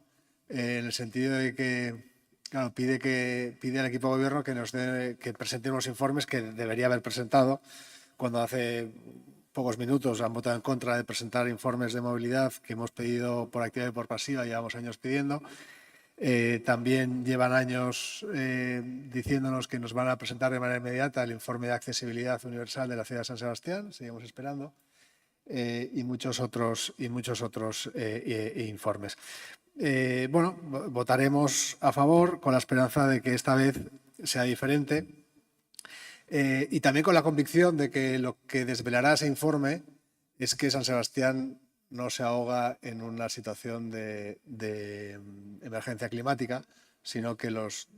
en el sentido de que, claro, pide al equipo de gobierno que presente unos informes que debería haber presentado cuando hace pocos minutos han votado en contra de presentar informes de movilidad que hemos pedido por activa y por pasiva, llevamos años pidiendo. También llevan años diciéndonos que nos van a presentar de manera inmediata el informe de accesibilidad universal de la ciudad de San Sebastián, seguimos esperando, y muchos otros informes. Bueno, votaremos a favor con la esperanza de que esta vez sea diferente y también con la convicción de que lo que desvelará ese informe es que San Sebastián no se ahoga en una situación de emergencia climática, sino que los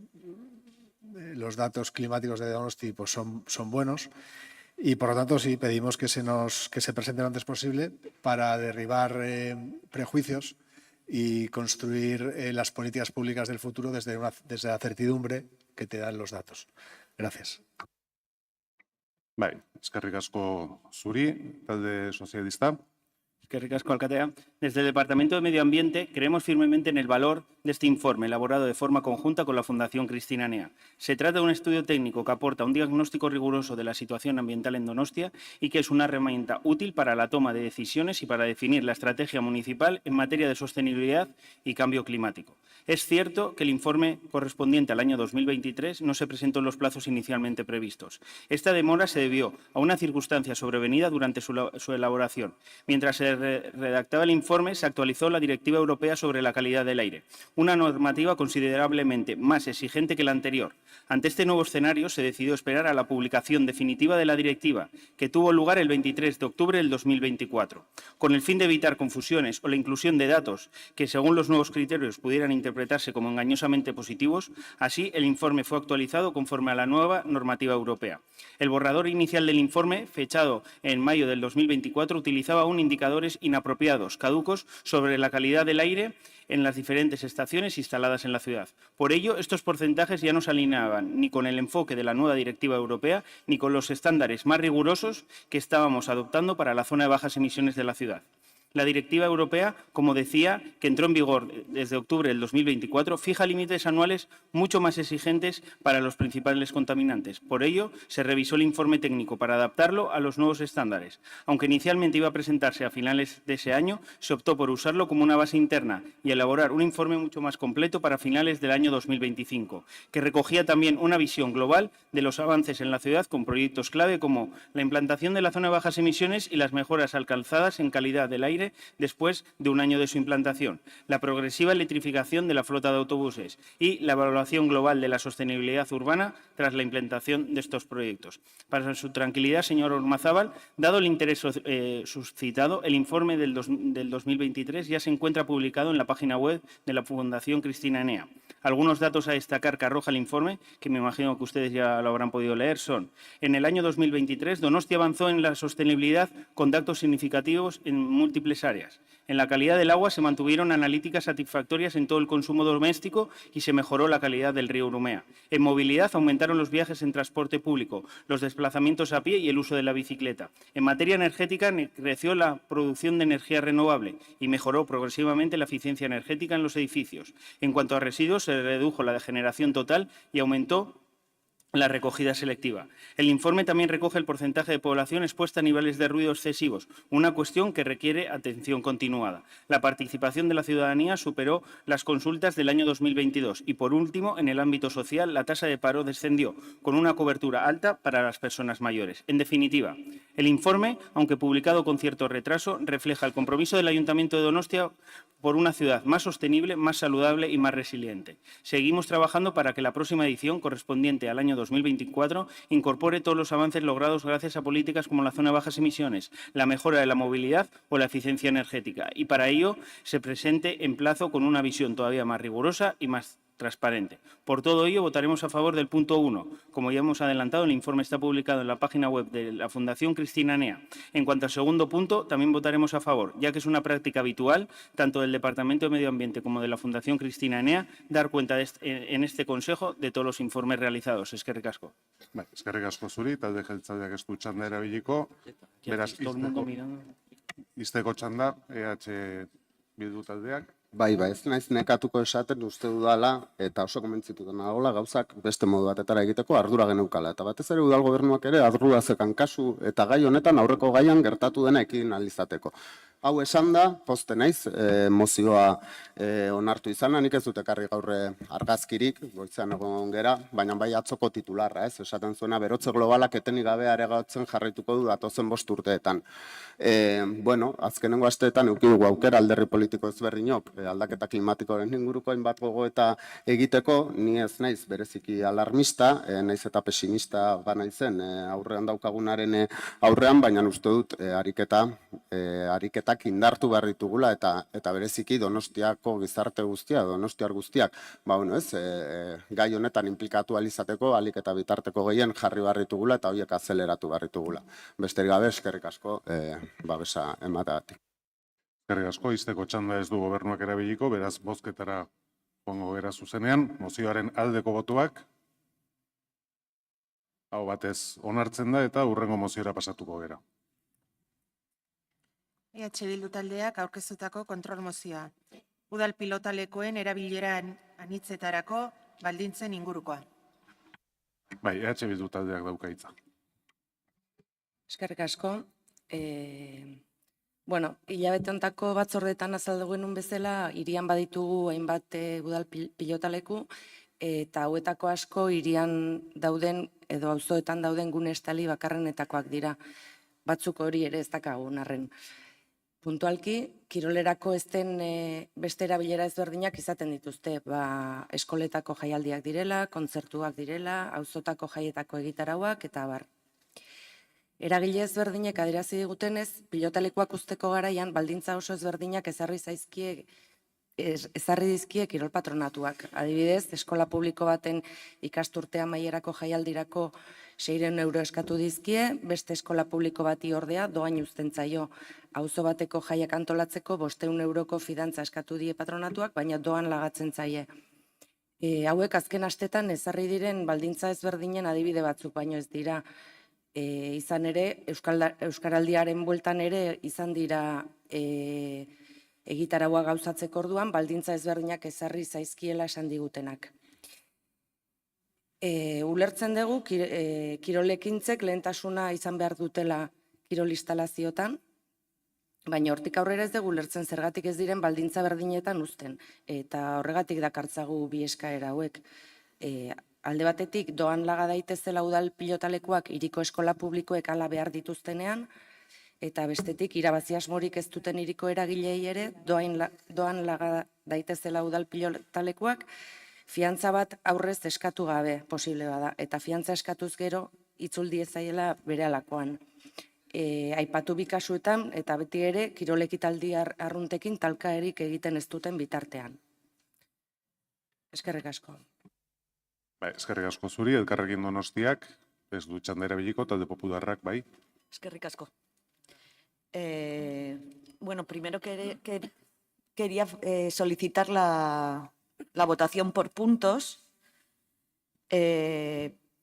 datos climáticos de Donosti pues son buenos y por lo tanto sí pedimos que se presente lo antes posible para derribar prejuicios y construir las políticas públicas del futuro desde la certidumbre que te dan los datos. Gracias. Bai, eskerrik asko zuri, talde sozialista. Eskerrik asko, alkatea. Desde el Departamento de Medio Ambiente creemos firmemente en el valor de este informe elaborado de forma conjunta con la Fundación Cristina Nea. Se trata de un estudio técnico que aporta un diagnóstico riguroso de la situación ambiental en Donostia y que es una herramienta útil para la toma de decisiones y para definir la estrategia municipal en materia de sostenibilidad y cambio climático. Es cierto que el informe correspondiente al año 2023 no se presentó en los plazos inicialmente previstos. Esta demora se debió a una circunstancia sobrevenida durante su elaboración. Mientras se redactaba el informe, se actualizó la Directiva Europea sobre la calidad del aire, una normativa considerablemente más exigente que la anterior. Ante este nuevo escenario, se decidió esperar a la publicación definitiva de la directiva, que tuvo lugar el 23 de octubre del 2024. Con el fin de evitar confusiones o la inclusión de datos que, según los nuevos criterios, pudieran interpretarse como engañosamente positivos, así el informe fue actualizado conforme a la nueva normativa europea. El borrador inicial del informe, fechado en mayo del 2024, utilizaba aún indicadores inapropiados, caducos, sobre la calidad del aire en las diferentes estaciones instaladas en la ciudad. Por ello, estos porcentajes ya no se alineaban ni con el enfoque de la nueva directiva europea ni con los estándares más rigurosos que estábamos adoptando para la zona de bajas emisiones de la ciudad. La directiva europea, como decía, que entró en vigor desde octubre del 2024, fija límites anuales mucho más exigentes para los principales contaminantes. Por ello, se revisó el informe técnico para adaptarlo a los nuevos estándares. Aunque inicialmente iba a presentarse a finales de ese año, se optó por usarlo como una base interna y elaborar un informe mucho más completo para finales del año 2025, que recogía también una visión global de los avances en la ciudad con proyectos clave como la implantación de la zona de bajas emisiones y las mejoras alcanzadas en calidad del aire después de un año de su implantación, la progresiva electrificación de la flota de autobuses y la evaluación global de la sostenibilidad urbana tras la implantación de estos proyectos. Para su tranquilidad, señor Ormazábal, dado el interés suscitado, el informe del 2023 ya se encuentra publicado en la página web de la Fundación Cristina Enea. Algunos datos a destacar que arroja el informe, que me imagino que ustedes ya lo habrán podido leer, son: en el año 2023, Donostia avanzó en la sostenibilidad con datos significativos en múltiples áreas. En la calidad del agua se mantuvieron analíticas satisfactorias en todo el consumo doméstico y se mejoró la calidad del río Urumea. En movilidad aumentaron los viajes en transporte público, los desplazamientos a pie y el uso de la bicicleta. En materia energética creció la producción de energía renovable y mejoró progresivamente la eficiencia energética en los edificios. En cuanto a residuos, se redujo la degeneración total y aumentó la recogida selectiva. El informe también recoge el porcentaje de población expuesta a niveles de ruido excesivos, una cuestión que requiere atención continuada. La participación de la ciudadanía superó las consultas del año 2022 y, por último, en el ámbito social, la tasa de paro descendió, con una cobertura alta para las personas mayores. En definitiva, el informe, aunque publicado con cierto retraso, refleja el compromiso del Ayuntamiento de Donostia por una ciudad más sostenible, más saludable y más resiliente. Seguimos trabajando para que la próxima edición, correspondiente al año 2024, incorpore todos los avances logrados gracias a políticas como la zona de bajas emisiones, la mejora de la movilidad o la eficiencia energética, y para ello se presente en plazo con una visión todavía más rigurosa y más transparente. Por todo ello, votaremos a favor del punto 1. Como ya hemos adelantado, el informe está publicado en la página web de la Fundación Cristina Enea. En cuanto al segundo punto, también votaremos a favor, ya que es una práctica habitual, tanto del Departamento de Medio Ambiente como de la Fundación Cristina Enea, dar cuenta en este Consejo de todos los informes realizados. Eskerrik asko. Eskerrik asko zuri, talde jeltzaleak ez du txanda erabiliko. Beraz, izteko txanda, EH Bildu taldeak. Bai, ez naiz nekatuko esaten uste dudala, eta oso konbentzituta nagoela gauzak beste modu batetara egiteko ardura geneukala. Eta batez ere udal gobernuak ere ardura zekan kasu eta gai honetan aurreko gaian gertatu dena ekidin alizateko. Hau esan da, poste naiz, mozioa onartu izana, nik ez dut ekarri gaurre argazkirik, goizean egon gera, baina bai atzoko titularra, ez, esaten zuena, berotze globalak etenik gabe aregatzen jarraituko du datozen 5 urteetan. Bueno, azkenengo asteetan eduki dugu aukera alderri politiko ezberdinok, aldaketa klimatikoaren inguruko hainbat gogoeta egiteko, ni ez naiz bereziki alarmista, naiz eta pesimista banaizen aurrean daukagunaren aurrean, baina uste dut ariketak indartu behar ditugula eta bereziki Donostiako gizarte guztia, Donostiar guztiak, gai honetan implikatu alizateko, alik eta bitarteko gehien jarri behar ditugula eta horiek azeleratu behar ditugula. Besterik gabe, eskerrik asko, babesa emateagatik. Eskerrik asko, izteko txanda ez du gobernuak erabiliko, beraz bozketara joango gera zuzenean, mozioaren aldeko botuak, hau batez onartzen da eta hurrengo moziora pasatuko gera. EH Bildu taldeak aurkeztutako kontrol mozioa. Udal pilotalekoen erabileran anitzetarako baldintzen ingurukoa. Bai, EH Bildu taldeak dauka hitza. Eskerrik asko. Bueno, hilabete hontako batzordetan azaldu genuen bezala, hirian baditugu hainbat udal pilotaleku, eta hauetako asko hirian dauden edo auzoetan dauden gune estali bakarrenetakoak dira. Batzuk hori ere ez dakagun arren. Puntualki, kirolerako ez den beste erabilera ezberdinak izaten dituzte, eskoletako jaialdiak direla, kontzertuak direla, auzotako jaietako egitarauak, eta abar. Eragile ezberdinek adierazi digutenez, pilotalekuak usteko garaian baldintza oso ezberdinak ezarri dizkie kirol patronatuak. Adibidez, eskola publiko baten ikasturtea amaierako jaialdirako 600 euro eskatu dizkie, beste eskola publiko bati ordea doain uzten zaio. Auzo bateko jaiak antolatzeko 500 euroko fidantza eskatu die patronatuak, baina doan lagatzen zaie. Hauek azken astetan ezarri diren baldintza ezberdinen adibide batzuk, baino ez dira. Izan ere, Euskaraldiaren bueltan ere izan dira egitaraua gauzatzeko orduan, baldintza ezberdinak ezarri zaizkiela esan digutenak. Ulertzen dugu, kirolekintzek lehentasuna izan behar dutela kirol instalaziotan, baina hortik aurrera ez dugu ulertzen zergatik ez diren baldintza berdinetan uzten, eta horregatik dakartzagu bi eskaera hauek. Alde batetik, doan laga daitezela udal pilotalekuak hiriko eskola publikoek hala behar dituztenean, eta bestetik, irabazi asmorik ez duten hiriko eragilei ere, doan laga daitezela udal pilotalekuak, fiantza bat aurrez eskatu gabe posible bada, eta fiantza eskatuz gero itzul diezaiela bere alakoan. Aipatu bi kasuetan, eta beti ere, kirolekitaldi arruntekin talkaerik egiten ez duten bitartean. Eskerrik asko. Eskerrik asko zuri, Elkarrekin Donostiak, ez du txandera biliko, talde popularrak, bai. Eskerrik asko. Bueno, primero quería solicitar la votación por puntos,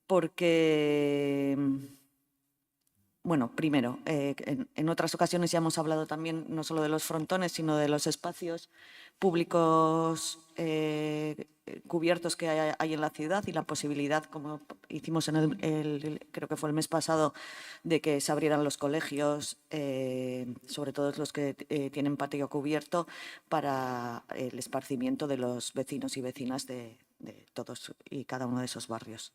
porque, bueno, primero, en otras ocasiones ya hemos hablado también no solo de los frontones, sino de los espacios públicos cubiertos que hay en la ciudad y la posibilidad, como hicimos creo que fue el mes pasado, de que se abrieran los colegios, sobre todo los que tienen patio cubierto, para el esparcimiento de los vecinos y vecinas de todos y cada uno de esos barrios.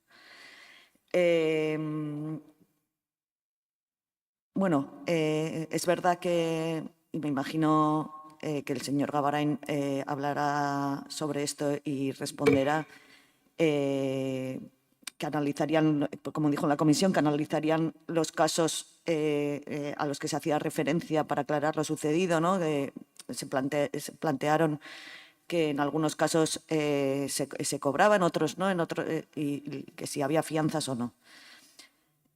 Bueno, es verdad que, y me imagino que el señor Gavarain hablará sobre esto y responderá, que analizarían, como dijo en la comisión, que analizarían los casos a los que se hacía referencia para aclarar lo sucedido, ¿no? Se plantearon que en algunos casos se cobraba, en otros no, y que si había fianzas o no.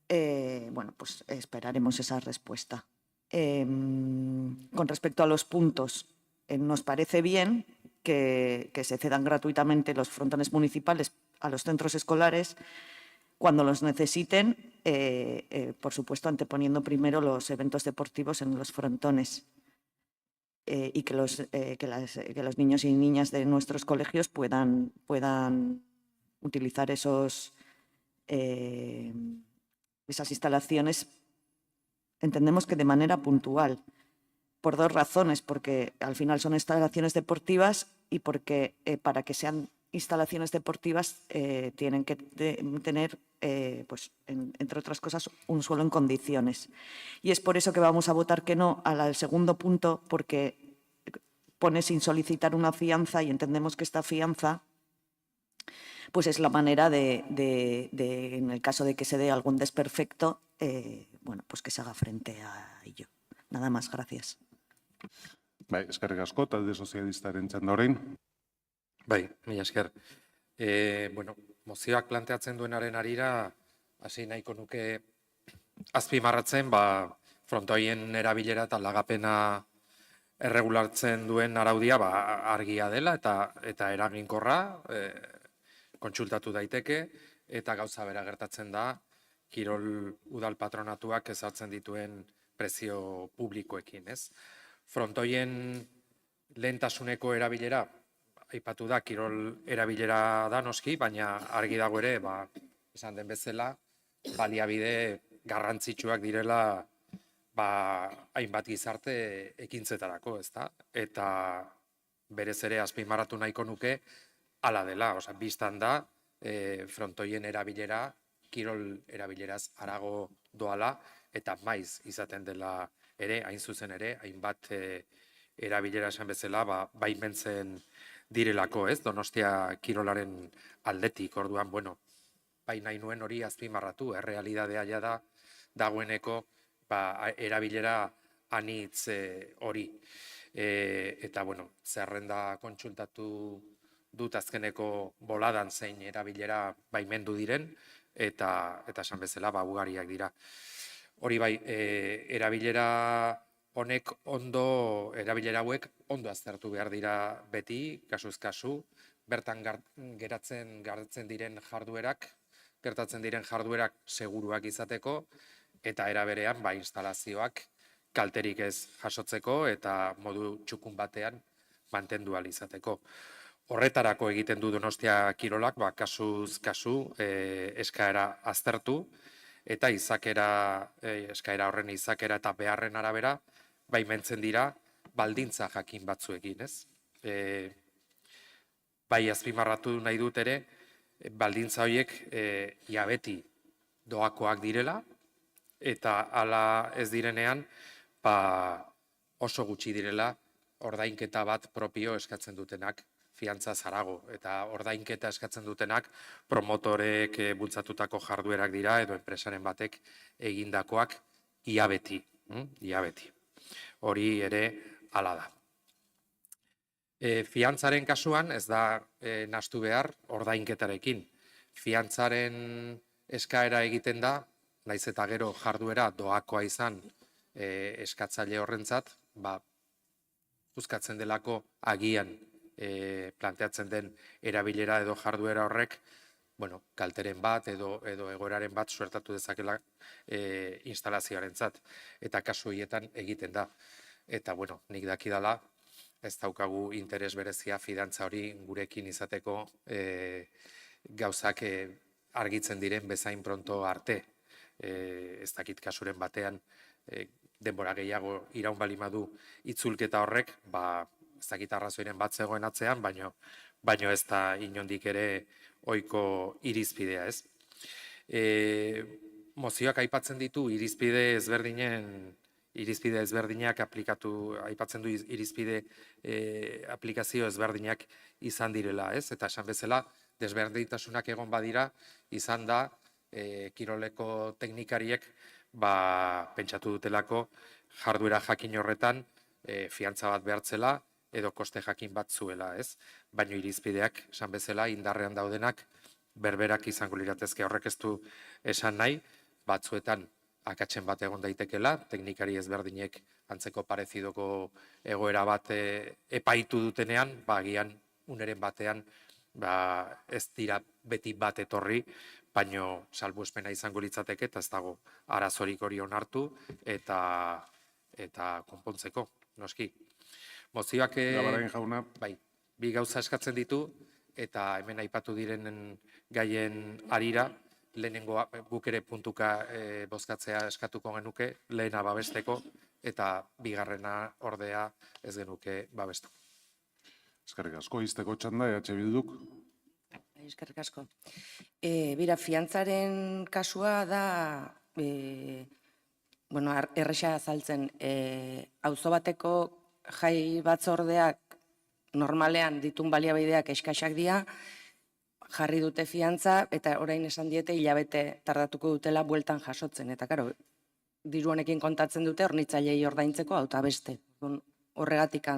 Bueno, pues esperaremos esa respuesta. Con respecto a los puntos, nos parece bien que se cedan gratuitamente los frontones municipales a los centros escolares cuando los necesiten, por supuesto anteponiendo primero los eventos deportivos en los frontones, y que los niños y niñas de nuestros colegios puedan utilizar esas instalaciones. Entendemos que de manera puntual, por dos razones, porque al final son instalaciones deportivas y porque para que sean instalaciones deportivas tienen que tener, pues, entre otras cosas, un suelo en condiciones. Y es por eso que vamos a votar que no al segundo punto, porque pone sin solicitar una fianza y entendemos que esta fianza pues es la manera de en el caso de que se dé algún desperfecto, bueno, pues que se haga frente a ello. Nada más, gracias. Bai, eskerrik asko, talde sozialistaren txanda orain. Bai, mila esker. Bueno, mozioak planteatzen duenaren arira, hasi nahiko nuke azpimarratzen, frontoien erabilera eta lagapena erregulartzen duen araudia argia dela eta eraginkorra, kontsultatu daiteke, eta gauza bera gertatzen da, kirol udal patronatuak ezartzen dituen prezio publikoekin, ez? Frontoien lehentasuneko erabilera, aipatu da, kirol erabilera da noski, baina argi dago ere, esan den bezala, baliabide garrantzitsuak direla hainbat gizarte ekintzetarako, ezta? Eta berez ere azpimarratu nahiko nuke hala dela, biztan da frontoien erabilera, kirol erabileraz harago doala, eta maiz izaten dela ere, hain zuzen ere, hainbat erabilera esan bezala, baimentzen direlako, ez? Donostia kirolaren aldetik, orduan, bai nahi nuen hori azpimarratu, errealidadea ja da, dagoeneko erabilera anitz hori. Eta, zerrenda kontsultatu dut azkeneko boladan zein erabilera baimendu diren, eta esan bezala ugariak dira. Hori bai, erabilera hauek ondo aztertu behar dira beti, kasuz kasu, bertan gertatzen diren jarduerak seguruak izateko, eta era berean instalazioak kalterik ez jasotzeko eta modu txukun batean mantendu ahal izateko. Horretarako egiten du Donostia Kirolak, kasuz kasu eskaera aztertu, eta eskaera horren izakera eta beharren arabera, baimentzen dira baldintza jakin batzuekin, ez? Bai azpimarratu nahi dut ere, baldintza horiek ia beti doakoak direla, eta hala ez direnean, oso gutxi direla ordainketa bat propio eskatzen dutenak fiantza zarago, eta ordainketa eskatzen dutenak promotorek bultzatutako jarduerak dira, edo enpresaren batek egindakoak ia beti. Hori ere hala da. Fiantzaren kasuan ez da nahastu behar ordainketarekin. Fiantzaren eskaera egiten da, naiz eta gero jarduera doakoa izan eskatzaile horrentzat, uzkatzen delako agian planteatzen den erabilera edo jarduera horrek, kalteren bat edo egoeraren bat suertatu dezakela instalazioarentzat. Eta kasu horietan egiten da. Eta, nik dakidala, ez daukagu interes berezia fidantza hori gurekin izateko gauzak argitzen diren bezain pronto arte. Ez dakit kasuren batean denbora gehiago iraun balimadu itzulketa horrek, ez dakit arrazoiren bat zegoen atzean, baino ez da inondik ere ohiko irizpidea, ez? Mozioak aipatzen ditu irizpide ezberdinak aipatzen du irizpide aplikazio ezberdinak izan direla, ez? Eta esan bezala, desberdintasunak egon badira, izan da, kiroleko teknikariek pentsatu dutelako jarduera jakin horretan fiantza bat behartzela edo koste jakin bat zuela, ez? Baina irizpideak, esan bezala, indarrean daudenak berberak izango liratezke, horrek ez du esan nahi, batzuetan akatzen bat egon daitekela, teknikari ezberdinek antzeko parezidoko egoera bat epaitu dutenean, agian uneren batean ez dira beti bat etorri, baino salbuespena izango litzateke eta ez dago arazorik hori onartu eta konpontzeko, noski. Mozioak bi gauza eskatzen ditu eta hemen aipatu direnen gaien harira, lehenengo guk ere puntuka bozkatzea eskatuko genuke, lehena babesteko eta bigarrena ordea ez genuke babestu. Eskerrik asko, izteko txanda, Bilduk. Eskerrik asko. Bira, fiantzaren kasua da, erresa azaltzen, auzo bateko jai batzordeak normalean ditun baliabideak eskasak dira, jarri dute fiantza, eta orain esan diete hilabete tardatuko dutela bueltan jasotzen. Eta, karo, diru honekin kontatzen dute hornitzailei ordaintzeko auta beste. Horregatik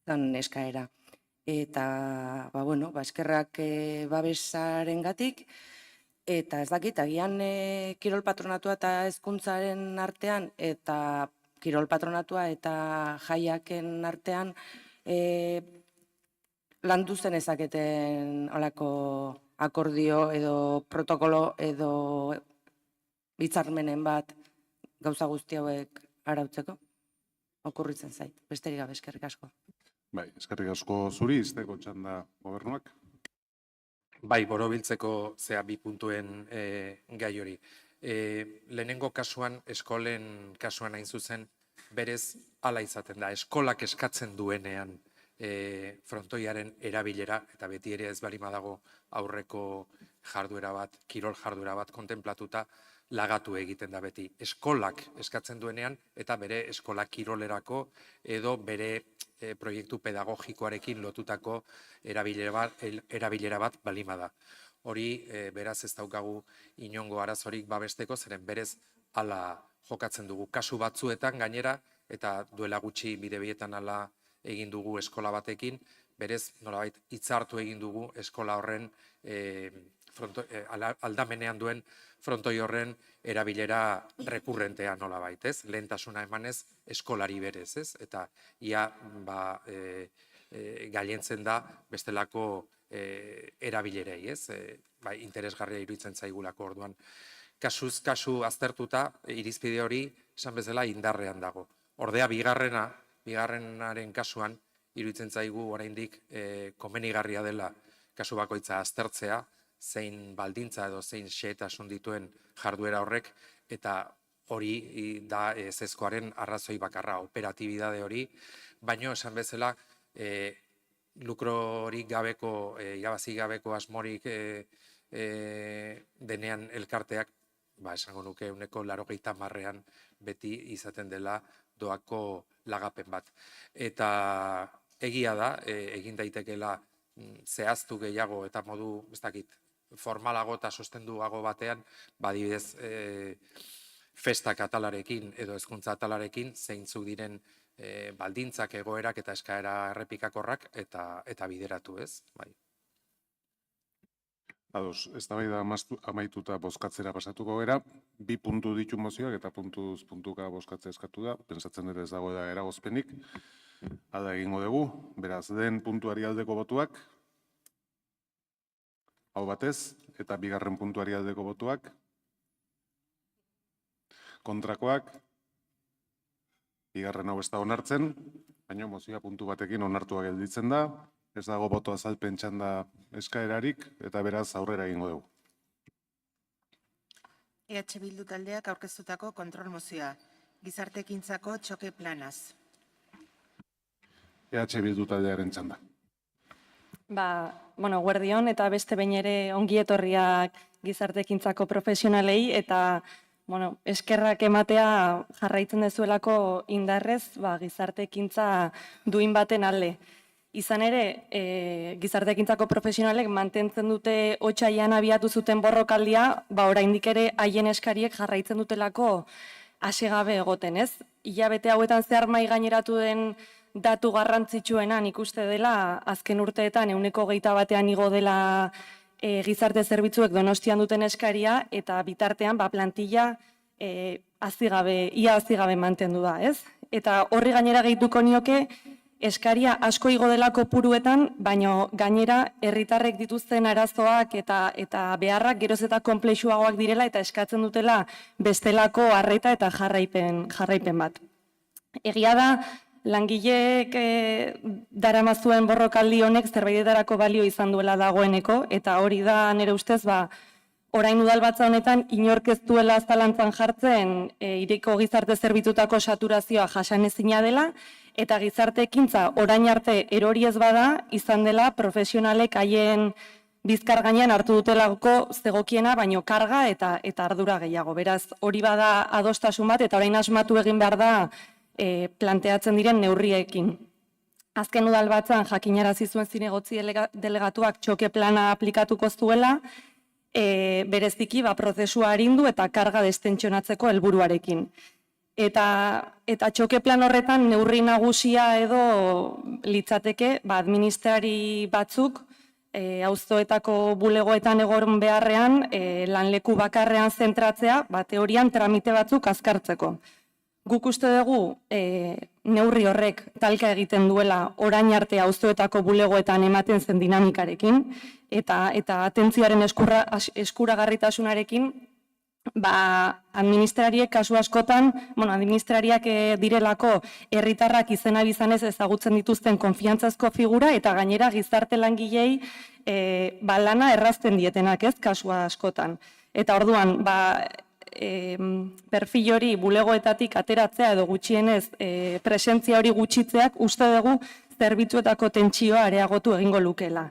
zan eskaera. Eta, eskerrak babesaren gatik, eta ez dakit, agian kirol patronatua eta hezkuntzaren artean, eta kirol patronatua eta jaiaken artean, landu zen ezaketen olako akordio edo protokolo edo hitzarmenen bat gauza guzti hauek arautzeko. Okurritzen zait, besterik gabe, eskerrik asko. Bai, eskerrik asko zuri, izteko txanda gobernuak. Bai, borobiltzeko bi puntuen gai hori. Lehenengo kasuan, eskolen kasuan hain zuzen, berez hala izaten da, eskolak eskatzen duenean frontoiaren erabilera, eta beti ere ez balima dago aurreko jarduera bat, kirol jarduera bat kontenplatuta, lagatu egiten da beti. Eskolak eskatzen duenean, eta bere eskola kirolerako edo bere proiektu pedagogikoarekin lotutako erabilera bat balima da. Hori, beraz ez daukagu inongo arazorik babesteko, zeren berez hala jokatzen dugu. Kasu batzuetan gainera, eta duela gutxi bidebietan hala egin dugu eskola batekin, berez nolabait hitzartu egin dugu eskola horren aldamenean duen frontoi horren erabilera rekurrentea nolabait, ez? Lehentasuna emanez eskolari berez, ez? Eta ia gailentzen da bestelako erabilerei, ez? Interesgarria iruditzen zaigulako orduan. Kasuz kasu aztertuta, irizpide hori, esan bezala, indarrean dago. Ordea, bigarrenaren kasuan, iruditzen zaigu oraindik komenigarria dela kasu bakoitza aztertzea, zein baldintza edo zein xehetasun dituen jarduera horrek, eta hori da ezezkoaren arrazoi bakarra, operatibidade hori, baino esan bezala lukrorik gabeko, irabazi gabeko asmorik denean elkarteak, esango nuke 80%an beti izaten dela doako lagapen bat. Eta egia da, egin daitekeela zehaztu gehiago eta modu, ez dakit, formalago eta sostenduago batean, badibidez festak atalarekin edo hezkuntza atalarekin, zeintzuk diren baldintzak, egoerak eta eskaera errepikakorrak eta bideratu, ez? Ados, eztabaida amaituta bozkatzera pasatuko gara, 2 puntu ditu mozioak eta puntuz puntuka bozkatzea eskatu da, pentsatzen ere ez dago da eragozpenik, hala egingo dugu, beraz, den puntuari aldeko botuak, hau batez, eta bigarren puntuari aldeko botuak, kontrakoak, bigarren hau ez da onartzen, baina mozioa puntu batekin onartua gelditzen da, ez dago boto azalpen txanda eskaerarik, eta beraz aurrera egingo dugu. EH Bildu taldeak aurkeztutako kontrol mozioa, gizarte ekintzako txoke planaz. EH Bildu taldearen txanda. Guardion eta beste behin ere ongi etorriak gizarte ekintzako profesionalei eta eskerrak ematea jarraitzen dezuelako indarrez gizarte ekintza duin baten alde. Izan ere, gizarte ekintzako profesionalek mantentzen dute otsailean abiatu zuten borrokaldia, oraindik ere haien eskariek jarraitzen dutelako hasegabe egoten, ez? Hilabete hauetan zehar mahai gaineratu den datu garrantzitsuena nik uste dela azken urteetan 21%an igo dela gizarte zerbitzuek Donostian duten eskaria eta bitartean plantilla ia hazigabe mantendu da, ez? Eta horri gainera gehituko nioke eskaria asko igo dela kopuruetan, baina gainera herritarrek dituzten arazoak eta beharrak geroz eta konplexuagoak direla eta eskatzen dutela bestelako arreta eta jarraipen bat. Egia da, langileek daramazuen borrokaldi honek zerbaitetarako balio izan duela dagoeneko, eta hori da nire ustez, orain udalbatza honetan inork ez duela zalantzan jartzen hiriko gizarte zerbitzutako saturazioa jasanezina dela, eta gizarte ekintza orain arte erori ez bada izan dela profesionalek haien bizkar gainean hartu dutelako zegokiena, baino karga eta ardura gehiago. Beraz, hori bada adostasun bat, eta orain asmatu egin behar da planteatzen diren neurriekin. Azken udalbatzan jakinarazi zuen zinegotzi delegatuak txoke plana aplikatuko zuela, bereziki prozesua arindu eta karga destentsionatzeko helburuarekin. Eta txoke plan horretan neurri nagusia edo litzateke administrari batzuk auzoetako bulegoetan egon beharrean lanleku bakarrean zentratzea, teorian tramite batzuk azkartzeko. Guk uste dugu neurri horrek talka egiten duela orain arte auzoetako bulegoetan ematen zen dinamikarekin eta atentzioaren eskuragarritasunarekin administrariek kasu askotan, administrariak direlako herritarrak izena bizanez ezagutzen dituzten konfiantzazko figura eta gainera gizarte langilei lana errazten dietenak ez kasu askotan. Eta orduan, perfil hori bulegoetatik ateratzea edo gutxienez presentzia hori gutxitzeak uste dugu zerbitzuetako tentsioa areagotu egingo lukeela.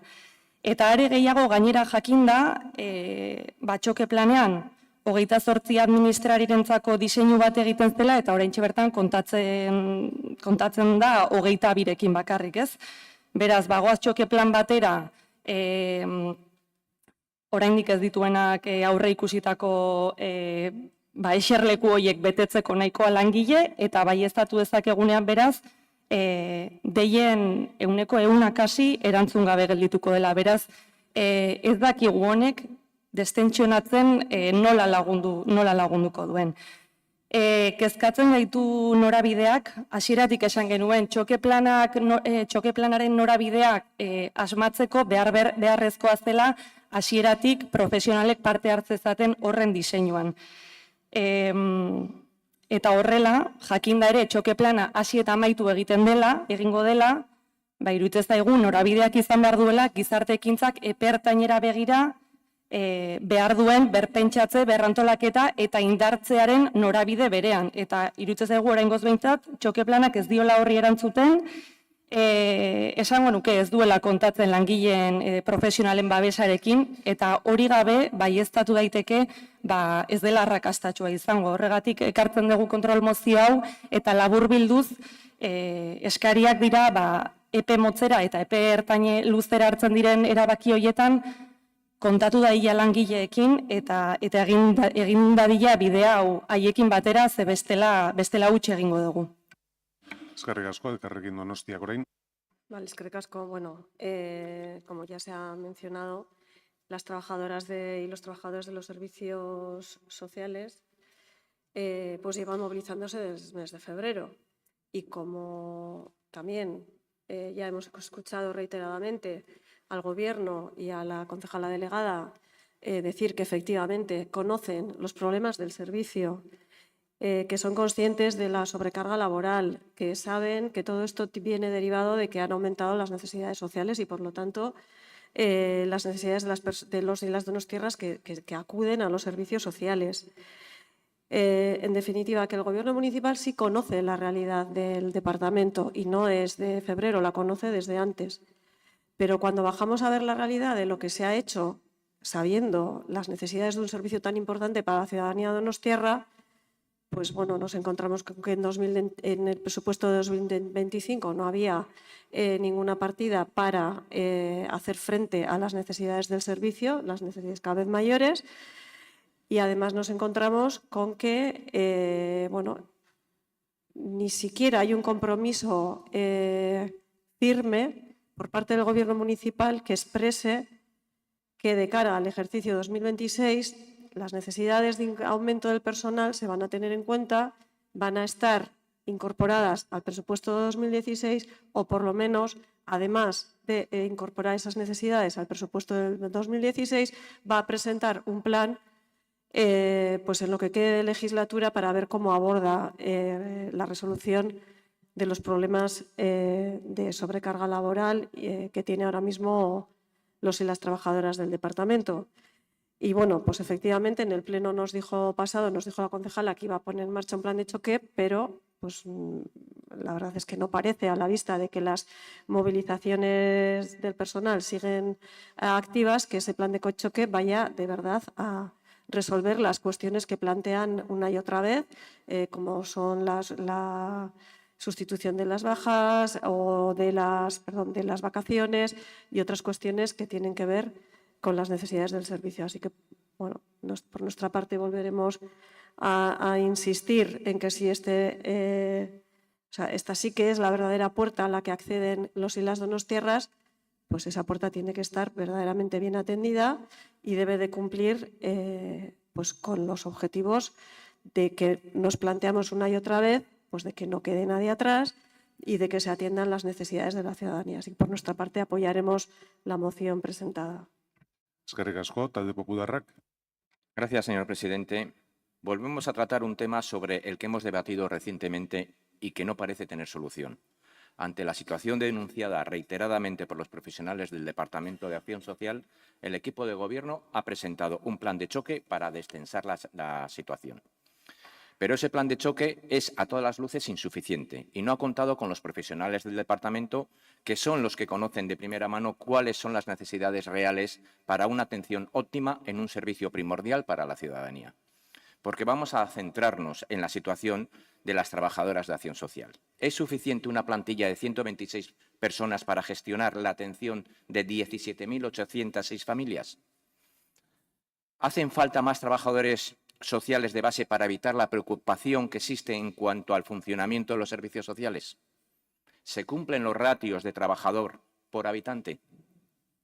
Eta are gehiago gainera jakinda, txoke planean, 28 administrarirentzako diseinu bat egiten zela, eta oraintxe bertan kontatzen da 22rekin bakarrik, ez? Beraz, bagoaz txoke plan batera, oraindik ez dituenak aurre ikusitako eserleku horiek betetzeko nahikoa langile, eta baieztatu dezakegunean beraz, deien 100% kasi erantzun gabe geldituko dela. Beraz, ez dakigu honek destentsionatzen nola lagunduko duen. Kezkatzen gaitu norabideak, hasieratik esan genuen, txoke planaren norabideak asmatzeko beharrezkoa zela hasieratik profesionalek parte hartzezaten horren diseinuan. Eta horrela, jakinda ere txoke plana hasi eta amaitu egingo dela, iruditzen zaigu norabideak izan behar duela gizarte ekintzak epe ertainera begira behar duen berpentsatze, berrantolaketa eta indartzearen norabide berean. Eta iruditzen zaigu oraingoz behintzat, txoke planak ez diola horri erantzuten, esango nuke ez duela kontatzen langileen profesionalen babesarekin, eta hori gabe baieztatu daiteke ez dela arrakastatsua izango. Horregatik ekartzen dugu kontrol mozio hau, eta laburbilduz eskariak dira epe motzera eta epe ertaine luzera hartzen diren erabaki horietan, kontatu daia langileekin eta egin dadila bidea hau haiekin batera, ze bestela huts egingo dugu. Eskerrik asko, elkarrekin Donostiak orain. Vale, eskerrik asko. Bueno, como ya se ha mencionado, las trabajadoras y los trabajadores de los servicios sociales pues llevan movilizándose desde el mes de febrero. Y como también ya hemos escuchado reiteradamente al Gobierno y a la concejala delegada decir que efectivamente conocen los problemas del servicio, que son conscientes de la sobrecarga laboral, que saben que todo esto viene derivado de que han aumentado las necesidades sociales y, por lo tanto, las necesidades de los y las donostiarras que acuden a los servicios sociales. En definitiva, que el Gobierno municipal sí conoce la realidad del departamento y no es de febrero, la conoce desde antes. Pero cuando bajamos a ver la realidad de lo que se ha hecho, sabiendo las necesidades de un servicio tan importante para la ciudadanía donostiarra, pues bueno, nos encontramos con que en el presupuesto de 2025 no había ninguna partida para hacer frente a las necesidades del servicio, las necesidades cada vez mayores, y además nos encontramos con que, bueno, ni siquiera hay un compromiso firme por parte del Gobierno municipal que exprese que de cara al ejercicio 2026 las necesidades de aumento del personal se van a tener en cuenta, van a estar incorporadas al presupuesto de 2016 o por lo menos, además de incorporar esas necesidades al presupuesto del 2016, va a presentar un plan pues en lo que quede de legislatura para ver cómo aborda la resolución de los problemas de sobrecarga laboral que tiene ahora mismo los y las trabajadoras del departamento. Y bueno, pues efectivamente en el pleno nos dijo la concejala que iba a poner en marcha un plan de choque, pero pues la verdad es que no parece, a la vista de que las movilizaciones del personal siguen activas, que ese plan de choque vaya de verdad a resolver las cuestiones que plantean una y otra vez, como son la sustitución de las bajas o de las vacaciones y otras cuestiones que tienen que ver con las necesidades del servicio. Así que, bueno, por nuestra parte volveremos a insistir en que si esta sí que es la verdadera puerta a la que acceden los y las donostiarras, pues esa puerta tiene que estar verdaderamente bien atendida y debe de cumplir pues con los objetivos de que nos planteamos una y otra vez, pues de que no quede nadie atrás y de que se atiendan las necesidades de la ciudadanía. Así que por nuestra parte apoyaremos la moción presentada. Eskerrik asko, talde popularrak. Gracias, señor presidente. Volvemos a tratar un tema sobre el que hemos debatido recientemente y que no parece tener solución. Ante la situación denunciada reiteradamente por los profesionales del Departamento de Acción Social, el equipo de Gobierno ha presentado un plan de choque para descensar la situación. Pero ese plan de choque es, a todas las luces, insuficiente y no ha contado con los profesionales del departamento, que son los que conocen de primera mano cuáles son las necesidades reales para una atención óptima en un servicio primordial para la ciudadanía. Porque vamos a centrarnos en la situación de las trabajadoras de acción social. ¿Es suficiente una plantilla de 126 personas para gestionar la atención de 17.806 familias? ¿Hacen falta más trabajadores sociales de base para evitar la preocupación que existe en cuanto al funcionamiento de los servicios sociales? ¿Se cumplen los ratios de trabajador por habitante?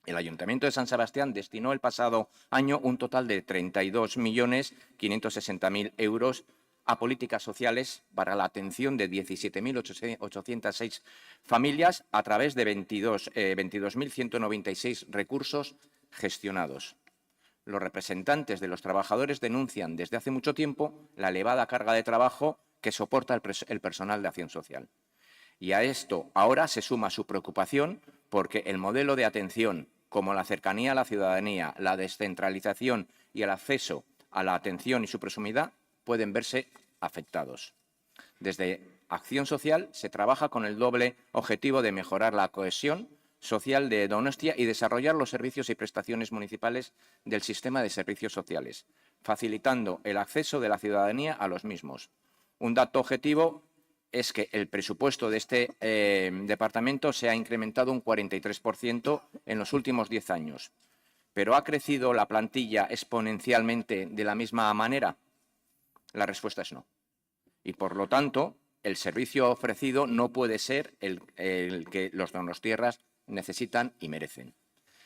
El Ayuntamiento de San Sebastián destinó el pasado año un total de 32.560.000 euros a políticas sociales para la atención de 17.806 familias a través de 22.196 recursos gestionados. Los representantes de los trabajadores denuncian desde hace mucho tiempo la elevada carga de trabajo que soporta el personal de acción social. Y a esto ahora se suma su preocupación porque el modelo de atención, como la cercanía a la ciudadanía, la descentralización y el acceso a la atención y su proximidad, pueden verse afectados. Desde Acción Social se trabaja con el doble objetivo de mejorar la cohesión social de Donostia y desarrollar los servicios y prestaciones municipales del sistema de servicios sociales, facilitando el acceso de la ciudadanía a los mismos. Un dato objetivo es que el presupuesto de este departamento se ha incrementado un 43% en los últimos 10 años. ¿Pero ha crecido la plantilla exponencialmente de la misma manera? La respuesta es no. Y, por lo tanto, el servicio ofrecido no puede ser el que los donostiarras necesitan y merecen.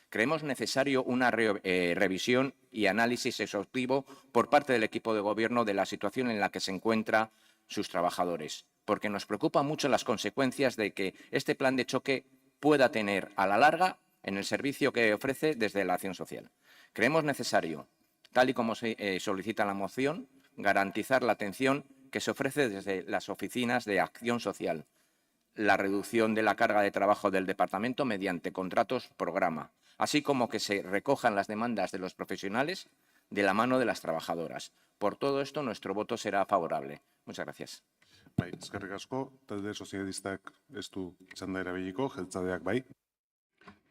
Creemos necesario una revisión y análisis exhaustivo por parte del equipo de Gobierno de la situación en la que se encuentran sus trabajadores, porque nos preocupan mucho las consecuencias de que este plan de choque pueda tener a la larga en el servicio que ofrece desde la acción social. Creemos necesario, tal y como se solicita en la moción, garantizar la atención que se ofrece desde las oficinas de acción social, la reducción de la carga de trabajo del departamento mediante contratos programa, así como que se recojan las demandas de los profesionales de la mano de las trabajadoras. Por todo esto, nuestro voto será favorable. Muchas gracias. Bai, eskerrik asko, talde sozialistak ez du txanda erabiliko, jeltzadeak bai.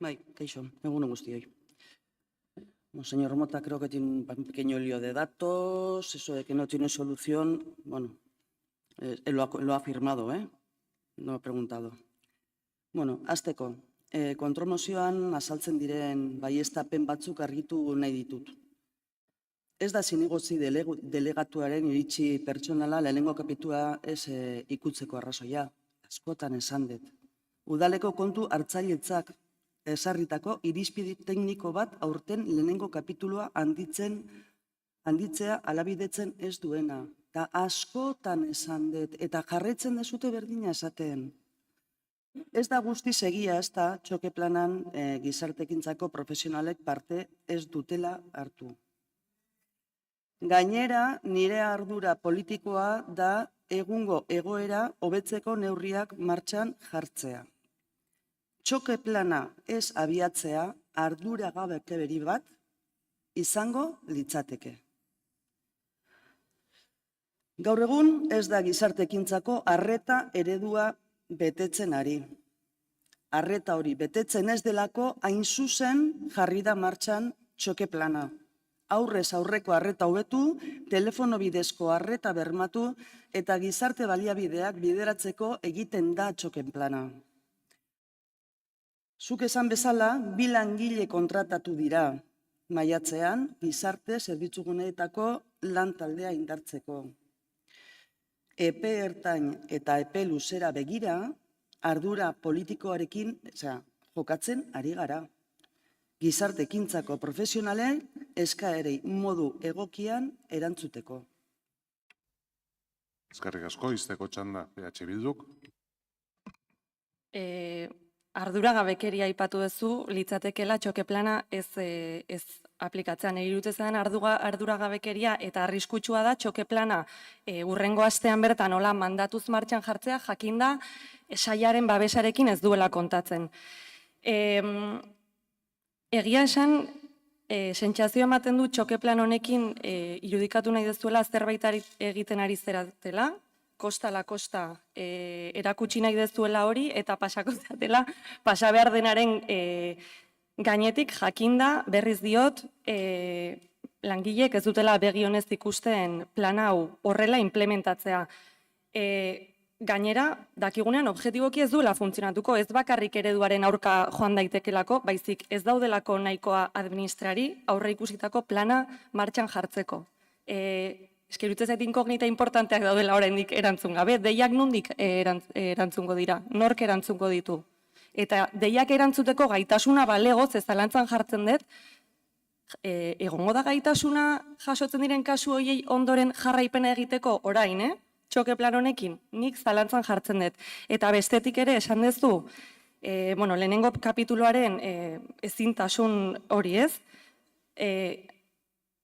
Bai, kaixo, egun on guztioi. Bueno, señor Mota, creo que tiene un pequeño lío de datos, eso de que no tiene solución, bueno, él lo ha afirmado, no ha preguntado. Bueno, hasteko, kontrolmozioan azaltzen diren baieztapen batzuk argitu nahi ditut. Ez da zinegotzi delegatuaren iritsi pertsonala lehenengo kapitula ez ikutzeko arrazoia, askotan esan dut. Udaleko kontu hartzailetzak ezarritako irizpide tekniko bat aurten lehenengo kapitulua handitzea alabidetzen ez duena. Eta askotan esan dut, eta jarraitzen dezute berdina esaten. Ez da guztiz egia ez da txoke planan gizartekintzako profesionalek parte ez dutela hartu. Gainera, nire ardura politikoa da egungo egoera hobetzeko neurriak martxan jartzea. Txoke plana ez abiatzea arduragabekeri bat izango litzateke. Gaur egun ez da gizartekintzako arreta eredua betetzen ari. Arreta hori betetzen ez delako hain zuzen jarri da martxan txoke plana. Aurrez aurreko arreta hobetu, telefono bidezko arreta bermatu eta gizarte baliabideak bideratzeko egiten da txoken plana. Zuk esan bezala, 2 langile kontratatu dira maiatzean gizarte zerbitzuguneetako lan taldea indartzeko. Epe ertain eta epe luzera begira, ardura politikoarekin jokatzen ari gara. Gizartekintzako profesionalen eskaerei modu egokian erantzuteko. Eskerrik asko, izteko txanda PH Bilduk. Arduragabekeria aipatu duzu, litzatekeela txoke plana ez aplikatzen. Irutezen arduragabekeria eta arriskutsua da txoke plana urrengo astean bertan hola mandatuz martxan jartzea jakinda sailaren babesarekin ez duela kontatzen. Egia esan, sentsazio ematen du txoke plan honekin irudikatu nahi dezuela zerbait egiten ari zeratela, kosta la kosta erakutsi nahi dezuela hori eta pasako zatela pasa behar denaren gainetik jakinda berriz diot langileek ez dutela begi honez ikusten plan hau horrela implementatzea. Gainera, dakigunean objektiboki ez duela funtzionatuko, ez bakarrik ereduaren aurka joan daitekelako, baizik ez daudelako nahikoa administrari aurre ikusitako plana martxan jartzeko. Eskerutze zait inkognita importanteak daudela oraindik erantzun gabe, deiak nondik erantzungo dira, nork erantzungo ditu. Eta deiak erantzuteko gaitasuna balegoz ez zalantzan jartzen dut, egongo da gaitasuna jasotzen diren kasu horiei ondoren jarraipena egiteko orain, txoke plan honekin, nik zalantzan jartzen dut. Eta bestetik ere esan duzu, lehenengo kapituloaren ezintasun hori ez,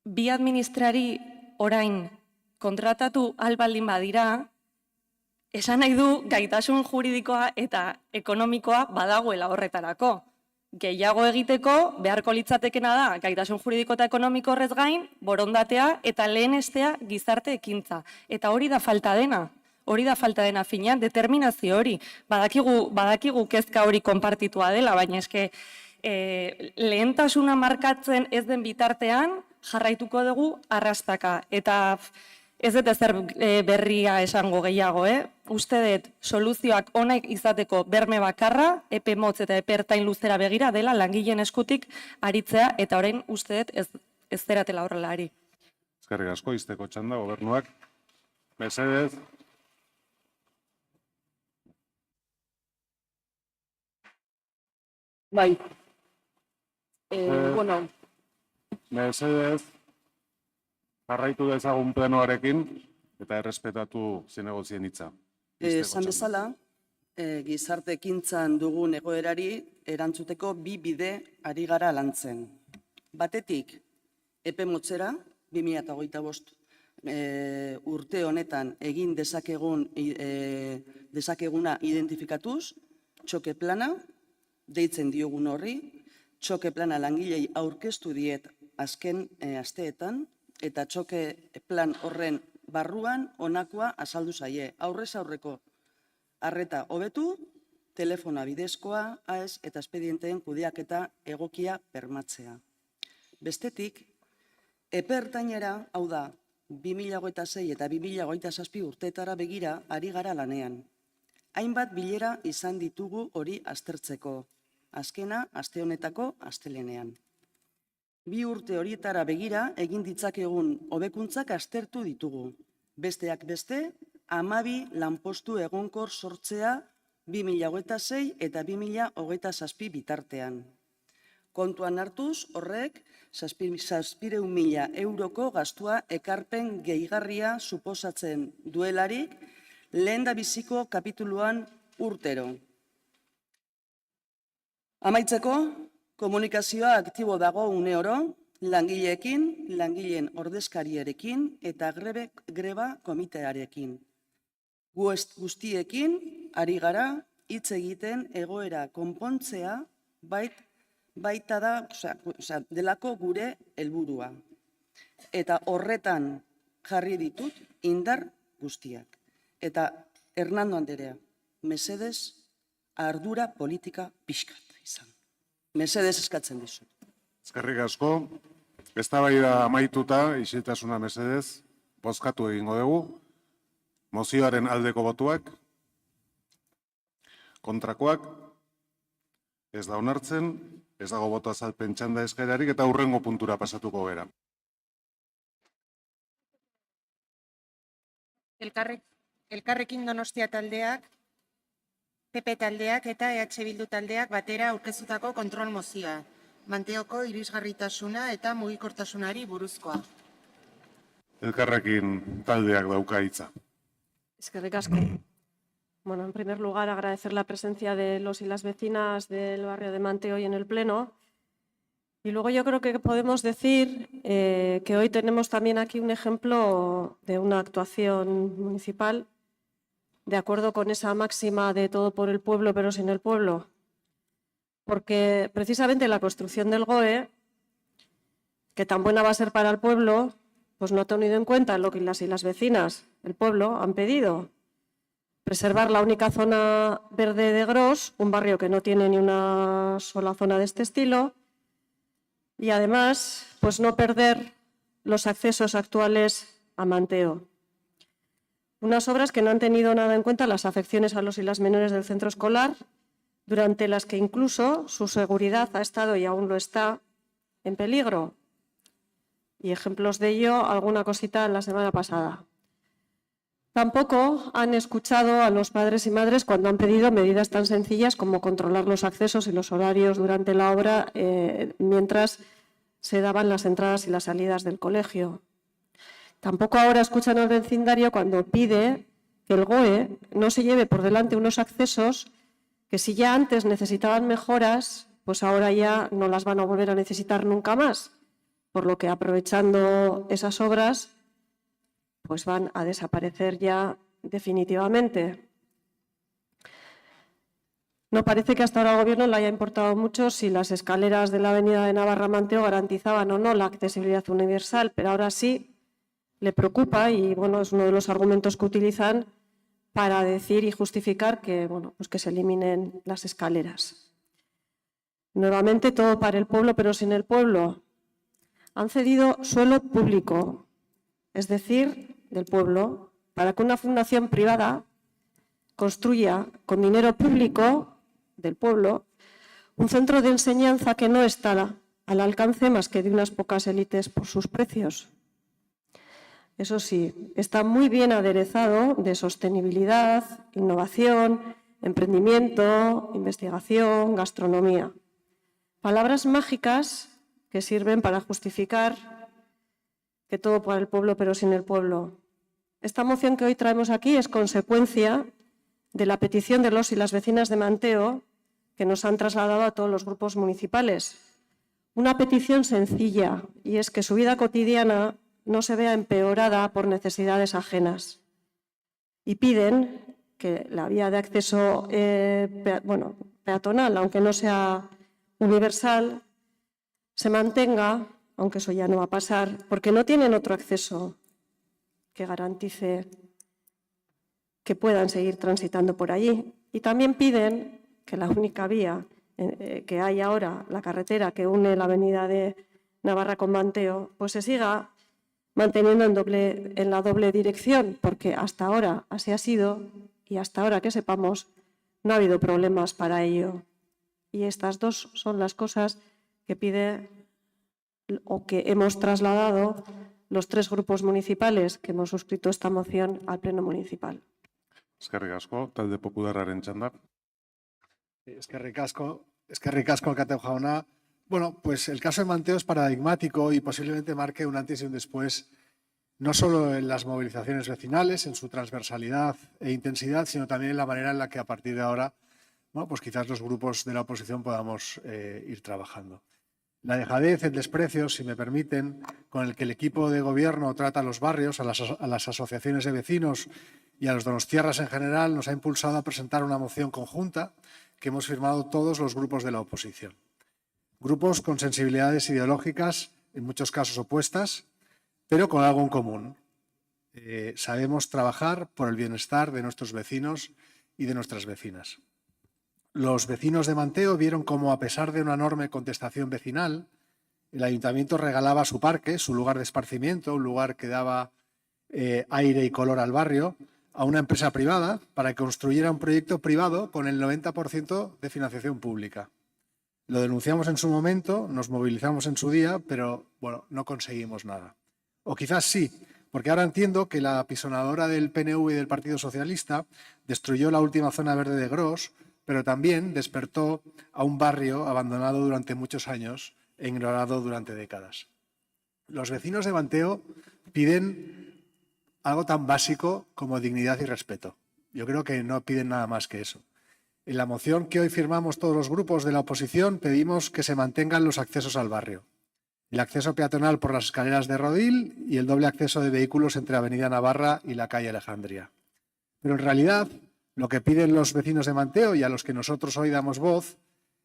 bi administrari orain kontratatu albaldin badira, esan nahi du gaitasun juridikoa eta ekonomikoa badagoela horretarako. Gehiago egiteko, beharko litzatekena da, gaitasun juridiko eta ekonomiko horrez gain, borondatea eta lehenestea gizarte ekintza. Eta hori da falta dena. Hori da falta dena finean, determinazio hori. Badakigu kezka hori konpartitua dela, baina eske lehentasuna markatzen ez den bitartean jarraituko dugu arrastaka. Eta ez dut ezer berria esango gehiago, Uste dut soluzioak onak izateko berme bakarra, epe motz eta epe ertain luzera begira dela langileen eskutik aritzea eta orain uste dut ez zeratela horrela ari. Eskerrik asko, izteko txanda, gobernuak. Mesedez. Bai. Mesedez. Jarraitu dezagun plenoarekin eta errespetatu zinegozien hitza. Esan bezala, gizarte ekintzan dugun egoerari erantzuteko bi bide ari gara lantzen. Batetik, epe motzera, 2025 urte honetan egin dezakeguna identifikatuz, txoke plana, deitzen diogun horri, txoke plana langilei aurkeztu diet azken asteetan, eta txoke plan horren barruan honakoa azaldu zaie. Aurrez aurreko arreta hobetu, telefona bidezkoa, AES eta espedienteen kudeaketa egokia bermatzea. Bestetik, epe ertainera, hau da, 2026 eta 2027 urteetara begira ari gara lanean. Hainbat bilera izan ditugu hori aztertzeko, azkena aste honetako astelenean. 2 urte horietara begira egin ditzakegun hobekuntzak aztertu ditugu. Besteak beste, 12 lanpostu egonkor sortzea 2026 eta 2027 bitartean. Kontuan hartuz, horrek 700.000 euroko gastua ekarpen gehigarria suposatzen duelarik lehendabiziko kapituluan urtero. Amaitzeko, komunikazioa aktibo dago une oro, langileekin, langileen ordezkariarekin eta greba komitearekin. Guztiekin ari gara hitz egiten egoera konpontzea baita da, delako gure helburua. Eta horretan jarri ditut indar guztiak. Eta Hernando Anderea, mesedez ardura politika pixkat izan. Mesedez eskatzen dizut. Eskerrik asko. Eztabaida amaituta, isiltasuna mesedez, bozkatu egingo dugu. Mozioaren aldeko botuak, kontrakoak, ez da onartzen, ez dago boto azalpen txanda eskaerarik eta hurrengo puntura pasatuko gara. Elkarrekin Donostia taldeak, PP taldeak eta EH Bildu taldeak batera aurkeztutako kontrol mozioa. Manteoko irisgarritasuna eta mugikortasunari buruzkoa. Elkarrekin taldeak dauka hitza. Eskerrik asko. Bueno, en primer lugar, agradecer la presencia de los y las vecinas del barrio de Manteo hoy en el Pleno. Y luego yo creo que podemos decir que hoy tenemos también aquí un ejemplo de una actuación municipal de acuerdo con esa máxima de todo por el pueblo pero sin el pueblo. Porque precisamente la construcción del GOE, que tan buena va a ser para el pueblo, pues no ha tenido en cuenta lo que las y las vecinas, el pueblo, han pedido. Preservar la única zona verde de Gros, un barrio que no tiene ni una sola zona de este estilo, y además, pues no perder los accesos actuales a Manteo. Unas obras que no han tenido nada en cuenta las afecciones a los y las menores del centro escolar, durante las que incluso su seguridad ha estado y aún lo está en peligro. Y ejemplos de ello, alguna cosita la semana pasada. Tampoco han escuchado a los padres y madres cuando han pedido medidas tan sencillas como controlar los accesos y los horarios durante la obra mientras se daban las entradas y las salidas del colegio. Tampoco ahora escuchan al vecindario cuando pide que el GOE no se lleve por delante unos accesos que si ya antes necesitaban mejoras, pues ahora ya no las van a volver a necesitar nunca más. Por lo que aprovechando esas obras, pues van a desaparecer ya definitivamente. No parece que hasta ahora al Gobierno le haya importado mucho si las escaleras de la avenida de Navarra-Manteo garantizaban o no la accesibilidad universal, pero ahora sí le preocupa y bueno, es uno de los argumentos que utilizan para decir y justificar que, bueno, pues que se eliminen las escaleras. Nuevamente todo para el pueblo, pero sin el pueblo. Han cedido suelo público, es decir, del pueblo, para que una fundación privada construya con dinero público del pueblo un centro de enseñanza que no está al alcance más que de unas pocas élites por sus precios. Eso sí, está muy bien aderezado de sostenibilidad, innovación, emprendimiento, investigación, gastronomía. Palabras mágicas que sirven para justificar que todo para el pueblo pero sin el pueblo. Esta moción que hoy traemos aquí es consecuencia de la petición de los y las vecinas de Manteo que nos han trasladado a todos los grupos municipales. Una petición sencilla y es que su vida cotidiana no se vea empeorada por necesidades ajenas. Y piden que la vía de acceso peatonal, aunque no sea universal, se mantenga, aunque eso ya no va a pasar, porque no tienen otro acceso que garantice que puedan seguir transitando por allí. Y también piden que la única vía que hay ahora, la carretera que une la avenida de Navarra con Manteo, pues se siga manteniendo en la doble dirección, porque hasta ahora así ha sido y hasta ahora que sepamos no ha habido problemas para ello. Y estas dos son las cosas que pide o que hemos trasladado los tres grupos municipales que hemos suscrito esta moción al Pleno Municipal. Eskerrik asko, talde popularraren txanda. Eskerrik asko, alkate jauna. Bueno, pues el caso de Manteo es paradigmático y posiblemente marque un antes y un después, no solo en las movilizaciones vecinales, en su transversalidad e intensidad, sino también en la manera en la que a partir de ahora, bueno, pues quizás los grupos de la oposición podamos ir trabajando. La dejadez, el desprecio, si me permiten, con el que el equipo de gobierno trata a los barrios, a las asociaciones de vecinos y a los donostiarras en general, nos ha impulsado a presentar una moción conjunta que hemos firmado todos los grupos de la oposición. Grupos con sensibilidades ideológicas, en muchos casos opuestas, pero con algo en común. Sabemos trabajar por el bienestar de nuestros vecinos y de nuestras vecinas. Los vecinos de Manteo vieron cómo, a pesar de una enorme contestación vecinal, el ayuntamiento regalaba su parque, su lugar de esparcimiento, un lugar que daba aire y color al barrio, a una empresa privada para que construyera un proyecto privado con el 90% de financiación pública. Lo denunciamos en su momento, nos movilizamos en su día, pero bueno, no conseguimos nada. O quizás sí, porque ahora entiendo que la apisonadora del PNV y del Partido Socialista destruyó la última zona verde de Gros, pero también despertó a un barrio abandonado durante muchos años e ignorado durante décadas. Los vecinos de Manteo piden algo tan básico como dignidad y respeto. Yo creo que no piden nada más que eso. En la moción que hoy firmamos todos los grupos de la oposición pedimos que se mantengan los accesos al barrio. El acceso peatonal por las escaleras de Rodil y el doble acceso de vehículos entre Avenida Navarra y la calle Alejandría. Pero en realidad lo que piden los vecinos de Manteo y a los que nosotros hoy damos voz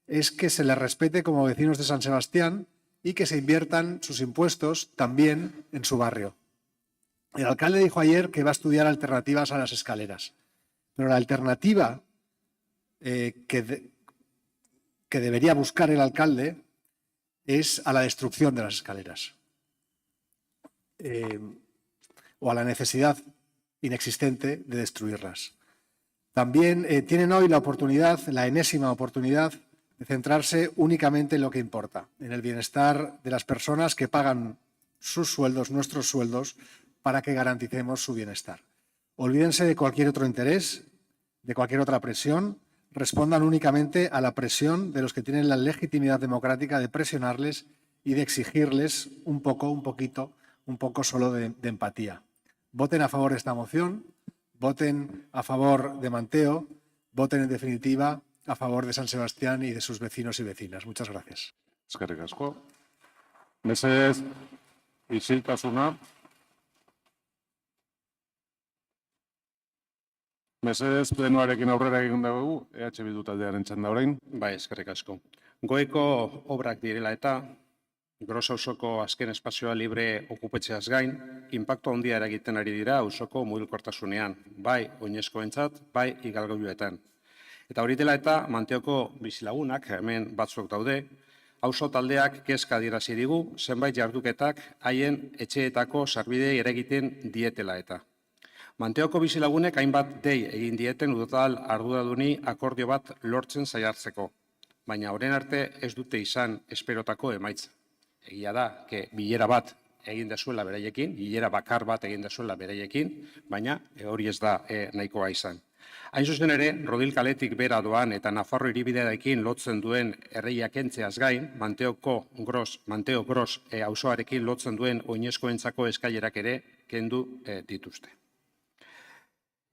es que se les respete como vecinos de San Sebastián y que se inviertan sus impuestos también en su barrio. El alcalde dijo ayer que va a estudiar alternativas a las escaleras, pero la alternativa que debería buscar el alcalde es a la destrucción de las escaleras o a la necesidad inexistente de destruirlas. También tienen hoy la oportunidad, la enésima oportunidad, de centrarse únicamente en lo que importa, en el bienestar de las personas que pagan sus sueldos, nuestros sueldos, para que garanticemos su bienestar. Olvídense de cualquier otro interés, de cualquier otra presión, respondan únicamente a la presión de los que tienen la legitimidad democrática de presionarles y de exigirles un poco solo de empatía. Voten a favor de esta moción, voten a favor de Manteo, voten en definitiva a favor de San Sebastián y de sus vecinos y vecinas. Muchas gracias. Eskerrik asko. Mesedez, isiltasuna. Mesedez, plenoarekin aurrera egin dugu, EH Bildu taldearen txanda orain. Bai, eskerrik asko. Goeko obrak direla eta, Gros auzoko azken espazioa libre okupetzeaz gain, inpaktu handia eragiten ari dira auzoko mugikortasunean, bai oinezkoentzat, bai igalgailuetan. Eta hori dela eta Manteoko bizilagunak, hemen batzuk daude, auzo taldeak kezka adierazi digu, zenbait jarduketak haien etxeetako sarbidei eragiten dietela eta. Manteoko bizilagunek hainbat dei egin dieten udal arduraduni akordio bat lortzen saiatzeko, baina orain arte ez dute izan esperotako emaitza. Egia da, bilera bat egin dezuela beraiekin, bilera bakar bat egin dezuela beraiekin, baina hori ez da nahikoa izan. Hain zuzen ere, Rodil kaletik bera doan eta Nafarro hiribidearekin lotzen duen erreia kentzeaz gain, Manteo Gros auzoarekin lotzen duen oinezkoentzako eskailerak ere kendu dituzte.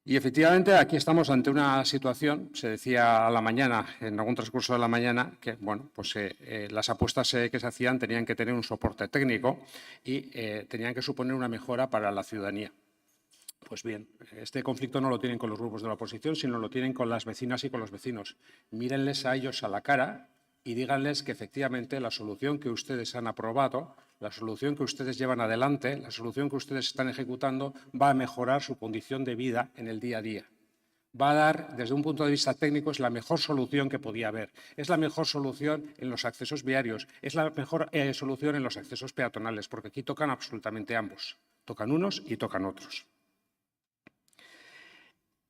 Y efectivamente aquí estamos ante una situación, se decía a la mañana, en algún transcurso de la mañana, que bueno, pues, las apuestas que se hacían tenían que tener un soporte técnico y tenían que suponer una mejora para la ciudadanía. Pues bien, este conflicto no lo tienen con los grupos de la oposición, sino lo tienen con las vecinas y con los vecinos. Mírenles a ellos a la cara y díganles que efectivamente la solución que ustedes han aprobado, la solución que ustedes llevan adelante, la solución que ustedes están ejecutando va a mejorar su condición de vida en el día a día. Va a dar, desde un punto de vista técnico, es la mejor solución que podía haber. Es la mejor solución en los accesos viarios, es la mejor solución en los accesos peatonales, porque aquí tocan absolutamente ambos. Tocan unos y tocan otros.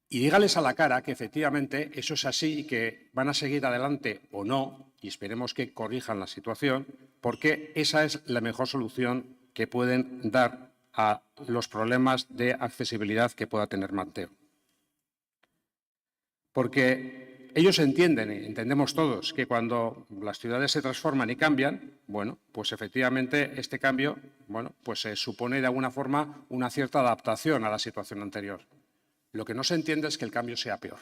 Y dígales a la cara que efectivamente eso es así y que van a seguir adelante o no, y esperemos que corrijan la situación, porque esa es la mejor solución que pueden dar a los problemas de accesibilidad que pueda tener Manteo. Porque ellos entienden, y entendemos todos, que cuando las ciudades se transforman y cambian, bueno, pues efectivamente este cambio, bueno, pues supone de alguna forma una cierta adaptación a la situación anterior. Lo que no se entiende es que el cambio sea peor.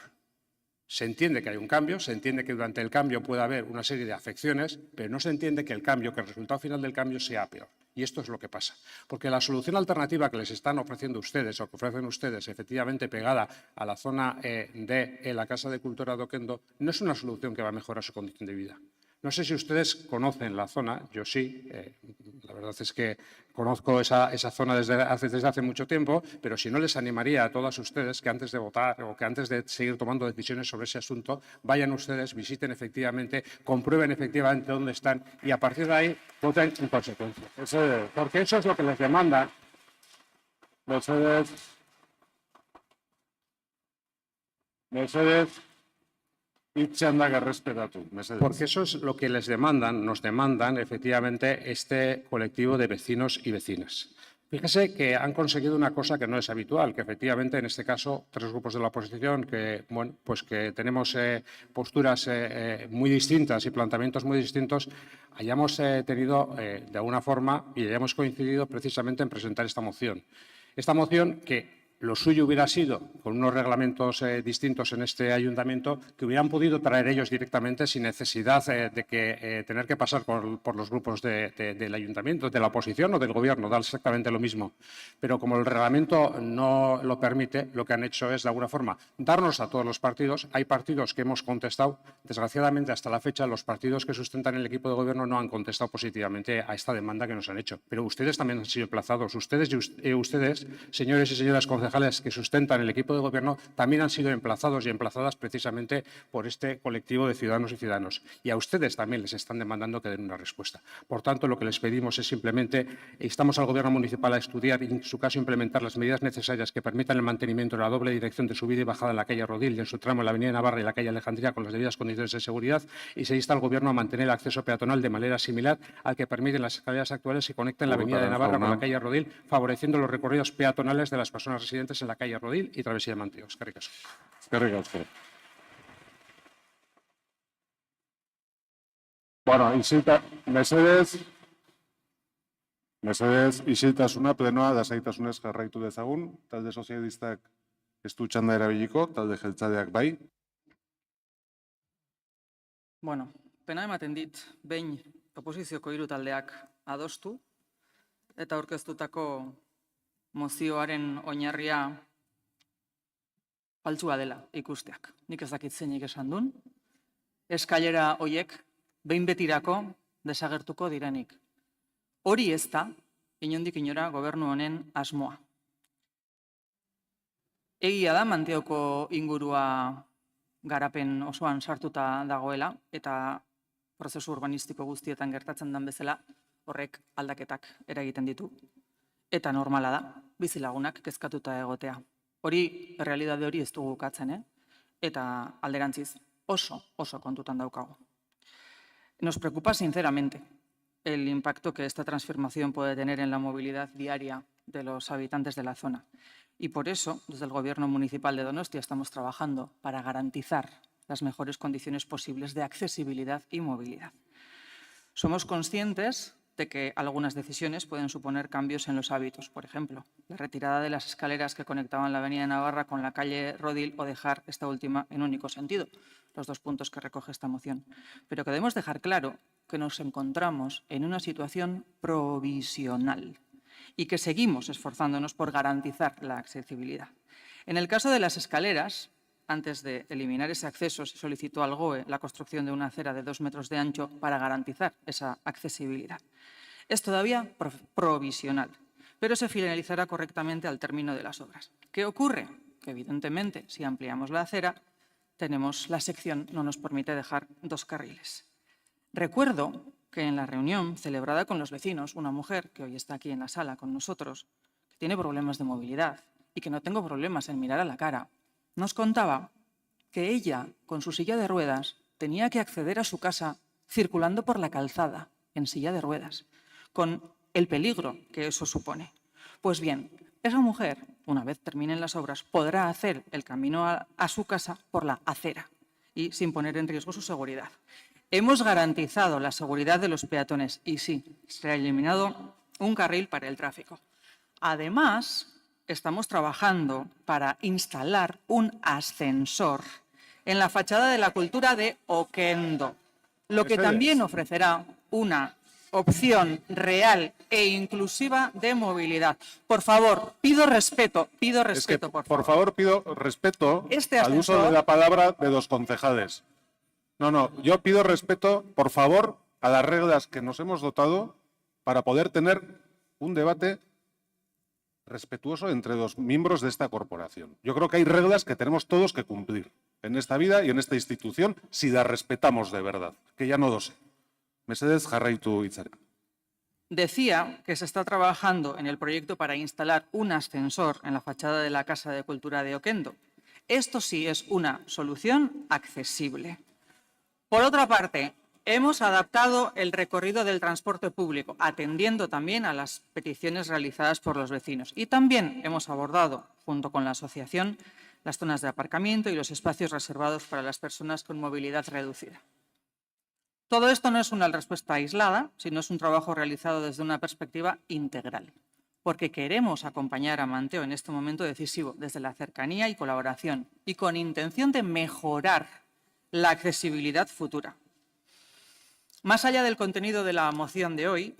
Se entiende que hay un cambio, se entiende que durante el cambio puede haber una serie de afecciones, pero no se entiende que el resultado final del cambio sea peor. Y esto es lo que pasa. Porque la solución alternativa que les están ofreciendo ustedes, o que ofrecen ustedes, efectivamente pegada a la zona de la Casa de Cultura de Oquendo, no es una solución que va a mejorar su condición de vida. No sé si ustedes conocen la zona, yo sí, la verdad es que conozco esa zona desde hace mucho tiempo, pero si no les animaría a todas ustedes que antes de votar o que antes de seguir tomando decisiones sobre ese asunto, vayan ustedes, visiten efectivamente, comprueben efectivamente dónde están y a partir de ahí voten en consecuencia. Porque eso es lo que les demandan. Mesedez. Porque eso es lo que les demandan, nos demandan efectivamente este colectivo de vecinos y vecinas. Fíjese que han conseguido una cosa que no es habitual, que efectivamente en este caso tres grupos de la oposición que, bueno, pues que tenemos posturas muy distintas y planteamientos muy distintos, hayamos tenido de alguna forma y hayamos coincidido precisamente en presentar esta moción. Esta moción que Lo suyo hubiera sido, con unos reglamentos distintos en este ayuntamiento, que hubieran podido traer ellos directamente sin necesidad de tener que pasar por los grupos del ayuntamiento, de la oposición o del gobierno, da exactamente lo mismo. Pero como el reglamento no lo permite, lo que han hecho es, de alguna forma, darnos a todos los partidos. Hay partidos que hemos contestado. Desgraciadamente, hasta la fecha, los partidos que sustentan el equipo de gobierno no han contestado positivamente a esta demanda que nos han hecho. Pero ustedes también han sido emplazados. Ustedes, señores y señoras concejales que sustentan el equipo de gobierno, también han sido emplazados y emplazadas precisamente por este colectivo de ciudadanos y ciudadanos. Y a ustedes también les están demandando que den una respuesta. Por tanto, lo que les pedimos es simplemente, instamos al Gobierno municipal a estudiar y, en su caso, implementar las medidas necesarias que permitan el mantenimiento de la doble dirección de subida y bajada en la calle Rodil y en su tramo en la avenida Navarra y la calle Alejandría con las debidas condiciones de seguridad, y se insta al Gobierno a mantener el acceso peatonal de manera similar al que permiten las escaleras actuales que conectan la avenida de Navarra con la calle Rodil, favoreciendo los recorridos peatonales de las personas residentes en la calle Rodil y Travesía de Manteo. Eskerrik asko. Eskerrik asko. Bueno, mesedez, isiltasuna plenoa lasaitasunez jarraitu dezagun. Talde sozialistak ez du txanda erabiliko, talde jeltzaleak bai. Bueno, pena ematen dit, behin oposizioko hiru taldeak adostu eta aurkeztutako mozioaren oinarria faltsua dela ikusteak. Nik ez dakit zeinik esan duen. Eskailera hoiek behin betirako desagertuko direnik. Hori ez da, inondik inora, gobernu honen asmoa. Egia da, Manteoko ingurua garapen osoan sartuta dagoela, eta prozesu urbanistiko guztietan gertatzen den bezala, horrek aldaketak eragiten ditu. Eta normala da, bizilagunak kezkatuta egotea. Hori, errealidade hori ez dugu ukatzen, eta alderantziz oso kontutan daukagu. Nos preocupa sinceramente el impacto que esta transformación puede tener en la movilidad diaria de los habitantes de la zona. Y por eso, desde el Gobierno Municipal de Donostia, estamos trabajando para garantizar las mejores condiciones posibles de accesibilidad y movilidad. Somos conscientes de que algunas decisiones pueden suponer cambios en los hábitos. Por ejemplo, la retirada de las escaleras que conectaban la avenida Navarra con la calle Rodil o dejar esta última en único sentido, los dos puntos que recoge esta moción. Pero queremos dejar claro que nos encontramos en una situación provisional y que seguimos esforzándonos por garantizar la accesibilidad. En el caso de las escaleras, antes de eliminar ese acceso, se solicitó al GOE la construcción de una acera de 2 metros de ancho para garantizar esa accesibilidad. Es todavía provisional, pero se finalizará correctamente al término de las obras. ¿Qué ocurre? Que evidentemente, si ampliamos la acera, la sección no nos permite dejar 2 carriles. Recuerdo que en la reunión celebrada con los vecinos, una mujer que hoy está aquí en la sala con nosotros, que tiene problemas de movilidad y que no tengo problemas en mirar a la cara, nos contaba que ella, con su silla de ruedas, tenía que acceder a su casa circulando por la calzada, en silla de ruedas, con el peligro que eso supone. Pues bien, esa mujer, una vez terminen las obras, podrá hacer el camino a su casa por la acera y sin poner en riesgo su seguridad. Hemos garantizado la seguridad de los peatones y sí, se ha eliminado un carril para el tráfico. Además, estamos trabajando para instalar un ascensor en la fachada de la cultura de Oquendo, lo que también ofrecerá una opción real e inclusiva de movilidad. Por favor, pido respeto, por favor, pido respeto al uso de la palabra de los concejales. No, yo pido respeto, por favor, a las reglas que nos hemos dotado para poder tener un debate respetuoso entre los miembros de esta corporación. Yo creo que hay reglas que tenemos todos que cumplir en esta vida y en esta institución si las respetamos de verdad, que ya no lo sé. Mesedez, jarraitu hitzaren. Decía que se está trabajando en el proyecto para instalar un ascensor en la fachada de la Casa de Cultura de Oquendo. Esto sí es una solución accesible. Por otra parte, hemos adaptado el recorrido del transporte público, atendiendo también a las peticiones realizadas por los vecinos. Y también hemos abordado, junto con la asociación, las zonas de aparcamiento y los espacios reservados para las personas con movilidad reducida. Todo esto no es una respuesta aislada, sino es un trabajo realizado desde una perspectiva integral. porque queremos acompañar a Manteo en este momento decisivo desde la cercanía y colaboración y con intención de mejorar la accesibilidad futura. Más allá del contenido de la moción de hoy,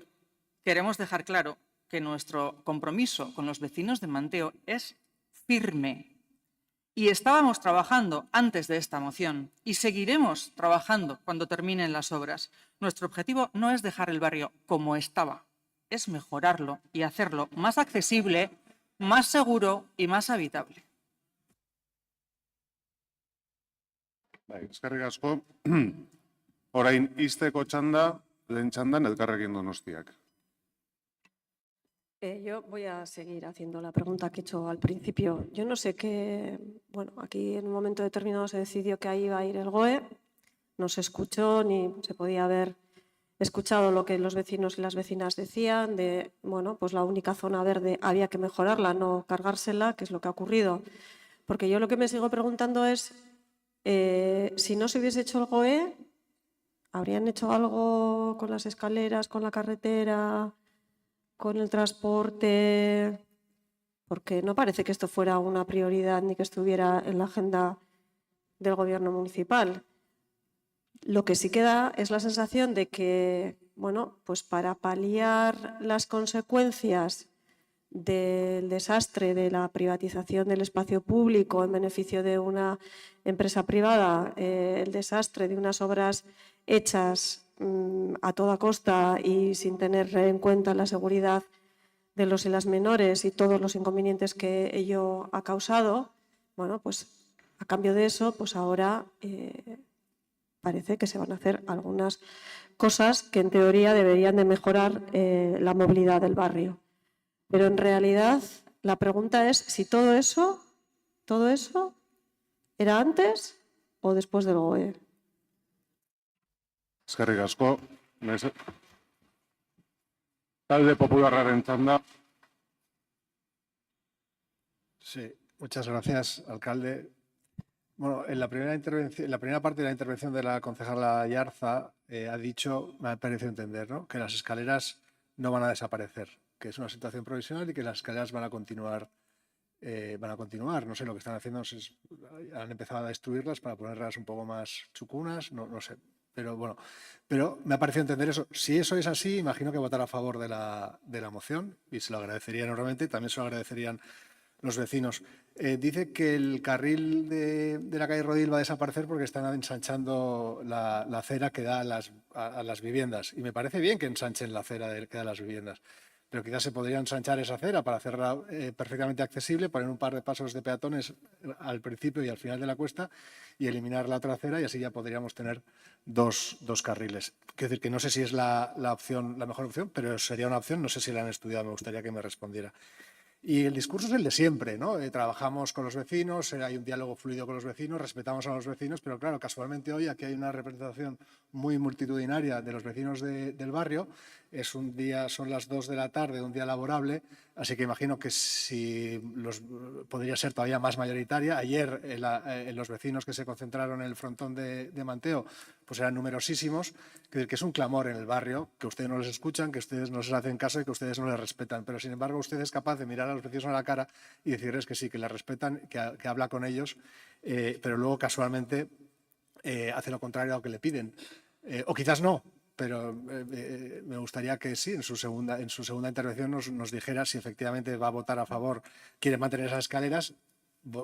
queremos dejar claro que nuestro compromiso con los vecinos de Manteo es firme. Y estábamos trabajando antes de esta moción y seguiremos trabajando cuando terminen las obras. Nuestro objetivo no es dejar el barrio como estaba, es mejorarlo y hacerlo más accesible, más seguro y más habitable. Eskerrik asko. Orain, izteko txanda, lehen txandan Elkarrekin Donostiak. Yo voy a seguir haciendo la pregunta que he hecho al principio. Yo no sé qué, bueno, aquí en un momento determinado se decidió que ahí iba a ir el GOE, no se escuchó ni se podía haber escuchado lo que los vecinos y las vecinas decían de, bueno, pues la única zona verde había que mejorarla, no cargársela, que es lo que ha ocurrido. Porque yo lo que me sigo preguntando es, si no se hubiese hecho el GOE, ¿habrían hecho algo con las escaleras, con la carretera, con el transporte? Porque no parece que esto fuera una prioridad ni que estuviera en la agenda del gobierno municipal. Lo que sí queda es la sensación de que, bueno, pues para paliar las consecuencias del desastre de la privatización del espacio público en beneficio de una empresa privada, el desastre de unas obras hechas a toda costa y sin tener en cuenta la seguridad de los y las menores y todos los inconvenientes que ello ha causado, bueno, pues a cambio de eso, pues ahora parece que se van a hacer algunas cosas que en teoría deberían de mejorar la movilidad del barrio. Pero en realidad la pregunta es si todo eso era antes o después del GOE. Eskerrik asko. Talde Popularraren txanda. Sí, muchas gracias, alcalde. Bueno, en la primera parte de la intervención de la concejala Ayarza ha dicho, me ha parecido entender, ¿no?, que las escaleras no van a desaparecer, que es una situación provisional y que las escaleras van a continuar. No sé, lo que están haciendo es han empezado a destruirlas para ponerlas un poco más chucunas, no sé. Pero bueno, pero me ha parecido entender eso. Si eso es así, imagino que votará a favor de la moción y se lo agradecería enormemente. También se lo agradecerían los vecinos. Dice que el carril de la calle Rodil va a desaparecer porque están ensanchando la acera que da a las viviendas. Y me parece bien que ensanchen la acera que da a las viviendas. Pero quizás se podría ensanchar esa acera para hacerla perfectamente accesible, poner un par de pasos de peatones al principio y al final de la cuesta y eliminar la otra acera, y así ya podríamos tener dos carriles. Quiero decir que no sé si es la mejor opción, pero sería una opción. No sé si la han estudiado, me gustaría que me respondiera. Y el discurso es el de siempre, ¿no? Trabajamos con los vecinos, hay un diálogo fluido con los vecinos, respetamos a los vecinos, pero claro, casualmente hoy aquí hay una representación muy multitudinaria de los vecinos del barrio. Son las 2 de la tarde, un día laborable, así que imagino que podría ser todavía más mayoritaria. Ayer los vecinos que se concentraron en el frontón de Manteo pues eran numerosísimos, que es un clamor en el barrio, que ustedes no les escuchan, que ustedes no les hacen caso y que ustedes no les respetan. Pero sin embargo usted es capaz de mirar a los vecinos a la cara y decirles que sí, que les respetan, que habla con ellos, pero luego casualmente hace lo contrario a lo que le piden. O quizás no, pero me gustaría que sí, en su segunda intervención nos dijera si efectivamente va a votar a favor, quiere mantener esas escaleras,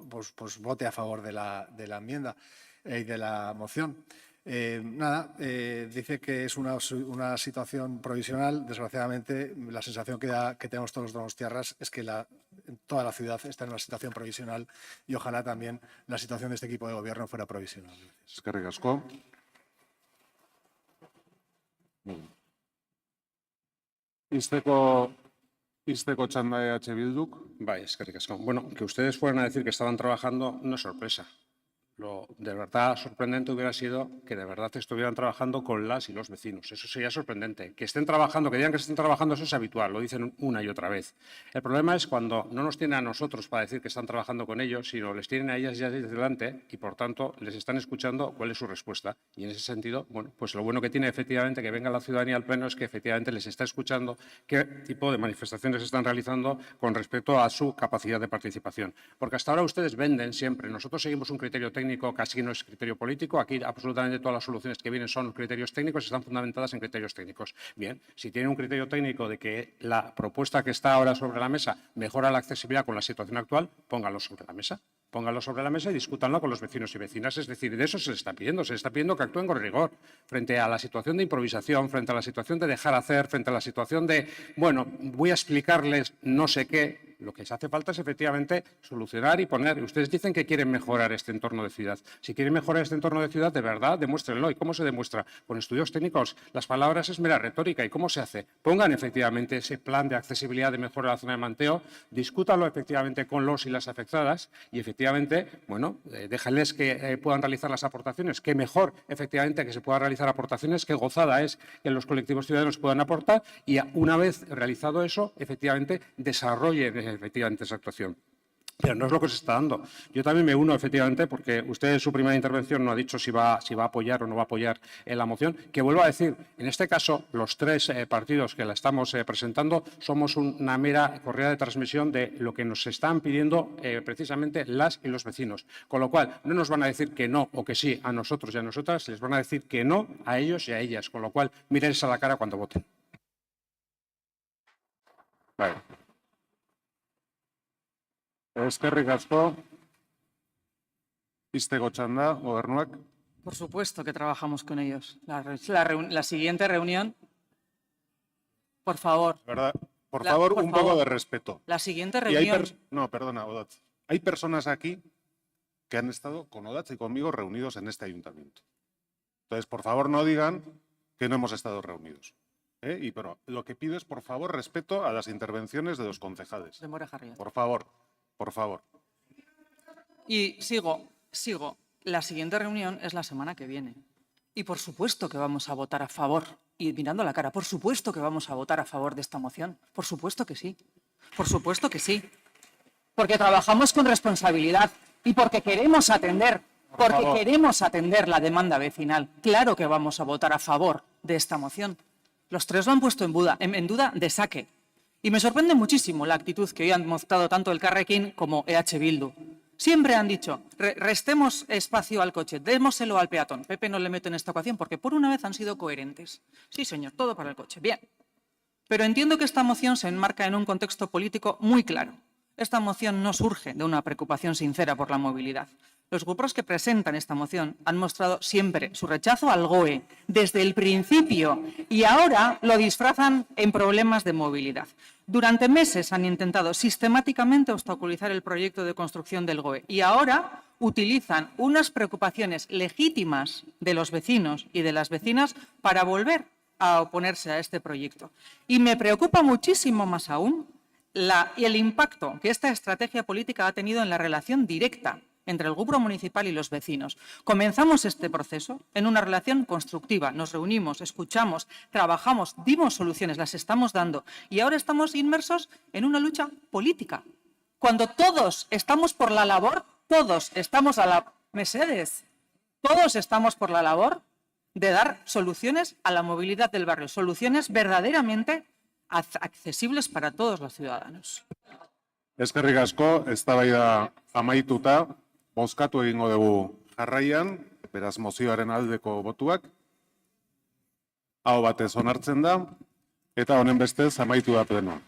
pues vote a favor de la enmienda y de la moción. Dice que es una situación provisional. Desgraciadamente, la sensación que tenemos todos los donostiarras es que toda la ciudad está en una situación provisional y ojalá también la situación de este equipo de gobierno fuera provisional. Eskerrik asko. Izteko txanda EH Bilduk. Eskerrik asko. Bueno, que ustedes fueran a decir que estaban trabajando no es sorpresa. Lo de verdad sorprendente hubiera sido que de verdad estuvieran trabajando con las y los vecinos. Eso sería sorprendente. Que estén trabajando, que digan que estén trabajando, eso es habitual, lo dicen una y otra vez. El problema es cuando no nos tienen a nosotros para decir que están trabajando con ellos, sino les tienen a ellas ya delante y, por tanto, les están escuchando cuál es su respuesta. Y en ese sentido, bueno, pues lo bueno que tiene efectivamente que venga la ciudadanía al Pleno es que efectivamente les está escuchando qué tipo de manifestaciones están realizando con respecto a su capacidad de participación. Porque hasta ahora ustedes venden siempre. Nosotros seguimos un criterio técnico, casi no es criterio político. Aquí absolutamente todas las soluciones que vienen son criterios técnicos y están fundamentadas en criterios técnicos. Bien, si tienen un criterio técnico de que la propuesta que está ahora sobre la mesa mejora la accesibilidad con la situación actual, pónganlo sobre la mesa. Pónganlo sobre la mesa y discútanlo con los vecinos y vecinas. Es decir, de eso se les está pidiendo. Se les está pidiendo que actúen con rigor frente a la situación de improvisación, frente a la situación de dejar hacer, frente a la situación de, bueno, voy a explicarles no sé qué. Lo que se hace falta es efectivamente solucionar y poner. Ustedes dicen que quieren mejorar este entorno de ciudad. Si quieren mejorar este entorno de ciudad, de verdad, demuéstrenlo. ¿Y cómo se demuestra? Con estudios técnicos. Las palabras es mera retórica. ¿Y cómo se hace? Pongan efectivamente ese plan de accesibilidad de mejora de la zona de manteo, discútanlo efectivamente con los y las afectadas y efectivamente, bueno, déjenles que puedan realizar las aportaciones. Qué mejor, efectivamente, que se puedan realizar aportaciones, qué gozada es que los colectivos ciudadanos puedan aportar y una vez realizado eso, efectivamente, desarrollen efectivamente esa actuación. Pero no es lo que se está dando. Yo también me uno, efectivamente, porque usted en su primera intervención no ha dicho si va a apoyar o no va a apoyar la moción, que vuelvo a decir, en este caso, los tres partidos que la estamos presentando somos una mera correa de transmisión de lo que nos están pidiendo precisamente las y los vecinos. Con lo cual, no nos van a decir que no o que sí a nosotros y a nosotras, les van a decir que no a ellos y a ellas. Con lo cual, mírense a la cara cuando voten. Vale. Eskerrik asko, izteko txanda, gobernuak. Por supuesto que trabajamos con ellos. La siguiente reunión, por favor. ¿Verdad? Por favor, un poco de respeto. La siguiente Y hay reunión. no, perdona, Odatz. Hay personas aquí que han estado con Odatz y conmigo reunidos en este ayuntamiento. Entonces, por favor, no digan que no hemos estado reunidos. Pero lo que pido es, por favor, respeto a las intervenciones de los concejales. De Mora Jarrión. Por favor, por favor. Y sigo. La siguiente reunión es la semana que viene. Y por supuesto que vamos a votar a favor. Y mirando la cara, por supuesto que vamos a votar a favor de esta moción. Por supuesto que sí. Por supuesto que sí. Porque trabajamos con responsabilidad y porque queremos atender. Porque queremos atender la demanda vecinal. Claro que vamos a votar a favor de esta moción. Los tres lo han puesto en duda de saque. Y me sorprende muchísimo la actitud que hoy han mostrado tanto el Carrequín como EH Bildu. Siempre han dicho, restemos espacio al coche, démoselo al peatón. Pepe no le meto en esta ocasión porque por una vez han sido coherentes. Sí, señor, todo para el coche. Bien. Pero entiendo que esta moción se enmarca en un contexto político muy claro. Esta moción no surge de una preocupación sincera por la movilidad. Los grupos que presentan esta moción han mostrado siempre su rechazo al GOE desde el principio y ahora lo disfrazan en problemas de movilidad. Durante meses han intentado sistemáticamente obstaculizar el proyecto de construcción del GOE y ahora utilizan unas preocupaciones legítimas de los vecinos y de las vecinas para volver a oponerse a este proyecto. Y me preocupa muchísimo más aún el impacto que esta estrategia política ha tenido en la relación directa entre el grupo municipal y los vecinos. Comenzamos este proceso en una relación constructiva. Nos reunimos, escuchamos, trabajamos, dimos soluciones, las estamos dando. Y ahora estamos inmersos en una lucha política. Cuando todos estamos por la labor, todos estamos Mercedes, todos estamos por la labor de dar soluciones a la movilidad del barrio, soluciones verdaderamente accesibles para todos los ciudadanos. Eskerrik asko, eztabaida amaituta, bozkatu egingo dugu jarraian, beraz mozioaren aldeko botuak, aho batez onartzen da, eta honen bestez amaitu da plenoa.